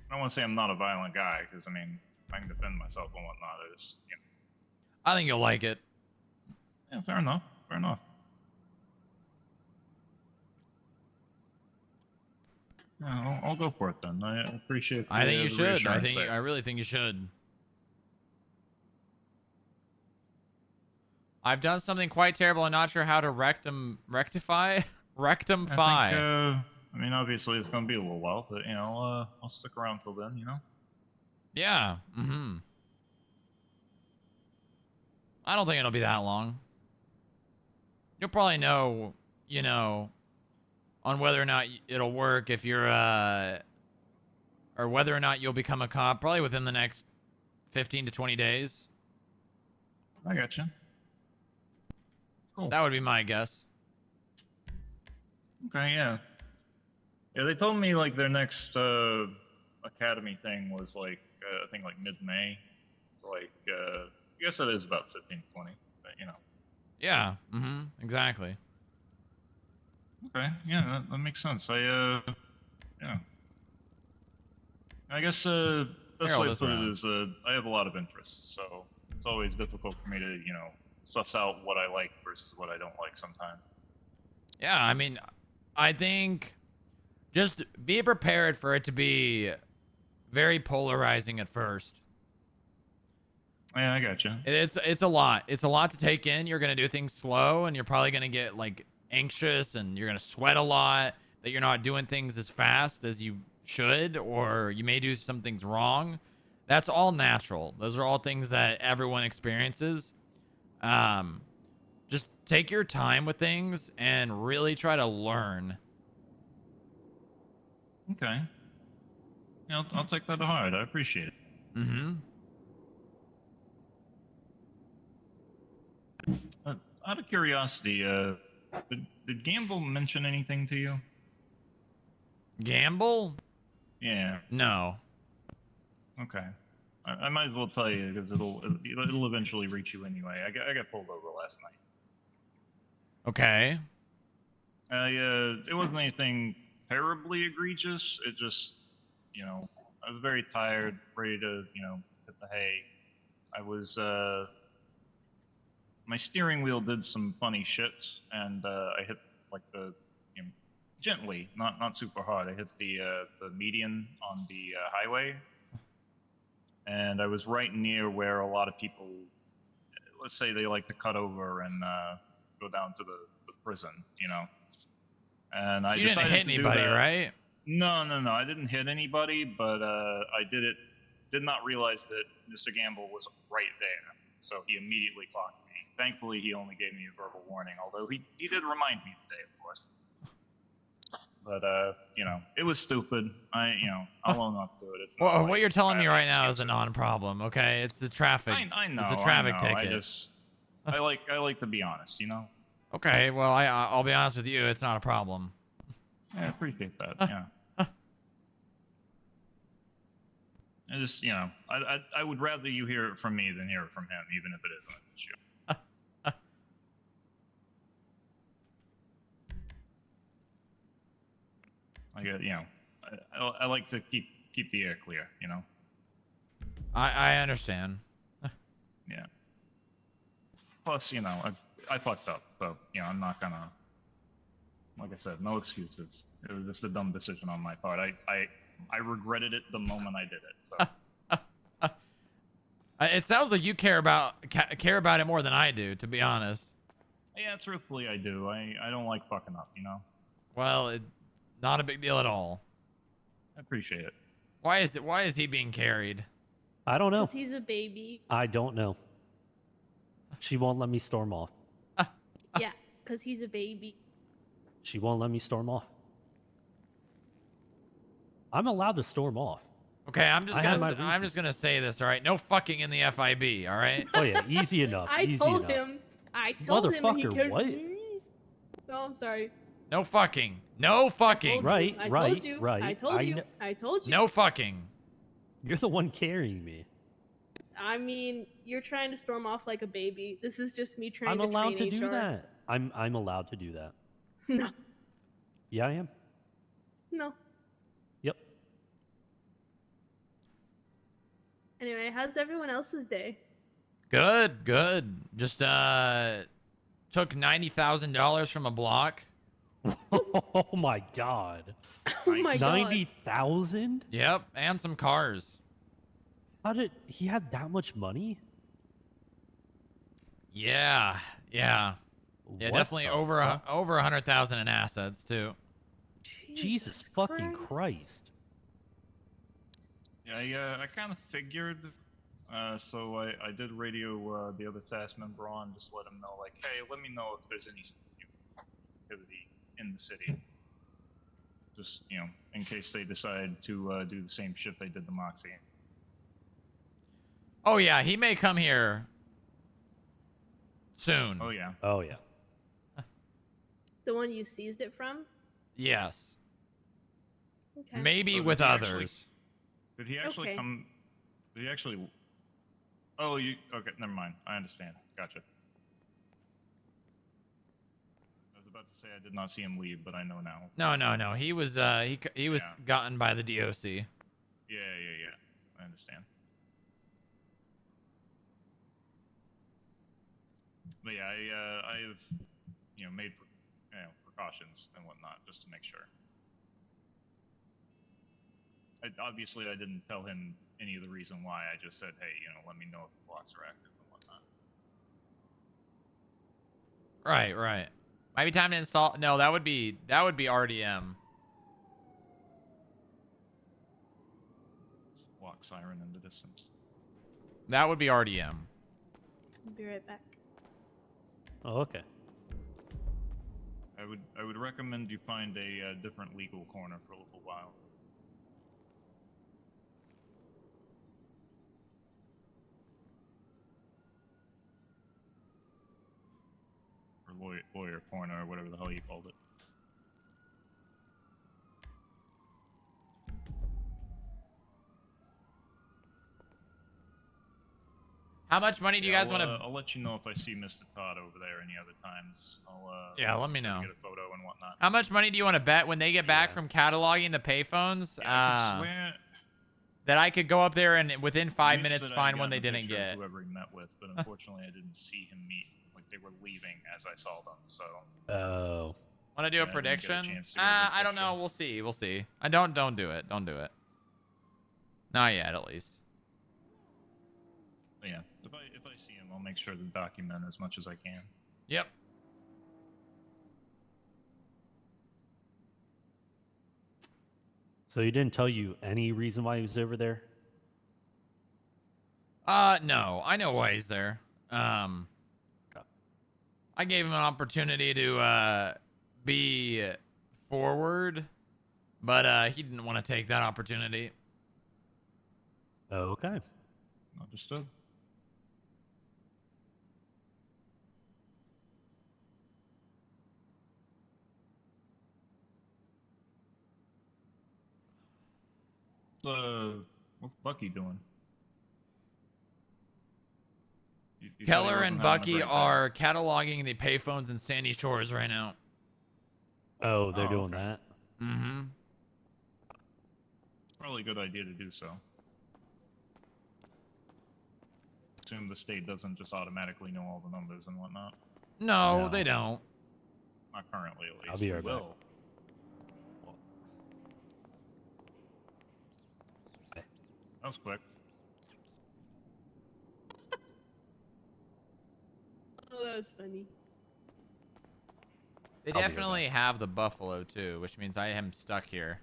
Speaker 7: don't want to say I'm not a violent guy, because I mean, I can defend myself and whatnot.
Speaker 1: I think you'll like it.
Speaker 7: Yeah, fair enough. Fair enough. Yeah, I'll go for it then. I appreciate.
Speaker 1: I think you
Speaker 7: the
Speaker 1: should.
Speaker 7: reassurance there.
Speaker 1: I really think you should. I've done something quite terrible. I'm not sure how to rectify.
Speaker 7: I mean, obviously it's going to be a little while, but I'll stick around till then.
Speaker 1: Yeah. Mm-hmm. I don't think it'll be that long. You'll probably know, on whether or not it'll work if you're, or whether or not you'll become a cop probably within the next 15 to 20 days.
Speaker 7: I gotcha. Cool.
Speaker 1: That would be my guess.
Speaker 7: Okay, yeah. Yeah, they told me like their next academy thing was like I think like mid-May. So like I guess it is about 15 to 20, but
Speaker 1: Yeah. Mm-hmm. Exactly.
Speaker 7: Okay, yeah, that makes sense. Yeah. I guess best way to put it is I have a lot of interests, so it's always difficult for me to suss out what I like versus what I don't like sometimes.
Speaker 1: Yeah, I mean, I think just be prepared for it to be very polarizing at first.
Speaker 7: Yeah, I gotcha.
Speaker 1: It's a lot. It's a lot to take in. You're gonna do things slow, and you're probably gonna get like anxious, and you're gonna sweat a lot. That you're not doing things as fast as you should, or you may do some things wrong. That's all natural. Those are all things that everyone experiences. Just take your time with things and really try to learn.
Speaker 7: Okay. Yeah, I'll take that to heart. I appreciate it.
Speaker 1: Mm-hmm.
Speaker 7: Out of curiosity, did Gamble mention anything to you?
Speaker 1: Gamble?
Speaker 7: Yeah.
Speaker 1: No.
Speaker 7: Okay. I might as well tell you because it'll eventually reach you anyway. I got pulled over last night.
Speaker 1: Okay.
Speaker 7: It wasn't anything terribly egregious. It just, I was very tired, ready to, hit the hay. I was, my steering wheel did some funny shit, and I hit like gently, not super hard. I hit the median on the highway, and I was right near where a lot of people, let's say they like to cut over and go down to the prison, And
Speaker 1: So
Speaker 7: I
Speaker 1: you didn't
Speaker 7: decided
Speaker 1: hit
Speaker 7: to do
Speaker 1: anybody,
Speaker 7: that.
Speaker 1: right?
Speaker 7: No, I didn't hit anybody, but I did not realize that Mr. Gamble was right there, so he immediately clocked me. Thankfully, he only gave me a verbal warning, although he did remind me today, of course. But it was stupid. I'll own up to it. It's not
Speaker 1: Well,
Speaker 7: like
Speaker 1: what you're telling me
Speaker 7: bad
Speaker 1: right now
Speaker 7: excuse.
Speaker 1: is a non-problem. Okay, it's the traffic.
Speaker 7: I know.
Speaker 1: It's a traffic
Speaker 7: I know.
Speaker 1: ticket.
Speaker 7: I like to be honest,
Speaker 1: Okay, well, I'll be honest with you. It's not a problem.
Speaker 7: Yeah, I appreciate that. Yeah. I just, I would rather you hear it from me than hear it from him, even if it isn't an issue. I get, you know, I like to keep the air clear, you know.
Speaker 1: I understand.
Speaker 7: Yeah. Plus, you know, I fucked up, so you know, I'm not gonna. Like I said, no excuses. It was just a dumb decision on my part. I regretted it the moment I did it. So.
Speaker 1: It sounds like you care about it more than I do, to be honest.
Speaker 7: Yeah, truthfully, I do. I don't like fucking up, you know.
Speaker 1: Well, not a big deal at all.
Speaker 7: I appreciate it.
Speaker 1: Why is he being carried?
Speaker 6: I don't know.
Speaker 5: Because he's a baby.
Speaker 6: I don't know. She won't let me storm off.
Speaker 5: Yeah, because he's a baby.
Speaker 6: She won't let me storm off. I'm allowed to storm off.
Speaker 1: Okay, I'm just gonna say this, all right? No fucking in the FIB, all right?
Speaker 6: Oh yeah, easy enough.
Speaker 5: I
Speaker 6: easy
Speaker 5: told
Speaker 6: enough.
Speaker 5: him. I told him that he
Speaker 6: Motherfucker,
Speaker 5: could.
Speaker 6: what?
Speaker 5: Oh, I'm sorry.
Speaker 1: No fucking. No fucking.
Speaker 6: Right,
Speaker 5: I
Speaker 6: right,
Speaker 5: told you.
Speaker 6: right.
Speaker 5: I told you. I told you.
Speaker 1: No fucking.
Speaker 6: You're the one carrying me.
Speaker 5: I mean, you're trying to storm off like a baby. This is just me trying
Speaker 6: I'm
Speaker 5: to
Speaker 6: allowed to
Speaker 5: train
Speaker 6: do
Speaker 5: HR.
Speaker 6: that. I'm allowed to do that.
Speaker 5: No.
Speaker 6: Yeah, I am.
Speaker 5: No.
Speaker 6: Yep.
Speaker 5: Anyway, how's everyone else's day?
Speaker 1: Good. Just took $90,000 from a block.
Speaker 6: Oh my god.
Speaker 5: Oh my god.
Speaker 6: 90,000?
Speaker 1: Yep, and some cars.
Speaker 6: How did he have that much money?
Speaker 1: Yeah.
Speaker 6: What
Speaker 1: Definitely
Speaker 6: the
Speaker 1: over
Speaker 6: fuck?
Speaker 1: over 100,000 in assets too.
Speaker 6: Jesus fucking Christ.
Speaker 7: Yeah, I kind of figured. So I did radio the other task member on, just let him know, like, hey, let me know if there's any activity in the city. Just, you know, in case they decide to do the same shit they did to Moxie.
Speaker 1: Oh yeah, he may come here soon.
Speaker 7: Oh yeah.
Speaker 6: Oh yeah.
Speaker 5: The one you seized it from?
Speaker 1: Yes.
Speaker 5: Okay.
Speaker 1: Maybe
Speaker 7: Oh,
Speaker 1: with
Speaker 7: did he actually-
Speaker 1: others.
Speaker 7: Did he actually
Speaker 5: Okay.
Speaker 7: come? Did he actually? Oh, you okay? Never mind. I understand. Gotcha. I was about to say I did not see him leave, but I know now.
Speaker 1: No. He was he was gotten by the DOC.
Speaker 7: Yeah. I understand. But yeah, I've made precautions and whatnot just to make sure. Obviously, I didn't tell him any of the reason why. I just said, hey, let me know if the blocks are active and whatnot.
Speaker 1: Right. Might be time to install. No, that would be RDM.
Speaker 7: Block siren in the distance.
Speaker 1: That would be RDM.
Speaker 5: I'll be right back.
Speaker 6: Oh, okay.
Speaker 7: I would recommend you find a different legal corner for a little while. Or lawyer corner, or whatever the hell you called it.
Speaker 1: How much money do you guys want to?
Speaker 7: I'll let you know if I see Mr. Todd over there any other times.
Speaker 1: Yeah, let me
Speaker 7: try to
Speaker 1: know.
Speaker 7: Get a photo and whatnot.
Speaker 1: How much money do you want to bet when they get back from cataloging the payphones?
Speaker 7: I swear,
Speaker 1: that I could go up there and within 5
Speaker 7: Mitch
Speaker 1: minutes
Speaker 7: said I'd
Speaker 1: find one
Speaker 7: gotten
Speaker 1: they
Speaker 7: a
Speaker 1: didn't
Speaker 7: picture of
Speaker 1: get.
Speaker 7: Whoever he met with, but unfortunately I didn't see him meet. Like they were leaving as I saw them. So.
Speaker 6: Oh.
Speaker 1: Want to do
Speaker 7: Yeah,
Speaker 1: a
Speaker 7: I didn't get a
Speaker 1: prediction?
Speaker 7: chance to get a good
Speaker 1: I don't know. We'll see. I don't do it. Don't do it. Not yet, at least.
Speaker 7: But yeah, if I see him, I'll make sure to document as much as I can.
Speaker 1: Yep.
Speaker 6: So he didn't tell you any reason why he was over there?
Speaker 1: No. I know why he's there. I gave him an opportunity to be forward, but he didn't want to take that opportunity.
Speaker 6: Okay.
Speaker 7: Understood. What's Bucky doing? You said he
Speaker 1: Keller and
Speaker 7: wasn't having a
Speaker 1: Bucky
Speaker 7: great day.
Speaker 1: are cataloging the payphones in Sandy Shores right now.
Speaker 6: Oh, they're doing that?
Speaker 1: Mm-hmm.
Speaker 7: Probably a good idea to do so. Assume the state doesn't just automatically know all the numbers and whatnot.
Speaker 1: No, they don't.
Speaker 7: Not currently, at least.
Speaker 6: I'll be right
Speaker 7: We
Speaker 6: back.
Speaker 7: will. That was quick.
Speaker 5: Oh, that was funny.
Speaker 1: They
Speaker 6: I'll be right
Speaker 1: definitely have the buffalo too, which means I am stuck here.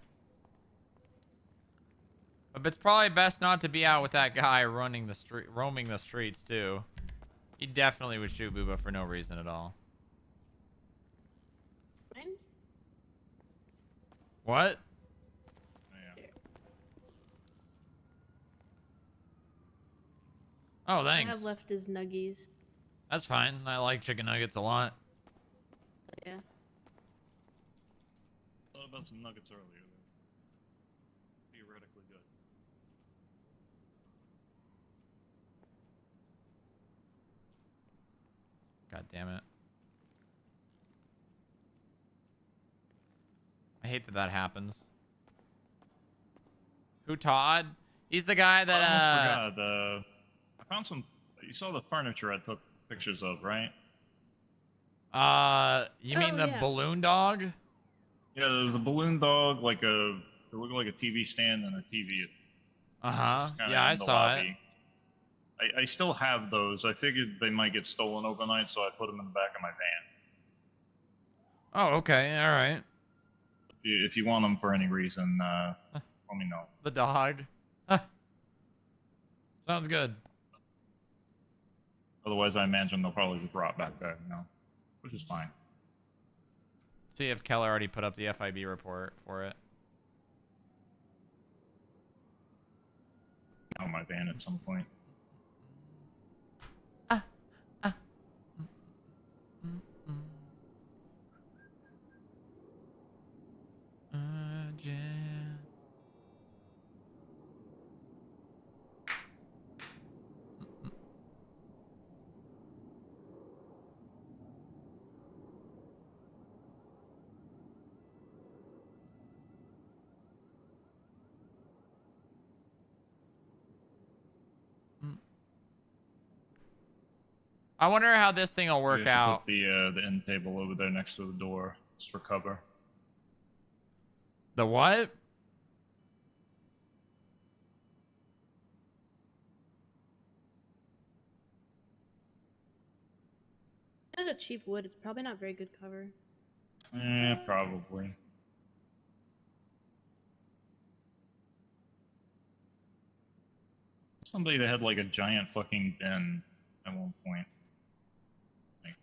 Speaker 1: But it's probably best not to be out with that guy roaming the streets too. He definitely would shoot Booba for no reason at all.
Speaker 5: Fine.
Speaker 1: What? Oh,
Speaker 5: I
Speaker 1: thanks.
Speaker 5: have left his nuggies.
Speaker 1: That's fine. I like chicken nuggets a lot.
Speaker 5: Yeah.
Speaker 7: Thought about some nuggets earlier. They're theoretically good.
Speaker 1: God damn it. I hate that that happens. Who, Todd? He's the guy that,
Speaker 7: I almost forgot. I found some... You saw the furniture I took pictures of, right?
Speaker 1: you mean the
Speaker 5: yeah.
Speaker 1: balloon dog?
Speaker 7: Yeah, there's a balloon dog, like a... It looked like a TV stand and a TV.
Speaker 1: Uh-huh.
Speaker 7: just kinda
Speaker 1: Yeah, I
Speaker 7: in the
Speaker 1: saw it.
Speaker 7: lobby. I still have those. I figured they might get stolen overnight, so I put them in the back of my van.
Speaker 1: Oh, okay. All right.
Speaker 7: If you want them for any reason, let me know.
Speaker 1: The dog. Sounds good.
Speaker 7: Otherwise, I imagine they'll probably just rot back there, which is fine.
Speaker 1: See if Keller already put up the FIB report for it.
Speaker 7: On my van at some point.
Speaker 1: I wonder how this thing will
Speaker 7: We
Speaker 1: work
Speaker 7: have to
Speaker 1: out.
Speaker 7: Put the end table over there next to the door, just for cover.
Speaker 1: The what?
Speaker 5: Out of cheap wood, it's probably not very good cover.
Speaker 7: Yeah, probably. Somebody that had like a giant fucking bin at one point. Like,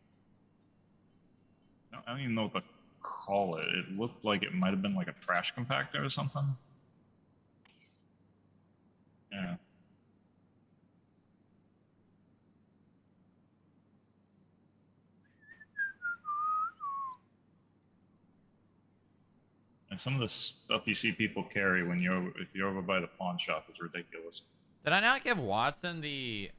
Speaker 7: I don't even know what to call it. It looked like it might have been like a trash compactor or something. Yeah. And some of the stuff you see people carry when if you're over by the pawn shop is ridiculous.
Speaker 1: Did I not give Watson the...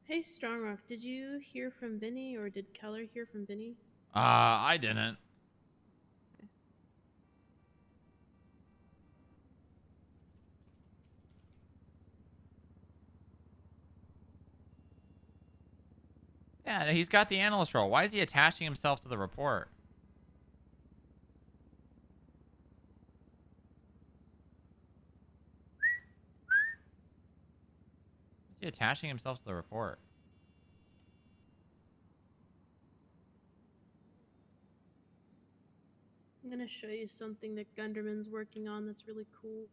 Speaker 5: Hey, Strongrock, did you hear from Vinny, or did Keller hear from Vinny?
Speaker 1: I didn't. Yeah, he's got the analyst role. Why is he attaching himself to the report? Is he attaching himself to the report?
Speaker 5: I'm gonna show you something that Gunderman's working on that's really cool.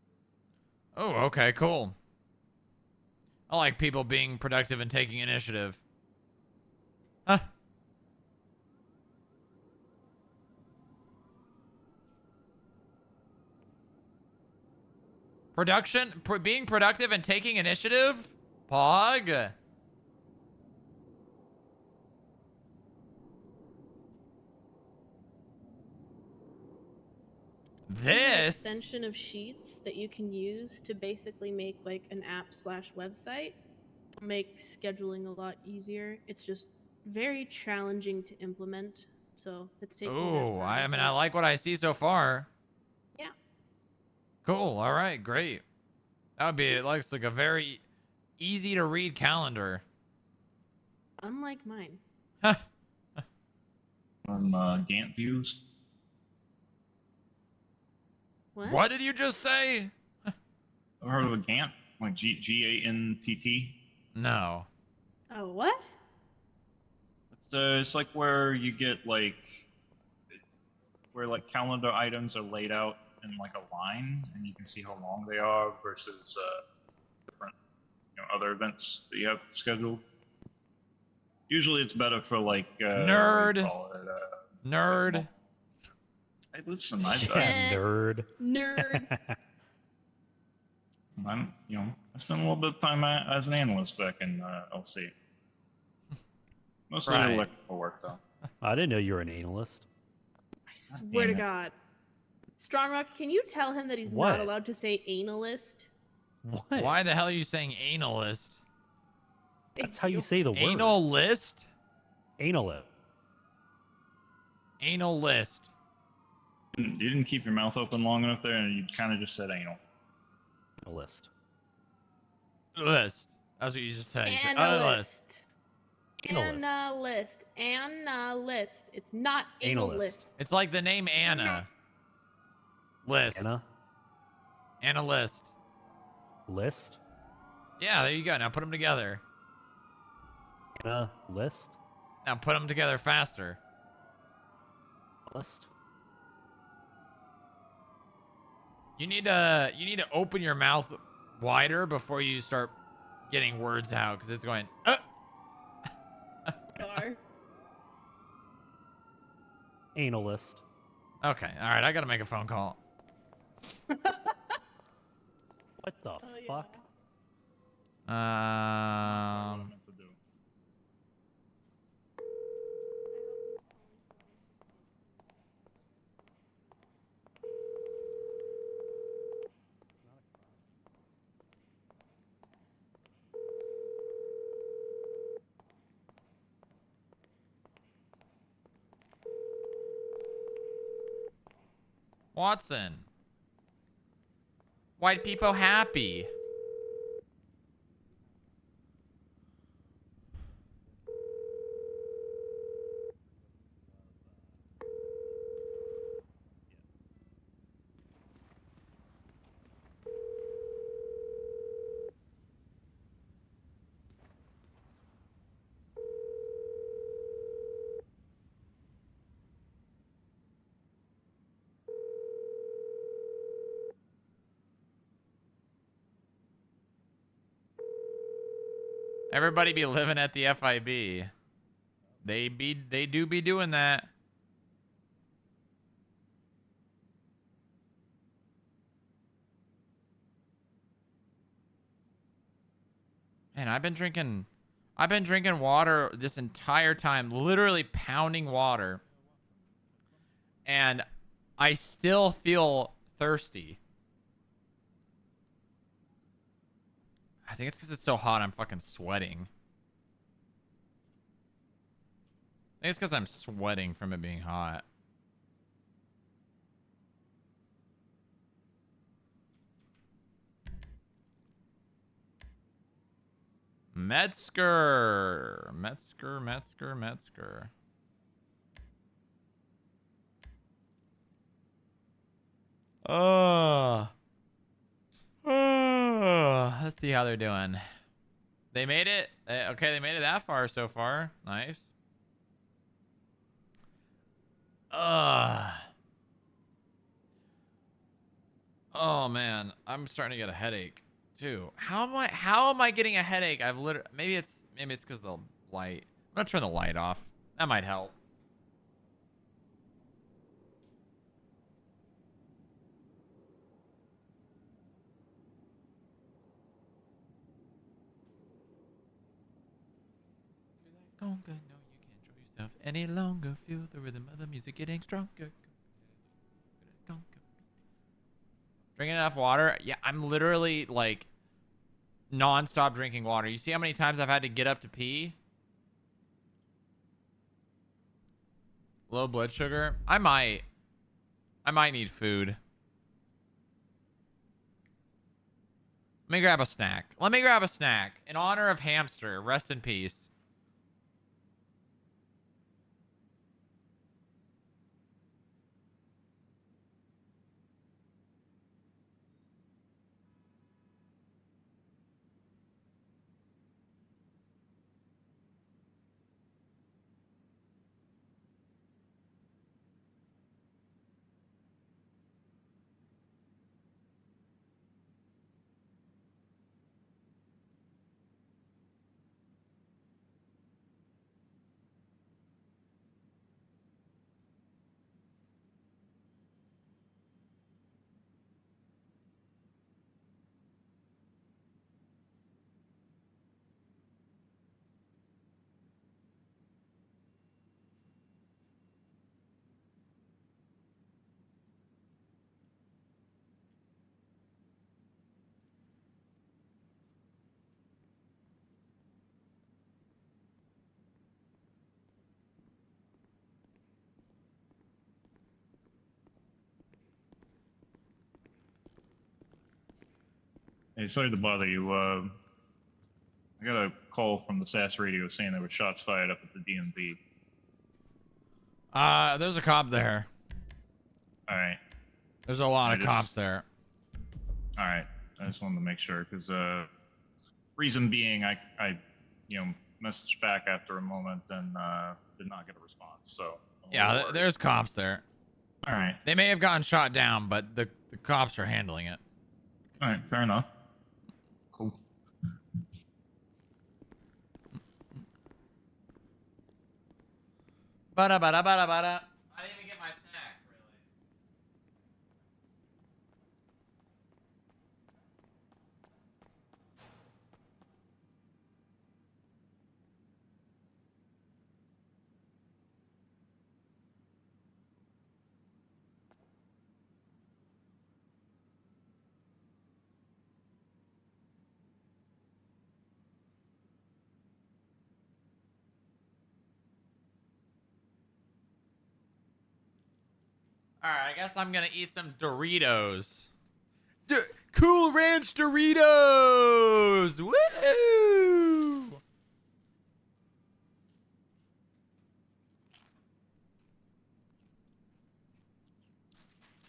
Speaker 1: Oh, okay, cool. I like people being productive and taking initiative. Huh. Being productive and taking initiative? Pog?
Speaker 5: This is an
Speaker 1: This?
Speaker 5: extension of Sheets that you can use to basically make like an app/website. Make scheduling a lot easier. It's just very challenging to implement, so it's taking a bit of
Speaker 1: Oh,
Speaker 5: time.
Speaker 1: I mean, I like what I see so far.
Speaker 5: Yeah.
Speaker 1: Cool. All right. Great. That would be, it looks like a very easy to read calendar.
Speaker 5: Unlike mine.
Speaker 7: From Gantt views.
Speaker 1: What did you just say?
Speaker 7: Ever heard of a Gantt? Like G-A-N-T-T?
Speaker 1: No.
Speaker 5: Oh, what?
Speaker 7: It's like where you get like where like calendar items are laid out in like a line, and you can see how long they are versus different other events that you have scheduled. Usually, it's better for like
Speaker 1: Nerd.
Speaker 7: what do you call it?
Speaker 1: Nerd.
Speaker 7: Hey, listen,
Speaker 6: Nerd.
Speaker 5: Nerd.
Speaker 7: I spent a little bit of time as an analyst back in LC. Mostly
Speaker 6: Right.
Speaker 7: electrical work, though.
Speaker 6: I didn't know you were an analyst.
Speaker 5: I swear to God. Strong can you tell him that he's
Speaker 6: What?
Speaker 5: not allowed to say analyst?
Speaker 6: What?
Speaker 1: Why the hell are you saying analyst?
Speaker 6: That's how you say the word.
Speaker 1: Anal list?
Speaker 6: Analist.
Speaker 1: Anal list.
Speaker 7: You didn't keep your mouth open long enough there, and you kind of just said anal.
Speaker 6: Analyst.
Speaker 1: List. That's what you just said. You said,
Speaker 5: Analyst.
Speaker 6: Analyst.
Speaker 5: Analyst. Analyst. It's not analyst.
Speaker 1: It's like the name Anna. List.
Speaker 6: Anna.
Speaker 1: Analyst.
Speaker 6: List.
Speaker 1: Yeah, there you go. Now put them together.
Speaker 6: Anna. List.
Speaker 1: Now put them together faster.
Speaker 6: List.
Speaker 1: You need to open your mouth wider before you start getting words out, because it's going.
Speaker 6: Analyst.
Speaker 1: Okay, all right. I gotta make a phone call.
Speaker 6: What the fuck?
Speaker 1: Watson. White people happy. Everybody be living at the FIB. They do be doing that. Man, I've been drinking water this entire time, literally pounding water. And I still feel thirsty. I think it's because it's so hot I'm fucking sweating. I think it's because I'm sweating from it being hot. Metzger. Let's see how they're doing. They made it. Okay, they made it that far so far. Nice. Oh man, I'm starting to get a headache too. How am I getting a headache? I've literally maybe it's because the light. I'm gonna turn the light off. That might help. Conga, no, you can't show yourself any longer. Feel the rhythm of the music getting stronger. Conga. Drinking enough water? Yeah, I'm literally like non-stop drinking water. You see how many times I've had to get up to pee? Low blood sugar? I might need food. Let me grab a snack. Let me grab a snack. In honor of Hamster. Rest in peace.
Speaker 7: Hey, sorry to bother you. I got a call from the SAS radio saying there were shots fired up at the DMV.
Speaker 1: There's a cop there.
Speaker 7: All right.
Speaker 1: There's a lot of cops there.
Speaker 7: All right. I just wanted to make sure because reason being, I messaged back after a moment and did not get a response. So
Speaker 1: Yeah, there's cops there.
Speaker 7: All right.
Speaker 1: They may have gotten shot down, but the cops are handling it.
Speaker 7: All right, fair enough. Cool.
Speaker 1: Bada bada bada bada. I didn't even get my snack, really. Alright, I guess I'm gonna eat some Doritos. Cool Ranch Doritos! Woo!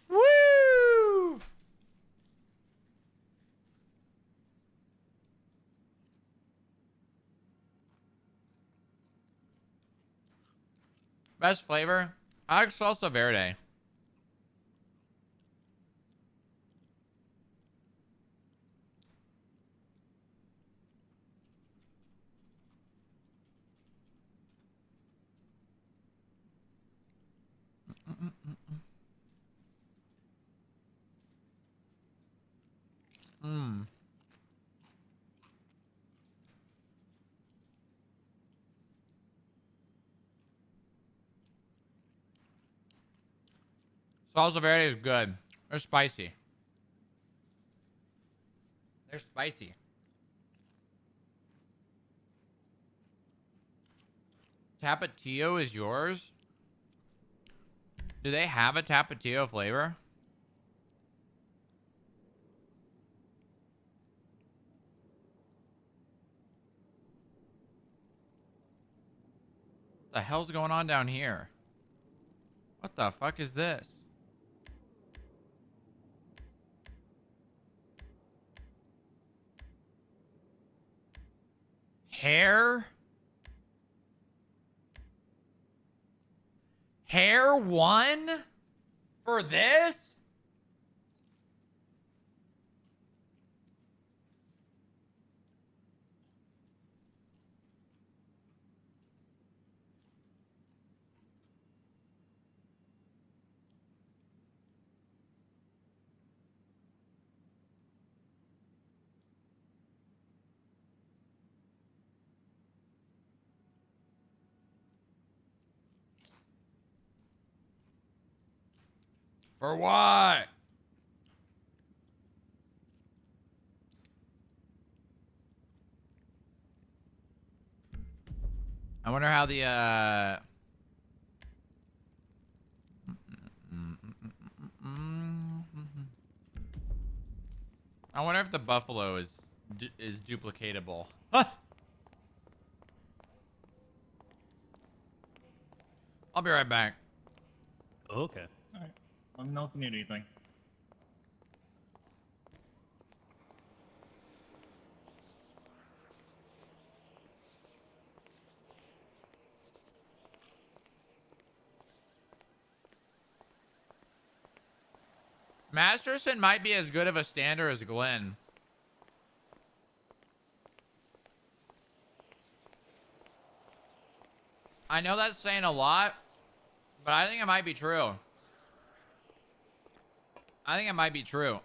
Speaker 1: Woo! Best flavor? I like salsa verde. Mmm. Salsa verde is good. They're spicy. They're spicy. Tapatio is yours? Do they have a Tapatio flavor? What the hell's going on down here? What the fuck is this? Hair? Hair 1? For this? For what? I wonder how the I wonder if the buffalo is duplicatable. I'll be right back.
Speaker 6: Okay.
Speaker 7: All right. Let me know if you need anything.
Speaker 1: Masterson might be as good of a stander as Glenn. I know that's saying a lot, but I think it might be true. I think it might be true.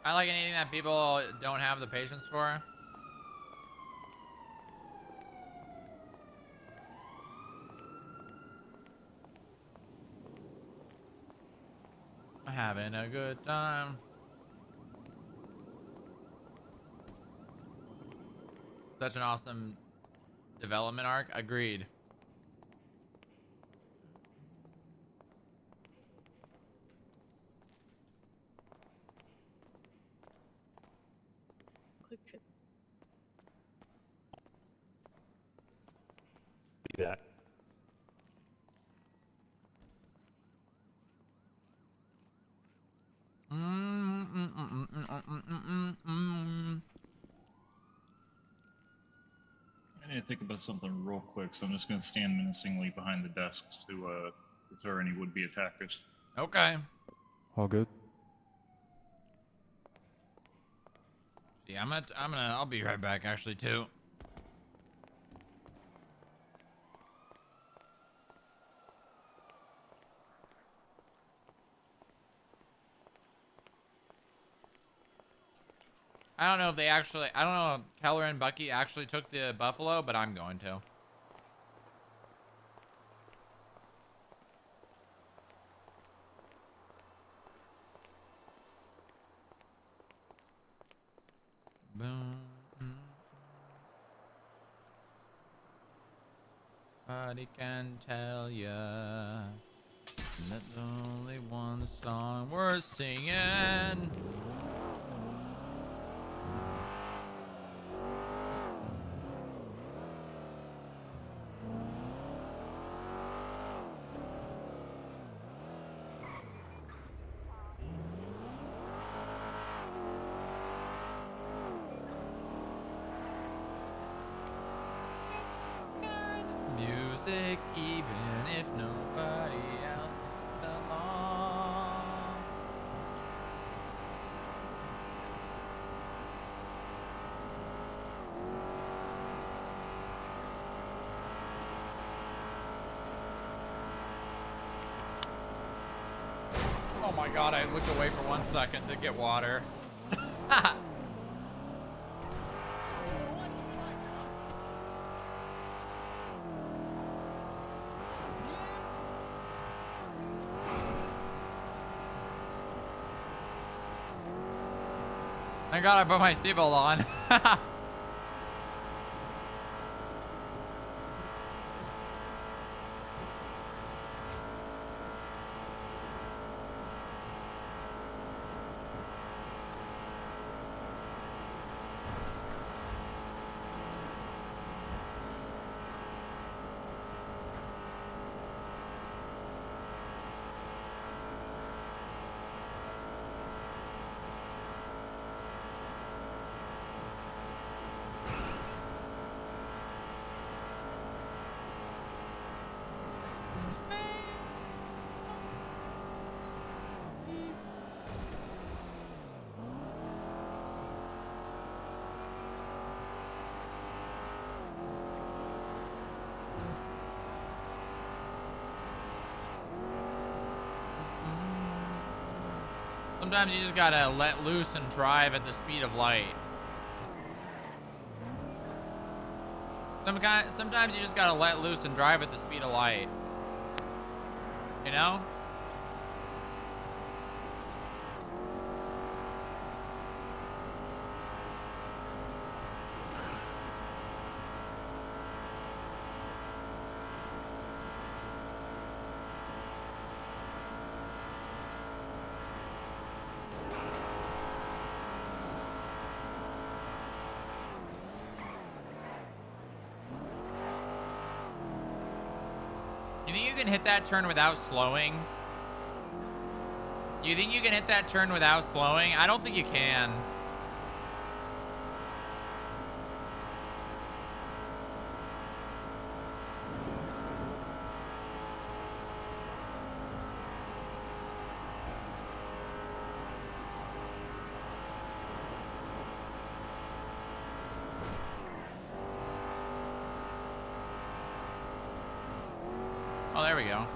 Speaker 1: I like anything that people don't have the patience for. Having a good time. Such an awesome development arc. Agreed.
Speaker 5: Quick trip.
Speaker 6: Be back.
Speaker 7: I need to think about something real quick, so I'm just going to stand menacingly behind the desks to deter any would-be attackers.
Speaker 1: Okay.
Speaker 3: All good.
Speaker 1: Yeah, I'll be right back actually too. I don't know if they actually, I don't know if Keller and Bucky actually took the buffalo, but I'm going to. Boom. Nobody can tell ya that only one song worth singing. Music, even if nobody else is along. Oh my god, I looked away for 1 second to get water. Thank God I put my seatbelt on. Sometimes you just gotta let loose and drive at the speed of light. Sometimes you just gotta let loose and drive at the speed of light. You know? You think you can hit that turn without slowing? You think you can hit that turn without slowing? I don't think you can. Oh, there we go.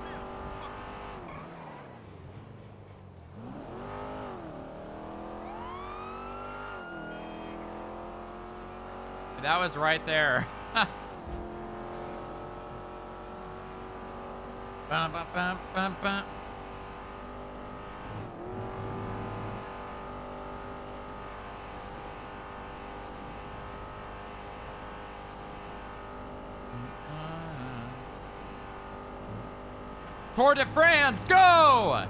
Speaker 1: That was right there. Bum, bum, bum, bum, bum. Tour de France, go!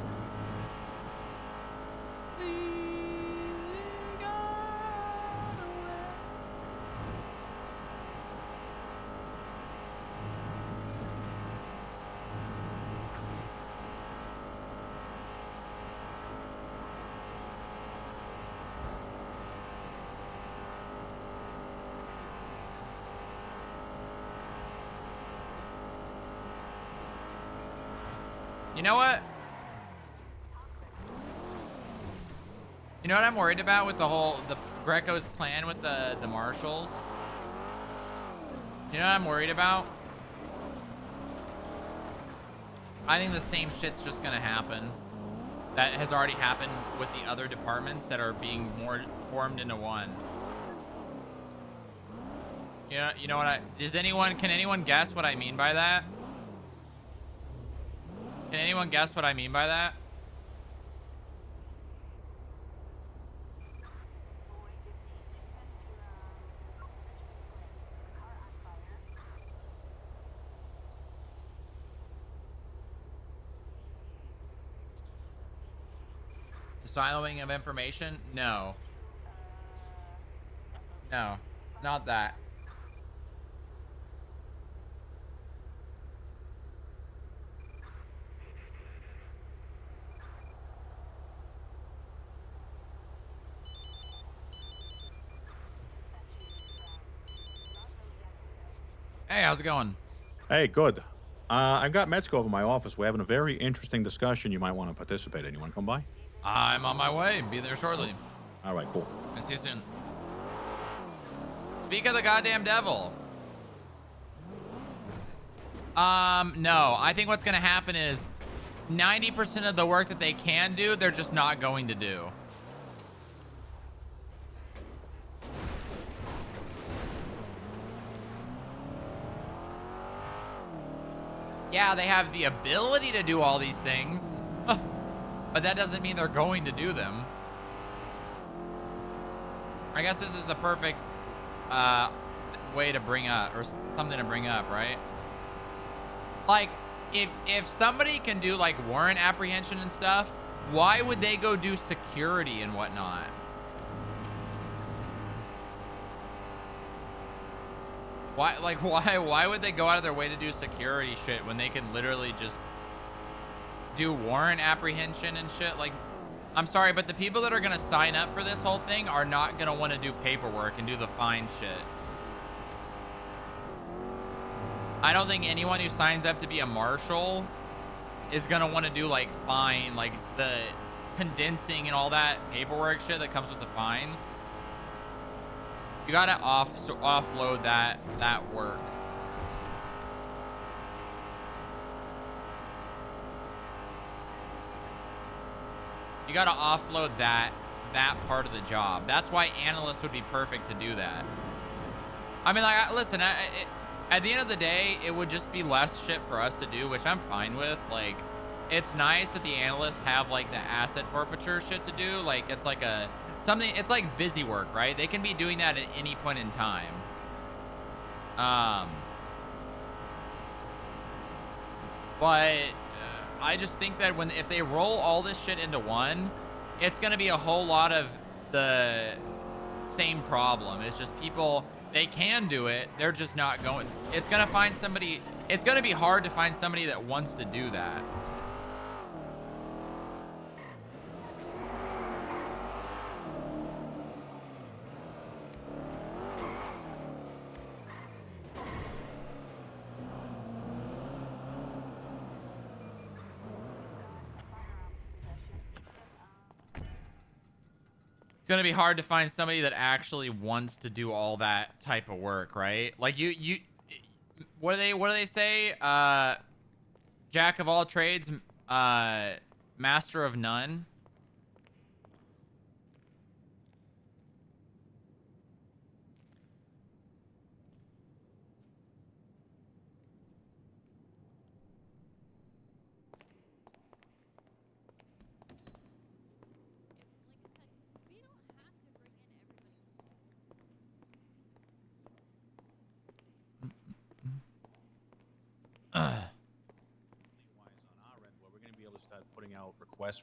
Speaker 1: You know what? You know what I'm worried about with the Greco's plan with the marshals? You know what I'm worried about? I think the same shit's just gonna happen. That has already happened with the other departments that are being more formed into one. You know what can anyone guess what I mean by that? Can anyone guess what I mean by that? The siloing of information? No. No, not that. Hey, how's it going?
Speaker 2: Hey, good. I've got Metzko over my office. We're having a very interesting discussion. You might want to participate in. You want to come by?
Speaker 1: I'm on my way. Be there shortly.
Speaker 2: All right, cool.
Speaker 1: I'll see you soon. Speak of the goddamn devil. No. I think what's gonna happen is 90% of the work that they can do, they're just not going to do. Yeah, they have the ability to do all these things, but that doesn't mean they're going to do them. I guess this is the perfect way to bring up, or something to bring up, right? Like, if somebody can do like warrant apprehension and stuff, why would they go do security and whatnot? Why would they go out of their way to do security shit when they can literally just do warrant apprehension and shit? Like, I'm sorry, but the people that are gonna sign up for this whole thing are not gonna want to do paperwork and do the fine shit. I don't think anyone who signs up to be a marshal is gonna want to do like fine, like the condensing and all that paperwork shit that comes with the fines. You gotta offload that work. You gotta offload that part of the job. That's why analysts would be perfect to do that. I mean, like, listen, At the end of the day, it would just be less shit for us to do, which I'm fine with. Like, it's nice that the analysts have like the asset forfeiture shit to do. Like, it's like it's like busy work, right? They can be doing that at any point in time. But I just think that if they roll all this shit into one, it's gonna be a whole lot of the same problem. It's just people, they can do it, they're just not going. It's gonna be hard to find somebody that wants to do that. It's gonna be hard to find somebody that actually wants to do all that type of work, right? Like what do they say? Jack of all trades, master of none.
Speaker 2: We're going to be able to start putting out requests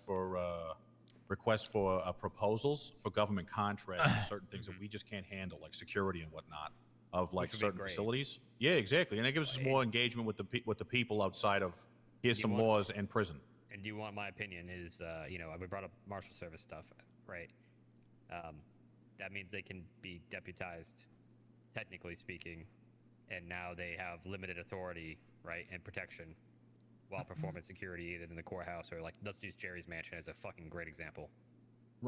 Speaker 2: for proposals for government contracts and certain things that we just can't handle, like security and whatnot, of like certain facilities. Yeah, exactly, and it gives us more engagement with the people outside of here's some laws and prison.
Speaker 13: And do you want my opinion? Is you know, we brought up marshal service stuff, right? That means they can be deputized, technically speaking, and now they have limited authority, right, and protection while performing security either in the courthouse or like, let's use Jerry's mansion as a fucking great example.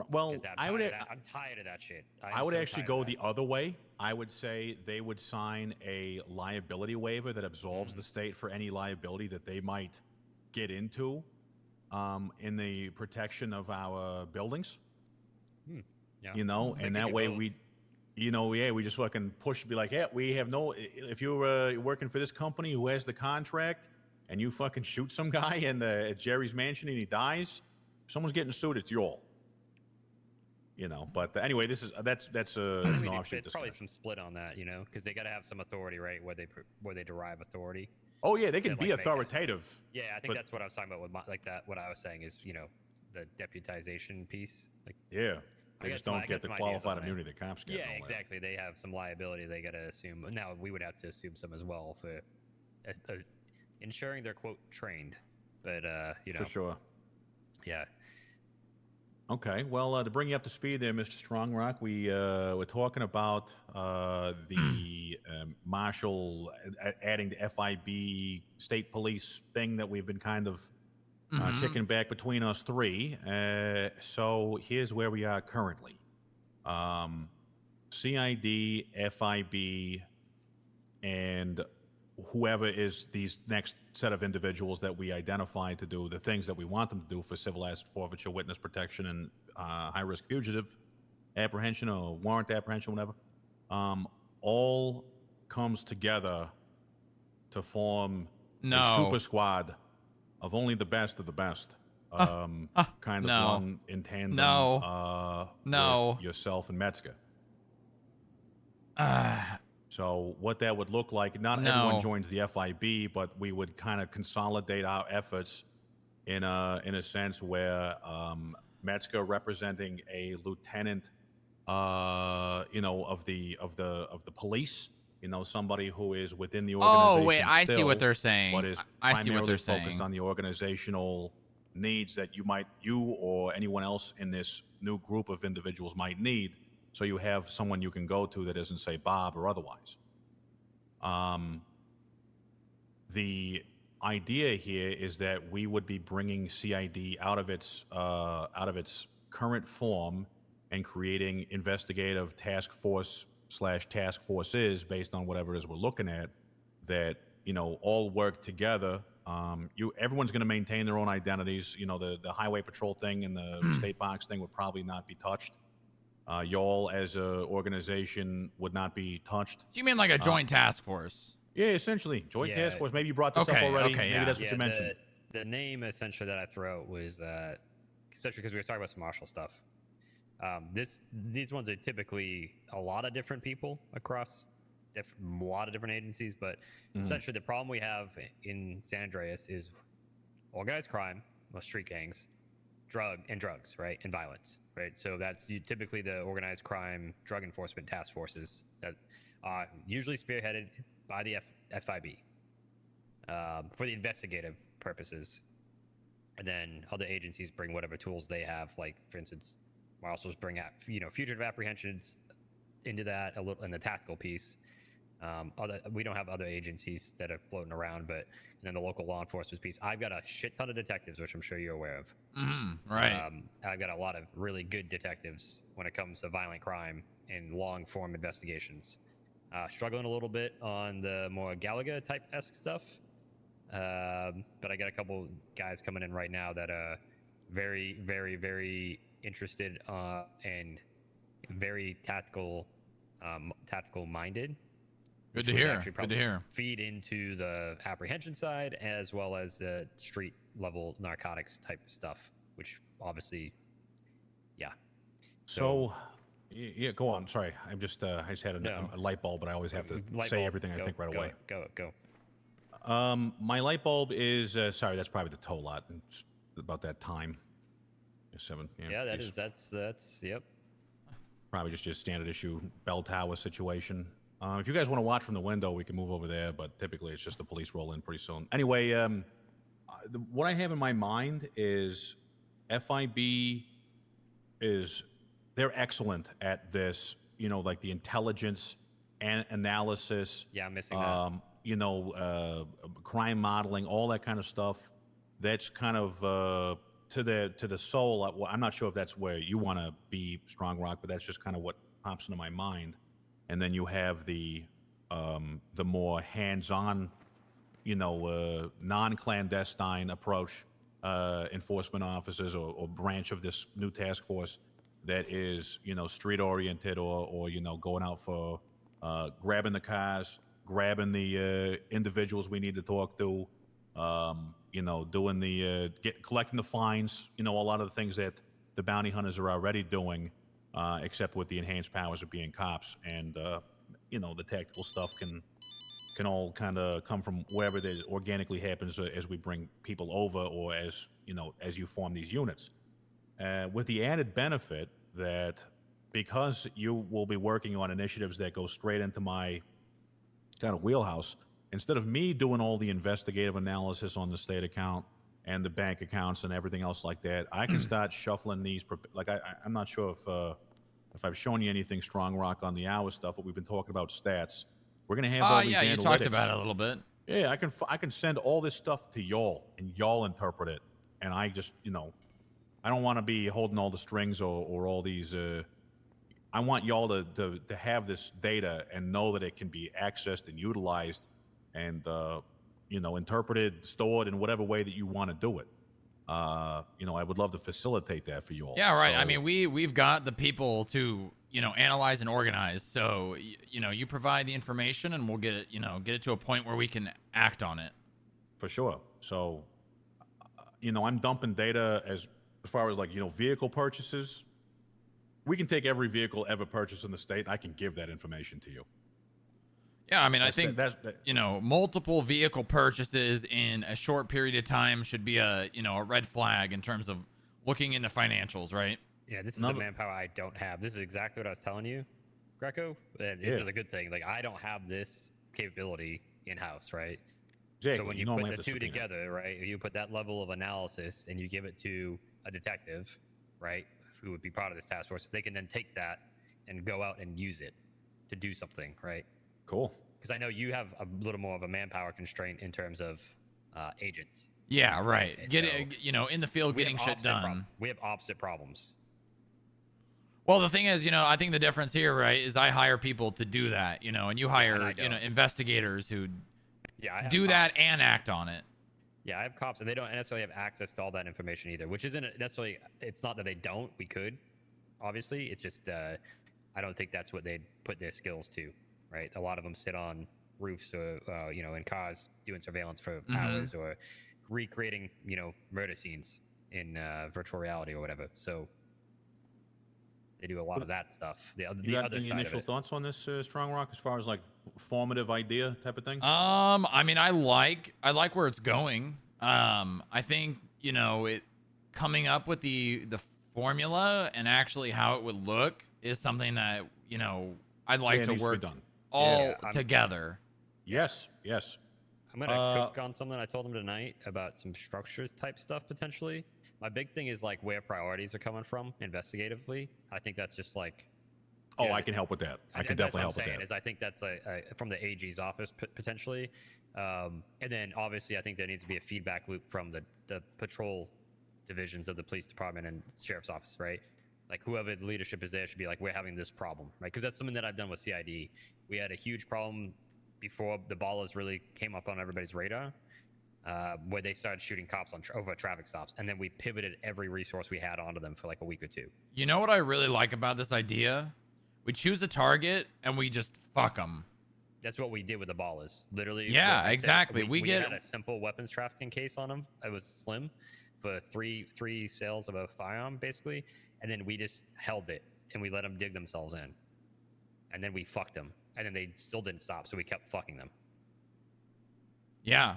Speaker 2: Well,
Speaker 13: I'm tired of that shit.
Speaker 2: I would actually go the other way. I would say they would sign a liability waiver that absolves the state for any liability that they might get into in the protection of our buildings.
Speaker 13: Yeah.
Speaker 2: You know, and that way we just fucking push, be like, yeah, we have no, if you're working for this company who has the contract and you fucking shoot some guy at Jerry's mansion and he dies, if someone's getting sued, it's your. You know, but anyway, that's an offshoot.
Speaker 13: It's probably some split on that, you know, because they got to have some authority, right, where they derive authority.
Speaker 2: Oh yeah, they can be authoritative.
Speaker 13: Yeah, I think that's what I was talking about with what I was saying is, you know, the deputization piece. Like,
Speaker 2: yeah, they just don't get the qualified immunity that cops get.
Speaker 13: Yeah, exactly. They have some liability they got to assume. Now we would have to assume some as well for ensuring they're quote trained, but you know,
Speaker 2: for sure.
Speaker 13: Yeah.
Speaker 2: Okay, well, to bring you up to speed there, Mr. Strongrock, we were talking about the marshal adding the FIB state police thing that we've been kind of kicking back between us three. So here's where we are currently. CID, FIB, and whoever is these next set of individuals that we identify to do the things that we want them to do for civil asset forfeiture, witness protection, and high-risk fugitive apprehension or warrant apprehension, whatever, all comes together to form a super squad of only the best of the best, kind of run in tandem with yourself and Metzger. So what that would look like, not everyone joins the FIB, but we would kind of consolidate our efforts in a sense where Metzger representing a lieutenant, you know, of the police, you know, somebody who is within the organization.
Speaker 1: Oh wait, I see what they're saying.
Speaker 2: But is primarily focused on the organizational needs that you or anyone else in this new group of individuals might need. So you have someone you can go to that isn't, say, Bob or otherwise. The idea here is that we would be bringing CID out of its current form and creating investigative task force / task forces based on whatever it is we're looking at that, you know, all work together. Everyone's going to maintain their own identities. You know, the highway patrol thing and the state box thing would probably not be touched. Y'all as an organization would not be touched.
Speaker 1: Do you mean like a joint task force?
Speaker 2: Yeah, essentially. Joint task force. Maybe you brought this up
Speaker 1: Okay,
Speaker 2: already.
Speaker 1: okay,
Speaker 2: Maybe
Speaker 1: yeah.
Speaker 2: that's what you mentioned.
Speaker 13: The name essentially that I threw out was, especially because we were talking about some martial stuff. These ones are typically a lot of different people across a lot of different agencies, but essentially the problem we have in San Andreas is organized crime, well, street gangs, drugs, right, and violence, right. So that's typically the organized crime drug enforcement task forces that are usually spearheaded by the FIB for the investigative purposes, and then other agencies bring whatever tools they have. Like, for instance, marshals bring out fugitive apprehensions into that a little in the tactical piece. We don't have other agencies that are floating around, but then the local law enforcement piece. I've got a shit ton of detectives, which I'm sure you're aware of.
Speaker 1: Right.
Speaker 13: I've got a lot of really good detectives when it comes to violent crime and long form investigations. Struggling a little bit on the more Galaga type-esque stuff. But I got a couple guys coming in right now that are very, very, very interested and very tactical minded.
Speaker 1: Good to hear. Good to hear.
Speaker 13: Feed into the apprehension side as well as the street level narcotics type stuff, which obviously, yeah.
Speaker 2: So yeah, go on. Sorry, I just had a light bulb, but I always have to say everything I think right away.
Speaker 13: Go.
Speaker 2: My light bulb is sorry. That's probably the tow lot. It's about that time. 7.
Speaker 13: Yeah, that's yep.
Speaker 2: Probably just your standard issue bell tower situation. If you guys want to watch from the window, we can move over there, but typically it's just the police roll in pretty soon. Anyway, what I have in my mind is FIB they're excellent at this, like the intelligence and analysis.
Speaker 13: Yeah, I'm missing that.
Speaker 2: Crime modeling, all that kind of stuff. That's kind of to the soul. Well, I'm not sure if that's where you want to be, Strong Rock, but that's just kind of what pops into my mind. And then you have the more hands-on, non-clandestine approach enforcement officers or branch of this new task force that is, street-oriented or going out for grabbing the cars, grabbing the individuals we need to talk to, doing collecting the fines, a lot of the things that the bounty hunters are already doing. Except with the enhanced powers of being cops, and the tactical stuff can all kind of come from wherever it organically happens as we bring people over, or as you form these units. With the added benefit that because you will be working on initiatives that go straight into my kind of wheelhouse, instead of me doing all the investigative analysis on the state account and the bank accounts and everything else like that, I can start shuffling these. Like I'm not sure if I've shown you anything, Strong Rock, on the hour stuff, but we've been talking about stats. We're gonna have all these analytics.
Speaker 1: You talked about it a little bit.
Speaker 2: Yeah, I can send all this stuff to y'all, and y'all interpret it. And I just, I don't want to be holding all the strings or all these. I want y'all to have this data and know that it can be accessed and utilized, and interpreted, stored in whatever way that you want to do it. I would love to facilitate that for you all.
Speaker 1: Yeah, right. So, I mean, we've got the people to, analyze and organize. So, you provide the information and we'll get it to a point where we can act on it.
Speaker 2: For sure. So, I'm dumping data as far as vehicle purchases. We can take every vehicle ever purchased in the state. I can give that information to you.
Speaker 1: Yeah, I mean, I think multiple vehicle purchases in a short period of time should be a red flag in terms of looking into financials, right?
Speaker 13: Yeah, this is the manpower I don't have. This is exactly what I was telling you, Greco. And this is a good thing. Like, I don't have this capability in-house, right?
Speaker 2: Exactly.
Speaker 13: So when you put the two together, right, you put that level of analysis and you give it to a detective, right, who would be part of this task force, they can then take that and go out and use it to do something, right?
Speaker 2: Cool.
Speaker 13: Because I know you have a little more of a manpower constraint in terms of agents.
Speaker 1: Yeah, right. In the field, getting shit done.
Speaker 13: We have opposite problems.
Speaker 1: Well, the thing is, I think the difference here, right, is I hire people to do that, and you hire, investigators who do that and act on it.
Speaker 13: Yeah, I have cops, and they don't necessarily have access to all that information either, which isn't necessarily, it's not that they don't, we could, obviously. It's just, I don't think that's what they'd put their skills to, right? A lot of them sit on roofs or in cars doing surveillance for
Speaker 1: Mhm.
Speaker 13: hours, or recreating murder scenes in virtual reality or whatever. So they do a lot of that stuff.
Speaker 2: You
Speaker 13: The
Speaker 2: got
Speaker 13: other
Speaker 2: any
Speaker 13: side of
Speaker 2: initial
Speaker 13: it.
Speaker 2: thoughts on this, Strong Rock, as far as like formative idea type of thing?
Speaker 1: I mean, I like where it's going. I think it coming up with the formula and actually how it would look is something that I'd like
Speaker 2: it
Speaker 1: to
Speaker 2: needs to be
Speaker 1: work
Speaker 2: done.
Speaker 1: all
Speaker 13: I'm-
Speaker 1: together.
Speaker 2: Yes, yes.
Speaker 13: I'm gonna cook on something I told him tonight about some structures type stuff potentially. My big thing is like where priorities are coming from investigatively. I think that's just like.
Speaker 2: Oh, I can help with that. I can definitely help with that.
Speaker 13: Is I think that's from the AG's office potentially, and then obviously I think there needs to be a feedback loop from the patrol divisions of the police department and sheriff's office, right? Like whoever the leadership is there should be like, we're having this problem, right? Because that's something that I've done with CID. We had a huge problem before the ballers really came up on everybody's radar, where they started shooting cops over traffic stops, and then we pivoted every resource we had onto them for like a week or two.
Speaker 1: You know what I really like about this idea? We choose a target and we just fuck them.
Speaker 13: That's what we did with the ballers. Literally.
Speaker 1: Yeah,
Speaker 13: like I said,
Speaker 1: exactly. We
Speaker 13: had a simple weapons trafficking case on them. It was slim for three sales of a firearm, basically. And then we just held it and we let them dig themselves in. And then we fucked them. And then they still didn't stop, so we kept fucking them.
Speaker 1: Yeah,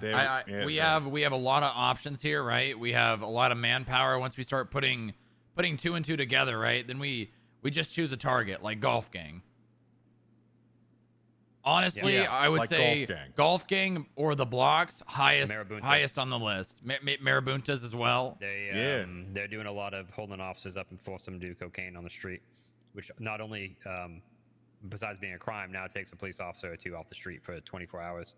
Speaker 1: we have a lot of options here, right? We have a lot of manpower. Once we start putting two and two together, right? Then we just choose a target, like Golf Gang. Honestly,
Speaker 2: Yeah,
Speaker 1: I would
Speaker 2: like
Speaker 1: say
Speaker 2: Golf Gang.
Speaker 1: Gang or the Blocks highest
Speaker 13: Marabuntas.
Speaker 1: on the list. Marabuntas as well.
Speaker 13: They're doing a lot of holding officers up and forcing them to do cocaine on the street, which not only, besides being a crime, now it takes a police officer or two off the street for 24 hours.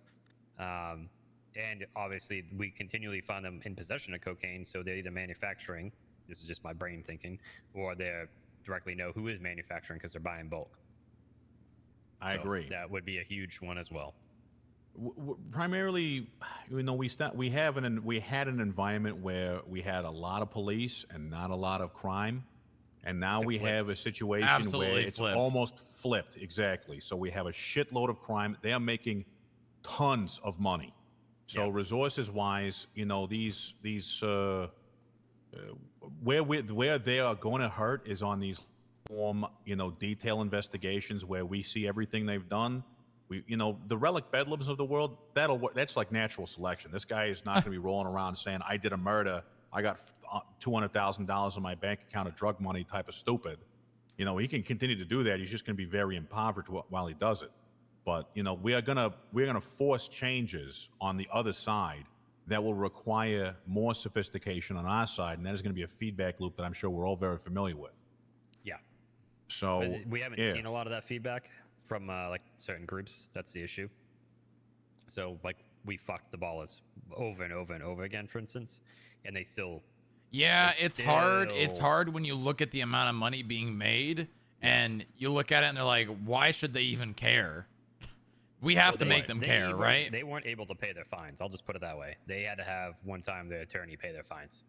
Speaker 13: And obviously, we continually find them in possession of cocaine, so they're either manufacturing, this is just my brain thinking, or they directly know who is manufacturing because they're buying bulk.
Speaker 2: I agree.
Speaker 13: That would be a huge one as well.
Speaker 2: Primarily, we had an environment where we had a lot of police and not a lot of crime, and now we have a situation where it's almost flipped. Exactly. So we have a shitload of crime. They are making tons of money. So resources wise, these where they are going to hurt is on these detail investigations where we see everything they've done. The relic bedlams of the world, that's like natural selection. This guy is not going to be rolling around saying, I did a murder, I got $200,000 in my bank account of drug money type of stupid. He can continue to do that. He's just going to be very impoverished while he does it. But we're gonna force changes on the other side that will require more sophistication on our side, and that is going to be a feedback loop that I'm sure we're all very familiar with.
Speaker 13: Yeah.
Speaker 2: So
Speaker 13: But we haven't seen a lot of that feedback from like certain groups. That's the issue. So like we fucked the ballers over and over and over again, for instance, and they still.
Speaker 1: Yeah, it's hard. It's hard when you look at the amount of money being made, and you look at it and they're like, why should they even care? We have to make them care, right?
Speaker 13: They weren't able to pay their fines. I'll just put it that way. They had to have one time their attorney pay their fines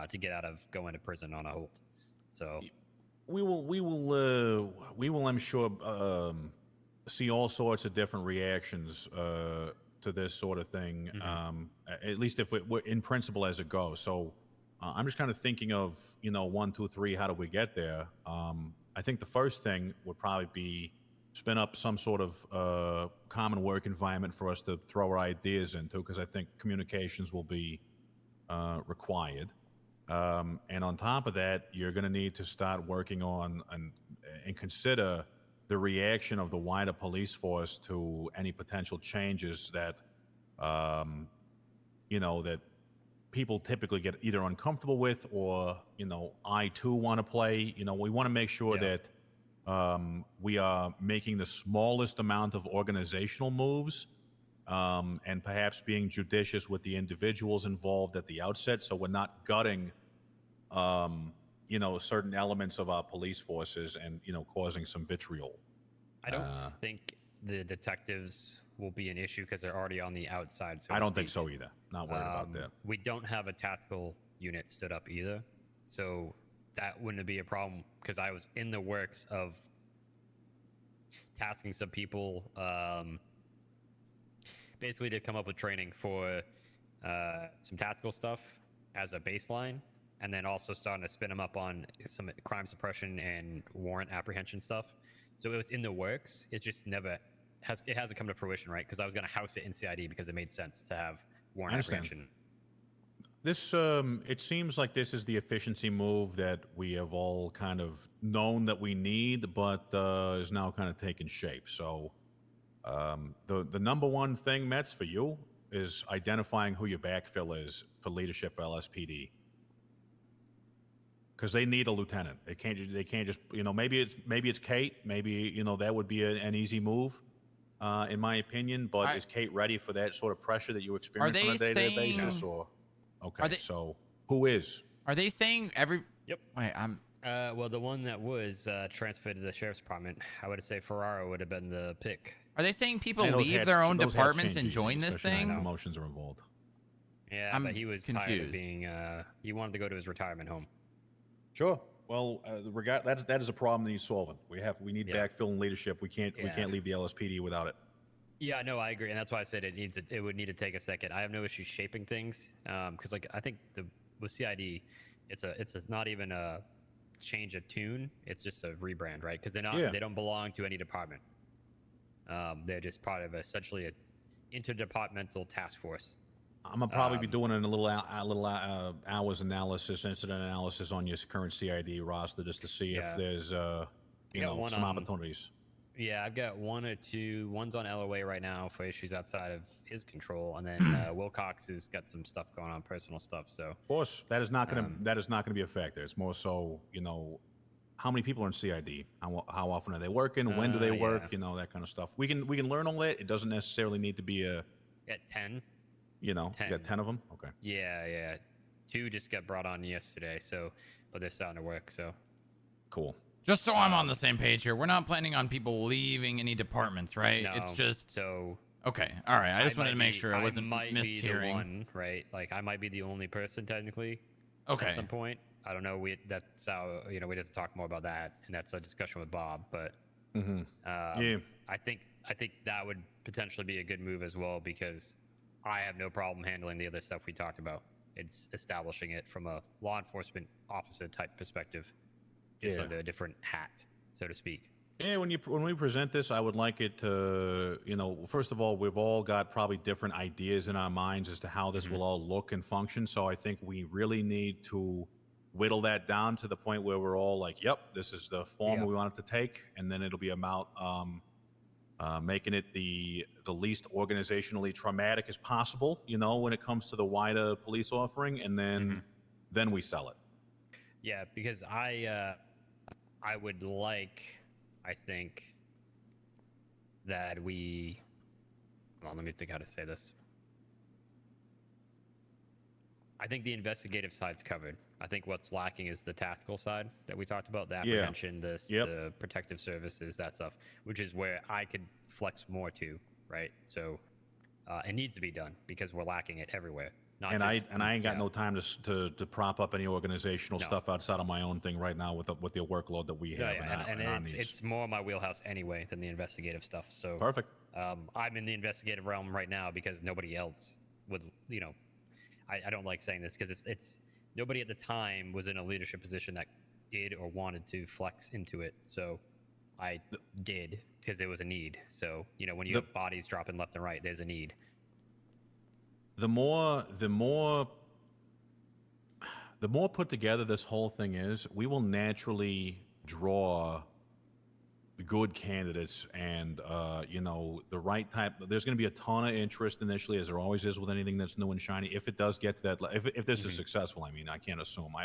Speaker 13: to get out of going to prison on a hold. So
Speaker 2: we will, I'm sure, see all sorts of different reactions to this sort of thing. At least if we're in principle as it goes. So I'm just kind of thinking of 1, 2, 3. How do we get there? I think the first thing would probably be spin up some sort of common work environment for us to throw our ideas into, because I think communications will be required. And on top of that, you're going to need to start working on and consider the reaction of the wider police force to any potential changes that, that people typically get either uncomfortable with or, I too want to play. We want to make sure that we are making the smallest amount of organizational moves and perhaps being judicious with the individuals involved at the outset, so we're not gutting certain elements of our police forces and causing some vitriol.
Speaker 13: I don't think the detectives will be an issue because they're already on the outside. So
Speaker 2: I don't think so either. Not worried about that.
Speaker 13: We don't have a tactical unit stood up either, so that wouldn't be a problem, because I was in the works of tasking some people basically to come up with training for some tactical stuff as a baseline, and then also starting to spin them up on some crime suppression and warrant apprehension stuff. So it was in the works. It just never hasn't come to fruition, right? Because I was going to house it in CID because it made sense to have warrant apprehension.
Speaker 2: This it seems like this is the efficiency move that we have all kind of known that we need, but is now kind of taking shape. So the number one thing, Mets, for you is identifying who your backfill is for leadership for LSPD. Because they need a lieutenant. They can't just maybe it's Kate. Maybe that would be an easy move, in my opinion. But is Kate ready for that sort of pressure that you experience on a day-to-day basis? Or okay, so who is?
Speaker 1: Are they saying every?
Speaker 13: Yep.
Speaker 1: Wait, I'm.
Speaker 13: Well, the one that was transferred to the sheriff's department, I would say Ferraro would have been the pick.
Speaker 1: Are they saying people leave their own departments and join this thing?
Speaker 2: Promotions are involved.
Speaker 13: Yeah, but he was tired of being. He wanted to go to his retirement home.
Speaker 2: Sure. Well, that is a problem that he's solving. We need backfill and leadership. We can't leave the LSPD without it.
Speaker 13: Yeah, no, I agree, and that's why I said it would need to take a second. I have no issue shaping things, because I think with CID, it's not even a change of tune. It's just a rebrand, right? Because they don't belong to any department. They're just part of essentially an interdepartmental task force.
Speaker 2: I'm gonna probably be doing a little hours analysis, incident analysis on your current CID roster, just to see if there's some opportunities.
Speaker 13: Yeah, I've got one or two. One's on LOA right now for issues outside of his control, and then Wilcox has got some stuff going on, personal stuff. So
Speaker 2: of course, that is not gonna be a factor. It's more so how many people are in CID, how often are they working, when do they work, that kind of stuff. We can learn all that. It doesn't necessarily need to be a
Speaker 13: 10.
Speaker 2: You got 10 of them? Okay.
Speaker 13: Yeah. 2 just got brought on yesterday, but they're starting to work, so.
Speaker 2: Cool.
Speaker 1: Just so I'm on the same page here, we're not planning on people leaving any departments, right?
Speaker 13: No,
Speaker 1: it's just
Speaker 13: so.
Speaker 1: Okay, all right. I just wanted to make sure I wasn't
Speaker 13: might
Speaker 1: mishearing.
Speaker 13: Be the one, right? Like I might be the only person technically.
Speaker 1: Okay.
Speaker 13: At some point, I don't know. That's how we'd have to talk more about that, and that's a discussion with Bob. But I think that would potentially be a good move as well, because I have no problem handling the other stuff we talked about. It's establishing it from a law enforcement officer type perspective, just under a different hat, so to speak.
Speaker 2: Yeah, when we present this, I would like it to, first of all, we've all got probably different ideas in our minds as to how this will all look and function. So I think we really need to whittle that down to the point where we're all like, yep, this is the form we want it to take. And then it'll be about making it the least organizationally traumatic as possible, when it comes to the wider police offering, and then we sell it.
Speaker 13: Yeah, because I would like, I think that we. Hold on, let me think how to say this. I think the investigative side's covered. I think what's lacking is the tactical side that we talked about, the apprehension, the protective services, that stuff, which is where I could flex more to, right? So it needs to be done because we're lacking it everywhere.
Speaker 2: I ain't got no time to prop up any organizational stuff outside of my own thing right now with the workload that we have.
Speaker 13: It's more my wheelhouse anyway than the investigative stuff. So
Speaker 2: perfect.
Speaker 13: I'm in the investigative realm right now because nobody else would, I don't like saying this because it's nobody at the time was in a leadership position that did or wanted to flex into it. So I did because there was a need. So, when you have bodies dropping left and right, there's a need.
Speaker 2: The more put together this whole thing is, we will naturally draw the good candidates and the right type. There's going to be a ton of interest initially, as there always is with anything that's new and shiny. If it does get to that, if this is successful, I mean, I can't assume.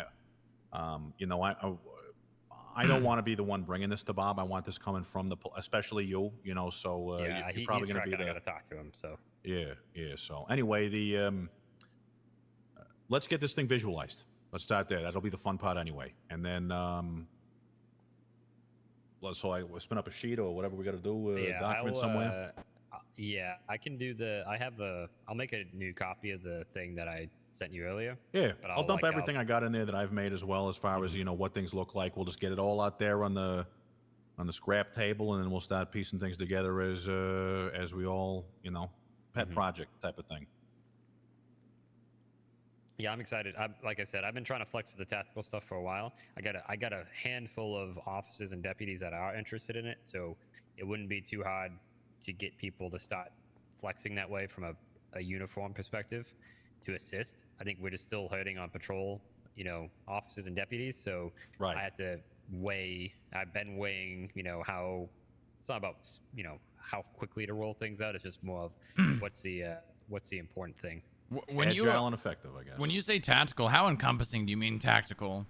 Speaker 2: I don't want to be the one bringing this to Bob. I want this coming from especially you. So you're probably going to be the.
Speaker 13: I got to talk to him. So
Speaker 2: yeah. So anyway, let's get this thing visualized. Let's start there. That'll be the fun part anyway, and then. So I spin up a sheet or whatever we got to do, document somewhere.
Speaker 13: I can do I'll make a new copy of the thing that I sent you earlier.
Speaker 2: Yeah, but I'll dump everything I got in there that I've made as well, as far as, what things look like. We'll just get it all out there on the scrap table, and then we'll start piecing things together as we all, pet project type of thing.
Speaker 13: Yeah, I'm excited. Like I said, I've been trying to flex the tactical stuff for a while. I got a handful of officers and deputies that are interested in it, so it wouldn't be too hard to get people to start flexing that way from a uniform perspective to assist. I think we're just still hurting on patrol, officers and deputies. So I had to weigh. I've been weighing, how it's not about how quickly to roll things out. It's just more of what's the important thing.
Speaker 1: When
Speaker 2: Agile and effective, I guess.
Speaker 1: When you say tactical, how encompassing do you mean tactical?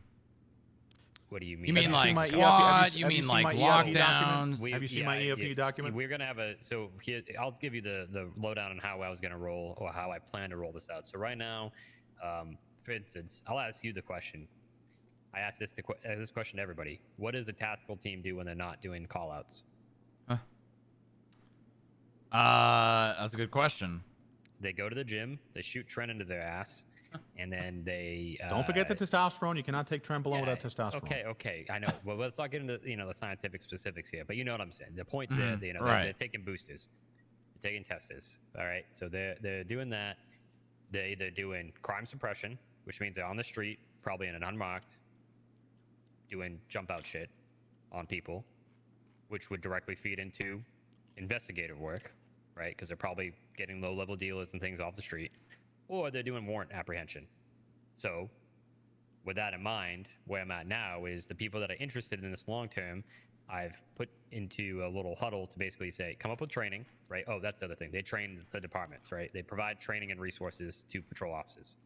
Speaker 13: What do you mean?
Speaker 1: You mean
Speaker 2: Have you
Speaker 1: like
Speaker 2: seen my
Speaker 1: SWAT?
Speaker 2: ERP
Speaker 1: You mean
Speaker 2: seen
Speaker 1: like
Speaker 2: my ERP
Speaker 1: lockdowns?
Speaker 2: document? Have you seen my ERP document?
Speaker 13: We're gonna have I'll give you the lowdown on how I was gonna roll or how I plan to roll this out. So right now, for instance, I'll ask you the question. I asked this question to everybody. What does a tactical team do when they're not doing callouts?
Speaker 1: That's a good question.
Speaker 13: They go to the gym, they shoot Trent into their ass, and then they
Speaker 2: Don't forget the testosterone. You cannot take Trembolone without testosterone.
Speaker 13: Okay, I know. Well, let's not get into the scientific specifics here, but you know what I'm saying. The point's
Speaker 1: Mhm,
Speaker 13: there.
Speaker 1: right.
Speaker 13: They're taking boosters, they're taking testers. All right, so they're doing that. They're either doing crime suppression, which means they're on the street, probably in an unmarked, doing jump out shit on people, which would directly feed into investigative work, right? Because they're probably getting low-level dealers and things off the street, or they're doing warrant apprehension. So with that in mind, where I'm at now is the people that are interested in this long-term, I've put into a little huddle to basically say, come up with training, right? Oh, that's the other thing. They train the departments, right? They provide training and resources to patrol officers.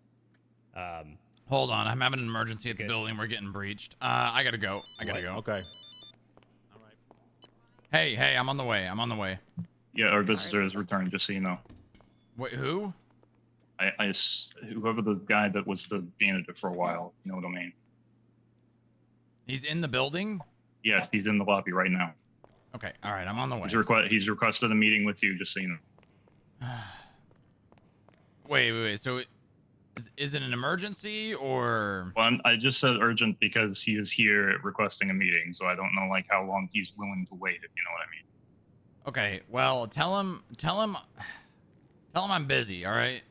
Speaker 1: Hold on, I'm having an emergency at the building. We're getting breached. I gotta go. I gotta go.
Speaker 2: Okay.
Speaker 1: Hey, I'm on the way. I'm on the way.
Speaker 7: Yeah, our visitor has returned, just so you know.
Speaker 1: Wait, who?
Speaker 7: Whoever the guy that was the janitor for a while, you know what I mean?
Speaker 1: He's in the building?
Speaker 7: Yes, he's in the lobby right now.
Speaker 1: Okay, all right, I'm on the way.
Speaker 7: He's requested a meeting with you, just so you know.
Speaker 1: Wait. So, is it an emergency or?
Speaker 7: Well, I just said urgent because he is here requesting a meeting, so I don't know how long he's willing to wait, if you know what I mean.
Speaker 1: Okay, well, tell him I'm busy. All right.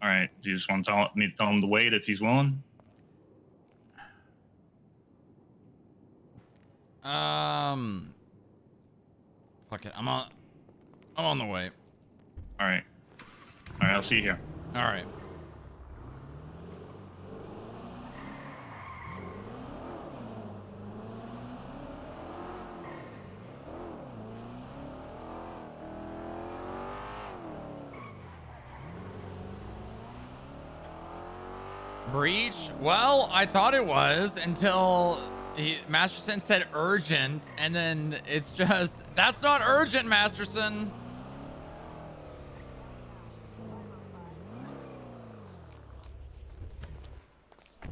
Speaker 7: All right. Do you just want me to tell him to wait if he's willing?
Speaker 1: Fuck it. I'm on the way.
Speaker 7: All right. All right. I'll see you here.
Speaker 1: All right. Breach? Well, I thought it was until Masterson said urgent, and then it's just, that's not urgent, Masterson. I'm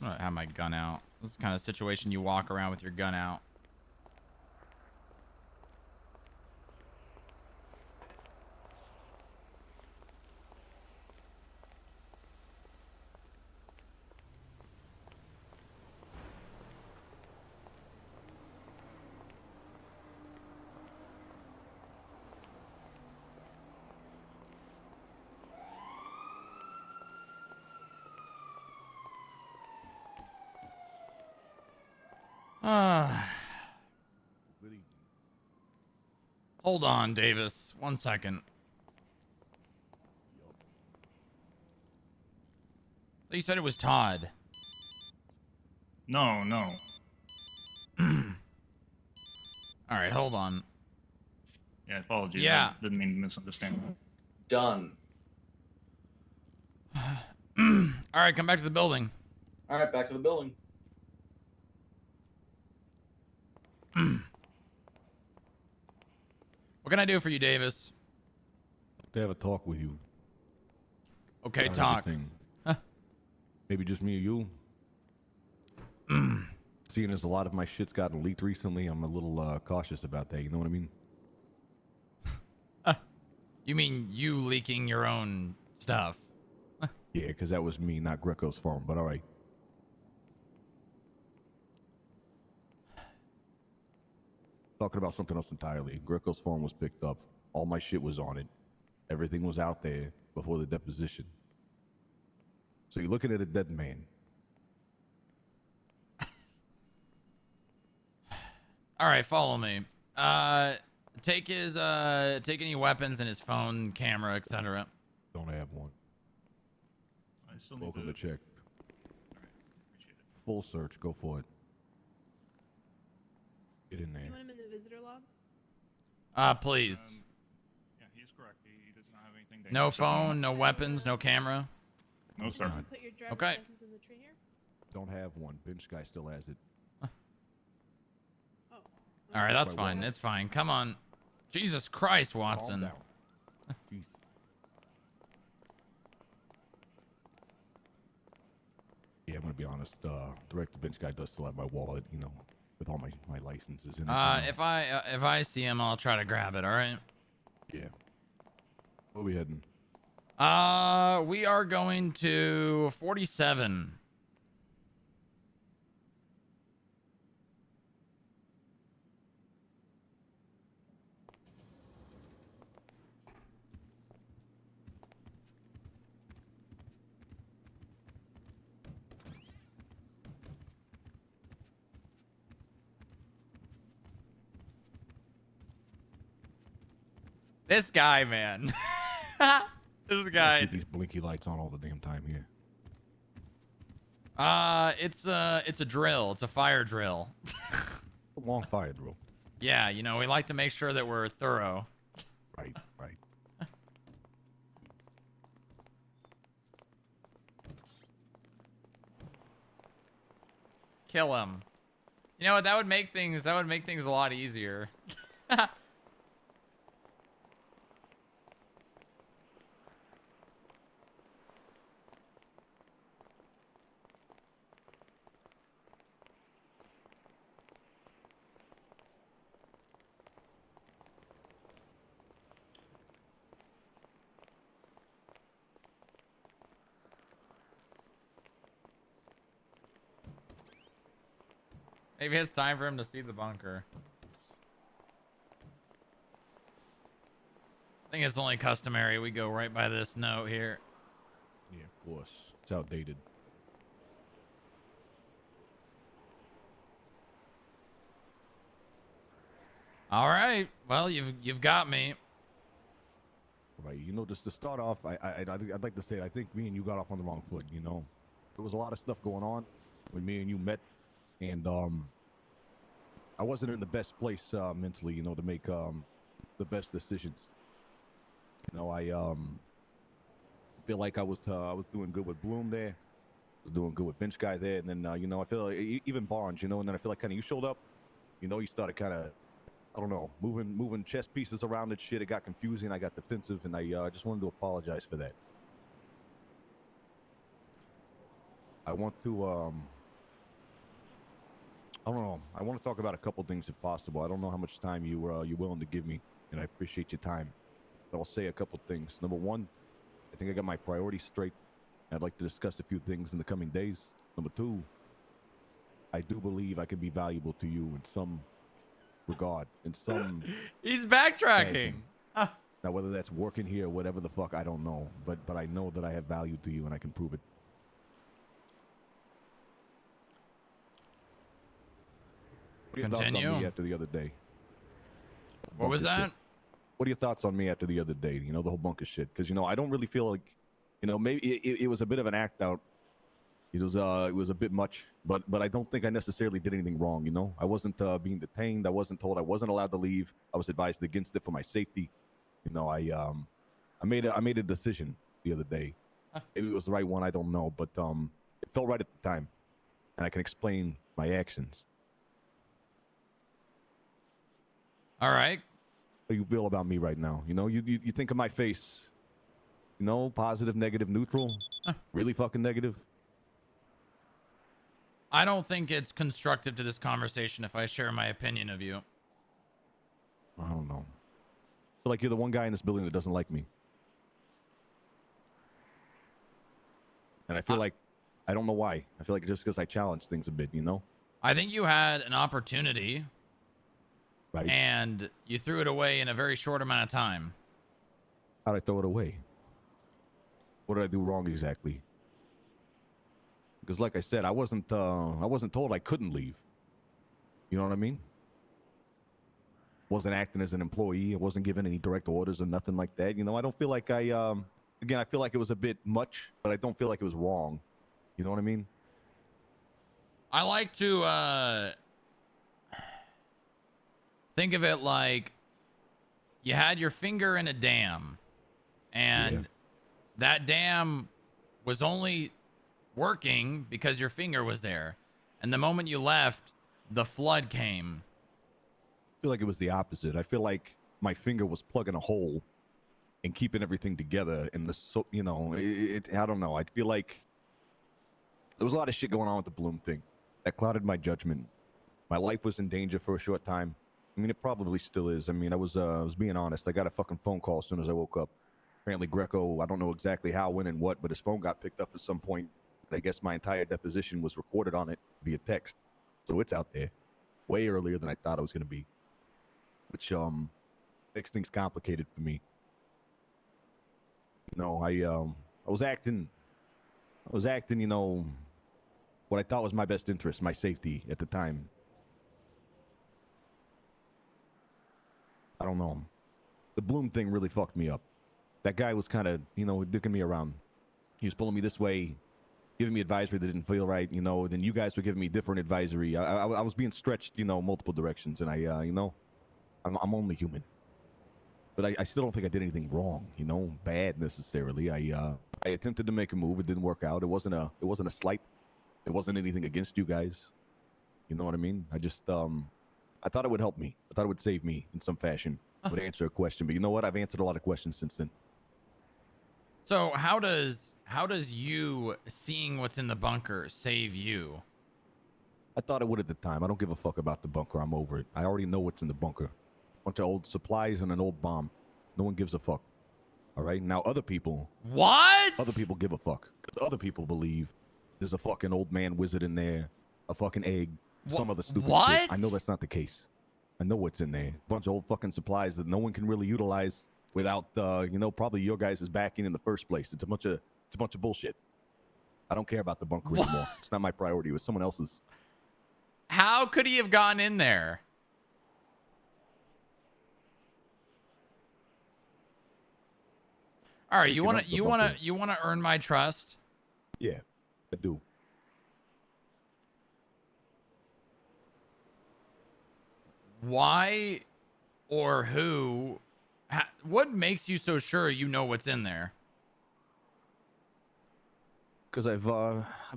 Speaker 1: gonna have my gun out. This is the kind of situation you walk around with your gun out. Hold on, Davis. 1 second. You said it was Todd.
Speaker 7: No.
Speaker 1: All right, hold on.
Speaker 7: Yeah, apologies.
Speaker 1: Yeah.
Speaker 7: I didn't mean to misunderstand.
Speaker 15: Done.
Speaker 1: All right, come back to the building.
Speaker 15: All right, back to the building.
Speaker 1: What can I do for you, Davis?
Speaker 9: To have a talk with you.
Speaker 1: Okay,
Speaker 9: about
Speaker 1: talk.
Speaker 9: everything. Maybe just me or you. Seeing as a lot of my shit's gotten leaked recently, I'm a little cautious about that. You know what I mean?
Speaker 1: You mean you leaking your own stuff?
Speaker 9: Yeah, because that was me, not Greco's phone. But all right. Talking about something else entirely. Greco's phone was picked up All my shit was on it. Everything was out there before the deposition. So you're looking at a dead man.
Speaker 1: All right, follow me. Take any weapons and his phone, camera, etc.
Speaker 9: Don't have one.
Speaker 7: I still need
Speaker 9: Welcome
Speaker 7: to
Speaker 9: to check.
Speaker 7: appreciate it.
Speaker 9: Full search. Go for it. Get in
Speaker 5: You
Speaker 9: there.
Speaker 5: want him in the visitor log?
Speaker 1: Please.
Speaker 7: Yeah, he's correct. He does not have anything
Speaker 1: No
Speaker 7: dangerous.
Speaker 1: phone, no weapons, no camera.
Speaker 7: No, sir.
Speaker 5: Put your driver's
Speaker 1: Okay.
Speaker 5: license in the tray here.
Speaker 9: Don't have one. Bench guy still has it.
Speaker 1: All right, that's
Speaker 9: Quite
Speaker 1: fine.
Speaker 9: well.
Speaker 1: It's fine. Come on. Jesus Christ, Watson.
Speaker 9: down. Jeez. Yeah, I'm gonna be honest. Direct bench guy does still have my wallet, you know, with all my licenses in it. You know.
Speaker 1: If I see him, I'll try to grab it. All right.
Speaker 9: Yeah. Where we heading?
Speaker 1: We are going to 47. This guy, man. This guy.
Speaker 9: Keep these blinky lights on all the damn time here.
Speaker 1: It's a drill. It's a fire drill.
Speaker 9: A long fire drill.
Speaker 1: Yeah, you know, we like to make sure that we're thorough.
Speaker 9: Right, right.
Speaker 1: Kill him. You know what? That would make things a lot easier. Maybe it's time for him to see the bunker. I think it's only customary we go right by this note here.
Speaker 9: Yeah, of course. It's outdated.
Speaker 1: All right. Well, you've got me.
Speaker 9: Right. You know, just to start off, I'd like to say I think me and you got off on the wrong foot. You know, there was a lot of stuff going on when me and you met, and I wasn't in the best place mentally, you know, to make the best decisions. You know, I feel like I was doing good with Bloom there, was doing good with Bench Guy there, and then you know, I feel like even Barnes, you know, and then I feel like kind of you showed up, you know, you started kind of, I don't know, moving chess pieces around and shit. It got confusing. I got defensive, and I just wanted to apologize for that. I want to I don't know. I want to talk about a couple things if possible. I don't know how much time you're willing to give me, and I appreciate your time. But I'll say a couple things. Number one, I think I got my priorities straight. I'd like to discuss a few things in the coming days. Number two, I do believe I can be valuable to you in some regard, in some.
Speaker 1: He's backtracking.
Speaker 9: Now, whether that's working here or whatever the fuck, I don't know. But I know that I have value to you, and I can prove it. What are your thoughts on
Speaker 1: Continue.
Speaker 9: me after the other day?
Speaker 1: What was
Speaker 9: Bunker
Speaker 1: that?
Speaker 9: shit. What are your thoughts on me after the other day? You know, the whole bunker shit. Because, you know, I don't really feel like, you know, maybe it was a bit of an act out. It was a bit much, but I don't think I necessarily did anything wrong. You know, I wasn't being detained. I wasn't told I wasn't allowed to leave. I was advised against it for my safety. You know, I made a decision the other day. Maybe it was the right one. I don't know, but it felt right at the time, and I can explain my actions.
Speaker 1: All right.
Speaker 9: How you feel about me right now? You know, you think of my face. You know, positive, negative, neutral. Really fucking negative.
Speaker 1: I don't think it's constructive to this conversation if I share my opinion of you.
Speaker 9: I don't know. I feel like you're the one guy in this building that doesn't like me. And I feel like, I don't know why. I feel like just because I challenge things a bit, you know?
Speaker 1: I think you had an opportunity
Speaker 9: Right.
Speaker 1: and you threw it away in a very short amount of time.
Speaker 9: How'd I throw it away? What did I do wrong exactly? Because like I said, I wasn't told I couldn't leave. You know what I mean? Wasn't acting as an employee. I wasn't given any direct orders or nothing like that. You know, I don't feel like again, I feel like it was a bit much, but I don't feel like it was wrong. You know what I mean?
Speaker 1: I like to think of it like you had your finger in a dam, and that dam was only working because your finger was there. And the moment you left, the flood came.
Speaker 9: I feel like it was the opposite. I feel like my finger was plugging a hole and keeping everything together. And I don't know. I feel like there was a lot of shit going on with the Bloom thing that clouded my judgment. My life was in danger for a short time. I mean, it probably still is. I mean, I was being honest. I got a fucking phone call as soon as I woke up. Apparently, Greco, I don't know exactly how, when, and what, but his phone got picked up at some point. I guess my entire deposition was recorded on it via text. So it's out there way earlier than I thought it was going to be. Which makes things complicated for me. You know, I was acting, you know, what I thought was my best interest, my safety at the time. I don't know. The Bloom thing really fucked me up. That guy was kind of, you know, dicking me around. He was pulling me this way, giving me advisory that didn't feel right, you know. Then you guys were giving me different advisory. I was being stretched, you know, multiple directions, and you know, I'm only human. But I still don't think I did anything wrong, you know, bad necessarily. I attempted to make a move. It didn't work out. It wasn't a slight. It wasn't anything against you guys. You know what I mean? I just I thought it would help me. I thought it would save me in some fashion. Would answer a question. But you know what? I've answered a lot of questions since then.
Speaker 1: So how does you seeing what's in the bunker save you?
Speaker 9: I thought it would at the time. I don't give a fuck about the bunker. I'm over it. I already know what's in the bunker. Bunch of old supplies and an old bomb. No one gives a fuck. All right? Now, other people...
Speaker 1: What?
Speaker 9: Other people give a fuck. Because other people believe there's a fucking old man wizard in there, a fucking egg, some other stupid shit. I know that's not the case. I know what's in there. Bunch of old fucking supplies that no one can really utilize without, you know, probably your guys' backing in the first place. It's a bunch of bullshit. I don't care about the bunker anymore. It's not my priority. It was someone else's.
Speaker 1: How could he have gotten in there? All right, you want to earn my trust?
Speaker 9: Yeah, I do.
Speaker 1: Why or who? What makes you so sure you know what's in there?
Speaker 9: Because I've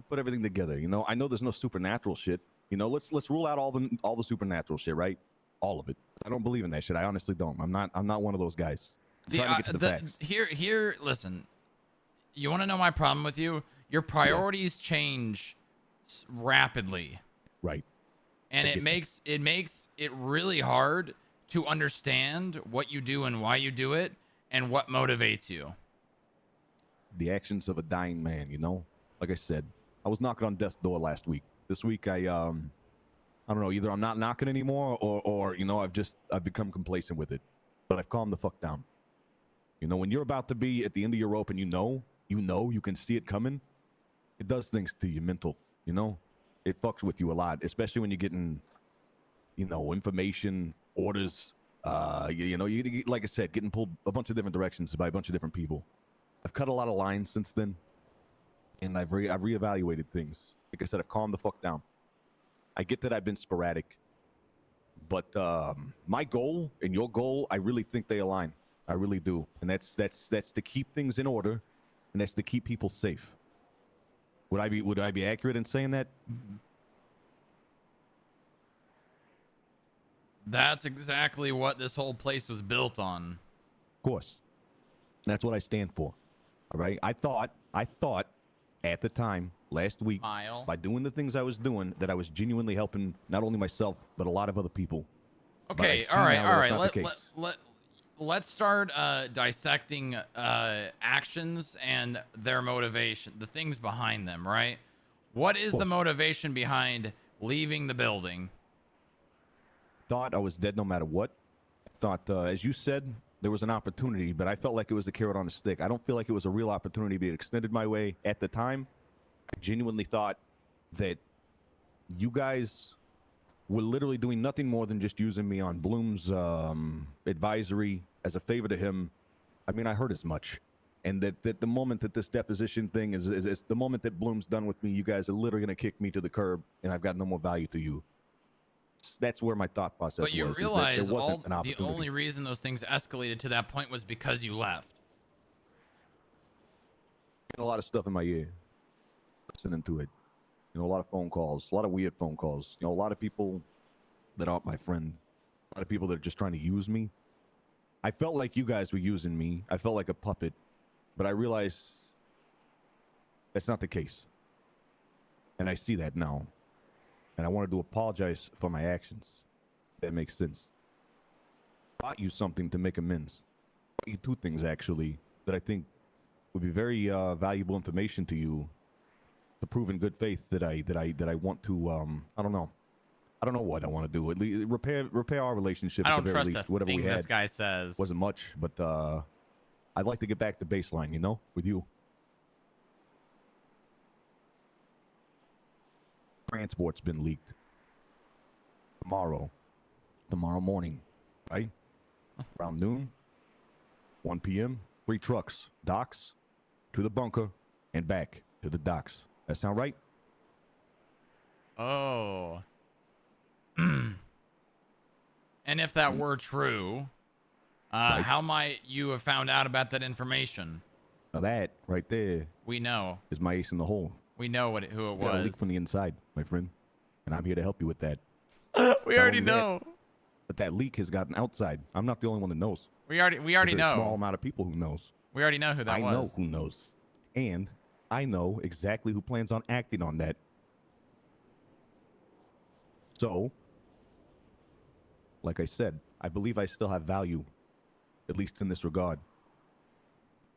Speaker 9: put everything together. You know, I know there's no supernatural shit. You know, let's rule out all the supernatural shit, right? All of it. I don't believe in that shit. I honestly don't. I'm not one of those guys. I'm trying to get to the facts.
Speaker 1: Here, listen. You want to know my problem with you? Your priorities change rapidly.
Speaker 9: Right.
Speaker 1: And it makes it really hard to understand what you do and why you do it and what motivates you.
Speaker 9: The actions of a dying man, you know? Like I said, I was knocking on death's door last week. This week I don't know, either I'm not knocking anymore or you know, I've become complacent with it. But I've calmed the fuck down. You know, when you're about to be at the end of your rope and you know, you can see it coming, it does things to your mental, you know? It fucks with you a lot, especially when you're getting, you know, information, orders, you know, like I said, getting pulled a bunch of different directions by a bunch of different people. I've cut a lot of lines since then, and I've reevaluated things. Like I said, I've calmed the fuck down. I get that I've been sporadic, but my goal and your goal, I really think they align. I really do, and that's to keep things in order, and that's to keep people safe. Would I be accurate in saying that?
Speaker 1: That's exactly what this whole place was built on.
Speaker 9: Of course. That's what I stand for. All right. I thought at the time last week, by doing the things I was doing, that I was genuinely helping not only myself but a lot of other people.
Speaker 1: Okay. All right. Let's start dissecting actions and their motivation, the things behind them, right? What is the motivation behind leaving the building?
Speaker 9: thought I was dead no matter what. I thought, as you said, there was an opportunity, but I felt like it was the carrot on the stick. I don't feel like it was a real opportunity being extended my way at the time. I genuinely thought that you guys were literally doing nothing more than just using me on Bloom's advisory as a favor to him. I mean, I heard as much. And that the moment that this deposition thing is the moment that Bloom's done with me, you guys are literally going to kick me to the curb, and I've got no more value to you. That's where my thought process was.
Speaker 1: But you
Speaker 9: is that
Speaker 1: realize
Speaker 9: there wasn't an
Speaker 1: the
Speaker 9: opportunity.
Speaker 1: only reason those things escalated to that point was because you left.
Speaker 9: A lot of stuff in my ear, listening to it. You know, a lot of phone calls, a lot of weird phone calls. You know, a lot of people that aren't my friend. A lot of people that are just trying to use me. I felt like you guys were using me. I felt like a puppet. But I realized that's not the case. And I see that now. And I wanted to apologize for my actions. That makes sense. I bought you something to make amends. I bought you two things, actually, that I think would be very valuable information to you to prove in good faith that I want to, I don't know. I don't know what I want to do. At least repair our relationship.
Speaker 1: I
Speaker 9: at
Speaker 1: don't
Speaker 9: the very
Speaker 1: trust
Speaker 9: least.
Speaker 1: a
Speaker 9: Whatever
Speaker 1: thing
Speaker 9: we had
Speaker 1: this guy says.
Speaker 9: wasn't much, but I'd like to get back to baseline, you know, with you. Transport's been leaked. Tomorrow morning, right? Around noon, 1 p.m., 3 trucks, docks, to the bunker, and back to the docks. That sound right?
Speaker 1: Oh. And if that were true,
Speaker 9: Right.
Speaker 1: how might you have found out about that information?
Speaker 9: Now that right there
Speaker 1: We know.
Speaker 9: is my ace in the hole.
Speaker 1: We know who it
Speaker 9: You got a leak
Speaker 1: was.
Speaker 9: from the inside, my friend, and I'm here to help you with that.
Speaker 1: We
Speaker 9: Not
Speaker 1: already
Speaker 9: only that,
Speaker 1: know.
Speaker 9: but that leak has gotten outside. I'm not the only one that knows.
Speaker 1: We already
Speaker 9: There's a
Speaker 1: know.
Speaker 9: small amount of people who knows.
Speaker 1: We already know who that
Speaker 9: I
Speaker 1: was.
Speaker 9: know who knows. And I know exactly who plans on acting on that. So, like I said, I believe I still have value, at least in this regard.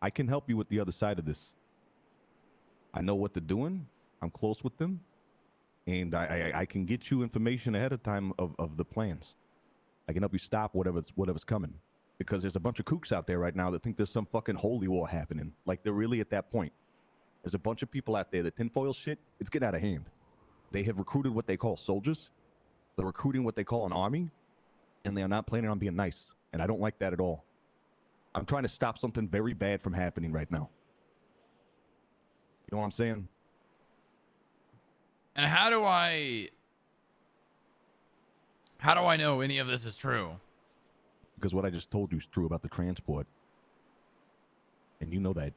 Speaker 9: I can help you with the other side of this. I know what they're doing. I'm close with them. And I can get you information ahead of time of the plans. I can help you stop whatever's coming. Because there's a bunch of kooks out there right now that think there's some fucking holy war happening. Like, they're really at that point. There's a bunch of people out there that tinfoil shit, it's getting out of hand. They have recruited what they call soldiers. They're recruiting what they call an army. And they are not planning on being nice. And I don't like that at all. I'm trying to stop something very bad from happening right now. You know what I'm saying?
Speaker 1: And how do I know any of this is true?
Speaker 9: Because what I just told you is true about the transport. And you know that.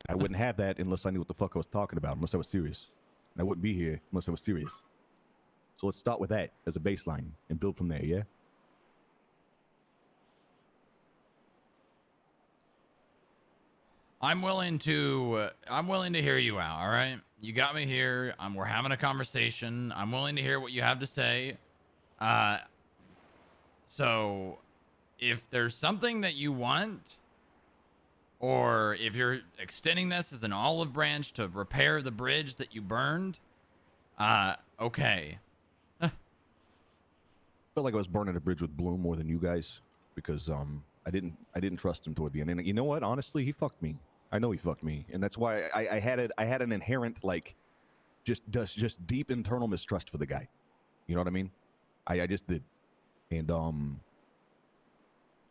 Speaker 9: I wouldn't have that unless I knew what the fuck I was talking about, unless I was serious. And I wouldn't be here unless I was serious. So let's start with that as a baseline and build from there, yeah?
Speaker 1: I'm willing to hear you out, all right? You got me here. We're having a conversation. I'm willing to hear what you have to say. So if there's something that you want, or if you're extending this as an olive branch to repair the bridge that you burned, okay.
Speaker 9: I felt like I was burning a bridge with Bloom more than you guys because I didn't trust him toward the end. And you know what? Honestly, he fucked me. I know he fucked me, and that's why I had an inherent like just deep internal mistrust for the guy. You know what I mean? I just did, and I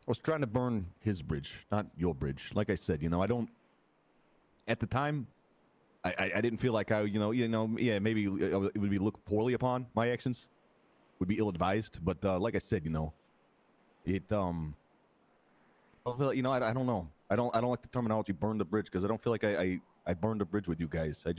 Speaker 9: was trying to burn his bridge, not your bridge. Like I said, you know, I don't. At the time, I didn't feel like yeah, maybe it would be looked poorly upon. My actions would be ill-advised, but like I said, you know, it you know, I don't know. I don't like the terminology "burn the bridge" because I don't feel like I burned a bridge with you guys. I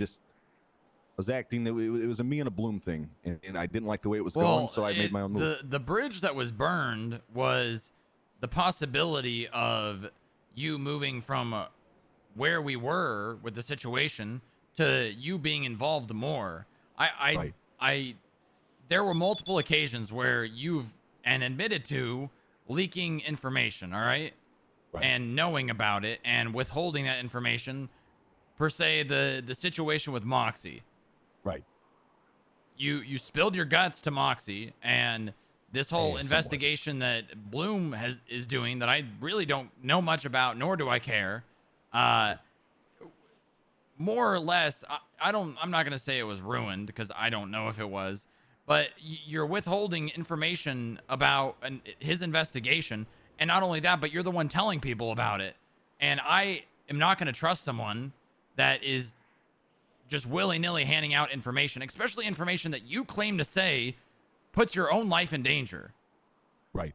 Speaker 9: was acting. It was a me and a Bloom thing, and I didn't like the way it was going, so I made my own move.
Speaker 1: The bridge that was burned was the possibility of you moving from where we were with the situation to you being involved more. There were multiple occasions where you've admitted to leaking information, all right? And knowing about it and withholding that information, per se, the situation with Moxie.
Speaker 9: Right.
Speaker 1: You spilled your guts to Moxie, and this whole
Speaker 9: somewhat.
Speaker 1: investigation that Bloom is doing that I really don't know much about, nor do I care. More or less, I'm not going to say it was ruined because I don't know if it was, but you're withholding information about his investigation. And not only that, but you're the one telling people about it. And I am not going to trust someone that is just willy-nilly handing out information, especially information that you claim to say puts your own life in danger.
Speaker 9: Right.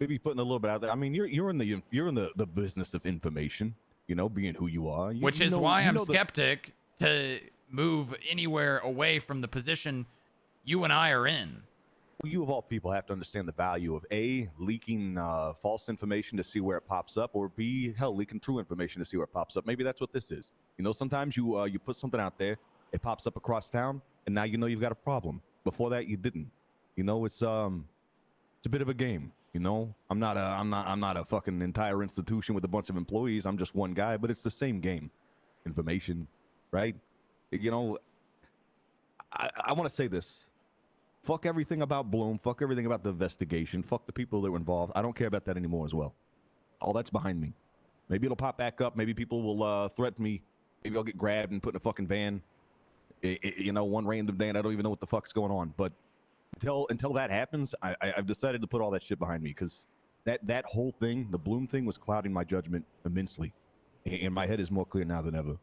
Speaker 9: Maybe putting a little bit out there. I mean, you're in the business of information, you know, being who you are.
Speaker 1: Which is why I'm skeptic to move anywhere away from the position you and I are in.
Speaker 9: Well, you of all people have to understand the value of A, leaking false information to see where it pops up, or B, hell, leaking true information to see where it pops up. Maybe that's what this is. You know, sometimes you put something out there, it pops up across town, and now you know you've got a problem. Before that, you didn't. You know, it's a bit of a game. You know, I'm not a fucking entire institution with a bunch of employees. I'm just one guy, but it's the same game. Information, right? You know, I want to say this. Fuck everything about Bloom. Fuck everything about the investigation. Fuck the people that were involved. I don't care about that anymore as well. All that's behind me. Maybe it'll pop back up. Maybe people will threaten me. Maybe I'll get grabbed and put in a fucking van. You know, one random day and I don't even know what the fuck's going on. But until that happens, I've decided to put all that shit behind me because that whole thing, the Bloom thing, was clouding my judgment immensely. And my head is more clear now than ever.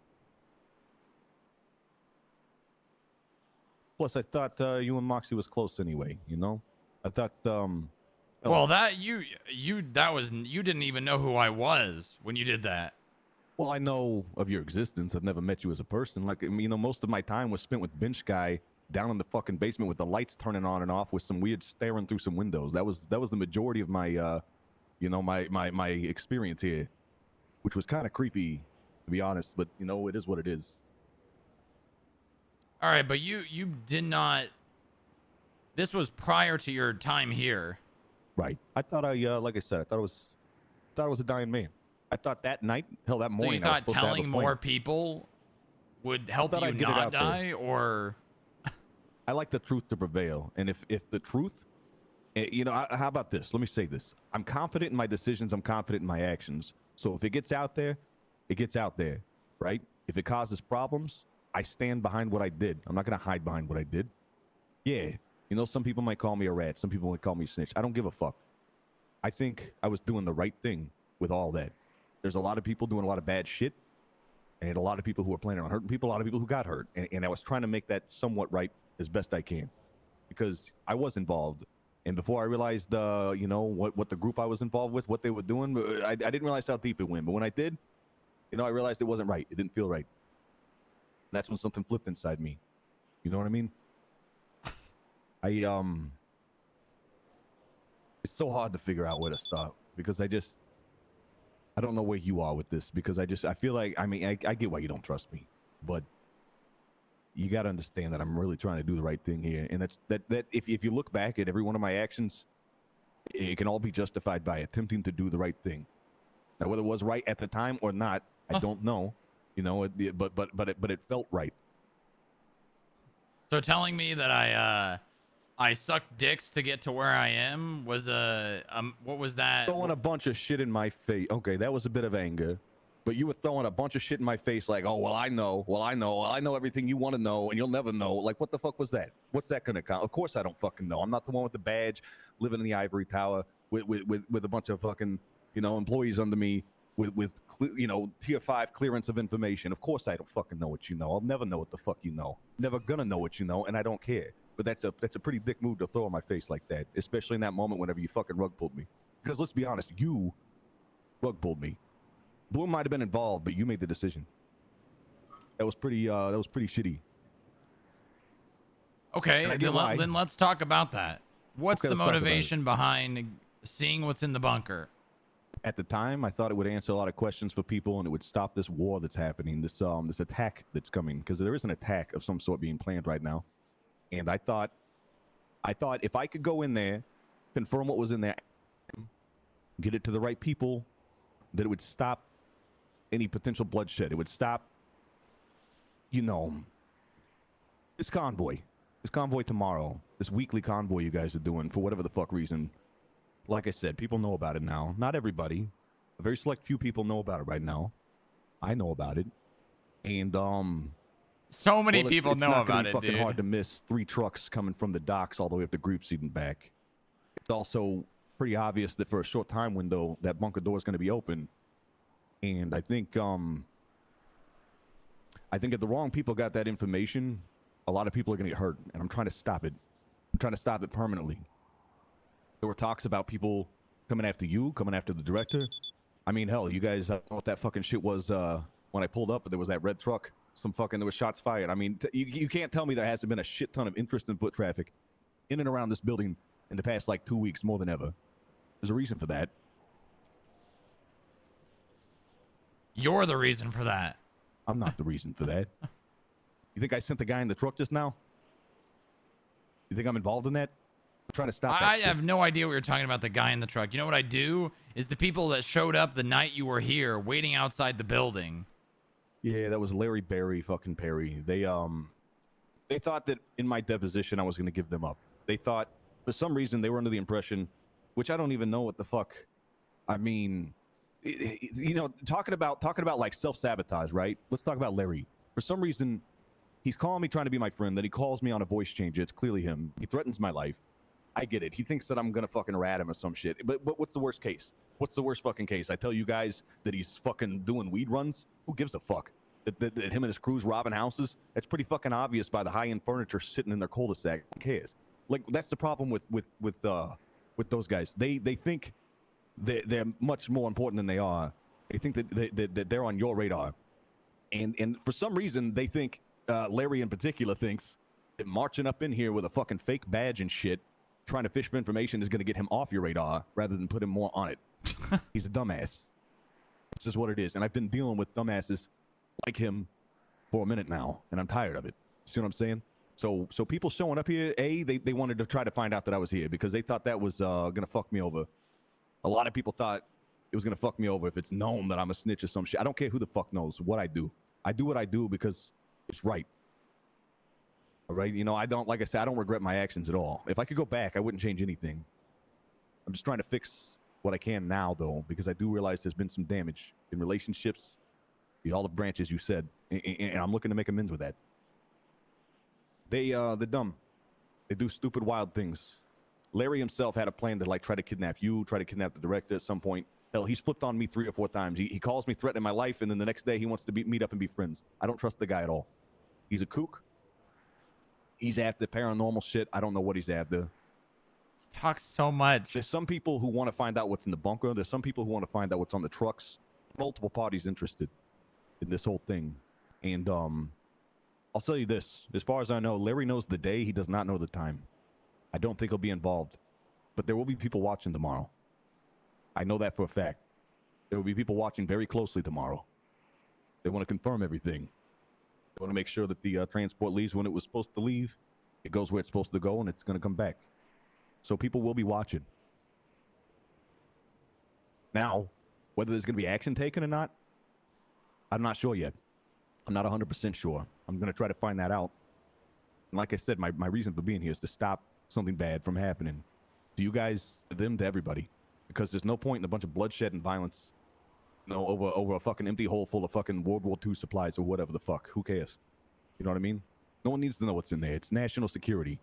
Speaker 9: Plus, I thought you and Moxie was close anyway. You know, I thought.
Speaker 1: Well, that you didn't even know who I was when you did that.
Speaker 9: Well, I know of your existence. I've never met you as a person. Like, I mean, you know, most of my time was spent with Bench Guy down in the fucking basement with the lights turning on and off with some weird staring through some windows. That was the majority of my, you know, my experience here, which was kind of creepy, to be honest. But you know, it is what it is.
Speaker 1: All right, but you did not. This was prior to your time here.
Speaker 9: Right. I thought like I said, I thought it was a dying man. I thought that night, hell, that morning.
Speaker 1: So you
Speaker 9: I was
Speaker 1: thought
Speaker 9: supposed to have a
Speaker 1: telling
Speaker 9: plane.
Speaker 1: more people would help
Speaker 9: thought
Speaker 1: you
Speaker 9: I'd get it
Speaker 1: not
Speaker 9: out there.
Speaker 1: die, or?
Speaker 9: I like the truth to prevail, and if the truth, you know, how about this? Let me say this: I'm confident in my decisions. I'm confident in my actions. So if it gets out there, it gets out there, right? If it causes problems, I stand behind what I did. I'm not gonna hide behind what I did. Yeah, you know, some people might call me a rat. Some people might call me a snitch. I don't give a fuck. I think I was doing the right thing with all that. There's a lot of people doing a lot of bad shit, and a lot of people who are planning on hurting people, a lot of people who got hurt. And I was trying to make that somewhat right as best I can, because I was involved. And before I realized, you know, what the group I was involved with, what they were doing, I didn't realize how deep it went. But when I did, you know, I realized it wasn't right. It didn't feel right. That's when something flipped inside me. You know what I mean? It's so hard to figure out where to start, because I don't know where you are with this, because I feel like, I mean, I get why you don't trust me, but you got to understand that I'm really trying to do the right thing here. And that if you look back at every one of my actions, it can all be justified by attempting to do the right thing. Now, whether it was right at the time or not, I don't know, you know, but it felt right.
Speaker 1: So telling me that I sucked dicks to get to where I am was what was that?
Speaker 9: Throwing a bunch of shit in my face. Okay, that was a bit of anger. But you were throwing a bunch of shit in my face like, oh, well, I know everything you want to know, and you'll never know. Like, what the fuck was that? What's that going to count? Of course I don't fucking know. I'm not the one with the badge living in the ivory tower with a bunch of fucking, you know, employees under me with you know, tier 5 clearance of information. Of course I don't fucking know what you know. I'll never know what the fuck you know. Never gonna know what you know, and I don't care. But that's a pretty dick move to throw in my face like that, especially in that moment whenever you fucking rug pulled me. Because let's be honest, you rug pulled me. Bloom might have been involved, but you made the decision. That was pretty shitty.
Speaker 1: Okay, then let's talk about that. What's
Speaker 9: Okay,
Speaker 1: the
Speaker 9: let's talk about it.
Speaker 1: motivation behind seeing what's in the bunker?
Speaker 9: At the time, I thought it would answer a lot of questions for people, and it would stop this war that's happening, this attack that's coming, because there is an attack of some sort being planned right now. And I thought if I could go in there, confirm what was in there, get it to the right people, that it would stop any potential bloodshed. It would stop, you know, this convoy This convoy tomorrow, this weekly convoy you guys are doing for whatever the fuck reason. Like I said, people know about it now. Not everybody. A very select few people know about it right now. I know about it. And,
Speaker 1: So many
Speaker 9: well,
Speaker 1: people
Speaker 9: it's
Speaker 1: know
Speaker 9: not gonna
Speaker 1: about
Speaker 9: be
Speaker 1: it,
Speaker 9: fucking
Speaker 1: dude.
Speaker 9: hard to miss 3 trucks coming from the docks all the way up to Group Seed and back. It's also pretty obvious that for a short time window, that bunker door is going to be open. And I think if the wrong people got that information, a lot of people are going to get hurt. And I'm trying to stop it. I'm trying to stop it permanently. There were talks about people coming after you, coming after the director. I mean, hell, you guys know what that fucking shit was when I pulled up, but there was that red truck. There was shots fired. I mean, you can't tell me there hasn't been a shit ton of interest in foot traffic in and around this building in the past, like, 2 weeks, more than ever. There's a reason for that.
Speaker 1: You're the reason for that.
Speaker 9: I'm not the reason for that. You think I sent the guy in the truck just now? You think I'm involved in that? I'm trying to stop that
Speaker 1: I
Speaker 9: shit.
Speaker 1: have no idea what you're talking about, the guy in the truck. You know what I do? Is the people that showed up the night you were here waiting outside the building.
Speaker 9: Yeah, that was Larry Barry fucking Perry. They thought that in my deposition I was going to give them up. They thought, for some reason, they were under the impression, which I don't even know what the fuck. I mean, talking about like self-sabotage, right? Let's talk about Larry. For some reason, he's calling me trying to be my friend. Then he calls me on a voice changer. It's clearly him. He threatens my life. I get it. He thinks that I'm gonna fucking rat him or some shit. But what's the worst case? What's the worst fucking case? I tell you guys that he's fucking doing weed runs? Who gives a fuck? That him and his crew's robbing houses? That's pretty fucking obvious by the high-end furniture sitting in their cul-de-sac. Who cares? Like, that's the problem with those guys. They think they're much more important than they are. They think that they're on your radar. And for some reason, they think, Larry in particular thinks that marching up in here with a fucking fake badge and shit, trying to fish for information is going to get him off your radar rather than put him more on it. He's a dumbass. This is what it is. And I've been dealing with dumbasses like him for a minute now, and I'm tired of it. See what I'm saying? So people showing up here, they wanted to try to find out that I was here because they thought that was going to fuck me over. A lot of people thought it was going to fuck me over if it's known that I'm a snitch or some shit. I don't care who the fuck knows what I do. I do what I do because it's right. All right? I don't, like I said, I don't regret my actions at all. If I could go back, I wouldn't change anything. I'm just trying to fix what I can now, though, because I do realize there's been some damage in relationships, the olive branches you said, and I'm looking to make amends with that. They're dumb. They do stupid, wild things. Larry himself had a plan to, like, try to kidnap you, try to kidnap the director at some point. Hell, he's flipped on me 3 or 4 times. He calls me threatening my life, and then the next day he wants to meet up and be friends. I don't trust the guy at all. He's a kook. He's after paranormal shit. I don't know what he's after.
Speaker 1: He talks so much.
Speaker 9: There's some people who want to find out what's in the bunker. There's some people who want to find out what's on the trucks. Multiple parties interested in this whole thing. And I'll tell you this. As far as I know, Larry knows the day. He does not know the time. I don't think he'll be involved. But there will be people watching tomorrow. I know that for a fact. There will be people watching very closely tomorrow. They want to confirm everything. They want to make sure that the transport leaves when it was supposed to leave. It goes where it's supposed to go, and it's going to come back. So people will be watching. Now, whether there's going to be action taken or not, I'm not sure yet. I'm not 100% sure. I'm going to try to find that out. And like I said, my reason for being here is to stop something bad from happening. To you guys, to them, to everybody. Because there's no point in a bunch of bloodshed and violence, over a fucking empty hole full of fucking World War II supplies or whatever the fuck. Who cares? You know what I mean? No one needs to know what's in there. It's national security,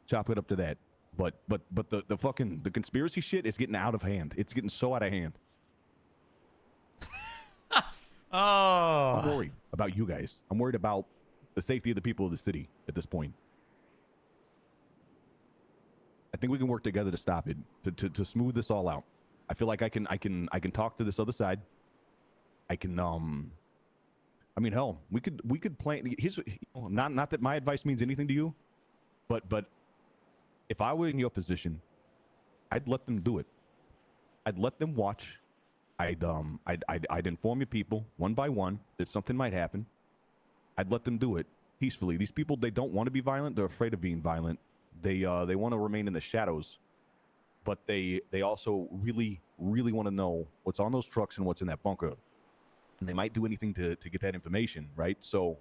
Speaker 9: Chop it up to that. But the conspiracy shit is getting out of hand. It's getting so out of hand.
Speaker 1: Oh.
Speaker 9: I'm worried about you guys. I'm worried about the safety of the people of the city at this point. I think we can work together to stop it, to smooth this all out. I feel like I can talk to this other side. I can I mean, hell, we could plan. Here's not that my advice means anything to you, but if I were in your position, I'd let them do it. I'd let them watch. I'd inform your people one by one that something might happen. I'd let them do it peacefully. These people, they don't want to be violent. They're afraid of being violent. They want to remain in the shadows, but they also really want to know what's on those trucks and what's in that bunker. And they might do anything to get that information, right? So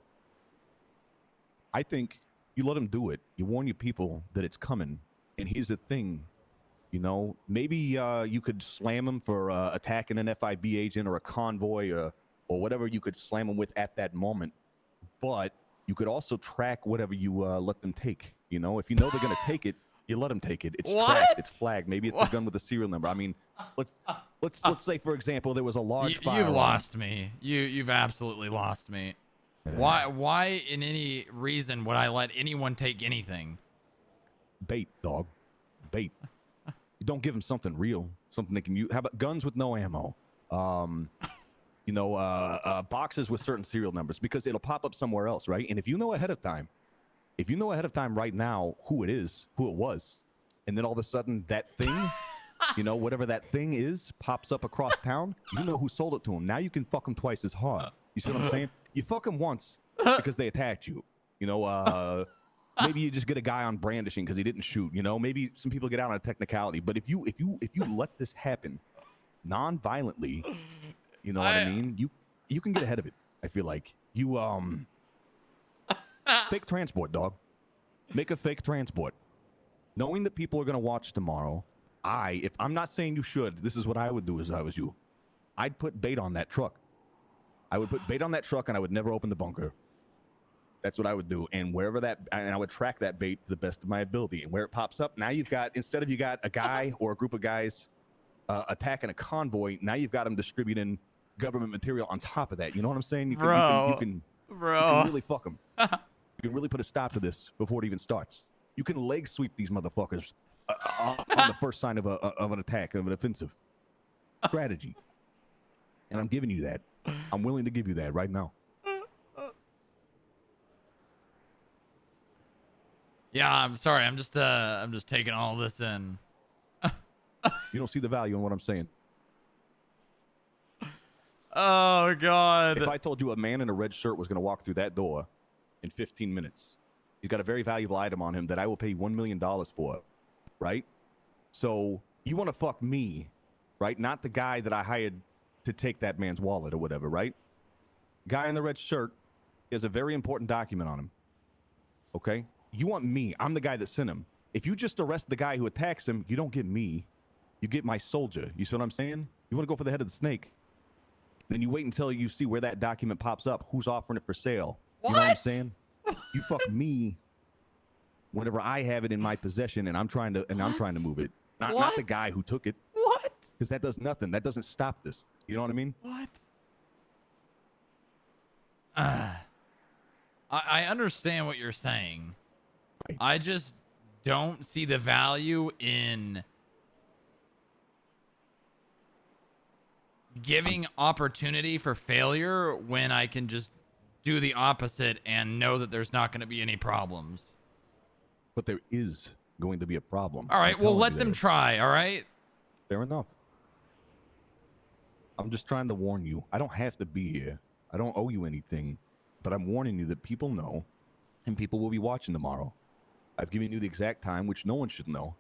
Speaker 9: I think You let them do it. You warn your people that it's coming. And here's the thing, you know, maybe you could slam them for attacking an FIB agent or a convoy or whatever you could slam them with at that moment. But you could also track whatever you let them take. You know, if you know they're going to take it, you let them take it. It's tracked. It's flagged. Maybe it's a gun with a serial number. I mean, let's say, for example, there was a large firearm.
Speaker 1: You've lost me. You've absolutely lost me. Why in any reason would I let anyone take anything?
Speaker 9: Bait, dog. Bait. You don't give them something real, something they can use. How about guns with no ammo? You know, boxes with certain serial numbers, because it'll pop up somewhere else, right? And if you know ahead of time right now who it is, who it was, and then all of a sudden that thing, you know, whatever that thing is, pops up across town, you know who sold it to him. Now you can fuck them twice as hard. You see what I'm saying? You fuck them once because they attacked you. You know, maybe you just get a guy on brandishing because he didn't shoot. You know, maybe some people get out on a technicality. But if you let this happen non-violently, you know what I mean? You can get ahead of it. I feel like you fake transport, dog. Make a fake transport, knowing that people are gonna watch tomorrow. If I'm not saying you should, this is what I would do as I was you. I'd put bait on that truck. I would put bait on that truck, and I would never open the bunker. That's what I would do. And I would track that bait to the best of my ability. And where it pops up, now instead of you got a guy or a group of guys attacking a convoy, now you've got them distributing government material on top of that. You know what I'm saying? You can really fuck them. You can really put a stop to this before it even starts. You can leg sweep these motherfuckers on the first sign of an attack, of an offensive strategy. And I'm giving you that. I'm willing to give you that right now.
Speaker 1: Yeah, I'm sorry. I'm just taking all this in.
Speaker 9: You don't see the value in what I'm saying.
Speaker 1: Oh God!
Speaker 9: If I told you a man in a red shirt was going to walk through that door in 15 minutes, he's got a very valuable item on him that I will pay $1 million for, right? So you want to fuck me, right? Not the guy that I hired to take that man's wallet or whatever, right? Guy in the red shirt has a very important document on him. Okay? You want me. I'm the guy that sent him. If you just arrest the guy who attacks him, you don't get me. You get my soldier. You see what I'm saying? You want to go for the head of the snake. Then you wait until you see where that document pops up. Who's offering it for sale? You know what I'm saying? You fuck me whenever I have it in my possession and I'm trying to move it. Not the guy who took it.
Speaker 1: What?
Speaker 9: Because that does nothing. That doesn't stop this. You know what I mean?
Speaker 1: What? I understand what you're saying.
Speaker 9: Right.
Speaker 1: I just don't see the value in giving opportunity for failure when I can just do the opposite and know that there's not going to be any problems.
Speaker 9: But there is going to be a problem.
Speaker 1: All right, well, let them try, all right?
Speaker 9: Fair enough. I'm just trying to warn you. I don't have to be here. I don't owe you anything. But I'm warning you that people know, and people will be watching tomorrow. I've given you the exact time, which no one should know.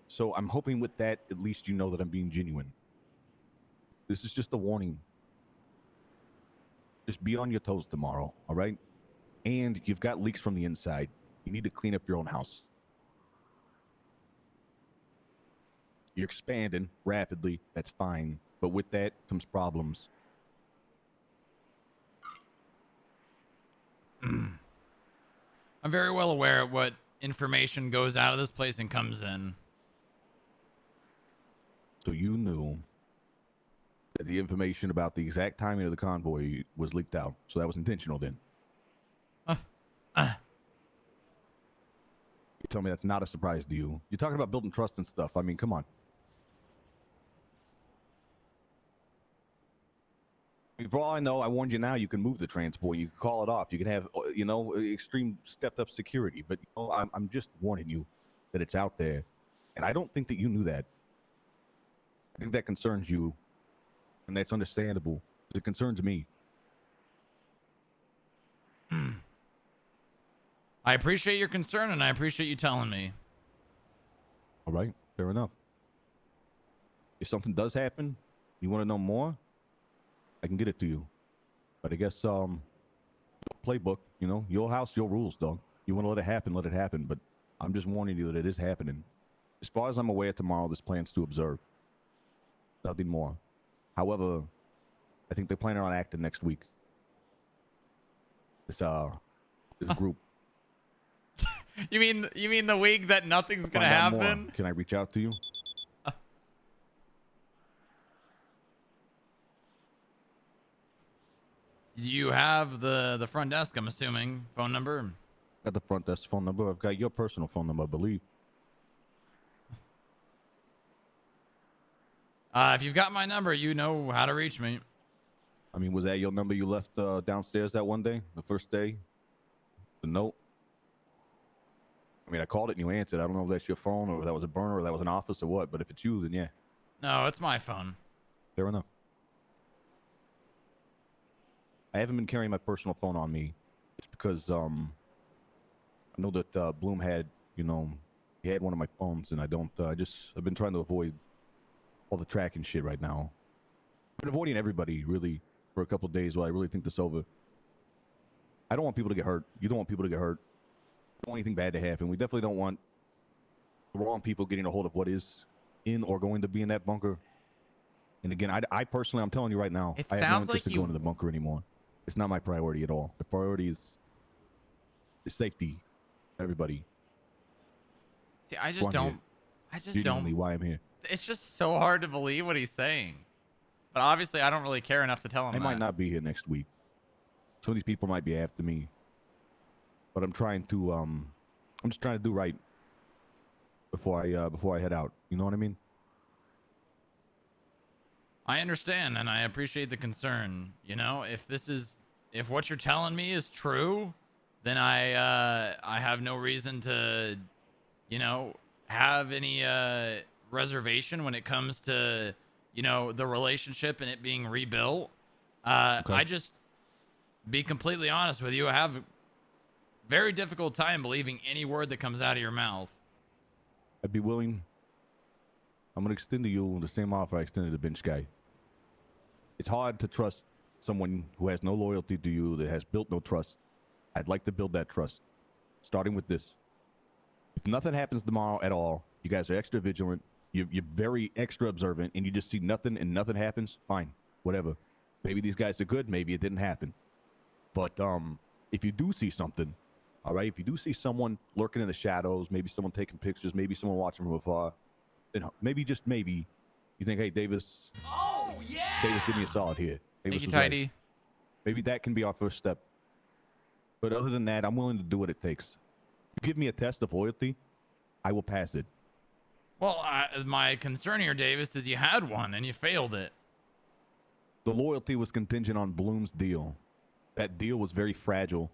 Speaker 9: So I'm hoping with that, at least you know that I'm being genuine. This is just a warning. Just be on your toes tomorrow, all right? And you've got leaks from the inside. You need to clean up your own house. You're expanding rapidly. That's fine. But with that comes problems.
Speaker 1: I'm very well aware of what information goes out of this place and comes in.
Speaker 9: So you knew that the information about the exact timing of the convoy was leaked out. So that was intentional then. You tell me that's not a surprise to you. You're talking about building trust and stuff. I mean, come on. For all I know, I warned you now, you can move the transport. You can call it off. You can have, you know, extreme stepped up security. But, you know, I'm just warning you that it's out there. And I don't think that you knew that. I think that concerns you. And that's understandable. It concerns me.
Speaker 1: I appreciate your concern, and I appreciate you telling me.
Speaker 9: All right. Fair enough. If something does happen, you want to know more, I can get it to you. But I guess, playbook, you know, your house, your rules, dog. You want to let it happen, let it happen. But I'm just warning you that it is happening. As far as I'm aware, tomorrow there's plans to observe. Nothing more. However, I think they're planning on acting next week. This group.
Speaker 1: You mean the week that nothing's gonna
Speaker 9: Find out more.
Speaker 1: happen?
Speaker 9: Can I reach out to you?
Speaker 1: You have the front desk, I'm assuming, phone number.
Speaker 9: Got the front desk phone number. I've got your personal phone number, I believe.
Speaker 1: If you've got my number, you know how to reach me.
Speaker 9: I mean, was that your number you left downstairs that one day, the first day? The note? I mean, I called it and you answered. I don't know if that's your phone or if that was a burner or that was an office or what, but if it's you, then yeah.
Speaker 1: No, it's my phone.
Speaker 9: Fair enough. I haven't been carrying my personal phone on me just because I know that Bloom had, you know, he had one of my phones and I don't, I've been trying to avoid all the tracking shit right now. I've been avoiding everybody really for a couple of days while I really think this over. I don't want people to get hurt. You don't want people to get hurt. Don't want anything bad to happen. We definitely don't want the wrong people getting a hold of what is in or going to be in that bunker. And again, I personally, I'm telling you right now, I have no interest in going to the bunker anymore. It's not my priority at all. The priority is safety, everybody.
Speaker 1: See, I just don't.
Speaker 9: Genuinely why I'm here.
Speaker 1: It's just so hard to believe what he's saying. But obviously, I don't really care enough to tell him
Speaker 9: I
Speaker 1: that.
Speaker 9: might not be here next week. Some of these people might be after me. But I'm trying to, I'm just trying to do right before I head out. You know what I mean?
Speaker 1: I understand, and I appreciate the concern. You know, if what you're telling me is true, then I have no reason to, you know, have any reservation when it comes to, you know, the relationship and it being rebuilt.
Speaker 9: Okay.
Speaker 1: I just, be completely honest with you, I have a very difficult time believing any word that comes out of your mouth.
Speaker 9: I'd be willing. I'm going to extend to you the same offer I extended to Bench Guy. It's hard to trust someone who has no loyalty to you, that has built no trust. I'd like to build that trust, starting with this. If nothing happens tomorrow at all, you guys are extra vigilant, you're very extra observant, and you just see nothing and nothing happens, fine, whatever. Maybe these guys are good, maybe it didn't happen. But if you do see something, all right, if you do see someone lurking in the shadows, maybe someone taking pictures, maybe someone watching from afar, then maybe, just maybe, you think, hey, Davis, Davis did me a solid here. Davis
Speaker 1: Thank you,
Speaker 9: was right.
Speaker 1: Tidy.
Speaker 9: Maybe that can be our first step. But other than that, I'm willing to do what it takes. You give me a test of loyalty, I will pass it.
Speaker 1: Well, my concern here, Davis, is you had one and you failed it.
Speaker 9: The loyalty was contingent on Bloom's deal. That deal was very fragile.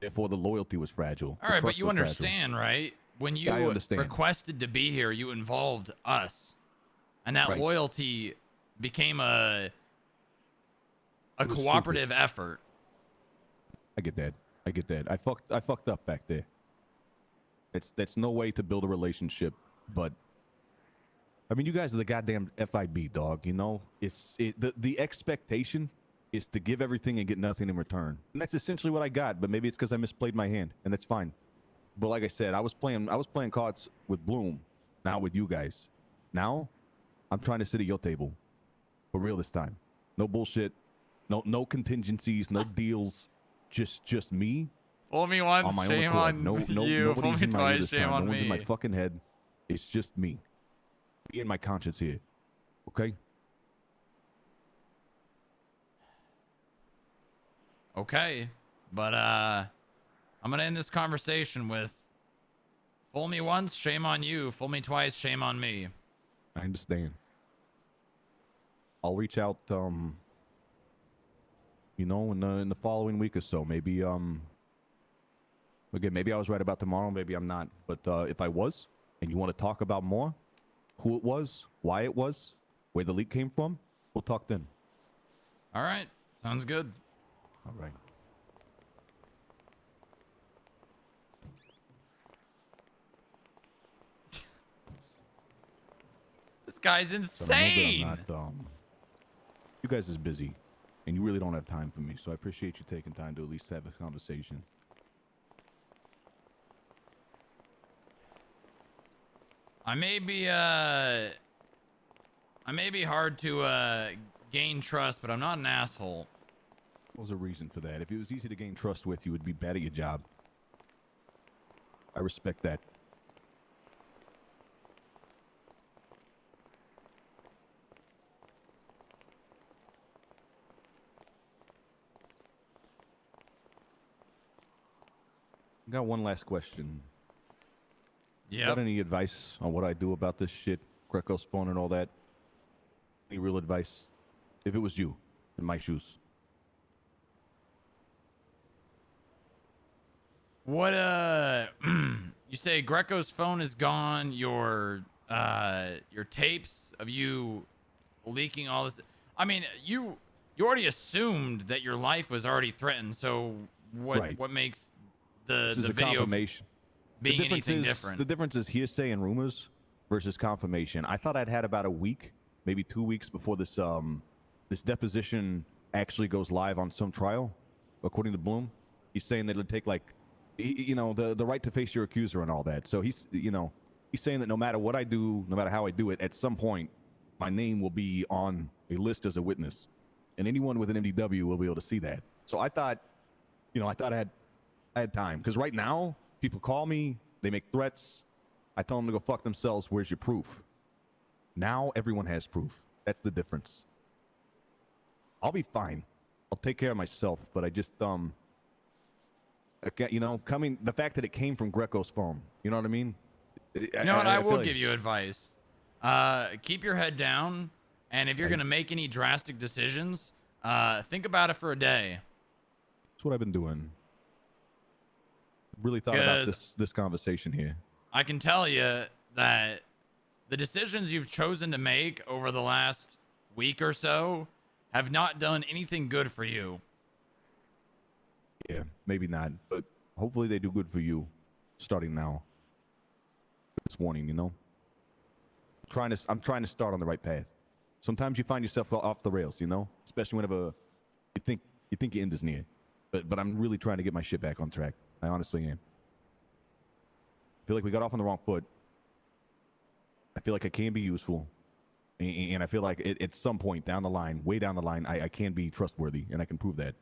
Speaker 9: Therefore, the loyalty was fragile.
Speaker 1: All right, but you understand, right? When you
Speaker 9: I understand.
Speaker 1: requested to be here, you involved us. And that
Speaker 9: Right.
Speaker 1: loyalty became a
Speaker 9: It was
Speaker 1: cooperative effort.
Speaker 9: I get that. I get that. I fucked up back there. That's no way to build a relationship, but I mean, you guys are the goddamn FIB, dog, you know? The expectation is to give everything and get nothing in return. And that's essentially what I got, but maybe it's because I misplayed my hand, and that's fine. But like I said, I was playing cards with Bloom, not with you guys. Now, I'm trying to sit at your table. For real this time. No bullshit. No contingencies, no deals. Just me.
Speaker 1: Fool me once,
Speaker 9: on my own
Speaker 1: shame
Speaker 9: accord.
Speaker 1: on
Speaker 9: No,
Speaker 1: you.
Speaker 9: nobody's
Speaker 1: Fool me
Speaker 9: in my ear
Speaker 1: twice,
Speaker 9: this
Speaker 1: shame
Speaker 9: time.
Speaker 1: on
Speaker 9: No one's in my
Speaker 1: me.
Speaker 9: fucking head. It's just me. Me and my conscience here. Okay?
Speaker 1: Okay. But I'm gonna end this conversation with fool me once, shame on you. Fool me twice, shame on me.
Speaker 9: I understand. I'll reach out, you know, in the following week or so. Maybe, again, maybe I was right about tomorrow, maybe I'm not. But if I was, and you want to talk about more, who it was, why it was, where the leak came from, we'll talk then.
Speaker 1: All right. Sounds good.
Speaker 9: All right.
Speaker 1: This guy's
Speaker 9: So I know
Speaker 1: insane.
Speaker 9: that I'm not, you guys is busy, and you really don't have time for me, so I appreciate you taking time to at least have a conversation.
Speaker 1: I may be hard to gain trust, but I'm not an asshole.
Speaker 9: What was a reason for that? If it was easy to gain trust with, you would be bad at your job. I respect that. Got one last question.
Speaker 1: Yeah.
Speaker 9: Got any advice on what I do about this shit? Greco's phone and all that? Any real advice? If it was you, in my shoes.
Speaker 1: What you say Greco's phone is gone, your tapes of you leaking all this. I mean, you already assumed that your life was already threatened, so what makes the
Speaker 9: This is a
Speaker 1: video
Speaker 9: confirmation.
Speaker 1: being anything different?
Speaker 9: The difference is hearsay and rumors versus confirmation. I thought I'd had about a week, maybe 2 weeks before this this deposition actually goes live on some trial. According to Bloom, he's saying that it'll take like, you know, the right to face your accuser and all that. So he's saying that no matter what I do, no matter how I do it, at some point my name will be on a list as a witness, and anyone with an MDW will be able to see that. So I thought I had time, because right now people call me, they make threats, I tell them to go fuck themselves. Where's your proof? Now everyone has proof. That's the difference. I'll be fine. I'll take care of myself, but I just the fact that it came from Greco's phone, you know what I mean?
Speaker 1: You know what? I will
Speaker 9: feel
Speaker 1: give you advice. Keep your head down, and if you're gonna make any drastic decisions, think about it for a day.
Speaker 9: That's what I've been doing. Really thought about this conversation here.
Speaker 1: I can tell you that the decisions you've chosen to make over the last week or so have not done anything good for you.
Speaker 9: Yeah, maybe not, but hopefully they do good for you, starting now. This warning, you know. I'm trying to start on the right path. Sometimes you find yourself off the rails, you know, especially whenever you think your end is near. But I'm really trying to get my shit back on track. I honestly am. I feel like we got off on the wrong foot. I feel like I can be useful, and I feel like at some point down the line, way down the line, I can be trustworthy, and I can prove that.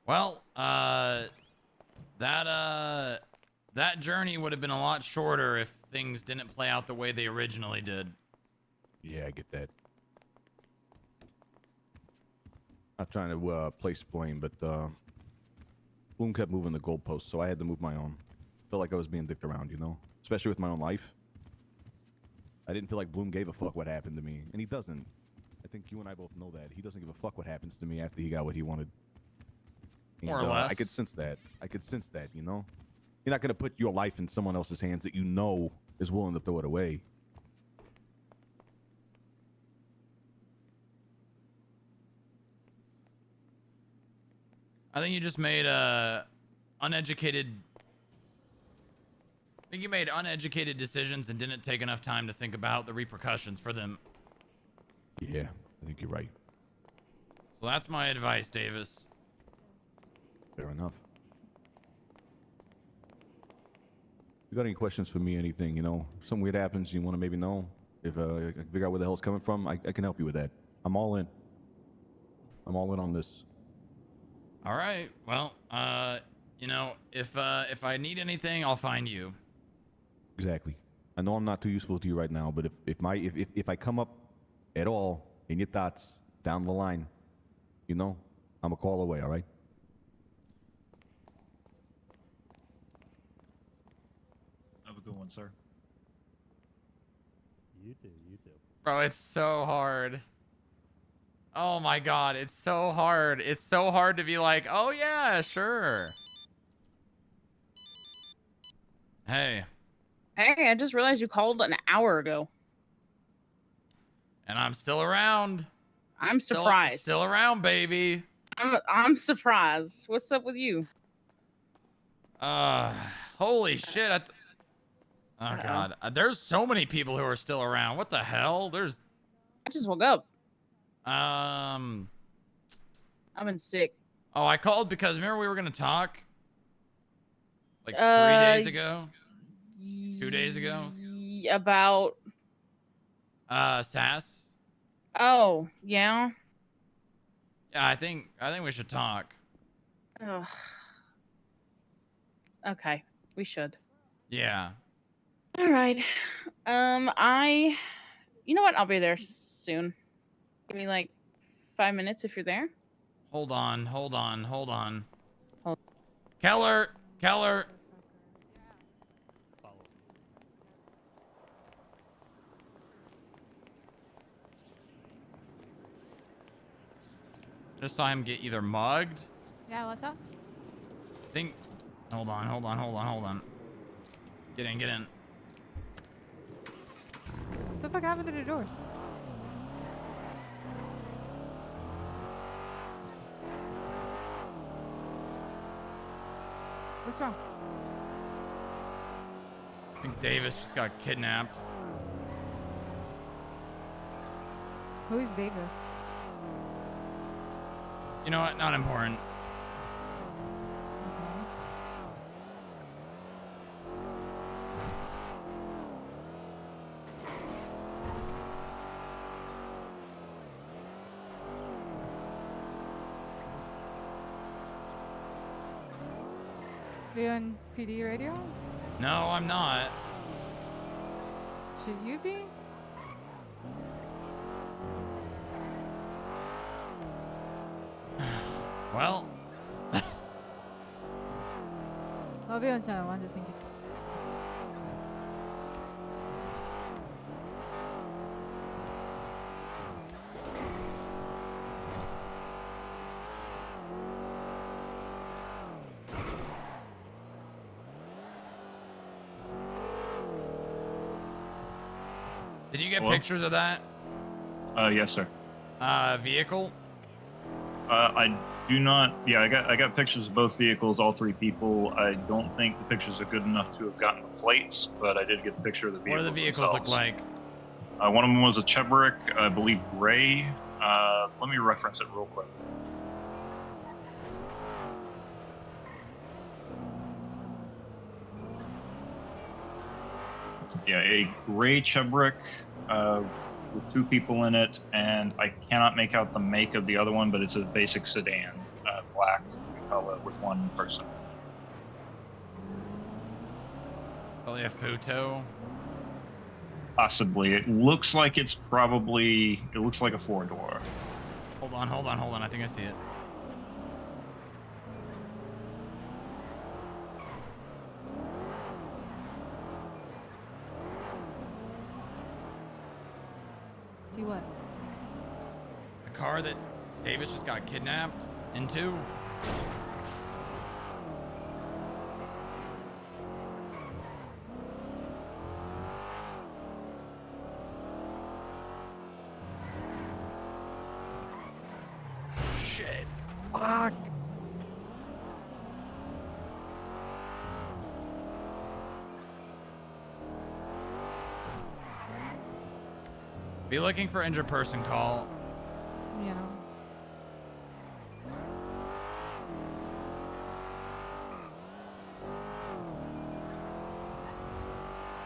Speaker 1: Well, that journey would have been a lot shorter if things didn't play out the way they originally did.
Speaker 9: Yeah, I get that. Not trying to place blame, but Bloom kept moving the goalposts, so I had to move my own. Felt like I was being dicked around, you know? Especially with my own life. I didn't feel like Bloom gave a fuck what happened to me, and he doesn't. I think you and I both know that. He doesn't give a fuck what happens to me after he got what he wanted. And,
Speaker 1: More or less.
Speaker 9: I could sense that. You know? You're not going to put your life in someone else's hands that you know is willing to throw it away.
Speaker 1: I think you just made uneducated decisions and didn't take enough time to think about the repercussions for them.
Speaker 9: Yeah, I think you're right.
Speaker 1: So that's my advice, Davis.
Speaker 9: Fair enough. You got any questions for me? Anything, you know? Something weird happens, you want to maybe know? If I can figure out where the hell it's coming from, I can help you with that. I'm all in. I'm all in on this.
Speaker 1: All right. Well, you know, if I need anything, I'll find you.
Speaker 9: Exactly. I know I'm not too useful to you right now, but if I come up at all in your thoughts down the line, you know, I'm a call away, all right?
Speaker 7: Have a good one, sir.
Speaker 6: You too.
Speaker 1: Bro, it's so hard. Oh my god, it's so hard. It's so hard to be like, oh yeah, sure. Hey.
Speaker 16: Hey, I just realized you called an hour ago.
Speaker 1: And I'm still around.
Speaker 16: I'm surprised.
Speaker 1: Still around, baby.
Speaker 16: I'm surprised. What's up with you?
Speaker 1: Holy shit. Oh god. There's so many people who are still around. What the hell?
Speaker 16: I just woke up.
Speaker 1: I've
Speaker 16: been sick.
Speaker 1: Oh, I called because remember we were gonna talk like 3 days ago? 2 days ago.
Speaker 16: About.
Speaker 1: Sass.
Speaker 16: Oh, yeah.
Speaker 1: Yeah, I think we should talk.
Speaker 16: Ugh. Okay, we should.
Speaker 1: Yeah.
Speaker 16: All right. You know what? I'll be there soon. Give me like 5 minutes if you're there.
Speaker 1: Hold on.
Speaker 16: Hold-
Speaker 1: Keller. Just saw him get either mugged.
Speaker 4: Yeah, what's up?
Speaker 1: Think. Hold on. Get in.
Speaker 4: What the fuck happened to the door? What's wrong?
Speaker 1: I think Davis just got kidnapped.
Speaker 4: Who's Davis?
Speaker 1: You know what? Not important.
Speaker 4: Are you on PD radio?
Speaker 1: No, I'm not.
Speaker 4: Should you be?
Speaker 1: Well.
Speaker 4: I'll be on channel 1 just in case.
Speaker 1: Did you get
Speaker 7: Hello?
Speaker 1: pictures of that
Speaker 7: Yes, sir.
Speaker 1: vehicle?
Speaker 7: I do not. Yeah, I got pictures of both vehicles, all three people. I don't think the pictures are good enough to have gotten the plates, but I did get the picture of the
Speaker 1: What
Speaker 7: vehicles.
Speaker 1: do the vehicles look
Speaker 7: themselves.
Speaker 1: like?
Speaker 7: One of them was a Chevrolet, I believe, gray. Let me reference it real quick. Yeah, a gray Chevrolet with two people in it, and I cannot make out the make of the other one, but it's a basic sedan, black in color with one person.
Speaker 1: Probably a Futo.
Speaker 7: Possibly. It looks like it's probably. It looks like a four-door.
Speaker 1: Hold on. I think I see it.
Speaker 4: See what?
Speaker 1: The car that Davis just got kidnapped into.
Speaker 9: Shit. Fuck.
Speaker 1: Be looking for injured person call.
Speaker 4: Yeah.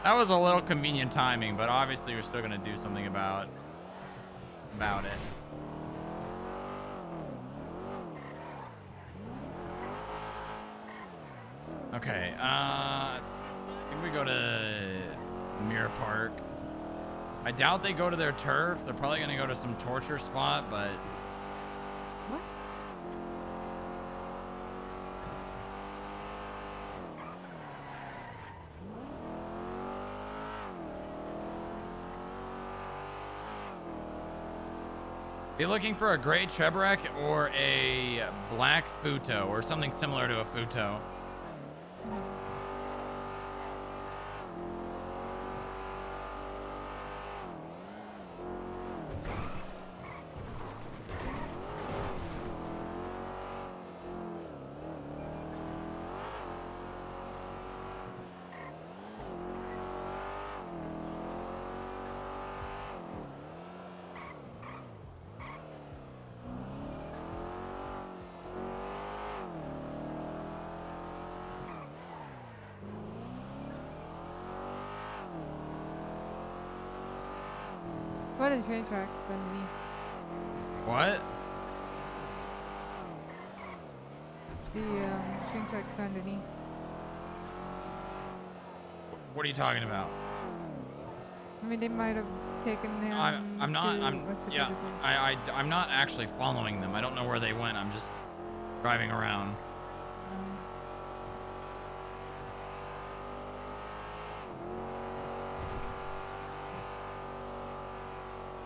Speaker 1: That was a little convenient timing, but obviously we're still gonna do something about it. Okay, I think we go to Mirror Park. I doubt they go to their turf. They're probably gonna go to some torture spot, but
Speaker 4: What?
Speaker 1: be looking for a gray Chevrolet or a black Futo or something similar to a Futo.
Speaker 4: What are the train tracks underneath?
Speaker 1: What?
Speaker 4: The train tracks underneath.
Speaker 1: What are you talking about?
Speaker 4: I mean, they might have taken them.
Speaker 1: I'm not.
Speaker 4: to-
Speaker 1: I'm
Speaker 4: what's the
Speaker 1: yeah.
Speaker 4: beautiful-
Speaker 1: I'm not actually following them. I don't know where they went. I'm just driving around.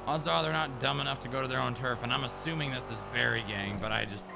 Speaker 1: Odds are they're not dumb enough to go to their own turf, and I'm assuming this is Berry Gang, but I just.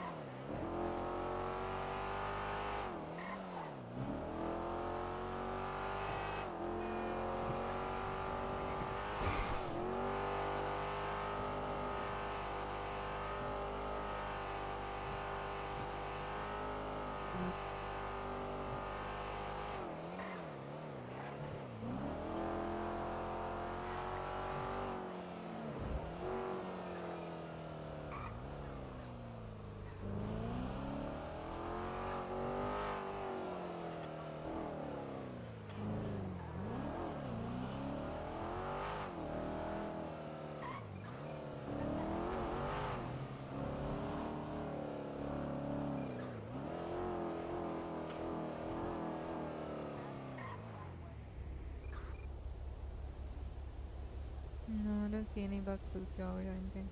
Speaker 4: No, I don't see any about food gallery or anything.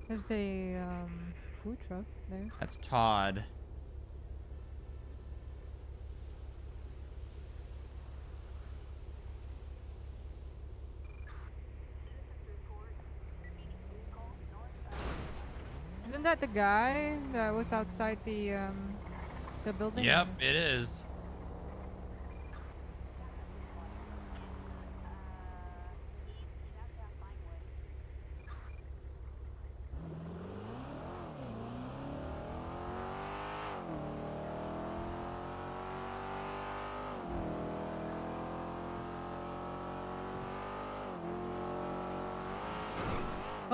Speaker 4: There's a food truck there.
Speaker 1: That's Todd.
Speaker 4: Isn't that the guy that was outside the building?
Speaker 1: Yep, it is.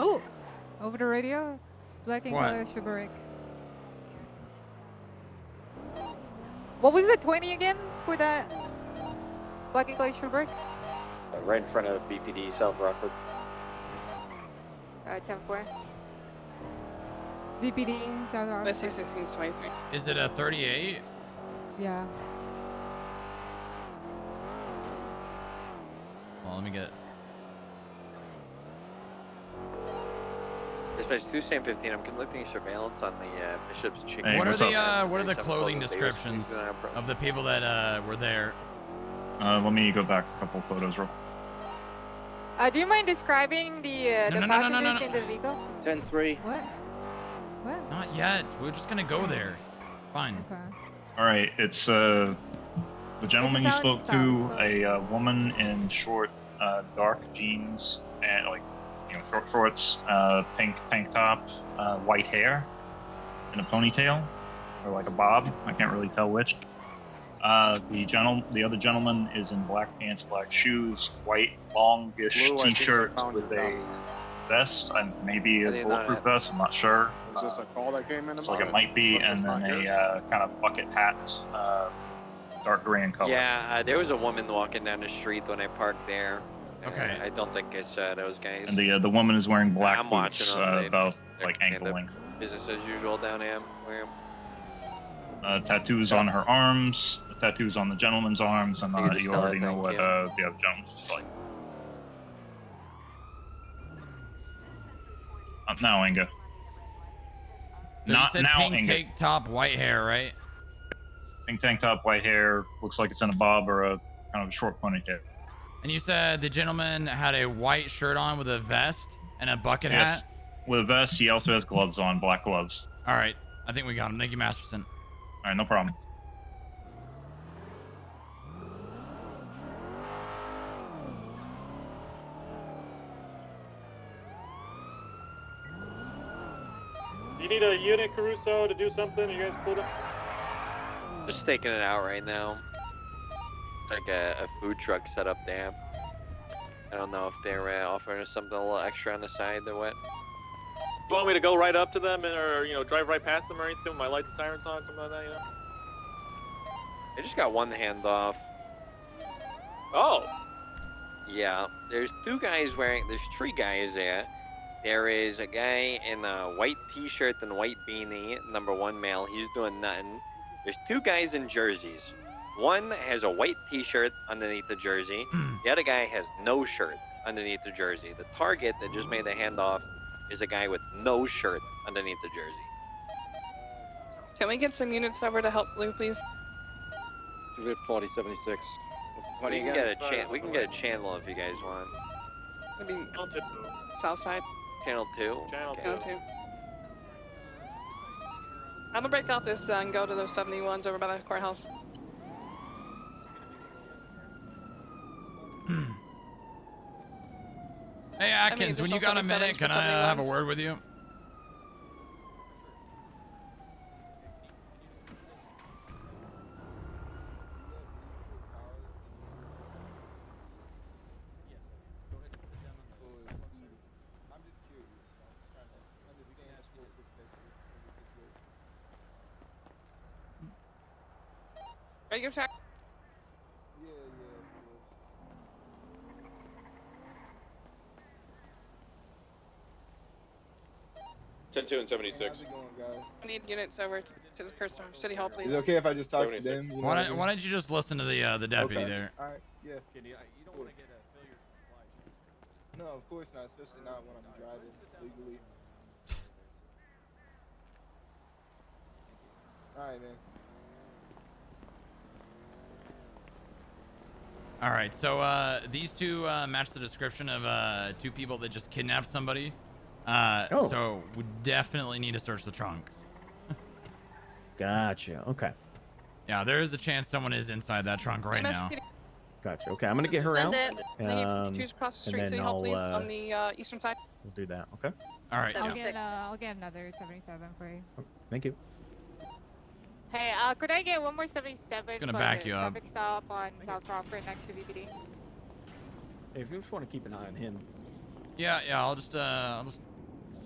Speaker 4: Oh, over the radio, black and
Speaker 1: What?
Speaker 4: color Shibaric.
Speaker 18: What was the 20 again for that black and color Shibaric?
Speaker 22: Right in front of BPD South Rockford.
Speaker 18: 10-4.
Speaker 4: VPD South Rock.
Speaker 18: West 1623.
Speaker 1: Is it a 38?
Speaker 4: Yeah.
Speaker 1: Well, let me get.
Speaker 22: Dispatch 2-15, I'm conducting surveillance on the Bishop's Chicken.
Speaker 1: What are the what are the
Speaker 22: Some
Speaker 1: clothing
Speaker 22: closed
Speaker 1: descriptions
Speaker 22: days, please,
Speaker 1: of the people that were there?
Speaker 7: Let me go back a couple photos real.
Speaker 18: Do you mind describing the
Speaker 1: No, no, no,
Speaker 18: passengers
Speaker 1: no, no, no.
Speaker 18: in the vehicle?
Speaker 22: 10-3.
Speaker 4: What? What?
Speaker 1: Not yet. We're just gonna go there. Fine.
Speaker 4: Okay.
Speaker 7: All right, it's the gentleman you spoke to, a woman in short, dark jeans and short shorts, pink tank top, white hair, and a ponytail, or like a bob. I can't really tell which. The other gentleman is in black pants, black shoes, white longish
Speaker 22: Blue, I think I
Speaker 7: t-shirt
Speaker 22: found
Speaker 7: with
Speaker 22: it
Speaker 7: a vest, and maybe
Speaker 22: I
Speaker 7: a
Speaker 22: did not
Speaker 7: bulletproof
Speaker 22: have-
Speaker 7: vest. I'm not sure.
Speaker 22: Was this a call that came in
Speaker 7: Looks like it might be, and then a kind of bucket hat, dark gray in color.
Speaker 22: Yeah, there was a woman walking down the street when I parked there.
Speaker 1: Okay.
Speaker 22: I don't think I saw those guys.
Speaker 7: And the woman is wearing black
Speaker 22: I'm
Speaker 7: boots,
Speaker 22: watching them.
Speaker 7: about
Speaker 22: They're
Speaker 7: like
Speaker 22: kind
Speaker 7: ankle
Speaker 22: of
Speaker 7: length.
Speaker 22: Business as usual down there. Where
Speaker 7: Tattoos on her arms, tattoos on the gentleman's arms, and
Speaker 22: You can just
Speaker 7: you
Speaker 22: tell
Speaker 7: already
Speaker 22: her
Speaker 7: know
Speaker 22: thank
Speaker 7: what
Speaker 22: you.
Speaker 7: the other gentleman's just like. Now, Inga.
Speaker 1: So
Speaker 7: Not
Speaker 1: you said
Speaker 7: now,
Speaker 1: pink
Speaker 7: Inga.
Speaker 1: tank top, white hair, right?
Speaker 7: Pink tank top, white hair, looks like it's in a bob or a kind of a short ponytail.
Speaker 1: And you said the gentleman had a white shirt on with a vest and a bucket
Speaker 7: Yes,
Speaker 1: hat?
Speaker 7: with a vest. He also has gloves on, black gloves.
Speaker 1: All right. I think we got him. Thank you, Masterson.
Speaker 7: All right, no problem.
Speaker 23: You need a unit, Caruso, to do something? You guys pulled up?
Speaker 22: just taking it out right now. It's like a food truck set up there. I don't know if they're offering us something a little extra on the side or what.
Speaker 23: You want me to go right up to them or, drive right past them or anything with my lights and sirens on, something like that,
Speaker 22: They just got one hand off.
Speaker 23: Oh!
Speaker 22: Yeah, there's there's 3 guys there. There is a guy in a white t-shirt and white beanie, number 1 male, he's doing nothing. There's 2 guys in jerseys. One has a white t-shirt underneath the jersey. The other guy has no shirt underneath the jersey. The target that just made the handoff is a guy with no shirt underneath the jersey.
Speaker 12: Can we get some units over to help Blue, please?
Speaker 22: 4076. We can get a channel if you guys want.
Speaker 12: Maybe south side.
Speaker 22: Channel 2?
Speaker 23: Channel
Speaker 22: Okay.
Speaker 12: Channel 2. I'm gonna break off this and go to those 71s over by the courthouse.
Speaker 1: Hey Atkins, when you got a minute, can I have a word with you?
Speaker 12: Regular track.
Speaker 23: 10-2 and 76.
Speaker 12: I need units over to the Kirsten City Hall, please.
Speaker 14: Is it okay if I just talk to them? You know
Speaker 1: Why
Speaker 14: what I
Speaker 1: don't
Speaker 14: mean?
Speaker 1: you just listen to the deputy
Speaker 14: Okay.
Speaker 1: there?
Speaker 14: All right. Yeah.
Speaker 20: You don't want to get a failure to comply.
Speaker 14: No, of course not, especially not when I'm driving legally. All right, man.
Speaker 1: All right, so these 2 match the description of 2 people that just kidnapped somebody. So we definitely need to search the trunk.
Speaker 21: Gotcha. Okay.
Speaker 1: Yeah, there is a chance someone is inside that trunk right now.
Speaker 21: Gotcha. Okay, I'm gonna get her out.
Speaker 12: Choose across the street,
Speaker 21: and
Speaker 12: City
Speaker 21: then
Speaker 12: Hall, please,
Speaker 21: I'll
Speaker 12: on the eastern side.
Speaker 21: we'll do that. Okay.
Speaker 1: All right.
Speaker 4: I'll get another 77 for you.
Speaker 21: Thank you.
Speaker 18: Hey, could I get one more 77?
Speaker 1: Gonna
Speaker 18: for
Speaker 1: back
Speaker 18: the
Speaker 1: you up.
Speaker 18: traffic stop on South Crawford next to VPD.
Speaker 21: Hey, if you just want to keep an eye on him.
Speaker 1: Yeah, I'll just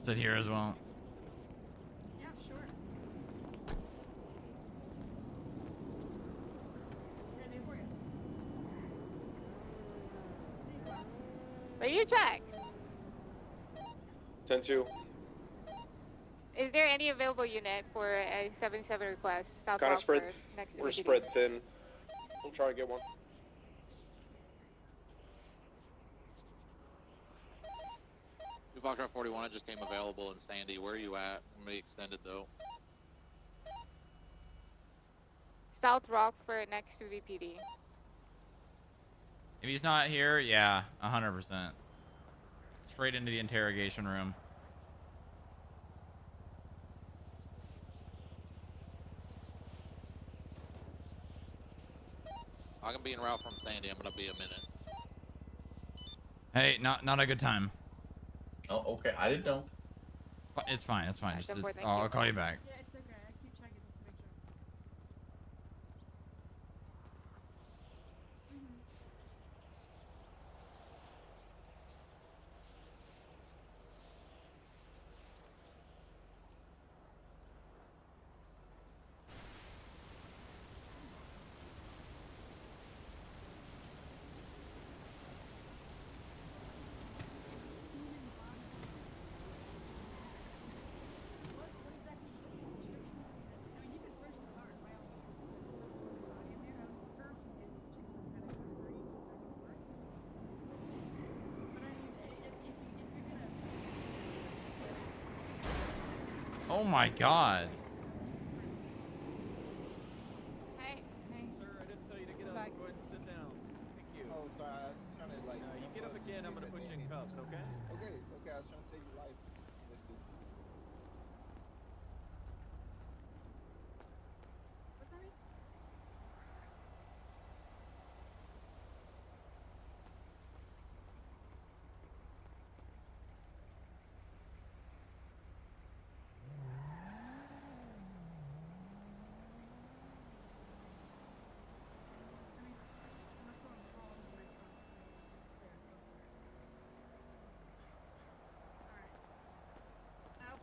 Speaker 1: sit here as well.
Speaker 5: Yeah, sure.
Speaker 18: Will you check?
Speaker 23: 10-2.
Speaker 18: Is there any available unit for a 77 request? South
Speaker 23: Kind of spread.
Speaker 18: Crawford next to
Speaker 23: We're
Speaker 18: VPD?
Speaker 23: spread thin. We'll try to get one.
Speaker 24: Foxtrot 41, it just came available in Sandy. Where are you at? I'm gonna be extended though.
Speaker 18: South Rockford next to VPD.
Speaker 1: If he's not here, yeah, 100%. Straight into the interrogation room.
Speaker 24: I can be en route from Sandy. I'm gonna be a minute.
Speaker 1: Hey, not a good time.
Speaker 15: Oh, okay. I didn't know.
Speaker 1: It's fine. It's fine.
Speaker 18: Alright,
Speaker 1: Just,
Speaker 18: 10-4, thank
Speaker 1: I'll
Speaker 18: you.
Speaker 1: call you back.
Speaker 5: Yeah, it's okay. I keep checking just to make sure.
Speaker 1: Oh my god.
Speaker 4: Hey.
Speaker 20: Sir, I didn't tell you to get up. Go ahead and sit down. Thank you.
Speaker 14: Oh, sorry. I was trying to like.
Speaker 20: You get up again, I'm gonna put you in cuffs, okay?
Speaker 14: Okay. Okay. I was trying to save your life. Missed it.
Speaker 5: What's that mean?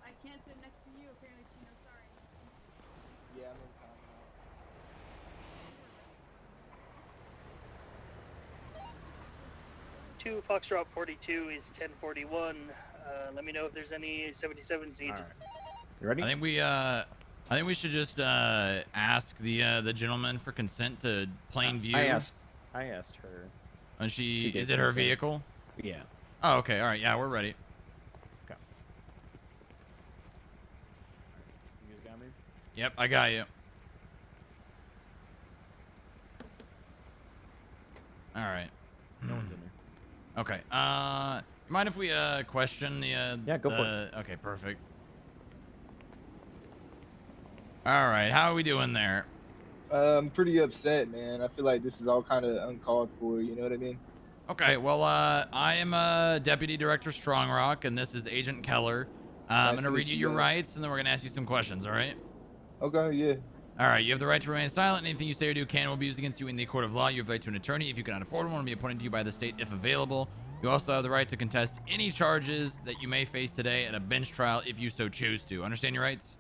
Speaker 5: I can't sit next to you. Apparently, Chino. Sorry.
Speaker 14: Yeah, I'm in time now.
Speaker 8: 2 Foxtrot 42 is 1041. Let me know if there's any 77s needed.
Speaker 21: All right. You ready?
Speaker 1: I think we should just ask the gentleman for consent to plain view.
Speaker 21: I asked her.
Speaker 1: And
Speaker 21: She gave
Speaker 1: is it her
Speaker 21: consent.
Speaker 1: vehicle?
Speaker 21: Yeah.
Speaker 1: Oh, okay. All right. Yeah, we're ready.
Speaker 21: Okay. You guys got me?
Speaker 1: Yep, I got you. All right.
Speaker 21: No one's in there.
Speaker 1: Okay. You mind if we question the
Speaker 21: Yeah, go for it.
Speaker 1: Okay, perfect. All right, how are we doing there?
Speaker 14: I'm pretty upset, man. I feel like this is all kind of uncalled for. You know what I mean?
Speaker 1: Okay, well, I am Deputy Director Strongrock, and this is Agent Keller. I'm
Speaker 14: Nice
Speaker 1: gonna
Speaker 14: to
Speaker 1: read
Speaker 14: meet
Speaker 1: you
Speaker 14: you
Speaker 1: your
Speaker 14: guys.
Speaker 1: rights, and then we're gonna ask you some questions. All right?
Speaker 14: Okay, yeah.
Speaker 1: All right. You have the right to remain silent. Anything you say or do can or will be used against you in the court of law. You have the right to an attorney if you cannot afford one, will be appointed to you by the state if available. You also have the right to contest any charges that you may face today at a bench trial if you so choose to. Understand your rights?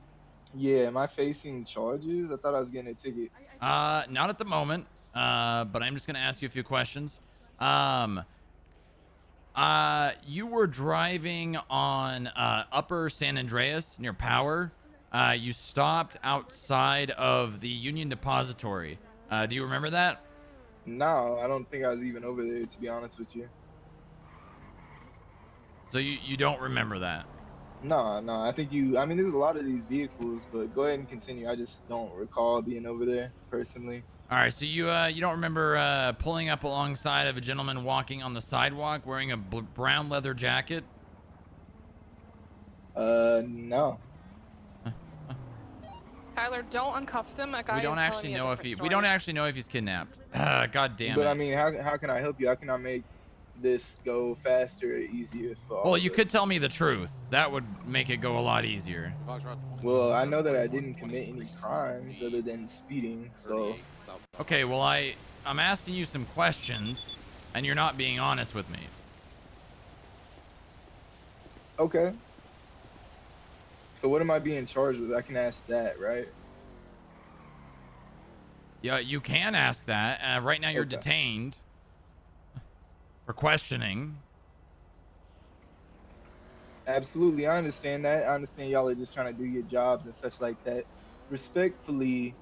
Speaker 14: Yeah, am I facing charges? I thought I was getting a ticket.
Speaker 1: Not at the moment. But I'm just gonna ask you a few questions. You were driving on Upper San Andreas near Power. You stopped outside of the Union Depository. Do you remember that?
Speaker 14: No, I don't think I was even over there, to be honest with you.
Speaker 1: So you don't remember that?
Speaker 14: No, I think I mean, there's a lot of these vehicles, but go ahead and continue. I just don't recall being over there, personally.
Speaker 1: All right, so you don't remember pulling up alongside of a gentleman walking on the sidewalk wearing a brown leather jacket?
Speaker 14: No.
Speaker 12: Tyler, don't uncuff them. A guy
Speaker 1: We don't
Speaker 12: is telling
Speaker 1: actually
Speaker 12: me a
Speaker 1: know if
Speaker 12: different
Speaker 1: we
Speaker 12: story.
Speaker 1: don't actually know if he's kidnapped. God damn
Speaker 14: But
Speaker 1: it.
Speaker 14: I mean, how can I help you? How can I make this go faster or easier for all
Speaker 1: Well,
Speaker 14: of
Speaker 1: you
Speaker 14: us?
Speaker 1: could tell me the truth. That would make it go a lot easier.
Speaker 14: Well, I know that I didn't commit any crimes other than speeding, so.
Speaker 1: Okay, well, I'm asking you some questions, and you're not being honest with me.
Speaker 14: Okay. So what am I being charged with? I can ask that, right?
Speaker 1: Yeah, you can ask that. Right now, you're
Speaker 14: Okay.
Speaker 1: detained for questioning.
Speaker 14: Absolutely, I understand that. I understand y'all are just trying to do your jobs and such like that. Respectfully,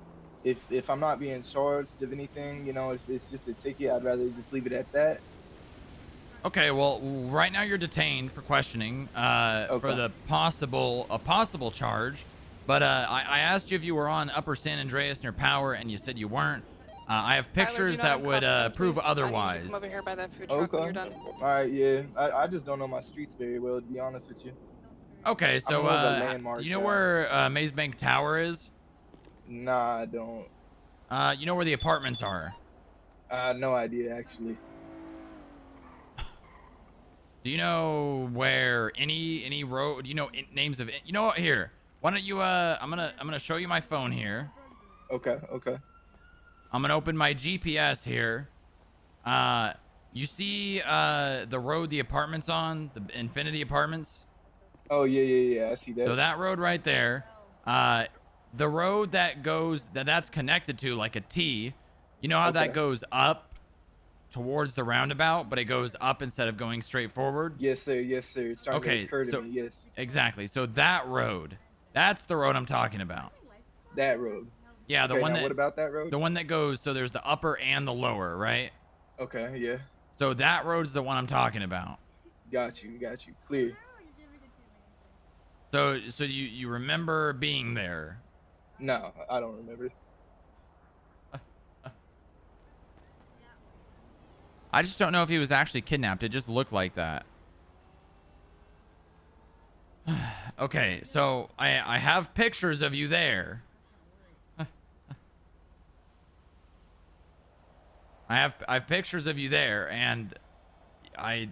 Speaker 14: if I'm not being charged of anything, you know, if it's just a ticket, I'd rather just leave it at that.
Speaker 1: Okay, well, right now you're detained for questioning for the possible charge. But I asked you if you were on Upper San Andreas near Power, and you said you weren't. I have
Speaker 12: Tyler,
Speaker 1: pictures
Speaker 12: do not
Speaker 1: that would
Speaker 12: uncuff them,
Speaker 1: prove
Speaker 12: please. I need you to
Speaker 1: otherwise.
Speaker 12: come over here by that food truck when you're done.
Speaker 14: All right, yeah. I just don't know my streets very well, to be honest with you.
Speaker 1: Okay,
Speaker 14: I'm
Speaker 1: so
Speaker 14: more of a landmark
Speaker 1: you know
Speaker 14: guy.
Speaker 1: where Maze Bank Tower is?
Speaker 14: Nah, I don't.
Speaker 1: You know where the apartments are?
Speaker 14: No idea, actually.
Speaker 1: Do you know where any road? You know names of? You know what? Here, why don't you? I'm gonna show you my phone here.
Speaker 14: Okay.
Speaker 1: I'm gonna open my GPS here. You see the road the apartment's on, the Infinity Apartments?
Speaker 14: Oh yeah. I see that.
Speaker 1: So that road right there, the road that goes that's connected to like a T. You know how that
Speaker 14: Okay.
Speaker 1: goes up towards the roundabout, but it goes up instead of going straight forward?
Speaker 14: Yes, sir. It's starting
Speaker 1: Okay,
Speaker 14: to occur to
Speaker 1: so
Speaker 14: me. Yes,
Speaker 1: exactly. So that road, that's the road I'm talking about.
Speaker 14: that road.
Speaker 1: Yeah, the
Speaker 14: Okay,
Speaker 1: one
Speaker 14: now
Speaker 1: that.
Speaker 14: what about that road?
Speaker 1: The one that goes. So there's the upper and the lower, right?
Speaker 14: Okay, yeah.
Speaker 1: So that road's the one I'm talking about.
Speaker 14: Got you. Clear.
Speaker 1: So you remember being there?
Speaker 14: No, I don't remember.
Speaker 1: I just don't know if he was actually kidnapped. It just looked like that. Okay, so I have pictures of you there. I have pictures of you there, and it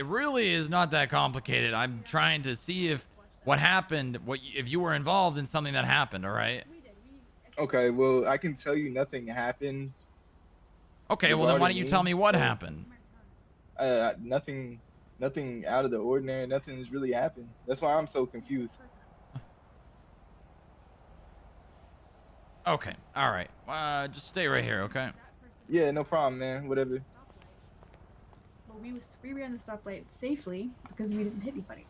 Speaker 1: really is not that complicated. I'm trying to see if what happened, if you were involved in something that happened. All right.
Speaker 14: Okay, well, I can tell you nothing happened.
Speaker 1: Okay, well then why don't you tell me what
Speaker 14: so,
Speaker 1: happened?
Speaker 14: Nothing out of the ordinary. Nothing's really happened. That's why I'm so confused.
Speaker 1: Okay, all right. Just stay right here, okay?
Speaker 14: Yeah, no problem, man. Whatever.
Speaker 10: we ran the stoplight safely because we didn't hit anybody.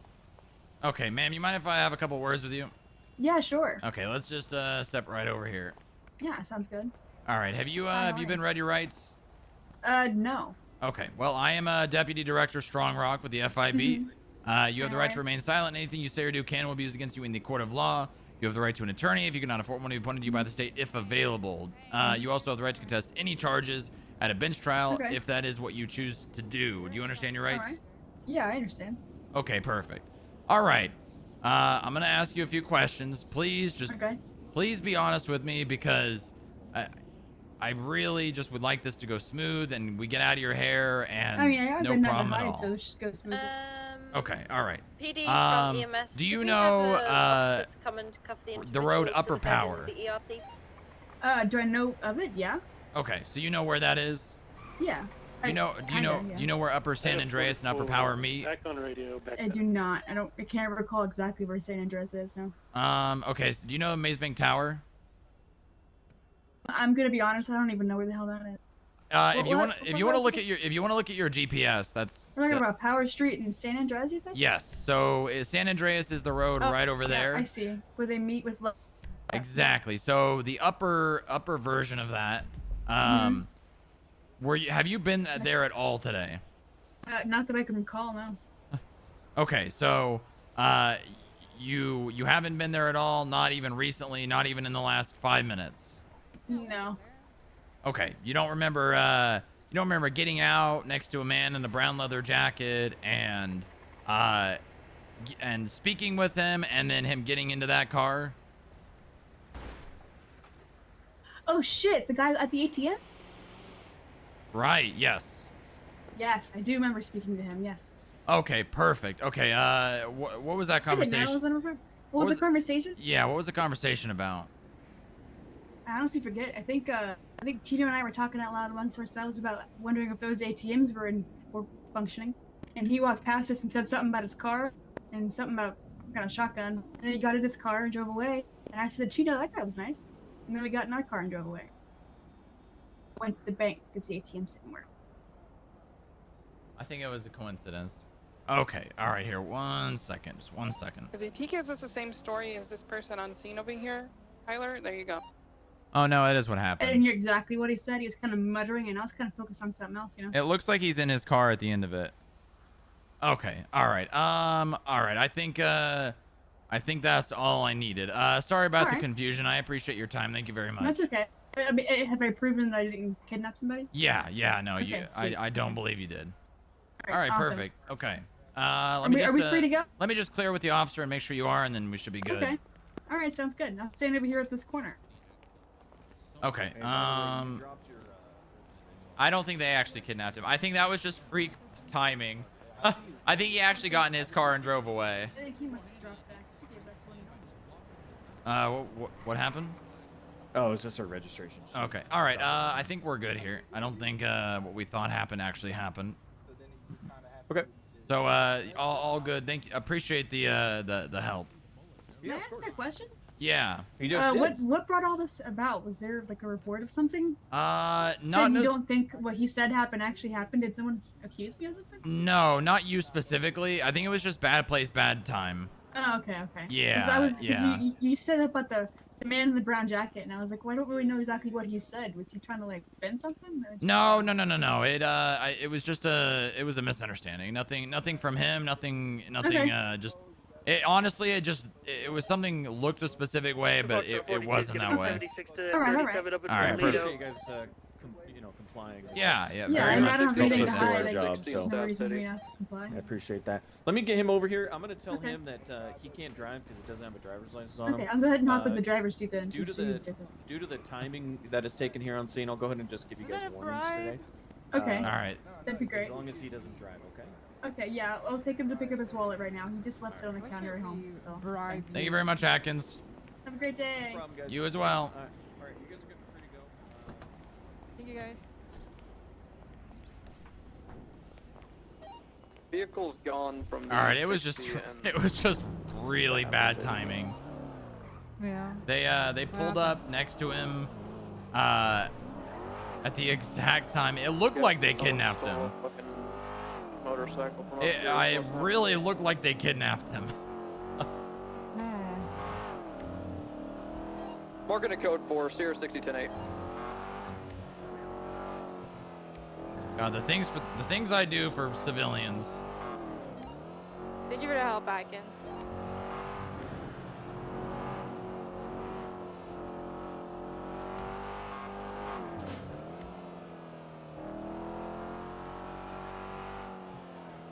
Speaker 1: Okay, ma'am, you mind if I have a couple words with you?
Speaker 10: Yeah, sure.
Speaker 1: Okay, let's just step right over here.
Speaker 10: Yeah, sounds good.
Speaker 1: All right, have you been read your rights?
Speaker 10: No.
Speaker 1: Okay, well, I am Deputy Director Strongrock with the FIB. You have the right to remain silent. Anything you say or do can or will be used against you in the court of law. You have the right to an attorney if you cannot afford one to be appointed to you by the state if available. You also have the right to contest any charges at a bench trial if that is what you choose to do. Do you understand your rights?
Speaker 10: All right. Yeah, I understand.
Speaker 1: Okay, perfect. All right. I'm going to ask you a few questions. Please please be honest with me because I really just would like this to go smooth and we get out of your hair and
Speaker 10: I mean, I
Speaker 1: no
Speaker 10: haven't
Speaker 1: problem at
Speaker 10: hide,
Speaker 1: all.
Speaker 10: so it should go smooth.
Speaker 1: Okay, all right.
Speaker 11: PD from EMS.
Speaker 1: Do you
Speaker 11: we
Speaker 1: know
Speaker 11: have officers come and cuff the
Speaker 1: the road
Speaker 11: individuals
Speaker 1: Upper
Speaker 11: to the guys in
Speaker 1: Power?
Speaker 11: the ER, please?
Speaker 10: Do I know of it? Yeah.
Speaker 1: Okay, so you know where that is?
Speaker 10: Yeah.
Speaker 1: Do you know where Upper San Andreas and Upper Power meet?
Speaker 8: Back on radio. Back
Speaker 10: I do not. I can't recall exactly where San Andreas is now.
Speaker 1: Okay, so do you know Maze Bank Tower?
Speaker 10: I'm gonna be honest. I don't even know where the hell that is.
Speaker 1: If you want to look at your GPS, that's
Speaker 10: We're talking about Power Street in San Andreas, you said?
Speaker 1: yes. So San Andreas is the road right over
Speaker 10: yeah,
Speaker 1: there.
Speaker 10: I see. Where they meet with.
Speaker 1: Exactly. So the upper version of that. Have you been there at all today?
Speaker 10: Not that I can recall, no.
Speaker 1: Okay, so you haven't been there at all, not even recently, not even in the last 5 minutes.
Speaker 10: No.
Speaker 1: Okay, you don't remember getting out next to a man in a brown leather jacket and speaking with him and then him getting into that car?
Speaker 10: Oh shit! The guy at the ATM?
Speaker 1: Right, yes.
Speaker 10: Yes, I do remember speaking to him. Yes.
Speaker 1: Okay, perfect. Okay, what was that
Speaker 10: I didn't know I
Speaker 1: conversation?
Speaker 10: was on what was the conversation?
Speaker 1: Yeah, what was the conversation about?
Speaker 10: I honestly forget. I think Tito and I were talking out loud amongst ourselves about wondering if those ATMs were functioning. And he walked past us and said something about his car and something about some kind of shotgun. And then he got in his car and drove away. And I said, Tito, that guy was nice. And then we got in our car and drove away. Went to the bank because the ATMs didn't work.
Speaker 1: I think it was a coincidence. Okay, all right, here, 1 second, just 1 second.
Speaker 12: Because if he gives us the same story as this person on scene over here, Tyler, there you go.
Speaker 1: Oh no, it is what
Speaker 10: I
Speaker 1: happened.
Speaker 10: didn't hear exactly what he said. He was kind of muttering, and I was kind of focused on something else, you know?
Speaker 1: It looks like he's in his car at the end of it. Okay, all right. All right. I think that's all I needed. Sorry about the
Speaker 10: Alright.
Speaker 1: confusion. I appreciate your time. Thank you very much.
Speaker 10: That's okay. I mean, have I proven that I didn't kidnap somebody?
Speaker 1: Yeah, no,
Speaker 10: Okay, sweet.
Speaker 1: I don't believe you did.
Speaker 10: All
Speaker 1: All right,
Speaker 10: awesome.
Speaker 1: perfect. Okay.
Speaker 10: Are we free to go?
Speaker 1: Let me just clear with the officer and make sure you are, and then we should be good.
Speaker 10: Okay. All right, sounds good. I'll stand over here at this corner.
Speaker 1: Okay. I don't think they actually kidnapped him. I think that was just freak timing. I think he actually got in his car and drove away.
Speaker 10: I think he must have dropped back. He gave that 20.
Speaker 1: What happened?
Speaker 21: Oh, it's just our registration.
Speaker 1: Okay. All right. I think we're good here. I don't think what we thought happened actually happened.
Speaker 21: Okay.
Speaker 1: So all good. Thank you. Appreciate the help.
Speaker 10: May I ask a question?
Speaker 1: Yeah.
Speaker 21: He just did.
Speaker 10: What brought all this about? Was there like a report of something?
Speaker 1: Not
Speaker 10: Said you don't think what he said happened actually happened? Did someone accuse me of something?
Speaker 1: No, not you specifically. I think it was just bad place, bad time.
Speaker 10: Oh, okay.
Speaker 1: Yeah,
Speaker 10: 'Cause
Speaker 1: yeah.
Speaker 10: You said about the man in the brown jacket, and I was like, well, I don't really know exactly what he said. Was he trying to like spin something? Or just-
Speaker 1: No. It was just it was a misunderstanding. Nothing from him. Nothing.
Speaker 10: Okay.
Speaker 1: Just. Honestly, it was something looked a specific way, but it wasn't that way.
Speaker 8: 76 to
Speaker 10: All right.
Speaker 8: 37 up in
Speaker 1: All right,
Speaker 8: Toledo.
Speaker 21: Appreciate you guys, complying. with
Speaker 1: Yeah,
Speaker 21: this.
Speaker 1: yeah,
Speaker 10: Yeah,
Speaker 1: very
Speaker 10: I mean,
Speaker 1: much.
Speaker 10: I don't have
Speaker 21: Helps
Speaker 10: anything
Speaker 21: us
Speaker 10: to
Speaker 21: do our
Speaker 10: hide.
Speaker 21: job,
Speaker 10: There's
Speaker 21: so
Speaker 10: no reason for me not to comply.
Speaker 21: I appreciate that. Let me get him over here. I'm going to tell
Speaker 10: Okay.
Speaker 21: him that he can't drive because he doesn't have a driver's license on him.
Speaker 10: Okay, I'll go ahead and hop in the driver's seat then.
Speaker 21: Due
Speaker 10: since
Speaker 21: to
Speaker 10: she
Speaker 21: the
Speaker 10: doesn't.
Speaker 21: due to the timing that is taken here on scene, I'll go ahead and just give you guys warnings today.
Speaker 10: Okay.
Speaker 1: All right.
Speaker 10: That'd be great.
Speaker 21: As long as he doesn't drive, okay?
Speaker 10: Okay, yeah, I'll take him to pick up his wallet right now. He just left it on the counter at home. So it's fine.
Speaker 1: Thank you very much, Atkins.
Speaker 10: Have a great day.
Speaker 21: No problem, guys.
Speaker 1: You as well.
Speaker 21: All right, you guys are good. Free to go.
Speaker 18: Thank you guys.
Speaker 22: Vehicle's gone from.
Speaker 1: All right. It was just really bad timing.
Speaker 18: Yeah.
Speaker 1: They pulled up next to him at the exact time. It looked like they kidnapped him.
Speaker 23: motorcycle from up
Speaker 1: It,
Speaker 23: here.
Speaker 1: I
Speaker 23: Close enough.
Speaker 1: really look like they kidnapped him.
Speaker 23: Marking a code for Sierra 6010-8.
Speaker 1: God, the things I do for civilians.
Speaker 18: Thank you for the help, Atkins.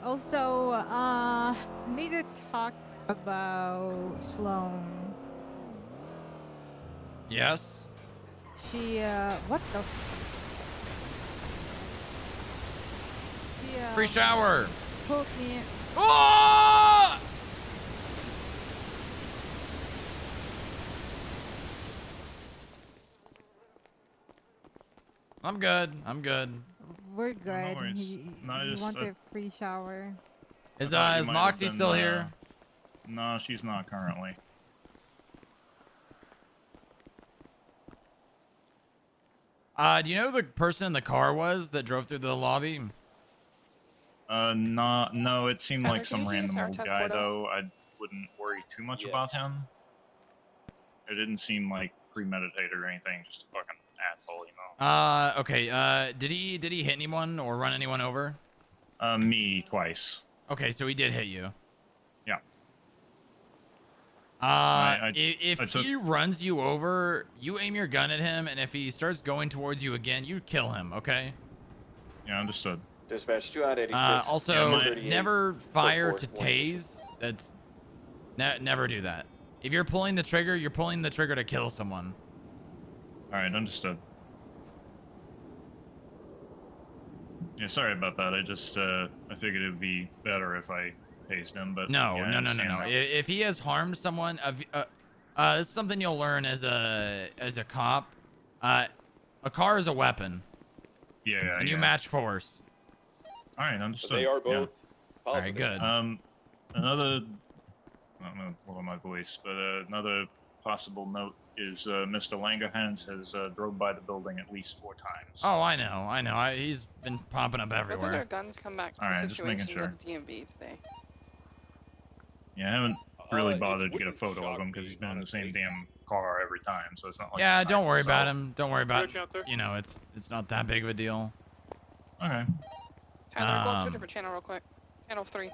Speaker 18: Also, need to talk about Sloan.
Speaker 1: Yes.
Speaker 18: She, what the? She,
Speaker 1: Free shower.
Speaker 18: Put me.
Speaker 1: Oh! I'm good. I'm good.
Speaker 18: We're good.
Speaker 7: worries.
Speaker 18: He
Speaker 7: No, I just-
Speaker 18: wanted a free shower.
Speaker 1: Is
Speaker 7: I thought you
Speaker 1: is
Speaker 7: might
Speaker 1: Moxie
Speaker 7: have been,
Speaker 1: still here?
Speaker 7: No, she's not currently.
Speaker 1: Do you know who the person in the car was that drove through the lobby?
Speaker 7: No, it seemed
Speaker 12: Tyler,
Speaker 7: like some
Speaker 12: can you use
Speaker 7: random
Speaker 12: our
Speaker 7: old
Speaker 12: test
Speaker 7: guy,
Speaker 12: portal?
Speaker 7: though. I wouldn't worry too much about him. It didn't seem like premeditated or anything, just a fucking asshole, you know.
Speaker 1: Okay. Did he hit anyone or run anyone over?
Speaker 7: Me twice.
Speaker 1: Okay, so he did hit you.
Speaker 7: Yeah.
Speaker 1: If he runs you over, you aim your gun at him, and if he starts going towards you again, you kill him, okay?
Speaker 7: Yeah, understood.
Speaker 23: Dispatch 2 out 86.
Speaker 1: Also,
Speaker 23: 38,
Speaker 1: never fire to
Speaker 23: 44,
Speaker 1: tase. That's never do that. If you're pulling the trigger, you're pulling the trigger to kill someone.
Speaker 7: All right, understood. Yeah, sorry about that. I just I figured it would be better if I tased him, but
Speaker 1: No,
Speaker 7: yeah, I
Speaker 1: no.
Speaker 7: understand.
Speaker 1: If he has harmed someone, this is something you'll learn as a cop. A car is a weapon.
Speaker 7: Yeah,
Speaker 1: And you
Speaker 7: yeah.
Speaker 1: match force.
Speaker 7: All right, understood.
Speaker 23: They are both
Speaker 1: All right, good.
Speaker 7: Another, I don't know what my voice, but another possible note is Mr. Langerhans has drove by the building at least 4 times.
Speaker 1: Oh, I know. He's been popping up
Speaker 12: Both of their
Speaker 1: everywhere.
Speaker 12: guns come back to
Speaker 7: All right,
Speaker 12: the
Speaker 7: just making
Speaker 12: situation
Speaker 7: sure.
Speaker 12: of DMV today.
Speaker 7: Yeah, I haven't really bothered to get a photo of him because he's been in the same damn car every time, so it's not like.
Speaker 1: Yeah,
Speaker 7: he's
Speaker 1: don't
Speaker 7: hiding
Speaker 1: worry about
Speaker 7: himself.
Speaker 1: him. Don't worry about.
Speaker 23: Search out there.
Speaker 1: You know, it's not that big of a deal.
Speaker 7: Okay.
Speaker 12: Tyler, go up to a different channel real quick. Channel 3.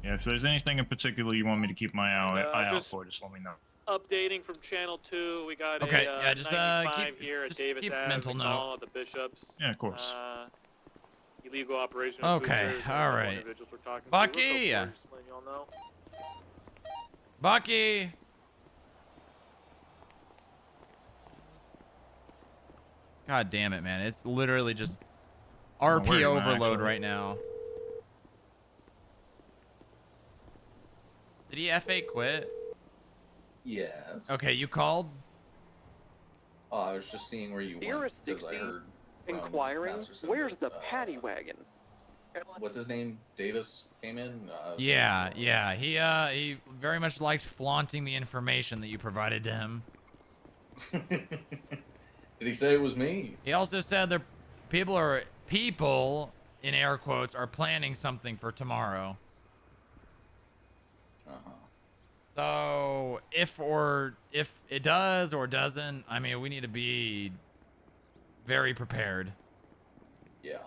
Speaker 7: Yeah, if there's anything in particular you want me to keep my eye out
Speaker 23: just-
Speaker 7: for, just let me know.
Speaker 23: Updating from Channel 2, we got
Speaker 1: Okay,
Speaker 23: a
Speaker 1: yeah, just
Speaker 23: 95 here at
Speaker 1: just
Speaker 23: Davis
Speaker 1: keep
Speaker 23: Ave,
Speaker 1: mental
Speaker 23: McDonald at the Bishops.
Speaker 7: Yeah, of course.
Speaker 23: Illegal operation. of
Speaker 1: Okay,
Speaker 23: boosters,
Speaker 1: all
Speaker 23: and
Speaker 1: right.
Speaker 23: individuals we're talking to.
Speaker 1: Bucky!
Speaker 23: We'll go for it, just letting y'all know.
Speaker 1: Bucky. God damn it, man! It's literally just
Speaker 7: Where
Speaker 1: RP
Speaker 7: am I
Speaker 1: overload
Speaker 7: actually?
Speaker 1: right now. Did he FA quit?
Speaker 15: Yes.
Speaker 1: Okay, you called.
Speaker 15: I was just seeing where you
Speaker 23: Sierra
Speaker 15: went because I
Speaker 23: 60
Speaker 15: heard. from
Speaker 23: Inquiring,
Speaker 15: Masterson
Speaker 23: where's
Speaker 15: that,
Speaker 23: the paddy wagon?
Speaker 15: What's his name? Davis came in.
Speaker 1: Yeah. He very much liked flaunting the information that you provided to him.
Speaker 15: Did he say it was me?
Speaker 1: He also said that people in air quotes are planning something for tomorrow. So if it does or doesn't, I mean, we need to be very prepared.
Speaker 15: Yeah.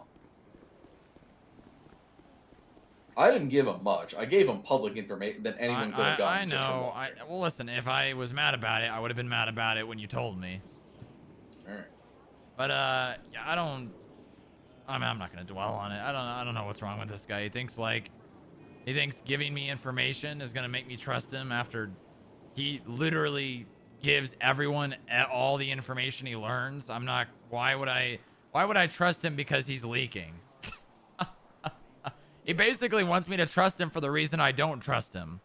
Speaker 15: I didn't give him much. I gave him public information that anyone could have gotten.
Speaker 1: I know. Well, listen, if I was mad about it, I would have been mad about it when you told me.
Speaker 15: All right.
Speaker 1: But yeah, I'm not gonna dwell on it. I don't know what's wrong with this guy. He thinks giving me information is gonna make me trust him after he literally gives everyone all the information he learns. I'm not. Why would I trust him because he's leaking? He basically wants me to trust him for the reason I don't trust him.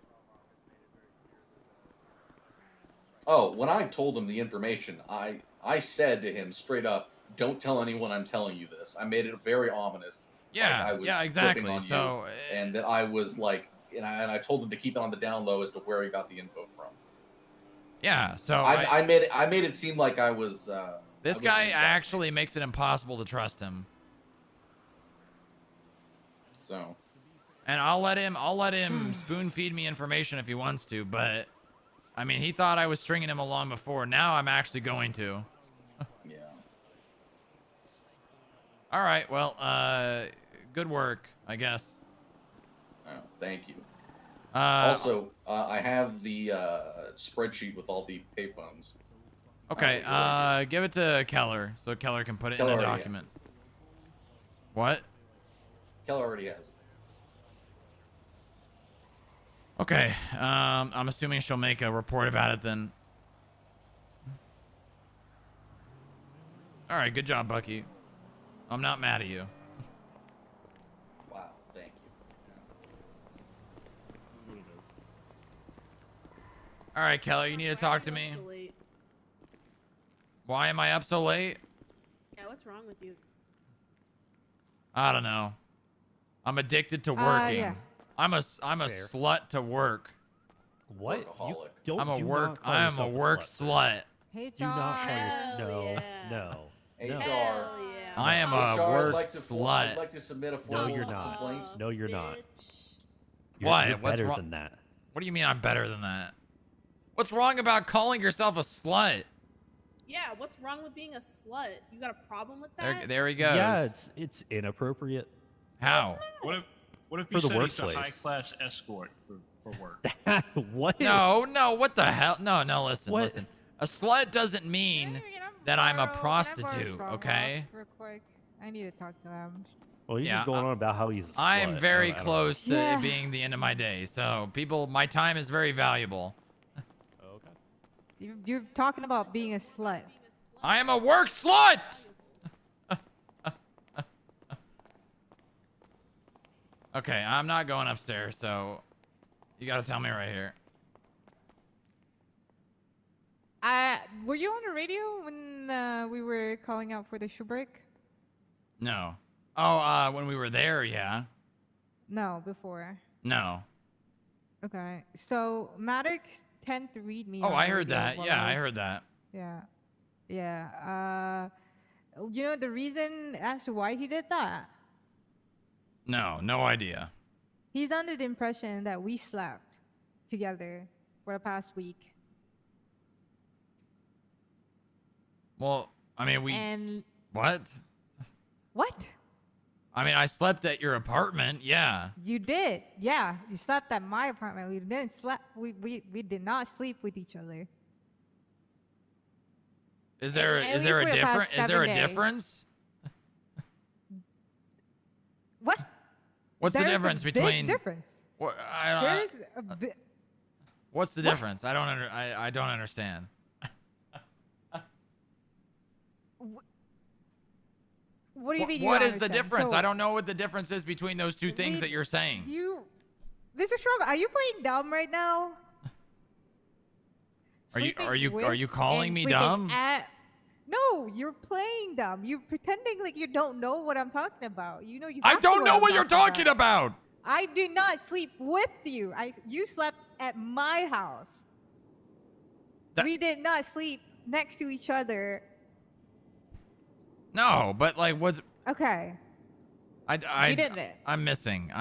Speaker 15: Oh, when I told him the information, I said to him straight up, "Don't tell anyone I'm telling you this." I made it very ominous.
Speaker 1: Yeah,
Speaker 15: like I was
Speaker 1: yeah,
Speaker 15: flipping
Speaker 1: exactly.
Speaker 15: on you,
Speaker 1: So,
Speaker 15: and that I was like, and I told him to keep it on the down low as to where he got the info from.
Speaker 1: Yeah, so
Speaker 15: I made it seem like I was.
Speaker 1: This guy actually makes it impossible to trust him.
Speaker 15: So.
Speaker 1: And I'll let him spoon feed me information if he wants to, but I mean, he thought I was stringing him along before. Now I'm actually going to.
Speaker 15: Yeah.
Speaker 1: All right. Well, good work, I guess.
Speaker 15: Oh, thank you.
Speaker 1: Uh,
Speaker 15: Also, I have the spreadsheet with all the payphones.
Speaker 1: Okay. Give it to Keller so Keller can put it
Speaker 15: Keller
Speaker 1: in a
Speaker 15: already
Speaker 1: document. What?
Speaker 15: Keller already has it.
Speaker 1: Okay. I'm assuming she'll make a report about it then. All right. Good job, Bucky. I'm not mad at you.
Speaker 15: Wow, thank you.
Speaker 1: All right, Keller, you need to talk to me. Why am I up so late?
Speaker 5: Yeah, what's wrong with you?
Speaker 1: I don't know. I'm addicted to working.
Speaker 4: Yeah.
Speaker 1: I'm a
Speaker 6: Fair.
Speaker 1: slut to work.
Speaker 6: What? You don't.
Speaker 1: I'm a
Speaker 6: do
Speaker 1: work.
Speaker 6: not call
Speaker 1: I am a
Speaker 6: yourself
Speaker 1: work
Speaker 6: slut.
Speaker 1: slut.
Speaker 4: Hey,
Speaker 6: Do not call
Speaker 5: Hell
Speaker 6: yourself.
Speaker 5: yeah.
Speaker 6: No. No.
Speaker 15: HR.
Speaker 1: I am a
Speaker 15: HR,
Speaker 1: work
Speaker 15: I'd like to
Speaker 1: slut.
Speaker 15: I'd like to submit a
Speaker 6: No,
Speaker 15: formal
Speaker 6: you're not.
Speaker 15: complaint.
Speaker 6: No, you're not.
Speaker 1: Why?
Speaker 6: You're
Speaker 1: What's
Speaker 6: better
Speaker 1: wrong?
Speaker 6: than that.
Speaker 1: What do you mean I'm better than that? What's wrong about calling yourself a slut?
Speaker 5: Yeah, what's wrong with being a slut? You got a problem with that?
Speaker 1: There he goes.
Speaker 6: Yeah, it's inappropriate.
Speaker 1: How?
Speaker 7: What if
Speaker 6: For
Speaker 7: you
Speaker 6: the
Speaker 7: said he's a
Speaker 6: workplace.
Speaker 7: high-class escort for work?
Speaker 6: What?
Speaker 1: No, what the hell? No, listen,
Speaker 6: What?
Speaker 1: listen. A slut doesn't mean that I'm a
Speaker 4: Can I borrow
Speaker 1: prostitute,
Speaker 4: Frog
Speaker 1: okay?
Speaker 4: Rock real quick? I need to talk to him.
Speaker 6: Well, he's just going on about how he's a slut.
Speaker 1: I am very
Speaker 6: I don't
Speaker 1: close to
Speaker 4: Yeah.
Speaker 1: it being the end of my day, so my time is very valuable.
Speaker 6: Okay.
Speaker 4: You're talking about being a slut.
Speaker 1: I am a work slut! Okay, I'm not going upstairs, so you gotta tell me right here.
Speaker 4: Were you on the radio when we were calling out for the shoe break?
Speaker 1: No. Oh, when we were there, yeah.
Speaker 4: No, before.
Speaker 1: No.
Speaker 4: Okay. So Maddox tend to read me.
Speaker 1: Oh,
Speaker 4: on
Speaker 1: I
Speaker 4: the
Speaker 1: heard
Speaker 4: radio
Speaker 1: that.
Speaker 4: while
Speaker 1: Yeah, I
Speaker 4: was-
Speaker 1: heard that.
Speaker 4: Yeah. Yeah. You know the reason as to why he did that?
Speaker 1: No idea.
Speaker 4: He's under the impression that we slept together for the past week.
Speaker 1: Well, I mean,
Speaker 4: And
Speaker 1: what?
Speaker 4: what?
Speaker 1: I mean, I slept at your apartment. Yeah.
Speaker 4: You did. Yeah, you slept at my apartment. We didn't sleep. We did not sleep with each other.
Speaker 1: Is there
Speaker 4: At
Speaker 1: a
Speaker 4: least for the
Speaker 1: difference?
Speaker 4: past
Speaker 1: Is there a
Speaker 4: 7 days.
Speaker 1: difference?
Speaker 4: What?
Speaker 1: What's the
Speaker 4: There's a
Speaker 1: difference
Speaker 4: big
Speaker 1: between?
Speaker 4: difference.
Speaker 1: What,
Speaker 4: There's a bit.
Speaker 1: what's the
Speaker 4: What?
Speaker 1: difference? I don't understand.
Speaker 4: What do you mean? you
Speaker 1: What
Speaker 4: don't
Speaker 1: is the
Speaker 4: understand?
Speaker 1: difference?
Speaker 4: So,
Speaker 1: I don't know what the difference is between those two things that you're saying.
Speaker 4: Mr. Strong, are you playing dumb right now?
Speaker 1: Are you
Speaker 4: Sleeping
Speaker 1: calling
Speaker 4: and
Speaker 1: me
Speaker 4: sleeping
Speaker 1: dumb?
Speaker 4: No, you're playing dumb. You're pretending like you don't know what I'm talking about. You know you.
Speaker 1: I don't know what you're talking about.
Speaker 4: I did not sleep with you. You slept at my house. We did not sleep next to each other.
Speaker 1: No, but like, what's?
Speaker 4: Okay. You didn't.
Speaker 1: I'm missing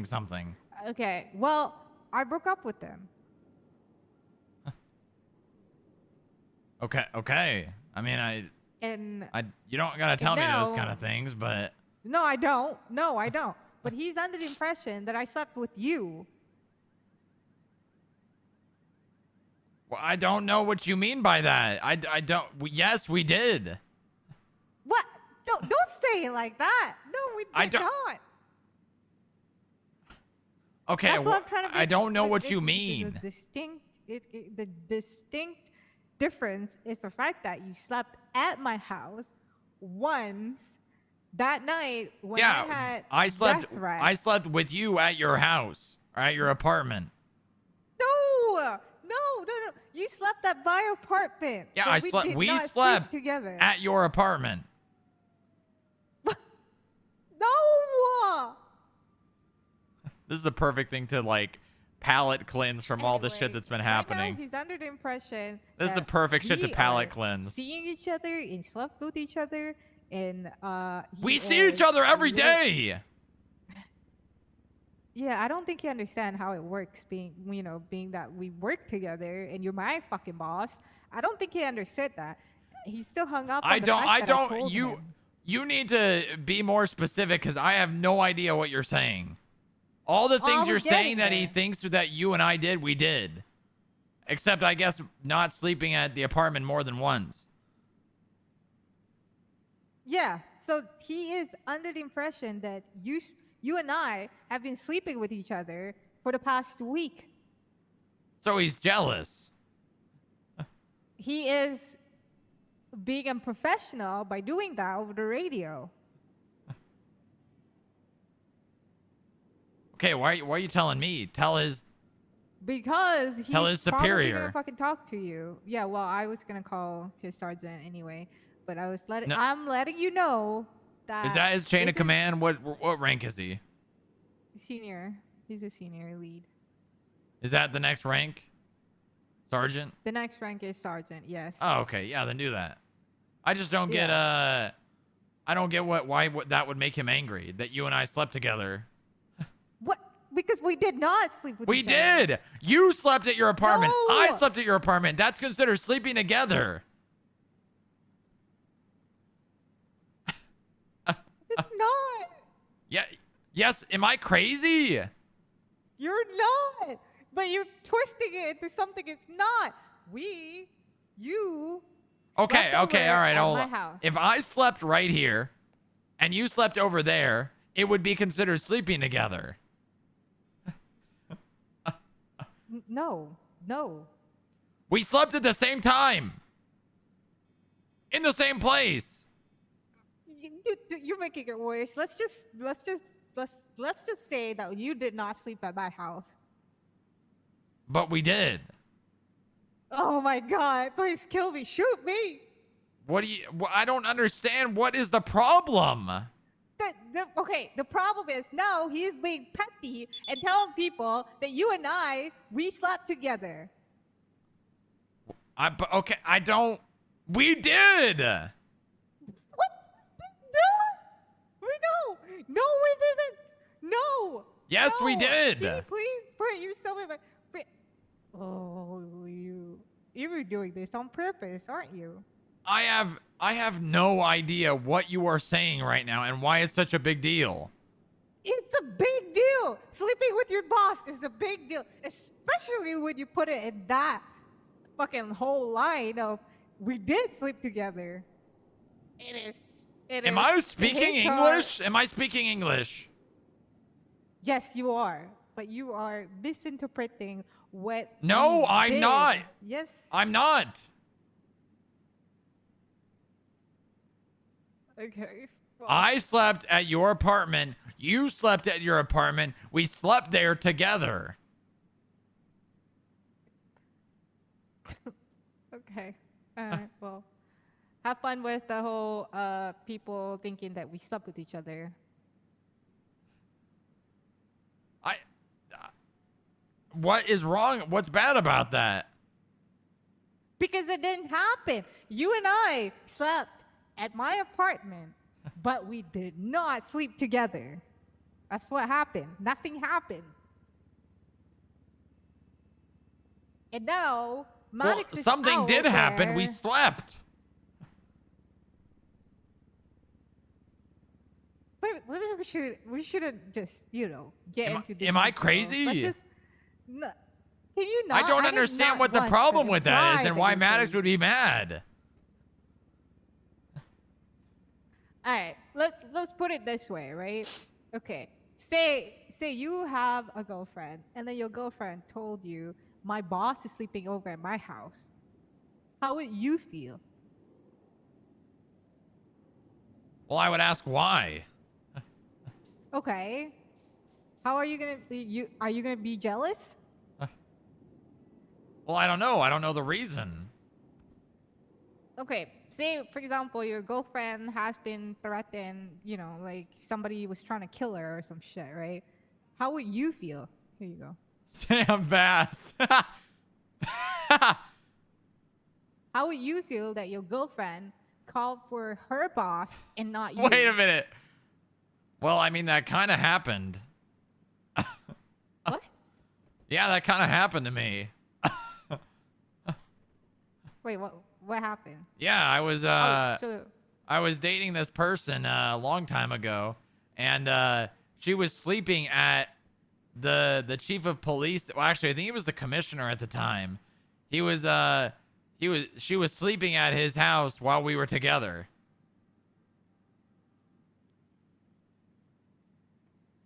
Speaker 1: something.
Speaker 4: Okay. Well, I broke up with them.
Speaker 1: Okay. I mean,
Speaker 4: And
Speaker 1: you don't gotta tell me those
Speaker 4: now-
Speaker 1: kind of things, but
Speaker 4: no, I don't. No, I don't. But he's under the impression that I slept with you.
Speaker 1: well, I don't know what you mean by that. I don't. Yes, we did.
Speaker 4: What? Don't say it like that. No, we did not.
Speaker 1: Okay,
Speaker 4: That's what I'm trying to
Speaker 1: I don't know
Speaker 4: but
Speaker 1: what you
Speaker 4: it's
Speaker 1: mean.
Speaker 4: The distinct difference is the fact that you slept at my house once that night when I had
Speaker 1: I slept.
Speaker 4: death threats.
Speaker 1: I slept with you at your house or at your apartment.
Speaker 4: No. You slept at my apartment.
Speaker 1: Yeah,
Speaker 4: but
Speaker 1: I slept.
Speaker 4: did
Speaker 1: We
Speaker 4: not sleep
Speaker 1: slept
Speaker 4: together.
Speaker 1: at your apartment.
Speaker 4: No.
Speaker 1: This is the perfect thing to like palate cleanse from all the shit that's been
Speaker 4: Right
Speaker 1: happening.
Speaker 4: now, he's under the impression.
Speaker 1: This is the
Speaker 4: that
Speaker 1: perfect shit to
Speaker 4: we
Speaker 1: palate
Speaker 4: are
Speaker 1: cleanse.
Speaker 4: Seeing each other and slept with each other, and
Speaker 1: We see each other every day.
Speaker 4: Yeah, I don't think you understand how it works. Being that we work together and you're my fucking boss. I don't think he understood that. He's still hung up on the fact that I told him.
Speaker 1: You need to be more specific because I have no idea what you're saying. All the things you're saying that he thinks that you and I did, we did. Except, I guess, not sleeping at the apartment more than once.
Speaker 4: Yeah, so he is under the impression that you and I have been sleeping with each other for the past week.
Speaker 1: So he's jealous.
Speaker 4: He is being unprofessional by doing that over the radio.
Speaker 1: Okay, why are you telling me?
Speaker 4: Because he's
Speaker 1: Tell his
Speaker 4: probably
Speaker 1: superior.
Speaker 4: gonna fucking talk to you. Yeah, well, I was gonna call his sergeant anyway, but
Speaker 1: No.
Speaker 4: I'm letting you know that.
Speaker 1: Is that his chain of command? What rank is he?
Speaker 4: Senior. He's a senior lead.
Speaker 1: Is that the next rank? Sergeant?
Speaker 4: The next rank is sergeant. Yes.
Speaker 1: Oh, okay. Yeah, then do that. I just don't get I don't get why that would make him angry that you and I slept together.
Speaker 4: What? Because we did not sleep with
Speaker 1: We
Speaker 4: each other.
Speaker 1: did. You slept at your apartment.
Speaker 4: No.
Speaker 1: I slept at your apartment. That's considered sleeping together.
Speaker 4: It's not.
Speaker 1: Yeah. Yes. Am I crazy?
Speaker 4: You're not. But you're twisting it into something it's not. You.
Speaker 1: Okay.
Speaker 4: slept
Speaker 1: Okay.
Speaker 4: over
Speaker 1: All right.
Speaker 4: at
Speaker 1: Hold
Speaker 4: my
Speaker 1: on.
Speaker 4: house.
Speaker 1: If I slept right here, and you slept over there, it would be considered sleeping together.
Speaker 4: No.
Speaker 1: We slept at the same time. In the same place.
Speaker 4: You're making it worse. Let's just say that you did not sleep at my house.
Speaker 1: But we did.
Speaker 4: Oh my God! Please kill me. Shoot me.
Speaker 1: I don't understand. What is the problem?
Speaker 4: Okay, the problem is now he's being petty and telling people that you and we slept together.
Speaker 1: Okay, I don't. We did.
Speaker 4: What? No, we didn't. No.
Speaker 1: Yes, we did.
Speaker 4: Can you please put yourself in my? Oh, you were doing this on purpose, aren't you?
Speaker 1: I have no idea what you are saying right now and why it's such a big deal.
Speaker 4: It's a big deal. Sleeping with your boss is a big deal, especially when you put it in that fucking whole line of we did sleep together. It is.
Speaker 1: Am I speaking English? Am I speaking English?
Speaker 4: Yes, you are. But you are misinterpreting what.
Speaker 1: No, I'm not.
Speaker 4: Yes.
Speaker 1: I'm not.
Speaker 4: Okay. Well,
Speaker 1: I slept at your apartment. You slept at your apartment. We slept there together.
Speaker 4: Okay. Well, have fun with the whole people thinking that we slept with each other.
Speaker 1: What is wrong? What's bad about that?
Speaker 4: Because it didn't happen. You and I slept at my apartment, but we did not sleep together. That's what happened. Nothing happened. And now, Maddox is
Speaker 1: something
Speaker 4: out
Speaker 1: did happen.
Speaker 4: there.
Speaker 1: We slept.
Speaker 4: We shouldn't just, get into this.
Speaker 1: Am I
Speaker 4: details.
Speaker 1: crazy?
Speaker 4: Let's just, no, can you not?
Speaker 1: I don't
Speaker 4: did
Speaker 1: understand
Speaker 4: not
Speaker 1: what the
Speaker 4: once
Speaker 1: problem with that is
Speaker 4: imply
Speaker 1: and why
Speaker 4: you're
Speaker 1: Maddox
Speaker 4: crazy.
Speaker 1: would be mad.
Speaker 4: All right, let's put it this way, right? Okay, say you have a girlfriend, and then your girlfriend told you, "My boss is sleeping over at my house." How would you feel?
Speaker 1: Well, I would ask why.
Speaker 4: Okay, how are you gonna are you gonna be jealous?
Speaker 1: Well, I don't know. I don't know the reason.
Speaker 4: Okay, say for example, your girlfriend has been threatened. Like somebody was trying to kill her or some shit, right? How would you feel? Here you go.
Speaker 1: Sam Bass.
Speaker 4: How would you feel that your girlfriend called for her boss and not you?
Speaker 1: Wait a minute. Well, I mean, that kind of happened. Yeah, that kind of happened to me.
Speaker 4: Wait, what happened?
Speaker 1: Yeah,
Speaker 4: So
Speaker 1: I was dating this person a long time ago, and she was sleeping at the chief of police. Well, actually, I think he was the commissioner at the time. She was sleeping at his house while we were together.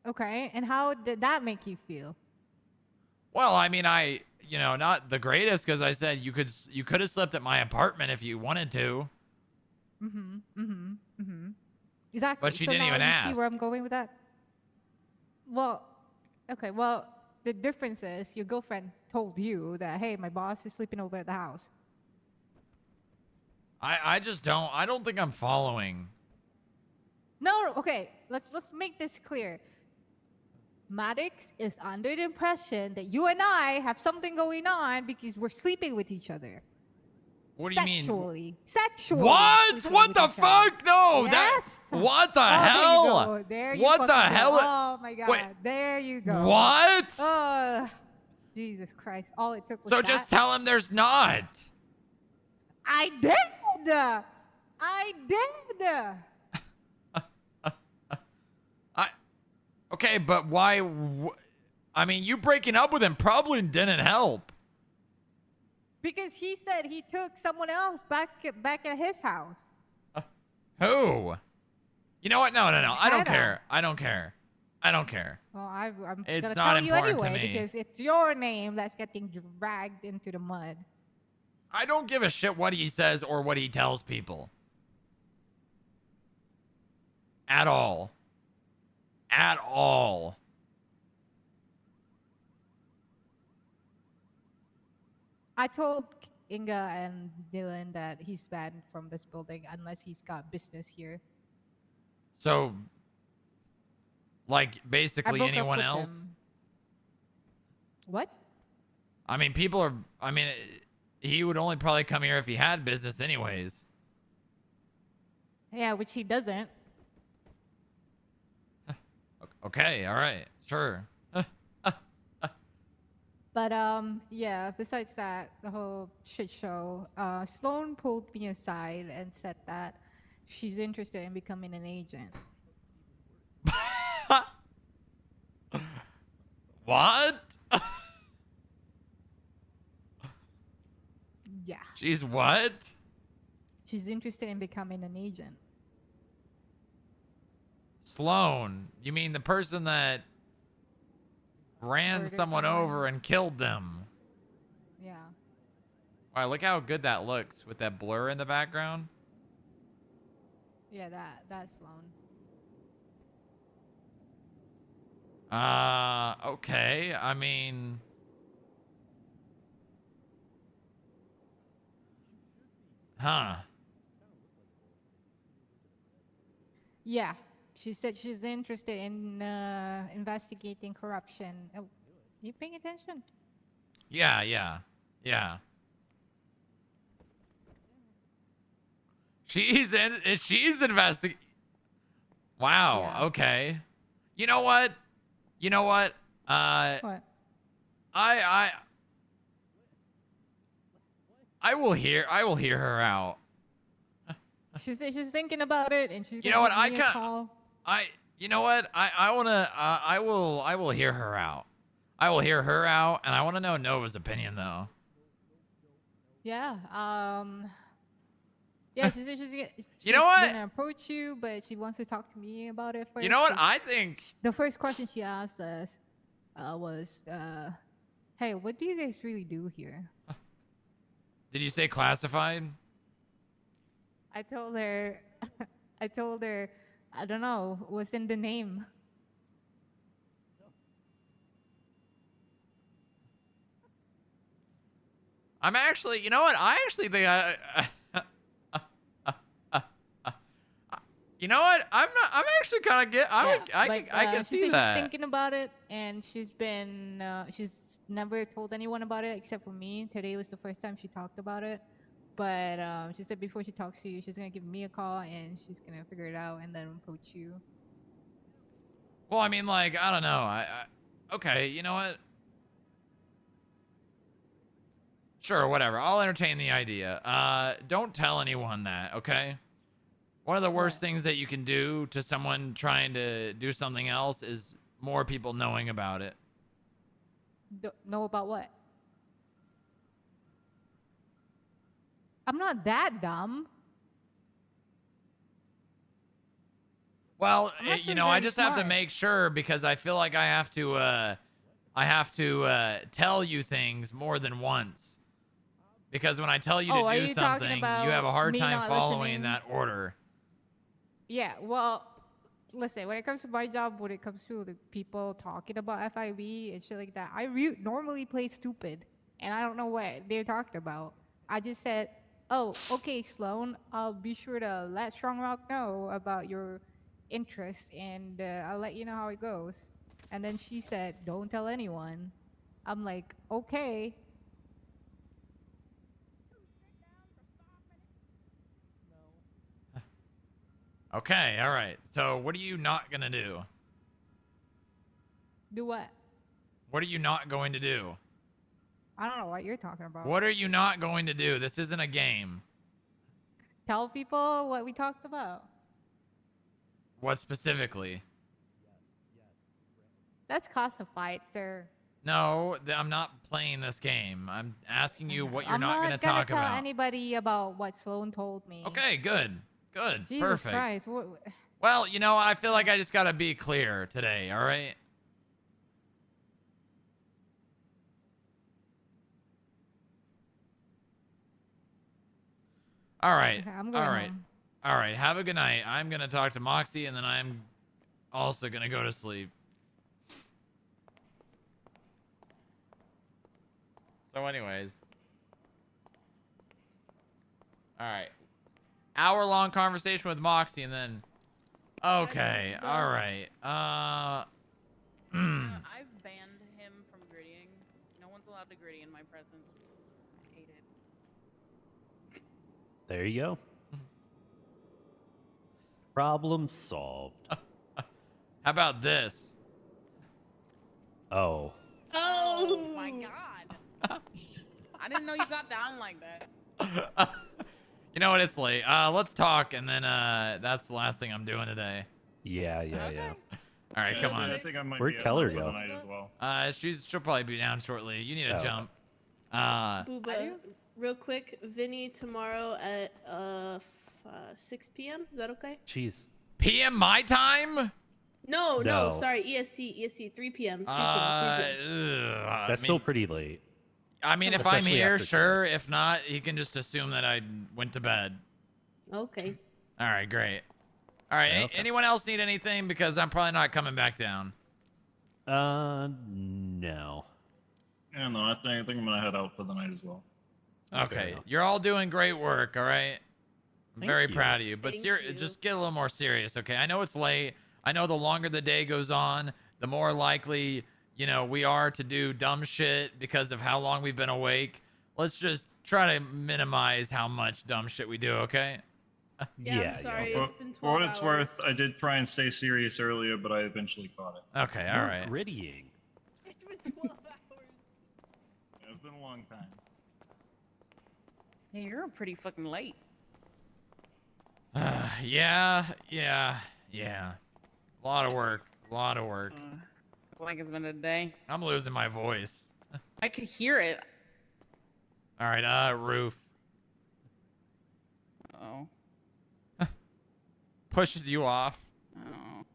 Speaker 4: okay, and how did that make you feel?
Speaker 1: Well, I mean, not the greatest, because I said you could have slept at my apartment if you wanted to.
Speaker 4: Exactly.
Speaker 1: But she
Speaker 4: so
Speaker 1: didn't
Speaker 4: now
Speaker 1: even
Speaker 4: you
Speaker 1: ask.
Speaker 4: see where I'm going with that? Well, okay. Well, the difference is your girlfriend told you that, hey, my boss is sleeping over at the house.
Speaker 1: I don't think I'm following.
Speaker 4: No, okay. Let's make this clear. Maddox is under the impression that you and I have something going on because we're sleeping with each other.
Speaker 1: What do you mean?
Speaker 4: Sexually.
Speaker 1: What?
Speaker 4: sleeping
Speaker 1: What
Speaker 4: with
Speaker 1: the
Speaker 4: each other.
Speaker 1: fuck? No.
Speaker 4: Yes.
Speaker 1: What the
Speaker 4: Oh,
Speaker 1: hell?
Speaker 4: There you go.
Speaker 1: What the hell?
Speaker 4: Oh my God.
Speaker 1: Wait.
Speaker 4: There you go.
Speaker 1: What?
Speaker 4: Oh, Jesus Christ. All it took was
Speaker 1: So
Speaker 4: that.
Speaker 1: just tell him there's not.
Speaker 4: I did. I did.
Speaker 1: Okay, but why? I mean, you breaking up with him probably didn't help.
Speaker 4: Because he said he took someone else back at his house.
Speaker 1: Who? You know what? No. I don't
Speaker 4: Hannah.
Speaker 1: care. I don't care.
Speaker 4: Well, I'm
Speaker 1: It's
Speaker 4: gonna
Speaker 1: not
Speaker 4: tell you
Speaker 1: important to
Speaker 4: anyway
Speaker 1: me.
Speaker 4: because it's your name that's getting dragged into the mud.
Speaker 1: I don't give a shit what he says or what he tells people. At all. At all.
Speaker 4: I told Inga and Dylan that he's banned from this building unless he's got business here.
Speaker 1: So, like,
Speaker 4: I
Speaker 1: basically
Speaker 4: broke up
Speaker 1: anyone
Speaker 4: with
Speaker 1: else?
Speaker 4: him. What?
Speaker 1: I mean, he would only probably come here if he had business anyways.
Speaker 4: Yeah, which he doesn't.
Speaker 1: Okay, all right, sure.
Speaker 4: But yeah, besides that, the whole shit show, Sloan pulled me aside and said that she's interested in becoming an agent.
Speaker 1: What?
Speaker 4: Yeah.
Speaker 1: She's what?
Speaker 4: She's interested in becoming an agent.
Speaker 1: Sloan. You mean the person that ran
Speaker 4: Murdered
Speaker 1: someone
Speaker 4: someone.
Speaker 1: over and killed them?
Speaker 4: Yeah.
Speaker 1: Wow, look how good that looks with that blur in the background.
Speaker 4: Yeah, that's Sloan.
Speaker 1: Okay. I mean, huh.
Speaker 4: Yeah. She said she's interested in investigating corruption. Oh, you paying attention?
Speaker 1: Yeah. She's investigating. Wow.
Speaker 4: Yeah.
Speaker 1: Okay. You know what?
Speaker 4: What?
Speaker 1: I will hear her out.
Speaker 4: She said she's thinking about it, and she's.
Speaker 1: You know what?
Speaker 4: Give me a call.
Speaker 1: You know what? I will hear her out. I will hear her out, and I want to know Nova's opinion though.
Speaker 4: Yeah. Yeah. She said she's
Speaker 1: know what?
Speaker 4: gonna approach you, but she wants to talk to me about it first.
Speaker 1: You know what?
Speaker 4: 'cause
Speaker 1: I think
Speaker 4: the first question she asked us was, "Hey, what do you guys really do here?"
Speaker 1: Did you say classified?
Speaker 4: I told her, I don't know, what's in the name.
Speaker 1: I'm actually, you know what? I actually think you know what? I'm actually kind of I can
Speaker 4: she
Speaker 1: see
Speaker 4: said
Speaker 1: that.
Speaker 4: she's thinking about it, and she's never told anyone about it except for me. Today was the first time she talked about it. But she said before she talks to you, she's gonna give me a call and she's gonna figure it out and then approach you.
Speaker 1: Well, I mean, like, I don't know. Okay, you know what? Sure, whatever. I'll entertain the idea. Don't tell anyone that, okay? One of the worst things that you can do to someone trying to do something else is more people knowing about it.
Speaker 4: Know about what? I'm not that dumb.
Speaker 1: Well,
Speaker 4: I'm actually
Speaker 1: you know, I
Speaker 4: very
Speaker 1: just have to
Speaker 4: smart.
Speaker 1: make sure because I feel like I have to tell you things more than once. Because when I tell you
Speaker 4: Oh,
Speaker 1: to
Speaker 4: are
Speaker 1: do
Speaker 4: you talking
Speaker 1: something, you have a
Speaker 4: about
Speaker 1: hard
Speaker 4: me
Speaker 1: time
Speaker 4: not
Speaker 1: following
Speaker 4: listening?
Speaker 1: that order.
Speaker 4: Yeah, well, listen, when it comes to my job, when it comes to the people talking about FIB and shit like that, I normally play stupid, and I don't know what they're talking about. I just said, oh, okay, Sloan, I'll be sure to let Strong Rock know about your interest, and I'll let you know how it goes. And then she said, don't tell anyone. I'm like, okay.
Speaker 1: Okay, all right. So what are you not going to do?
Speaker 4: Do what?
Speaker 1: What are you not going to do?
Speaker 4: I don't know what you're talking about.
Speaker 1: What are you not going to do? This isn't a game.
Speaker 4: Tell people what we talked about.
Speaker 1: What specifically?
Speaker 4: That's classified, sir.
Speaker 1: No, I'm not playing this game. I'm asking you what you're
Speaker 4: I'm
Speaker 1: not going to
Speaker 4: gonna
Speaker 1: talk
Speaker 4: tell
Speaker 1: about.
Speaker 4: anybody about what Sloan told me.
Speaker 1: Okay, good. Good.
Speaker 4: Jesus
Speaker 1: Perfect.
Speaker 4: Christ.
Speaker 1: Well, you know, I feel like I just got to be clear today, all right? All right.
Speaker 4: Okay, I'm going
Speaker 1: all right.
Speaker 4: home.
Speaker 1: All right. Have a good night. I'm going to talk to Moxie, and then I'm also going to go to sleep. So anyways. All right. Hour-long conversation with Moxie, and then... Okay. All right.
Speaker 16: I've banned him from grittying. No one's allowed to gritty in my presence. I hate it.
Speaker 6: There you go. Problem solved.
Speaker 1: How about this?
Speaker 6: Oh.
Speaker 16: Oh my god. I didn't know you got down like that.
Speaker 1: You know what? It's late. Let's talk, and then that's the last thing I'm doing today.
Speaker 6: Yeah.
Speaker 1: All right, come on.
Speaker 7: I think I might
Speaker 6: Where'd
Speaker 7: be
Speaker 6: Keller
Speaker 7: out for
Speaker 6: go?
Speaker 7: the night as well.
Speaker 1: She'll probably be down shortly. You need a
Speaker 6: Oh.
Speaker 1: jump.
Speaker 5: Booba, real quick, Vinny tomorrow at 6 p.m. Is that okay?
Speaker 6: Jeez.
Speaker 1: PM my time?
Speaker 5: No, sorry, EST 3 p.m. 3 p.m.
Speaker 6: That's still pretty late.
Speaker 1: I mean, if I'm
Speaker 6: Especially
Speaker 1: here,
Speaker 6: after
Speaker 1: sure. If not, he can just assume that I went to bed.
Speaker 5: Okay.
Speaker 1: All right, great. All right,
Speaker 6: Okay.
Speaker 1: anyone else need anything? Because I'm probably not coming back down.
Speaker 6: No.
Speaker 7: Yeah, no, I think I'm gonna head out for the night as well.
Speaker 1: Okay, you're all doing great work. All right, I'm
Speaker 6: Thank
Speaker 1: very
Speaker 6: you.
Speaker 1: proud of you. But
Speaker 5: Thank you.
Speaker 1: just get a little more serious, okay? I know it's late. I know the longer the day goes on, the more likely we are to do dumb shit because of how long we've been awake. Let's just try to minimize how much dumb shit we do, okay?
Speaker 5: Yeah, I'm sorry.
Speaker 7: For,
Speaker 5: It's been 12
Speaker 7: for what it's
Speaker 5: hours.
Speaker 7: worth, I did try and stay serious earlier, but I eventually caught it.
Speaker 1: Okay, all right.
Speaker 6: Grittying.
Speaker 5: It's been 12 hours.
Speaker 7: Yeah, it's been a long time.
Speaker 16: Hey, you're pretty fucking late.
Speaker 1: Yeah. A lot of work.
Speaker 16: Like it's been a day.
Speaker 1: I'm losing my voice.
Speaker 16: I could hear it.
Speaker 1: All right, Roof.
Speaker 16: Oh.
Speaker 1: Pushes you off.
Speaker 16: Oh.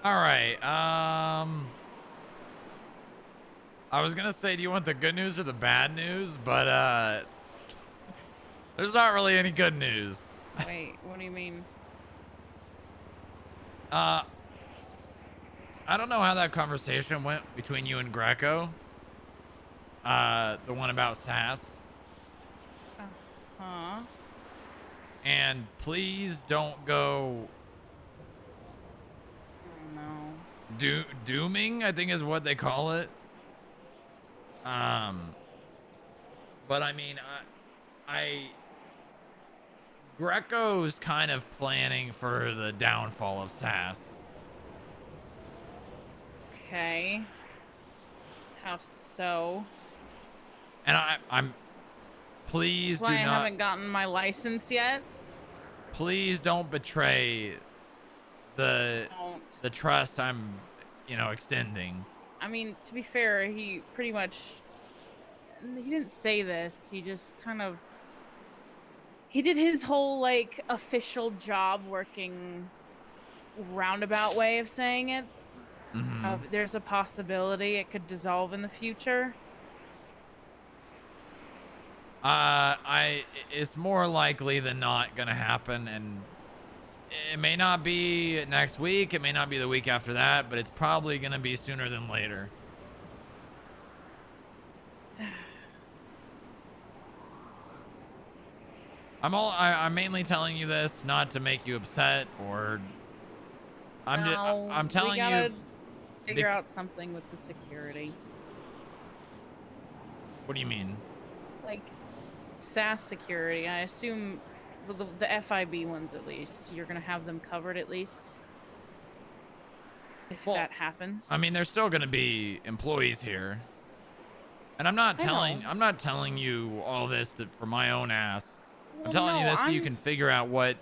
Speaker 1: All right. I was gonna say, do you want the good news or the bad news? But there's not really any good news.
Speaker 16: Wait, what do you mean?
Speaker 1: I don't know how that conversation went between you and Greco. The one about SAS.
Speaker 16: Huh?
Speaker 1: And please don't go
Speaker 16: Oh no.
Speaker 1: dooming, I think is what they call it. But I mean, Greco's kind of planning for the downfall of SAS.
Speaker 16: Okay. How so?
Speaker 1: And I'm please
Speaker 16: That's why
Speaker 1: do
Speaker 16: I
Speaker 1: not
Speaker 16: haven't gotten my license yet.
Speaker 1: please don't betray the trust I'm, extending.
Speaker 16: I mean, to be fair, he pretty much, he didn't say this. He just kind of, he did his whole like official job working roundabout way of saying it. Of there's a possibility it could dissolve in the future.
Speaker 1: It's more likely than not gonna happen, and it may not be next week, it may not be the week after that, but it's probably gonna be sooner than later. I'm mainly telling you this not to make you upset, or I'm telling
Speaker 16: we gotta
Speaker 1: you.
Speaker 16: figure out something with the security.
Speaker 1: What do you mean?
Speaker 16: Like SAS security, I assume the FIB ones at least. You're gonna have them covered at least. If that happens.
Speaker 1: I mean, there's still gonna be employees here. And I'm not telling you all this for my own ass. I'm
Speaker 16: Well,
Speaker 1: telling you
Speaker 16: no,
Speaker 1: this so you can figure out what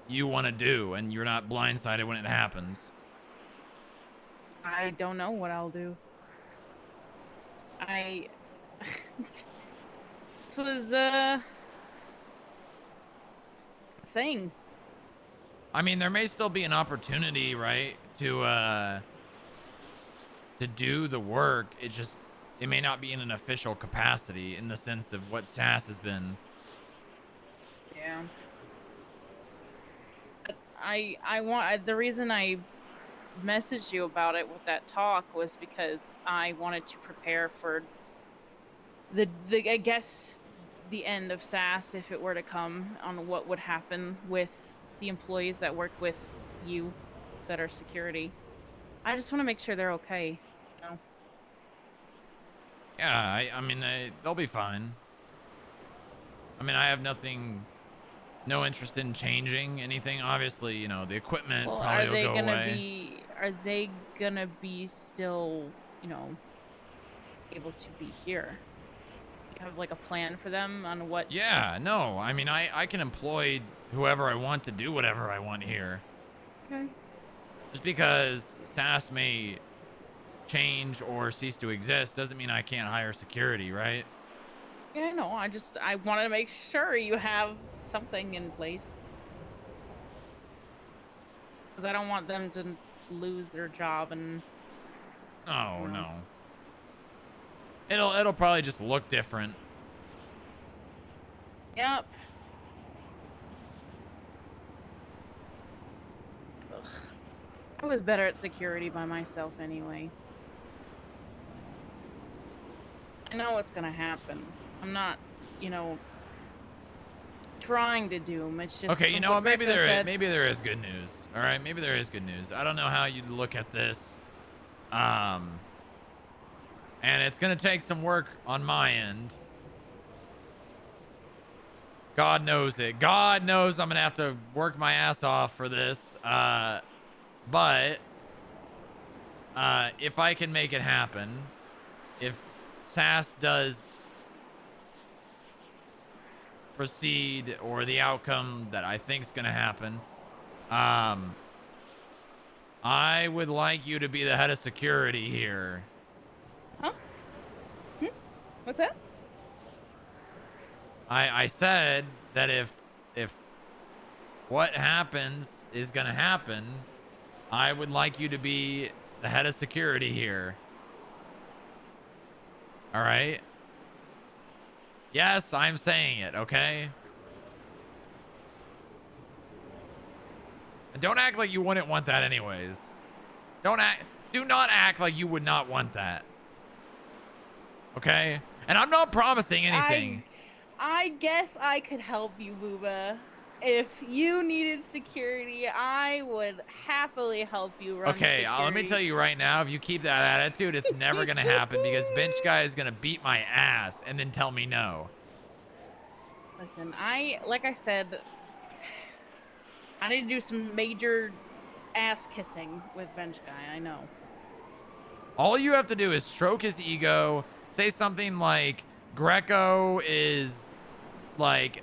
Speaker 1: you want to do and you're not blindsided when it happens.
Speaker 16: I don't know what I'll do. This was a thing.
Speaker 1: I mean, there may still be an opportunity, right, to do the work. It may not be in an official capacity in the sense of what SAS has been.
Speaker 16: Yeah. But the reason I messaged you about it with that talk was because I wanted to prepare for the I guess the end of SAS if it were to come, on what would happen with the employees that work with you that are security. I just want to make sure they're okay. You know?
Speaker 1: Yeah, I mean, they'll be fine. I mean, I have no interest in changing anything. Obviously, the equipment probably will go away.
Speaker 16: Are they gonna be still, able to be here? You have like a plan for them on what?
Speaker 1: Yeah, no. I mean, I can employ whoever I want to do whatever I want here.
Speaker 16: Okay.
Speaker 1: Just because SAS may change or cease to exist doesn't mean I can't hire security, right?
Speaker 16: Yeah, no, I want to make sure you have something in place. Because I don't want them to lose their job and...
Speaker 1: Oh, no. It'll probably just look different.
Speaker 16: Yep. Ugh. I was better at security by myself anyway. I know what's gonna happen. I'm not, trying to doom. It's just
Speaker 1: okay. You know what? Maybe there is good news. All right, maybe there is good news. I don't know how you'd look at this, and it's gonna take some work on my end. God knows it. God knows I'm gonna have to work my ass off for this. But if I can make it happen, if SAS does proceed, or the outcome that I think is going to happen, I would like you to be the head of security here.
Speaker 16: Huh? What's that?
Speaker 1: I said that if what happens is going to happen, I would like you to be the head of security here. All right? Yes, I'm saying it, okay? And don't act like you wouldn't want that anyways. Do not act like you would not want that. Okay? And I'm not promising anything.
Speaker 16: I guess I could help you, Booba. If you needed security, I would happily help you run
Speaker 1: Okay,
Speaker 16: security.
Speaker 1: let me tell you right now, if you keep that attitude, it's never going to happen because Bench Guy is going to beat my ass and then tell me no.
Speaker 16: Listen, like I said, I need to do some major ass kissing with Bench Guy, I know.
Speaker 1: All you have to do is stroke his ego, say something like Greco is like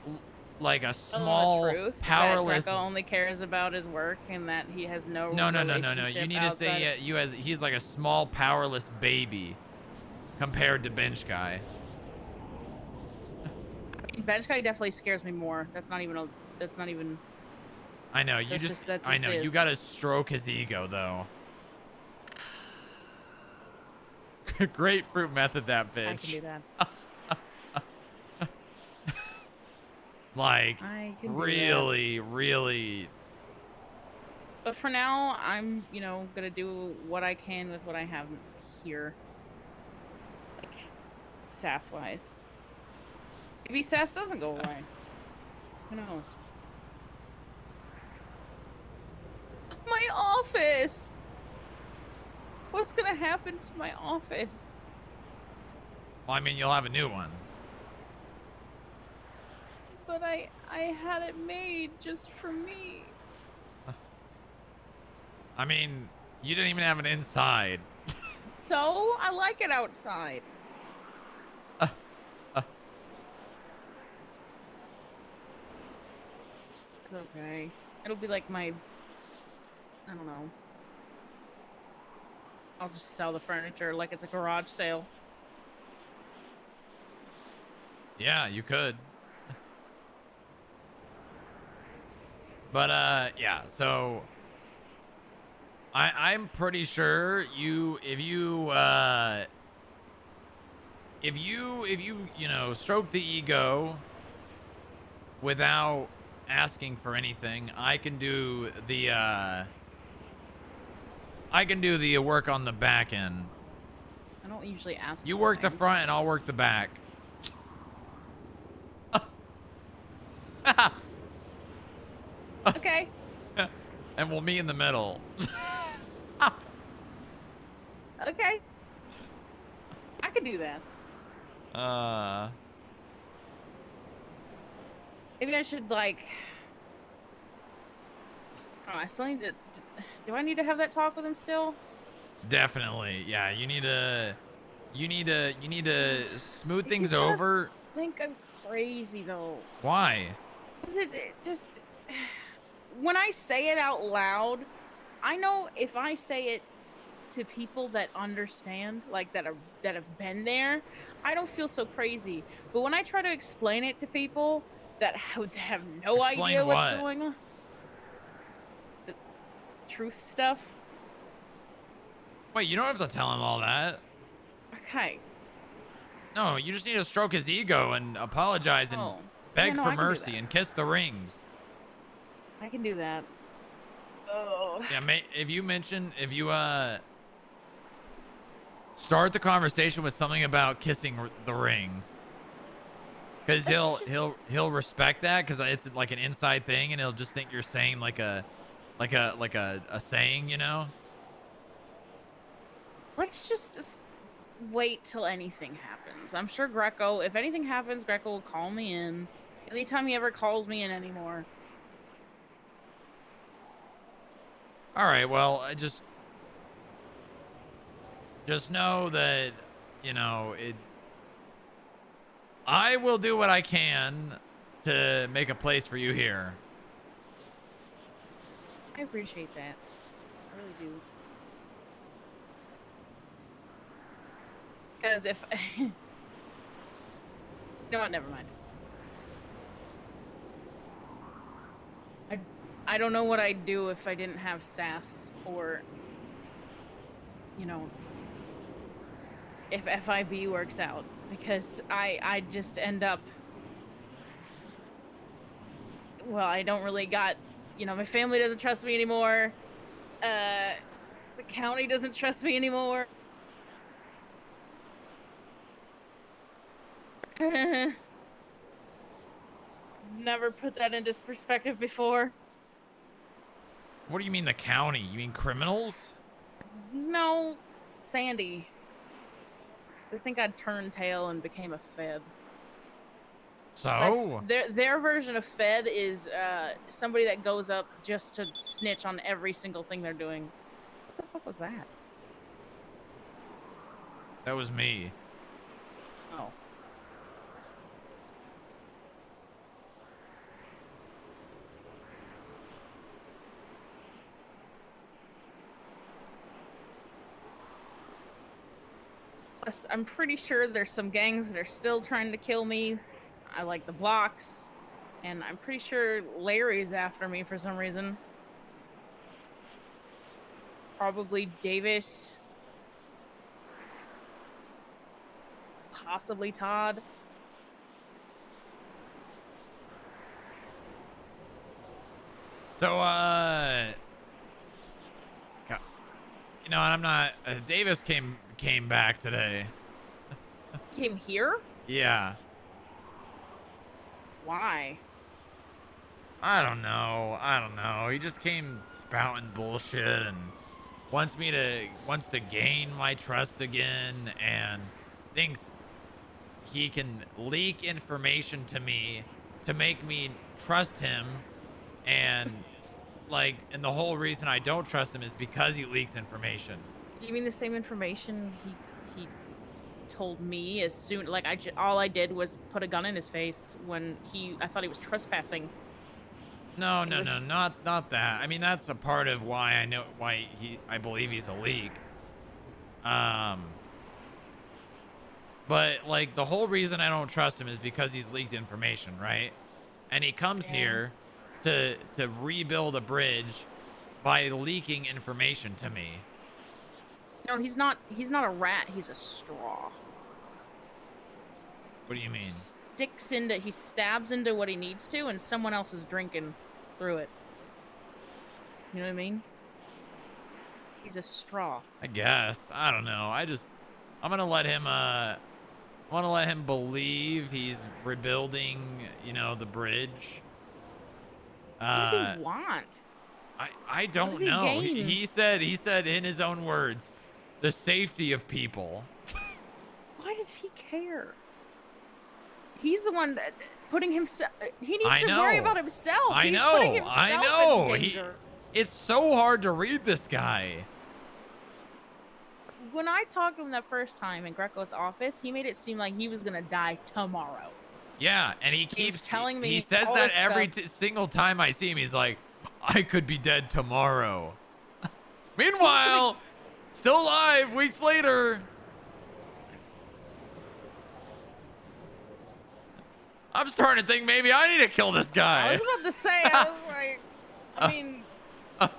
Speaker 1: a small,
Speaker 16: the truth,
Speaker 1: powerless.
Speaker 16: that Greco only cares about his work and that he has no
Speaker 1: No.
Speaker 16: relationship
Speaker 1: You need to
Speaker 16: outside
Speaker 1: say he's like a small, powerless baby compared to Bench Guy.
Speaker 16: Bench Guy definitely scares me more. That's not even.
Speaker 1: I know I know you got to stroke his ego though. Grapefruit method that bitch.
Speaker 16: I can do that.
Speaker 1: Like
Speaker 16: I can do
Speaker 1: really.
Speaker 16: But for now, I'm, gonna do what I can with what I have here. Like, SAS-wise. Maybe SAS doesn't go away. Who knows? My office! What's gonna happen to my office?
Speaker 1: Well, I mean, you'll have a new one.
Speaker 16: But I had it made just for me.
Speaker 1: I mean, you didn't even have an inside.
Speaker 16: So, I like it outside. It's okay. It'll be like I don't know. I'll just sell the furniture like it's a garage sale.
Speaker 1: Yeah, you could. But yeah, so I'm pretty sure if you stroke the ego without asking for anything, I can do the work on the back end.
Speaker 16: I don't usually ask.
Speaker 1: You work the front and I'll work the back.
Speaker 16: Okay.
Speaker 1: And we'll meet in the middle.
Speaker 16: Okay. I could do that. Maybe I should I still need to. Do I need to have that talk with him still?
Speaker 1: Definitely. Yeah, you need to smooth things
Speaker 16: He's gonna
Speaker 1: over.
Speaker 16: Think I'm crazy though.
Speaker 1: Why?
Speaker 16: Is it just when I say it out loud, I know if I say it to people that understand, like that have been there, I don't feel so crazy. But when I try to explain it to people that have no idea what's going on, the truth stuff.
Speaker 1: Wait, you don't have to tell him all that.
Speaker 16: Okay.
Speaker 1: No, you just need to stroke his ego and apologize and beg for mercy and kiss the rings.
Speaker 16: I can do that. Oh.
Speaker 1: Yeah, if you start the conversation with something about kissing the ring, because he'll respect that because it's like an inside thing, and he'll just think you're saying like a saying, you know.
Speaker 16: Let's just wait till anything happens. I'm sure Greco, if anything happens, Greco will call me in. Anytime he ever calls me in anymore.
Speaker 1: All right, well, I just know that, I will do what I can to make a place for you here.
Speaker 16: I appreciate that. I really do. Because if... you know what? Never mind. I don't know what I'd do if I didn't have SAS or... if FIB works out. Because I just end up... Well, I don't really got... my family doesn't trust me anymore. The county doesn't trust me anymore. never put that into perspective before.
Speaker 1: What do you mean the county? You mean criminals?
Speaker 16: No, Sandy. I think I turned tail and became a Fed.
Speaker 1: So?
Speaker 16: Their version of Fed is somebody that goes up just to snitch on every single thing they're doing. What the fuck was that?
Speaker 1: That was me.
Speaker 16: Oh. Plus, I'm pretty sure there's some gangs that are still trying to kill me. I like the blocks. And I'm pretty sure Larry's after me for some reason. Probably Davis. Possibly Todd.
Speaker 1: So, you know, I'm not. Davis came back today.
Speaker 16: Came here?
Speaker 1: Yeah.
Speaker 16: Why?
Speaker 1: I don't know. He just came spouting bullshit and wants to gain my trust again and thinks he can leak information to me to make me trust him, and and the whole reason I don't trust him is because he leaks information.
Speaker 16: You mean the same information he told me as soon all I did was put a gun in his face when I thought he was trespassing.
Speaker 1: No, not that. I mean, that's a part of why I believe he's a leak. But the whole reason I don't trust him is because he's leaked information, right? And he comes here to rebuild a bridge by leaking information to me.
Speaker 16: No, he's not a rat, he's a straw.
Speaker 1: What do you mean?
Speaker 16: He stabs into what he needs to, and someone else is drinking through it. You know what I mean? He's a straw.
Speaker 1: I guess. I don't know. I'm gonna let him believe he's rebuilding, the bridge.
Speaker 16: What does he want?
Speaker 1: I don't know. He said in his own words, the safety of people.
Speaker 16: Why does he care? He's the one that putting himself. He needs to worry about himself. He's putting himself in danger.
Speaker 1: It's so hard to read this guy.
Speaker 16: When I talked to him that first time in Greco's office, he made it seem like he was gonna die tomorrow.
Speaker 1: Yeah, and he keeps
Speaker 16: telling me.
Speaker 1: He says that every single time I see him. He's like, I could be dead tomorrow. Meanwhile, still alive weeks later. I'm starting to think maybe I need to kill this guy.
Speaker 16: I was about to say, I was like, I mean, if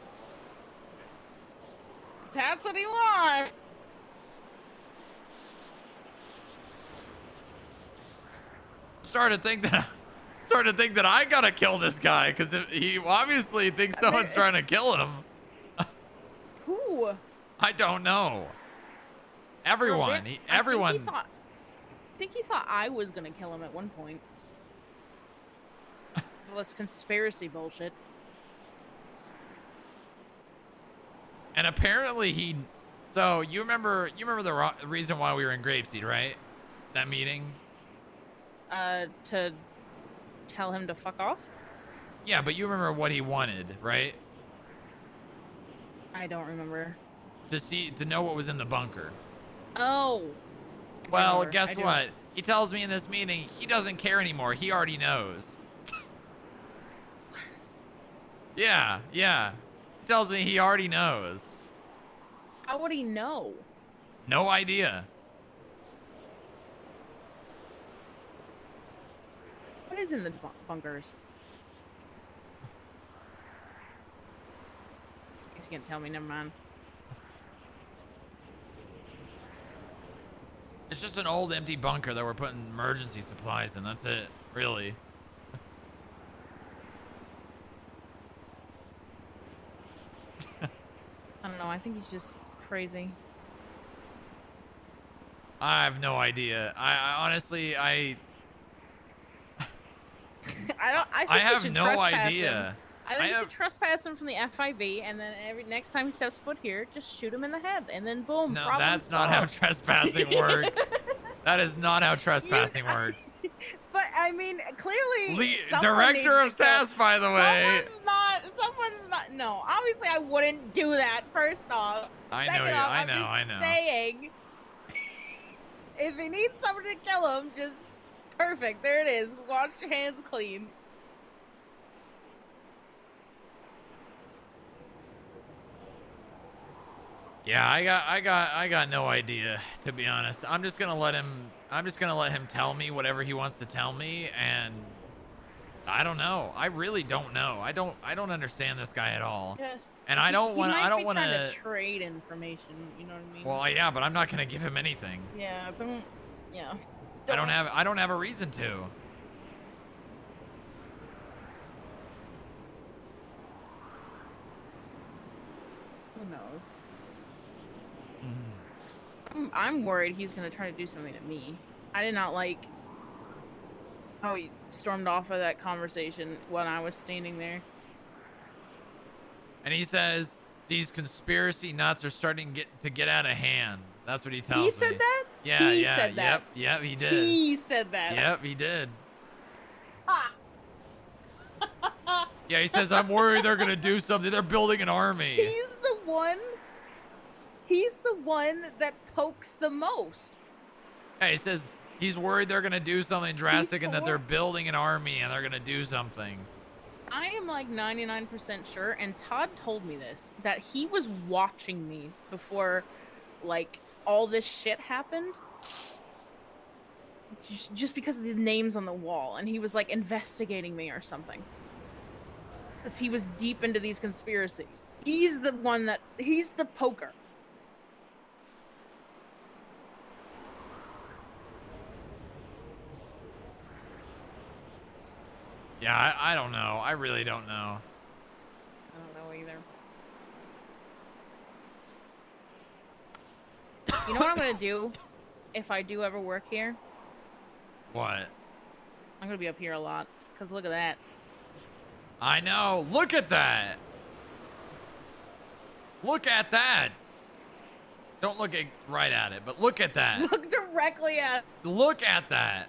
Speaker 16: that's what he wants.
Speaker 1: Starting to think that I gotta kill this guy because he obviously thinks someone's trying to kill him.
Speaker 16: Who?
Speaker 1: I don't know. Everyone. Everyone.
Speaker 16: I think he thought I was gonna kill him at one point. All this conspiracy bullshit.
Speaker 1: And apparently so you remember the reason why we were in Grapeseed, right? That meeting.
Speaker 16: To tell him to fuck off?
Speaker 1: Yeah, but you remember what he wanted, right?
Speaker 16: I don't remember.
Speaker 1: To know what was in the bunker.
Speaker 16: Oh.
Speaker 1: Well, guess what? He tells me in this meeting he doesn't care anymore. He already knows. Yeah. He tells me he already knows.
Speaker 16: How would he know?
Speaker 1: No idea.
Speaker 16: What is in the bunkers? He's gonna tell me, never mind.
Speaker 1: It's just an old empty bunker that we're putting emergency supplies in. That's it, really.
Speaker 16: I don't know. I think he's just crazy.
Speaker 1: I have no idea. I honestly,
Speaker 16: I think
Speaker 1: I
Speaker 16: we
Speaker 1: have
Speaker 16: should
Speaker 1: no
Speaker 16: trespass
Speaker 1: idea.
Speaker 16: him. I think we should trespass him from the FIB, and then next time he steps foot here, just shoot him in the head, and then boom,
Speaker 1: No,
Speaker 16: problem
Speaker 1: that's not how
Speaker 16: solved.
Speaker 1: trespassing works. That is not how trespassing works.
Speaker 16: But I mean, clearly, someone
Speaker 1: Director
Speaker 16: needs
Speaker 1: of
Speaker 16: to go.
Speaker 1: SAS, by the way.
Speaker 16: Someone's not. No, obviously, I wouldn't do that. First off,
Speaker 1: I know
Speaker 16: second
Speaker 1: you.
Speaker 16: off,
Speaker 1: I
Speaker 16: I'm
Speaker 1: know.
Speaker 16: just
Speaker 1: I know.
Speaker 16: saying, if he needs someone to kill him, just perfect. There it is. Wash your hands clean.
Speaker 1: Yeah, I got no idea, to be honest. I'm just gonna let him tell me whatever he wants to tell me, and I don't know. I really don't know. I don't understand this guy at all.
Speaker 16: Yes.
Speaker 1: And I don't want
Speaker 16: He might be trying
Speaker 1: to.
Speaker 16: to trade information. You know what I mean?
Speaker 1: Well, yeah, but I'm not gonna give him anything.
Speaker 16: Yeah. Don't. Yeah.
Speaker 1: I don't have a reason to.
Speaker 16: Who knows? I'm worried he's gonna try to do something to me. I did not like how he stormed off of that conversation when I was standing there.
Speaker 1: And he says these conspiracy nuts are starting to get out of hand. That's what he tells me.
Speaker 16: He said that?
Speaker 1: Yeah,
Speaker 16: He
Speaker 1: yeah,
Speaker 16: said that.
Speaker 1: Yep, he did.
Speaker 16: He said that.
Speaker 1: Yep, he did. Yeah, he says, I'm worried they're gonna do something. They're building an army.
Speaker 16: He's the one that pokes the most.
Speaker 1: Yeah, he says he's worried they're gonna do something drastic and that they're building an army and they're gonna do something.
Speaker 16: I am like 99% sure, and Todd told me this, that he was watching me before, like, all this shit happened. Just because of the names on the wall, and he was, like, investigating me or something. Because he was deep into these conspiracies. He's the poker.
Speaker 1: Yeah, I don't know. I really don't know.
Speaker 16: I don't know either. You know what I'm gonna do if I do ever work here?
Speaker 1: What?
Speaker 16: I'm gonna be up here a lot. Because look at that.
Speaker 1: I know. Look at that. Look at that. Don't look right at it, but look at that.
Speaker 16: Look directly at it.
Speaker 1: Look at that.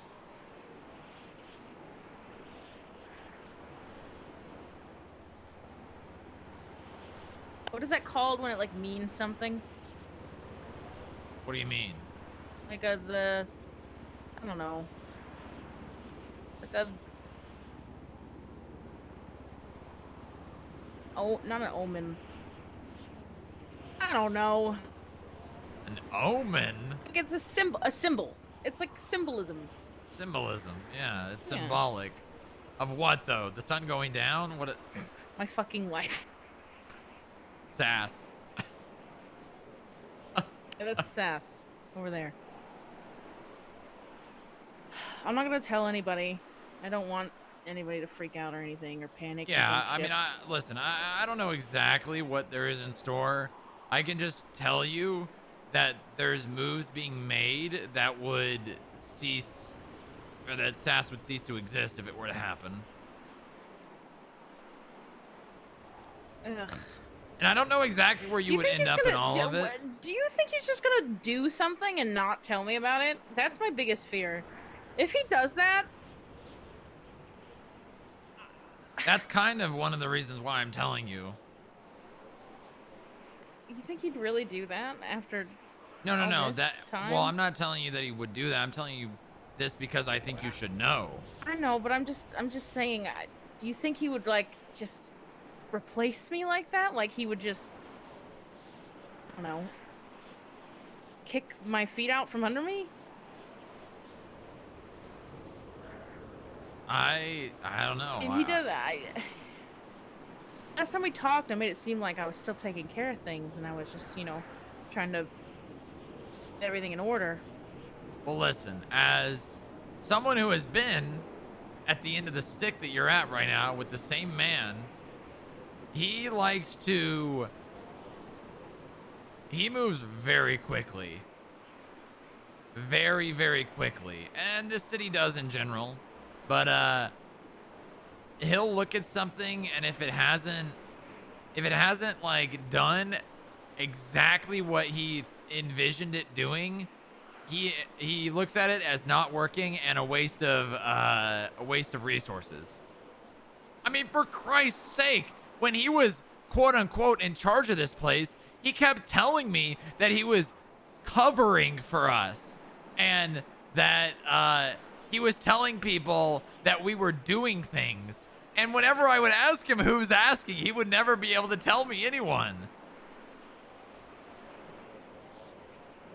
Speaker 16: What is that called when it, like, means something?
Speaker 1: What do you mean?
Speaker 16: Like I don't know. Like not an omen. I don't know.
Speaker 1: An omen?
Speaker 16: Like it's a symbol. It's like symbolism.
Speaker 1: Symbolism. Yeah, it's
Speaker 16: Yeah.
Speaker 1: symbolic. Of what, though? The sun going down? What?
Speaker 16: My fucking life.
Speaker 1: Sass.
Speaker 16: Yeah, that's sass over there. I'm not gonna tell anybody. I don't want anybody to freak out or anything or panic. or
Speaker 1: Yeah,
Speaker 16: jump
Speaker 1: I mean,
Speaker 16: ship.
Speaker 1: listen, I don't know exactly what there is in store. I can just tell you that there's moves being made that would cease, or that SAS would cease to exist if it were to happen.
Speaker 16: Ugh.
Speaker 1: And I don't know exactly where you would end up in all of it.
Speaker 16: Do you think he's just gonna do something and not tell me about it? That's my biggest fear. If he does that,
Speaker 1: That's kind of one of the reasons why I'm telling you.
Speaker 16: you think he'd really do that after?
Speaker 1: No,
Speaker 16: all this
Speaker 1: that.
Speaker 16: time?
Speaker 1: Well, I'm not telling you that he would do that. I'm telling you this because I think you should know.
Speaker 16: I know, but I'm just saying. Do you think he would like just replace me like that? Like he would just, I don't know, kick my feet out from under me?
Speaker 1: I don't know.
Speaker 16: And he does that. Last time we talked, I made it seem like I was still taking care of things, and I was just, trying to get everything in order.
Speaker 1: Well, listen, as someone who has been at the end of the stick that you're at right now with the same man, he moves very quickly. Very, very quickly. And this city does in general. But he'll look at something, and if it hasn't like done exactly what he envisioned it doing, he looks at it as not working and a waste of resources. I mean, for Christ's sake, when he was quote unquote in charge of this place, he kept telling me that he was covering for us and that he was telling people that we were doing things. And whenever I would ask him who's asking, he would never be able to tell me anyone.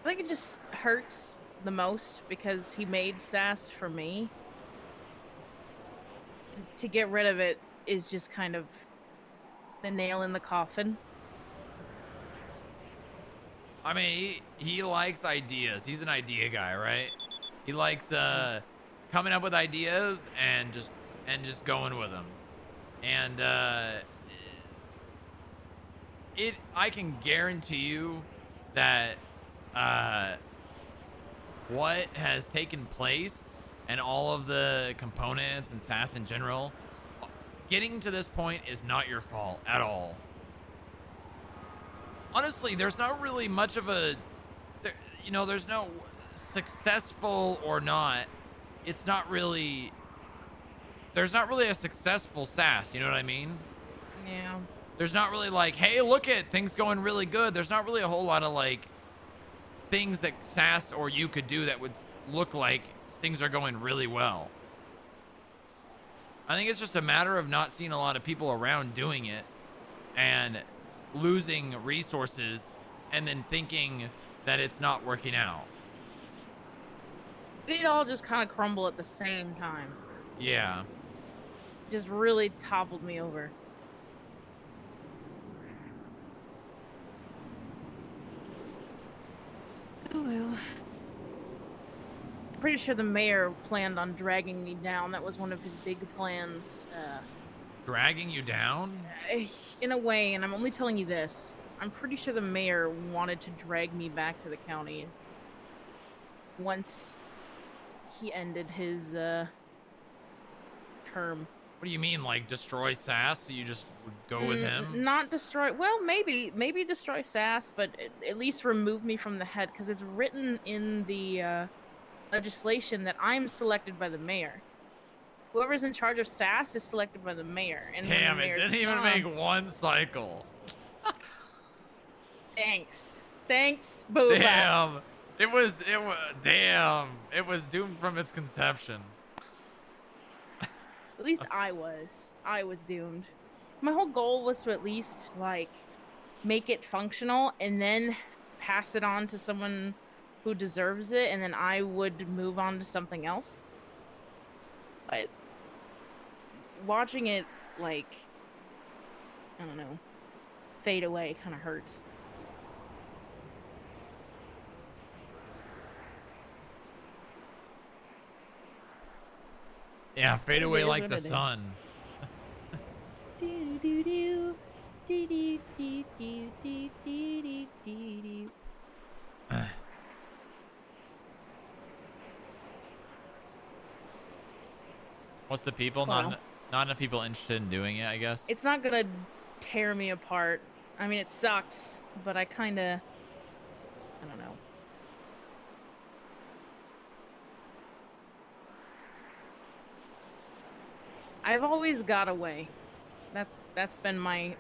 Speaker 16: I think it just hurts the most because he made SAS for me. To get rid of it is just kind of the nail in the coffin.
Speaker 1: I mean, he likes ideas. He's an idea guy, right? He likes coming up with ideas and just going with them. And I can guarantee you that what has taken place and all of the components and SAS in general, getting to this point is not your fault at all. Honestly, there's not really much of a, there's no successful or not. It's not really, there's not really a successful SAS, you know what I mean?
Speaker 16: Yeah.
Speaker 1: There's not really like, hey, look at things going really good. There's not really a whole lot of like things that SAS or you could do that would look like things are going really well. I think it's just a matter of not seeing a lot of people around doing it and losing resources and then thinking that it's not working out.
Speaker 16: It all just kind of crumble at the same time.
Speaker 1: Yeah.
Speaker 16: Just really toppled me over. Oh well. Pretty sure the mayor planned on dragging me down. That was one of his big plans.
Speaker 1: Dragging you down?
Speaker 16: In a way, and I'm only telling you this. I'm pretty sure the mayor wanted to drag me back to the county once he ended his term.
Speaker 1: What do you mean, like destroy SAS? So you just would go with him?
Speaker 16: Not destroy. Well, maybe destroy SAS, but at least remove me from the head, because it's written in the legislation that I'm selected by the mayor. Whoever's in charge of SAS is selected by the mayor. And
Speaker 1: damn, it didn't even make one cycle.
Speaker 16: Thanks, Boba.
Speaker 1: Damn, it was doomed from its conception.
Speaker 16: At least I was doomed. My whole goal was to at least like make it functional and then pass it on to someone who deserves it, and then I would move on to something else. But watching it, like, I don't know, fade away kind of hurts.
Speaker 1: Yeah, fade away like the sun. What's the people?
Speaker 16: Well,
Speaker 1: not enough people interested in doing it, I guess.
Speaker 16: It's not gonna tear me apart. I mean, it sucks, but I don't know. I've always got away. That's been my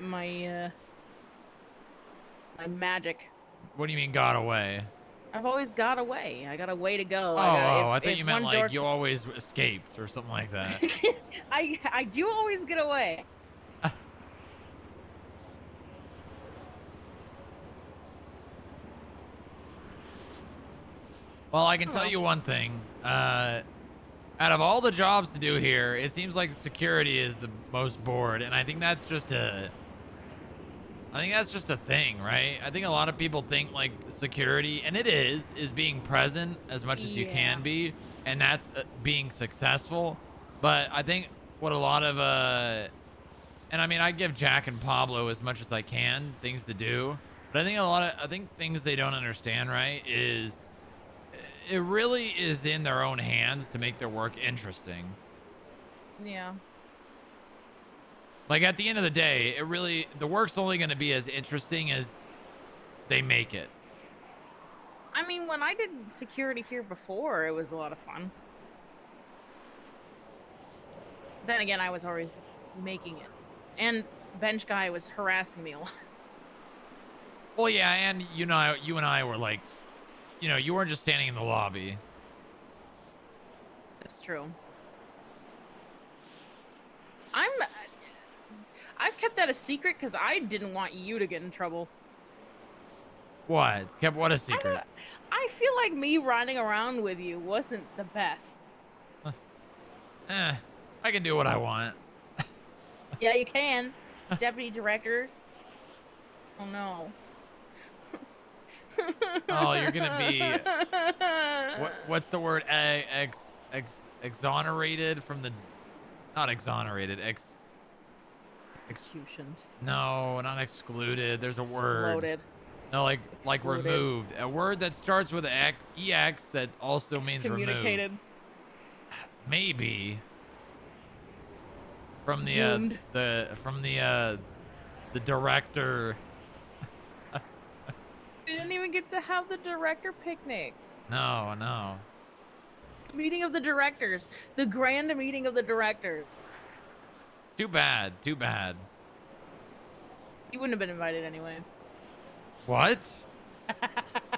Speaker 16: magic.
Speaker 1: What do you mean got away?
Speaker 16: I've always got away. I got a way to go.
Speaker 1: I thought you meant like you always escaped or something like that.
Speaker 16: I do always get away.
Speaker 1: Well, I can tell you one thing. Out of all the jobs to do here, it seems like security is the most bored, and I think that's just a thing, right? I think a lot of people think like security, and it is being present as much as you can be, and that's being successful. But I think what a lot of and I mean, I give Jack and Pablo as much as I can things to do, but I think things they don't understand, right, is it really is in their own hands to make their work interesting.
Speaker 16: Yeah.
Speaker 1: Like at the end of the day, the work's only going to be as interesting as they make it.
Speaker 16: I mean, when I did security here before, it was a lot of fun. Then again, I was always making it. And bench guy was harassing me a lot.
Speaker 1: Well, yeah, and you and I were like, you weren't just standing in the lobby.
Speaker 16: That's true. I've kept that a secret because I didn't want you to get in trouble.
Speaker 1: What? Kept what a secret?
Speaker 16: I feel like me riding around with you wasn't the best.
Speaker 1: I can do what I want.
Speaker 16: Yeah, you can. Deputy director. Oh no.
Speaker 1: Oh, you're gonna be what's the word? Exonerated from the, not exonerated.
Speaker 16: Execution.
Speaker 1: No, not excluded. There's a word.
Speaker 16: Exploded.
Speaker 1: No, like
Speaker 16: Excluded.
Speaker 1: removed. A word that starts with ex that also means removed.
Speaker 16: Excommunicated.
Speaker 1: Maybe. From the
Speaker 16: Zoomed.
Speaker 1: the director.
Speaker 16: We didn't even get to have the director picnic.
Speaker 1: No.
Speaker 16: Meeting of the directors. The grand meeting of the director.
Speaker 1: Too bad.
Speaker 16: You wouldn't have been invited anyway.
Speaker 1: What?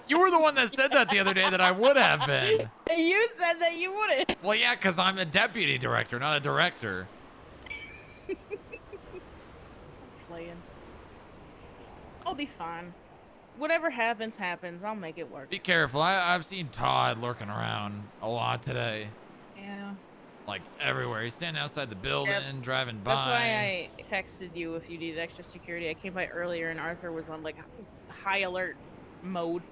Speaker 1: You were the one that said that the other day that I would have been.
Speaker 16: You said that you wouldn't.
Speaker 1: Well, yeah, because I'm a deputy director, not a director.
Speaker 16: Playing. I'll be fine. Whatever happens, happens. I'll make it work.
Speaker 1: Be careful. I've seen Todd lurking around a lot today.
Speaker 16: Yeah.
Speaker 1: Like everywhere. He's standing outside the building, driving by.
Speaker 16: That's why I texted you if you needed extra security. I came by earlier and Arthur was on like high alert mode.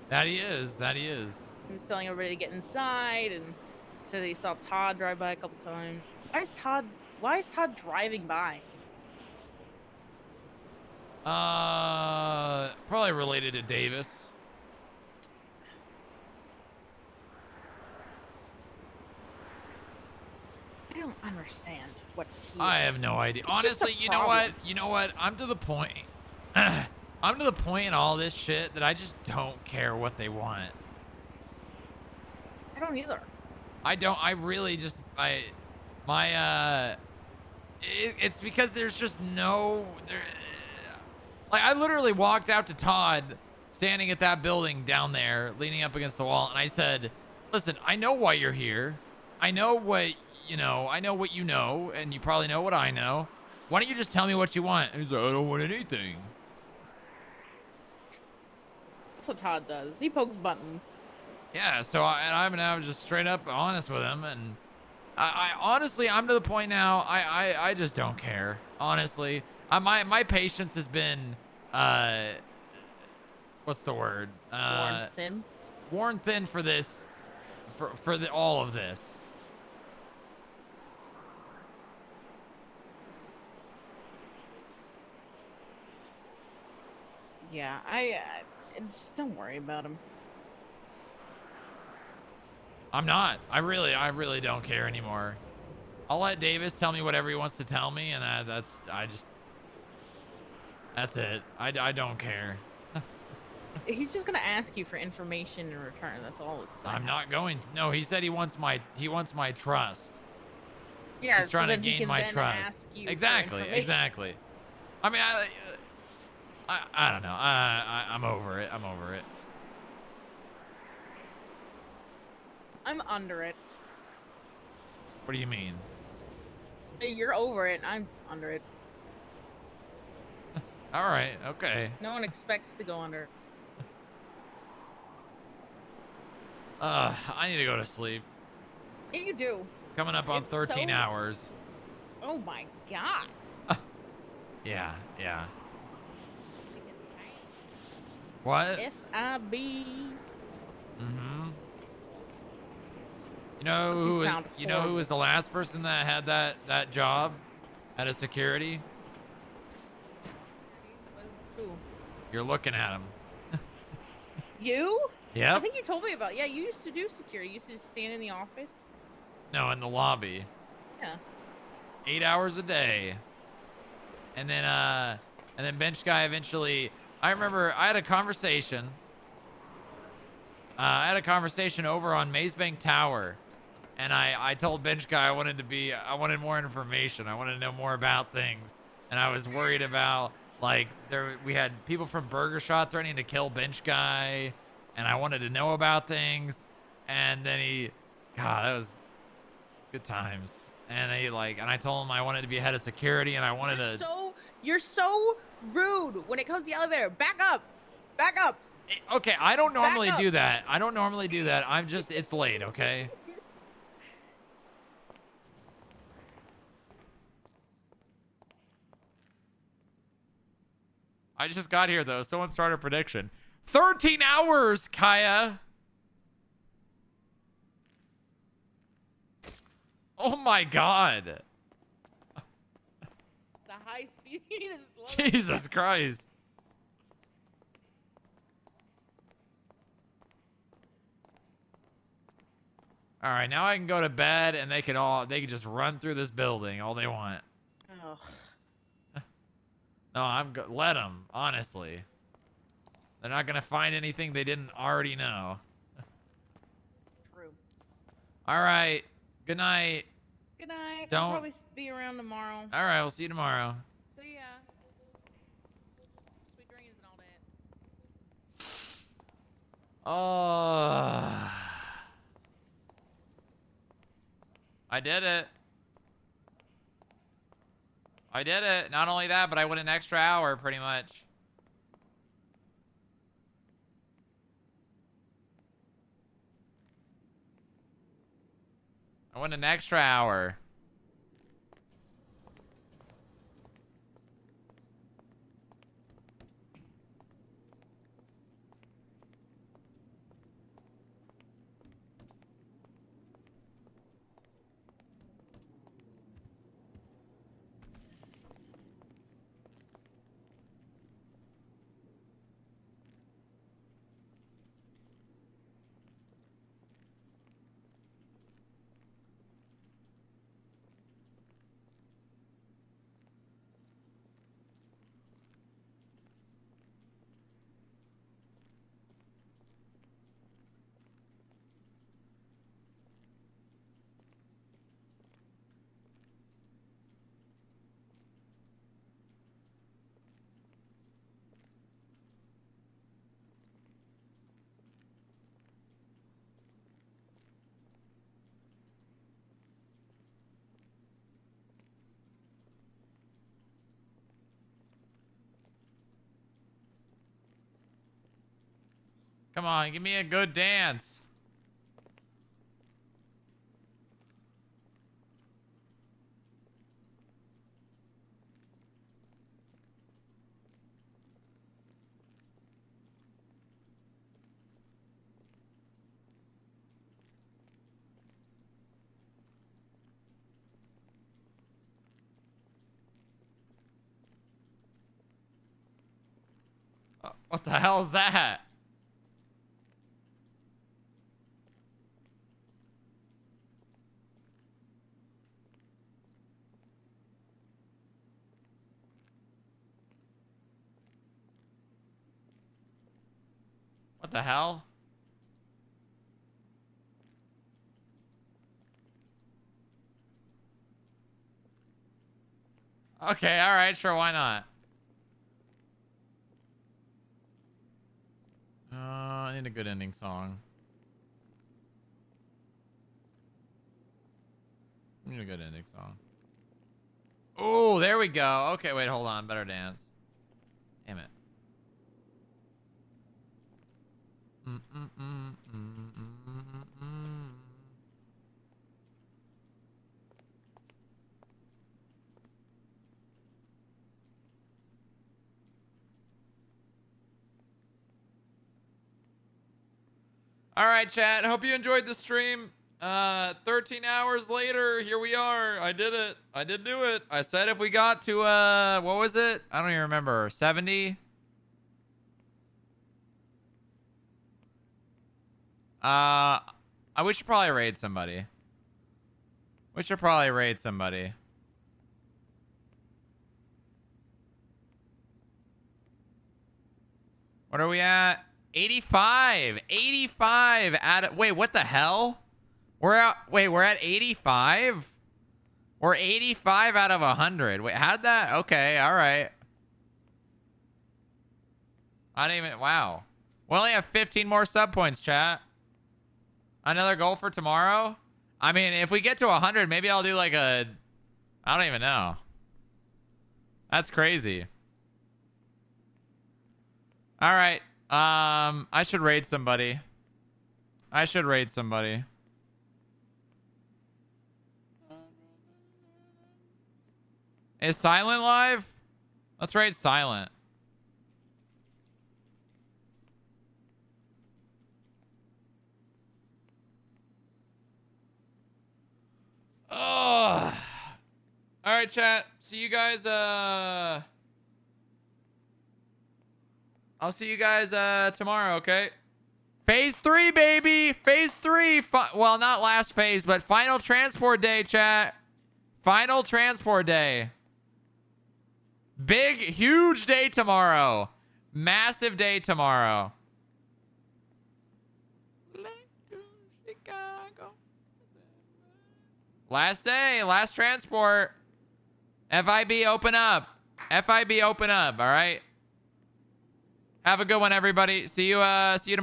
Speaker 1: That he is.
Speaker 16: He was telling everybody to get inside and said that he saw Todd drive by a couple times. Why is Todd driving by?
Speaker 1: Probably related to Davis.
Speaker 16: I don't understand what he
Speaker 1: I
Speaker 16: is.
Speaker 1: have no idea.
Speaker 16: It's just a
Speaker 1: Honestly, you know what? I'm to the point. I'm to the point in all this shit that I just don't care what they want.
Speaker 16: I don't either.
Speaker 1: I really just, it's because there's just like I literally walked out to Todd standing at that building down there leaning up against the wall and I said, listen, I know why you're here. I know what you know, and you probably know what I know. Why don't you just tell me what you want? And he's like, I don't want anything.
Speaker 16: That's what Todd does. He pokes buttons.
Speaker 1: Yeah, so I was just straight up honest with him, and I honestly, I'm to the point now, I just don't care. Honestly, my patience has been, what's the word?
Speaker 16: Worn thin.
Speaker 1: Worn thin for this, for all of this.
Speaker 16: Yeah, I just don't worry about him.
Speaker 1: I'm not. I really don't care anymore. I'll let Davis tell me whatever he wants to tell me, and that's it. I don't care.
Speaker 16: He's just gonna ask you for information in return. That's all it's.
Speaker 1: I'm not going to. No, he said he wants my trust.
Speaker 16: Yeah,
Speaker 1: He's trying
Speaker 16: so
Speaker 1: to
Speaker 16: then he
Speaker 1: gain
Speaker 16: can
Speaker 1: my
Speaker 16: then
Speaker 1: trust.
Speaker 16: ask you for
Speaker 1: Exactly.
Speaker 16: information.
Speaker 1: I mean, I don't know. I'm over it.
Speaker 16: I'm under it.
Speaker 1: What do you mean?
Speaker 16: You're over it. I'm under it.
Speaker 1: All right. Okay.
Speaker 16: No one expects to go under.
Speaker 1: I need to go to sleep.
Speaker 16: Yeah, you do.
Speaker 1: Coming up on
Speaker 16: It's
Speaker 1: 13
Speaker 16: so-
Speaker 1: hours.
Speaker 16: Oh my god.
Speaker 1: Yeah. What?
Speaker 16: FIB.
Speaker 1: Mm-hmm. You know
Speaker 16: Those
Speaker 1: who?
Speaker 16: sound
Speaker 1: You know who
Speaker 16: horrible.
Speaker 1: was the last person that had that job, at a security?
Speaker 16: Who?
Speaker 1: You're looking at him.
Speaker 16: You?
Speaker 1: Yep.
Speaker 16: I think you told me about. Yeah, you used to do security. You used to just stand in the office.
Speaker 1: No, in the lobby.
Speaker 16: Yeah.
Speaker 1: 8 hours a day. And then bench guy eventually, I remember I had a conversation. Over on Mazebank Tower, and I told bench guy I wanted more information. I wanted to know more about things, and I was worried about like we had people from Burger Shot threatening to kill bench guy, and I wanted to know about things. And then that was good times. And I told him I wanted to be head of security, and I wanted to.
Speaker 16: You're so rude when it comes to the elevator. Back up. Back up.
Speaker 1: Okay, I don't normally do that. I'm just, it's late, okay? I just got here, though. Someone started a prediction. 13 hours, Kaya! Oh my god.
Speaker 16: It's a high speed.
Speaker 1: Jesus Christ. All right, now I can go to bed, and they can just run through this building all they want.
Speaker 16: Oh.
Speaker 1: No, let them, honestly. They're not gonna find anything they didn't already know.
Speaker 16: True.
Speaker 1: All right. Good night.
Speaker 16: Good night.
Speaker 1: Don't.
Speaker 16: I'll probably be around tomorrow.
Speaker 1: All right, we'll see you tomorrow.
Speaker 16: See ya. Sweet dreams and all that.
Speaker 1: Oh. I did it. Not only that, but I went an extra hour pretty much. I went an extra hour. Come on, give me a good dance. What the hell is that? What the hell? Okay, all right, sure, why not? I need a good ending song. I need a good ending song. Oh, there we go. Okay, wait, hold on. Better dance. Damn it. All right, chat. Hope you enjoyed the stream. 13 hours later, here we are. I did it. I did do it. I said if we got to, what was it? I don't even remember. 70? We should probably raid somebody. What are we at? 85. 85 out of... Wait, what the hell? We're at 85? We're 85 out of 100. Wait, how'd that... Okay, all right. I don't even... Wow. We only have 15 more sub points, chat. Another goal for tomorrow? I mean, if we get to 100, maybe I'll do like a... I don't even know. That's crazy. All right. I should raid somebody. Is Silent live? Let's raid Silent. Oh. All right, chat. See you guys. I'll see you guys tomorrow, okay? Phase 3, baby. Phase 3. Well, not last phase, but final transport day, chat. Final transport day. Big, huge day tomorrow. Massive day tomorrow. Last day, last transport. FIB open up. FIB open up, all right? Have a good one, everybody. See you tomorrow.